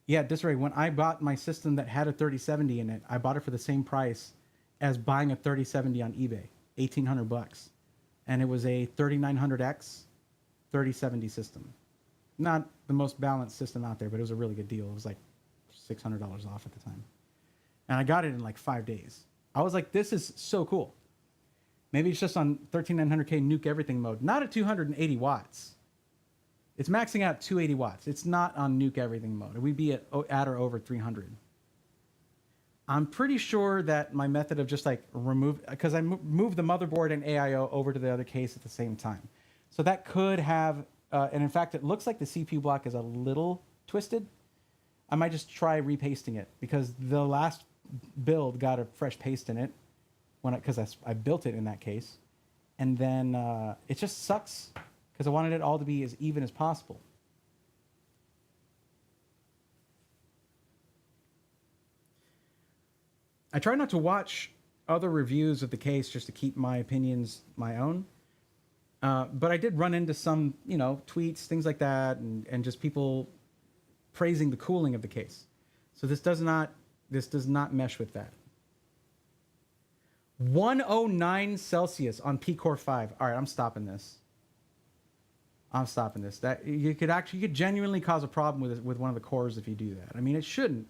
Yeah, Disarray, when I bought my system that had a 3070 in it, I bought it for the same price as buying a 3070 on eBay, $1,800. And it was a 3900X 3070 system. Not the most balanced system out there, but it was a really good deal. It was like $600 off at the time. And I got it in like 5 days. I was like, this is so cool. Maybe it's just on 13900K nuke everything mode. Not at 280 watts. It's maxing out at 280 watts. It's not on nuke everything mode. We'd be at or over 300. I'm pretty sure that my method of just like remove, because I moved the motherboard and AIO over to the other case at the same time. So that could have, and in fact, it looks like the CPU block is a little twisted. I might just try repasting it because the last build got a fresh paste in it because I built it in that case. And then it just sucks because I wanted it all to be as even as possible. I try not to watch other reviews of the case just to keep my opinions my own. But I did run into some, tweets, things like that, and just people praising the cooling of the case. So this does not mesh with that. 109 Celsius on P-Core 5. All right, I'm stopping this. That you could genuinely cause a problem with one of the cores if you do that. I mean, it shouldn't,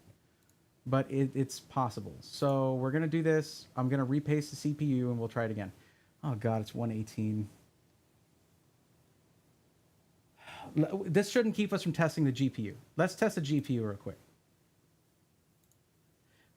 but it's possible. So we're gonna do this. I'm gonna repaste the CPU and we'll try it again. Oh God, it's 118. This shouldn't keep us from testing the GPU. Let's test the GPU real quick.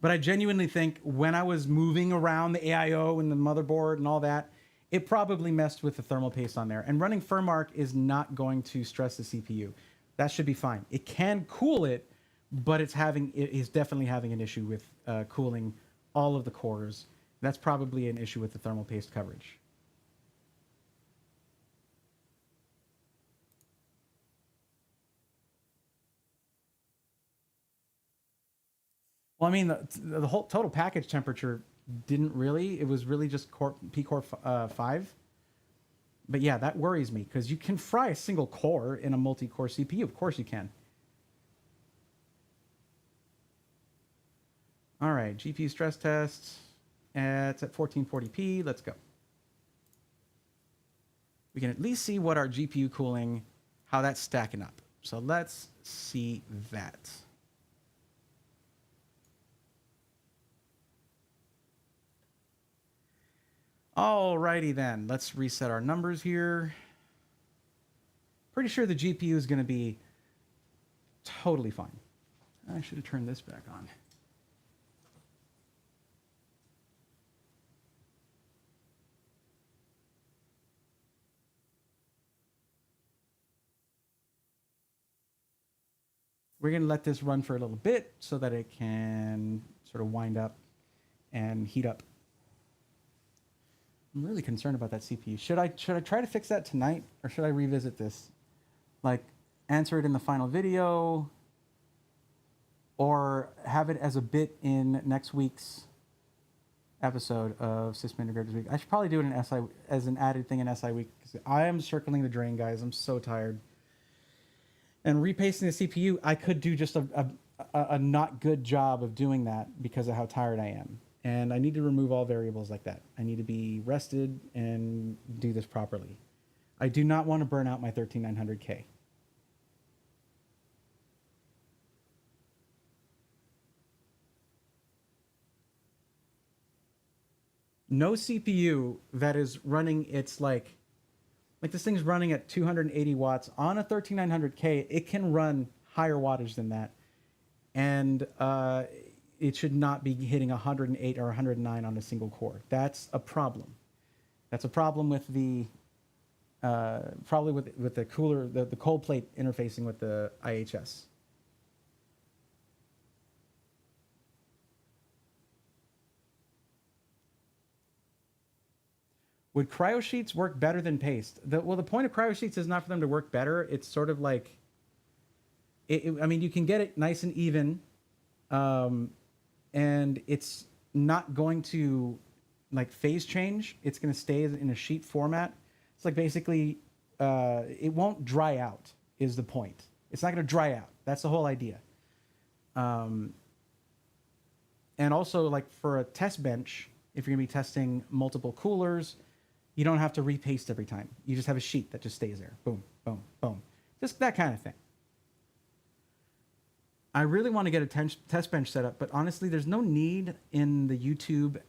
But I genuinely think when I was moving around the AIO and the motherboard and all that, it probably messed with the thermal paste on there. And running FurMark is not going to stress the CPU. That should be fine. It can cool it, but it is definitely having an issue with cooling all of the cores. That's probably an issue with the thermal paste coverage. Well, I mean, the whole total package temperature didn't really. It was really just P-Core 5. But yeah, that worries me because you can fry a single core in a multi-core CPU. Of course you can. All right, GPU stress test. It's at 1440p. Let's go. We can at least see what our GPU cooling, how that's stacking up. So let's see that. Alrighty then, let's reset our numbers here. Pretty sure the GPU is going to be totally fine. I should have turned this back on. We're going to let this run for a little bit so that it can sort of wind up and heat up. I'm really concerned about that CPU. Should I try to fix that tonight, or should I revisit this? Like, answer it in the final video, or have it as a bit in next week's episode of System Integrators Week? I should probably do it in SI as an added thing in SI Week, because I am circling the drain, guys. I'm so tired. And repasting the CPU, I could do just a not good job of doing that because of how tired I am. And I need to remove all variables like that. I need to be rested and do this properly. I do not want to burn out my 13900K. No CPU that is running its like this thing's running at 280 watts on a 13900K. It can run higher wattage than that. And it should not be hitting 108 or 109 on a single core. That's a problem. That's a problem with the probably with the cooler, the cold plate interfacing with the IHS. Would cryo sheets work better than paste? Well, the point of cryo sheets is not for them to work better. It's sort of like, I mean, you can get it nice and even, and it's not going to like phase change. It's going to stay in a sheet format. It's like basically, it won't dry out is the point. It's not going to dry out. That's the whole idea. And also like for a test bench, if you're going to be testing multiple coolers, you don't have to repaste every time. You just have a sheet that just stays there. Boom, boom, boom. Just that kind of thing. I really want to get a test bench set up, but honestly, there's no need in the YouTube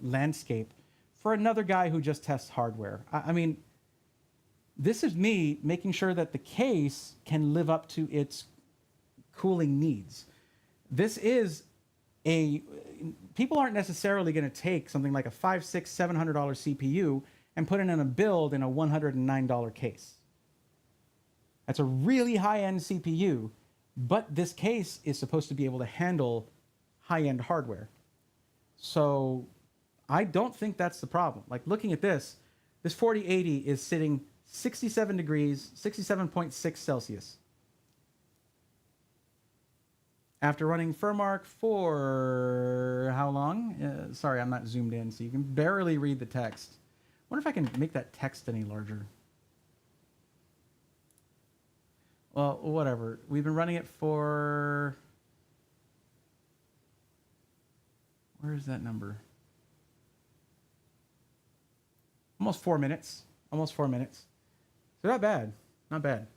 landscape for another guy who just tests hardware. I mean, this is me making sure that the case can live up to its cooling needs. This is people aren't necessarily going to take something like a $500, $600, $700 CPU and put it in a build in a $109 case. That's a really high-end CPU, but this case is supposed to be able to handle high-end hardware. So I don't think that's the problem. Like looking at this 4080 is sitting 67 degrees, 67.6 Celsius. After running Firmark for how long? Sorry, I'm not zoomed in, so you can barely read the text. I wonder if I can make that text any larger. Well, whatever. We've been running it for... Where is that number? Almost 4 minutes. Almost 4 minutes. So not bad. Not bad.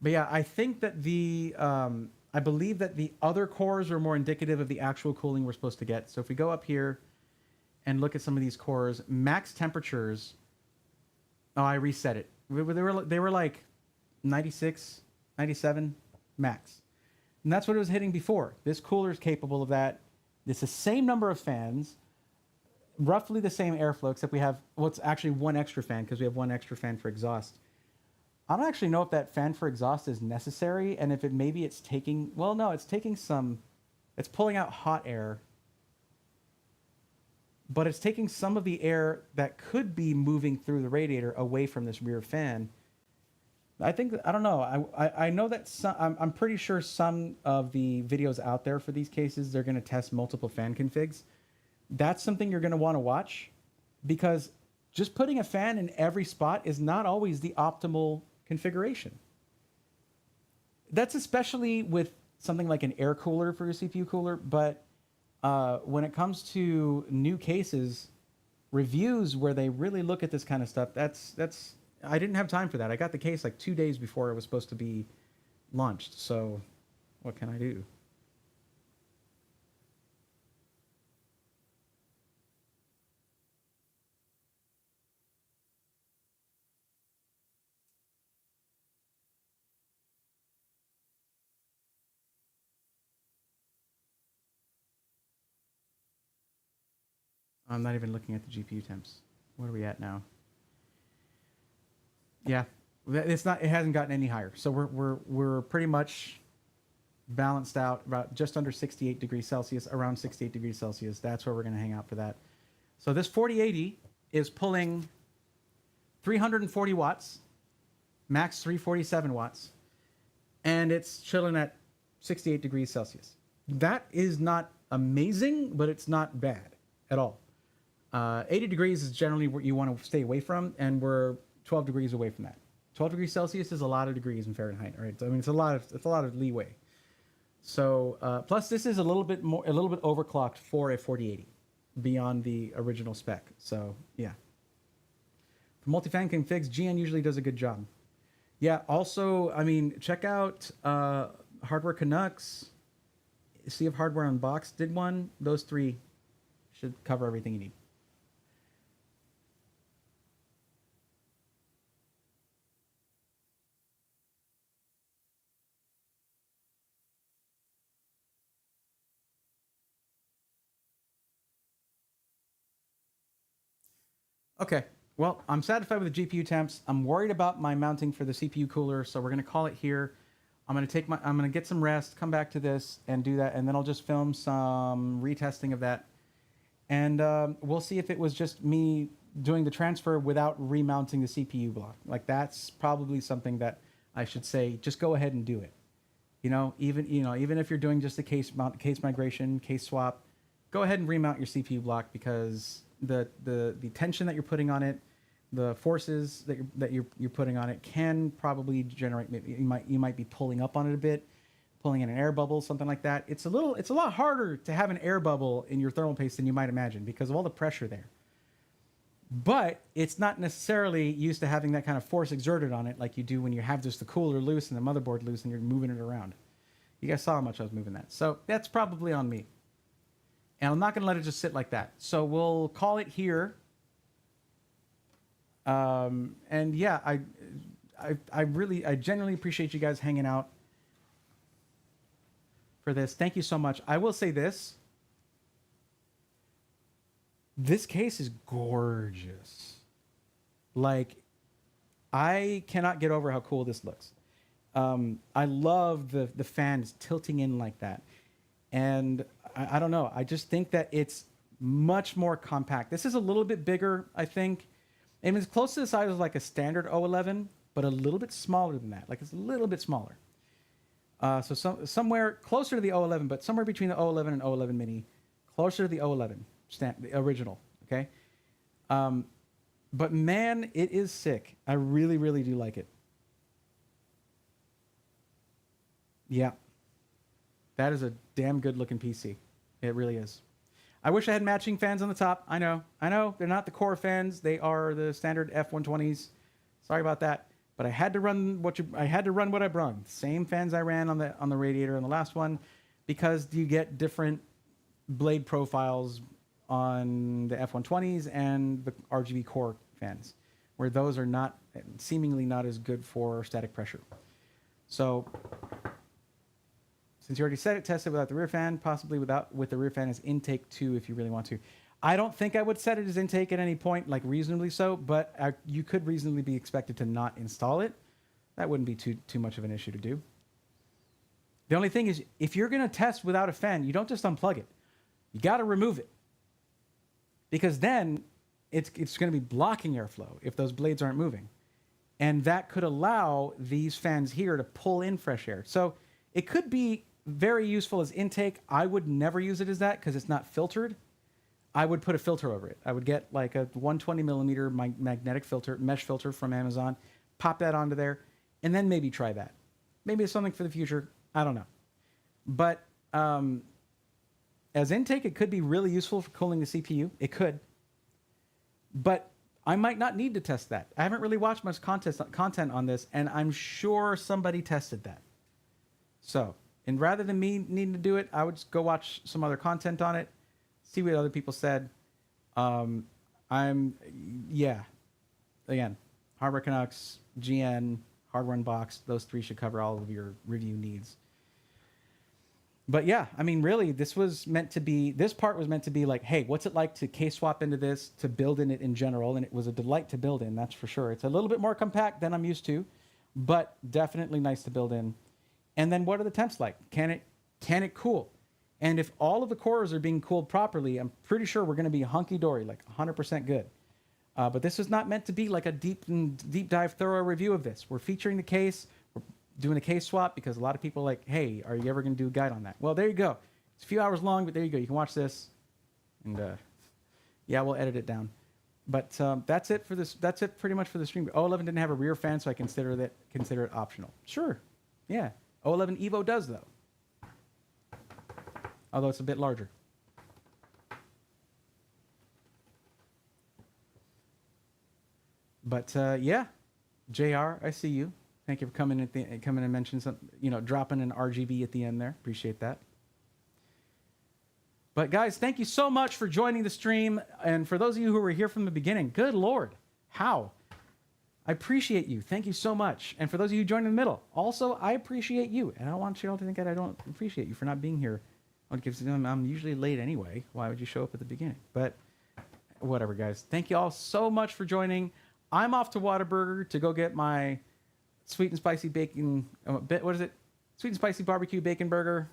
But yeah, I think that I believe that the other cores are more indicative of the actual cooling we're supposed to get. So if we go up here and look at some of these cores, max temperatures, oh, I reset it. They were like 96, 97 max. And that's what it was hitting before. This cooler is capable of that. It's the same number of fans, roughly the same airflow, except we have, well, it's actually one extra fan because we have one extra fan for exhaust. I don't actually know if that fan for exhaust is necessary, and if it's taking, well, no, it's taking some, it's pulling out hot air. but it's taking some of the air that could be moving through the radiator away from this rear fan. I think, I don't know. I know that I'm pretty sure some of the videos out there for these cases, they're going to test multiple fan configs. That's something you're going to want to watch, because just putting a fan in every spot is not always the optimal configuration. That's especially with something like an air cooler for your CPU cooler, but when it comes to new cases, reviews where they really look at this kind of stuff, that's I didn't have time for that. I got the case like 2 days before it was supposed to be launched, so what can I do? I'm not even looking at the GPU temps. What are we at now? Yeah, it's not. It hasn't gotten any higher. So we're pretty much balanced out about just under 68 degrees Celsius, around 68 degrees Celsius. That's where we're going to hang out for that. So this 4080 is pulling 340 watts, max 347 watts, and it's chilling at 68 degrees Celsius. That is not amazing, but it's not bad at all. 80 degrees is generally what you want to stay away from, and we're 12 degrees away from that. 12 degrees Celsius is a lot of degrees in Fahrenheit, right? So, I mean, it's a lot of leeway. So plus this is a little bit overclocked for a 4080 beyond the original spec. So yeah. For multi-fan configs, GN usually does a good job. Yeah. Also, I mean, check out Hardware Canucks. See if Hardware Unboxed did one. Those three should cover everything you need. Okay, well, I'm satisfied with the GPU temps. I'm worried about my mounting for the CPU cooler, so we're gonna call it here. I'm gonna get some rest, come back to this and do that, and then I'll just film some retesting of that. And we'll see if it was just me doing the transfer without remounting the CPU block. Like, that's probably something that I should say, just go ahead and do it. Even if you're doing just a case migration, case swap, go ahead and remount your CPU block, because the tension that you're putting on it, the forces that you're putting on it can probably generate, maybe you might be pulling up on it a bit, pulling in an air bubble, something like that. It's a lot harder to have an air bubble in your thermal paste than you might imagine, because of all the pressure there. But it's not necessarily used to having that kind of force exerted on it like you do when you have just the cooler loose and the motherboard loose and you're moving it around. You guys saw how much I was moving that. So that's probably on me. And I'm not going to let it just sit like that. So we'll call it here. And yeah, I genuinely appreciate you guys hanging out for this. Thank you so much. I will say this. This case is gorgeous. Like, I cannot get over how cool this looks. I love the fans tilting in like that. And I don't know. I just think that it's much more compact. This is a little bit bigger, I think. And it's close to the size of like a standard O11, but a little bit smaller than that. Like, it's a little bit smaller. So somewhere closer to the O11, but somewhere between the O11 and O11 Mini, closer to the O11, the original, okay? But man, it is sick. I really, really do like it. Yeah. That is a damn good looking PC. It really is. I wish I had matching fans on the top. I know. They're not the core fans. They are the standard F120s. Sorry about that. But I had to run what I brung. Same fans I ran on the radiator on the last one, because you get different blade profiles on the F120s and the RGB core fans, where those are seemingly not as good for static pressure. So, since you already said it, test it without the rear fan, possibly with the rear fan as intake too, if you really want to. I don't think I would set it as intake at any point, like reasonably so, but you could reasonably be expected to not install it. That wouldn't be too much of an issue to do. The only thing is, if you're going to test without a fan, you don't just unplug it. You got to remove it. because then it's going to be blocking airflow if those blades aren't moving. And that could allow these fans here to pull in fresh air. So it could be very useful as intake. I would never use it as that because it's not filtered. I would put a filter over it. I would get like a 120 millimeter magnetic filter, mesh filter from Amazon, pop that onto there, and then maybe try that. Maybe it's something for the future. I don't know. But as intake, it could be really useful for cooling the CPU. It could. But I might not need to test that. I haven't really watched much content on this, and I'm sure somebody tested that. So, and rather than me needing to do it, I would just go watch some other content on it, see what other people said. Again, Hardware Canucks, GN, Hardware Unboxed, those three should cover all of your review needs. But yeah, I mean, really, this part was meant to be like, hey, what's it like to K-swap into this, to build in it in general, and it was a delight to build in, that's for sure. It's a little bit more compact than I'm used to, but definitely nice to build in. And then what are the temps like? Can it cool? And if all of the cores are being cooled properly, I'm pretty sure we're going to be hunky-dory, like 100% good. But this is not meant to be like a deep dive, thorough review of this. We're featuring the case. We're doing a case swap because a lot of people are like, hey, are you ever going to do a guide on that? Well, there you go. It's a few hours long, but there you go. You can watch this. And yeah, we'll edit it down. But that's it for this. That's it pretty much for the stream. O11 didn't have a rear fan, so I consider it optional. Sure. Yeah. O11 Evo does, though. Although it's a bit larger. But yeah, JR, I see you. Thank you for coming and mentioning something, dropping an RGB at the end there. Appreciate that. But guys, thank you so much for joining the stream. And for those of you who were here from the beginning, good Lord, how? I appreciate you. Thank you so much. And for those of you who joined in the middle, also, I appreciate you. And I don't want you all to think that I don't appreciate you for not being here. I'm usually late anyway. Why would you show up at the beginning? But whatever, guys. Thank you all so much for joining. I'm off to Whataburger to go get my sweet and spicy bacon. What is it? Sweet and spicy barbecue bacon burger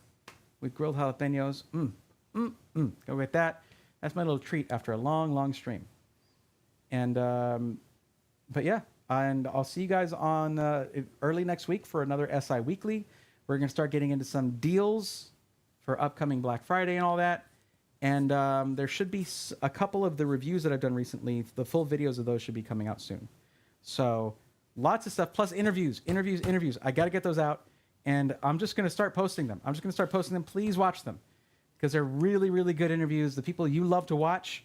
with grilled jalapenos. Go get that. That's my little treat after a long, long stream. And but yeah, and I'll see you guys on early next week for another SI Weekly. We're gonna start getting into some deals for upcoming Black Friday and all that. And there should be a couple of the reviews that I've done recently. The full videos of those should be coming out soon. So lots of stuff, plus interviews. I got to get those out. And I'm just going to start posting them. Please watch them because they're really, really good interviews. The people you love to watch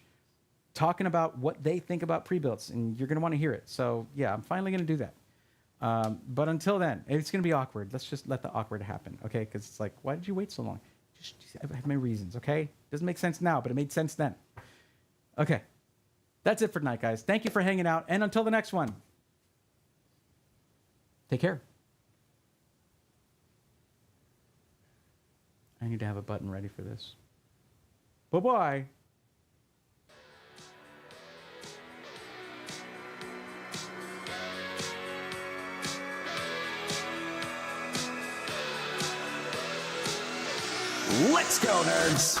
talking about what they think about pre-builts, and you're going to want to hear it. So yeah, I'm finally going to do that. But until then, it's going to be awkward. Let's just let the awkward happen, okay? Because it's like, why did you wait so long? I have my reasons, okay? Doesn't make sense now, but it made sense then. Okay. That's it for tonight, guys. Thank you for hanging out. And until the next one, take care. I need to have a button ready for this. Bye-bye. Let's go, nerds!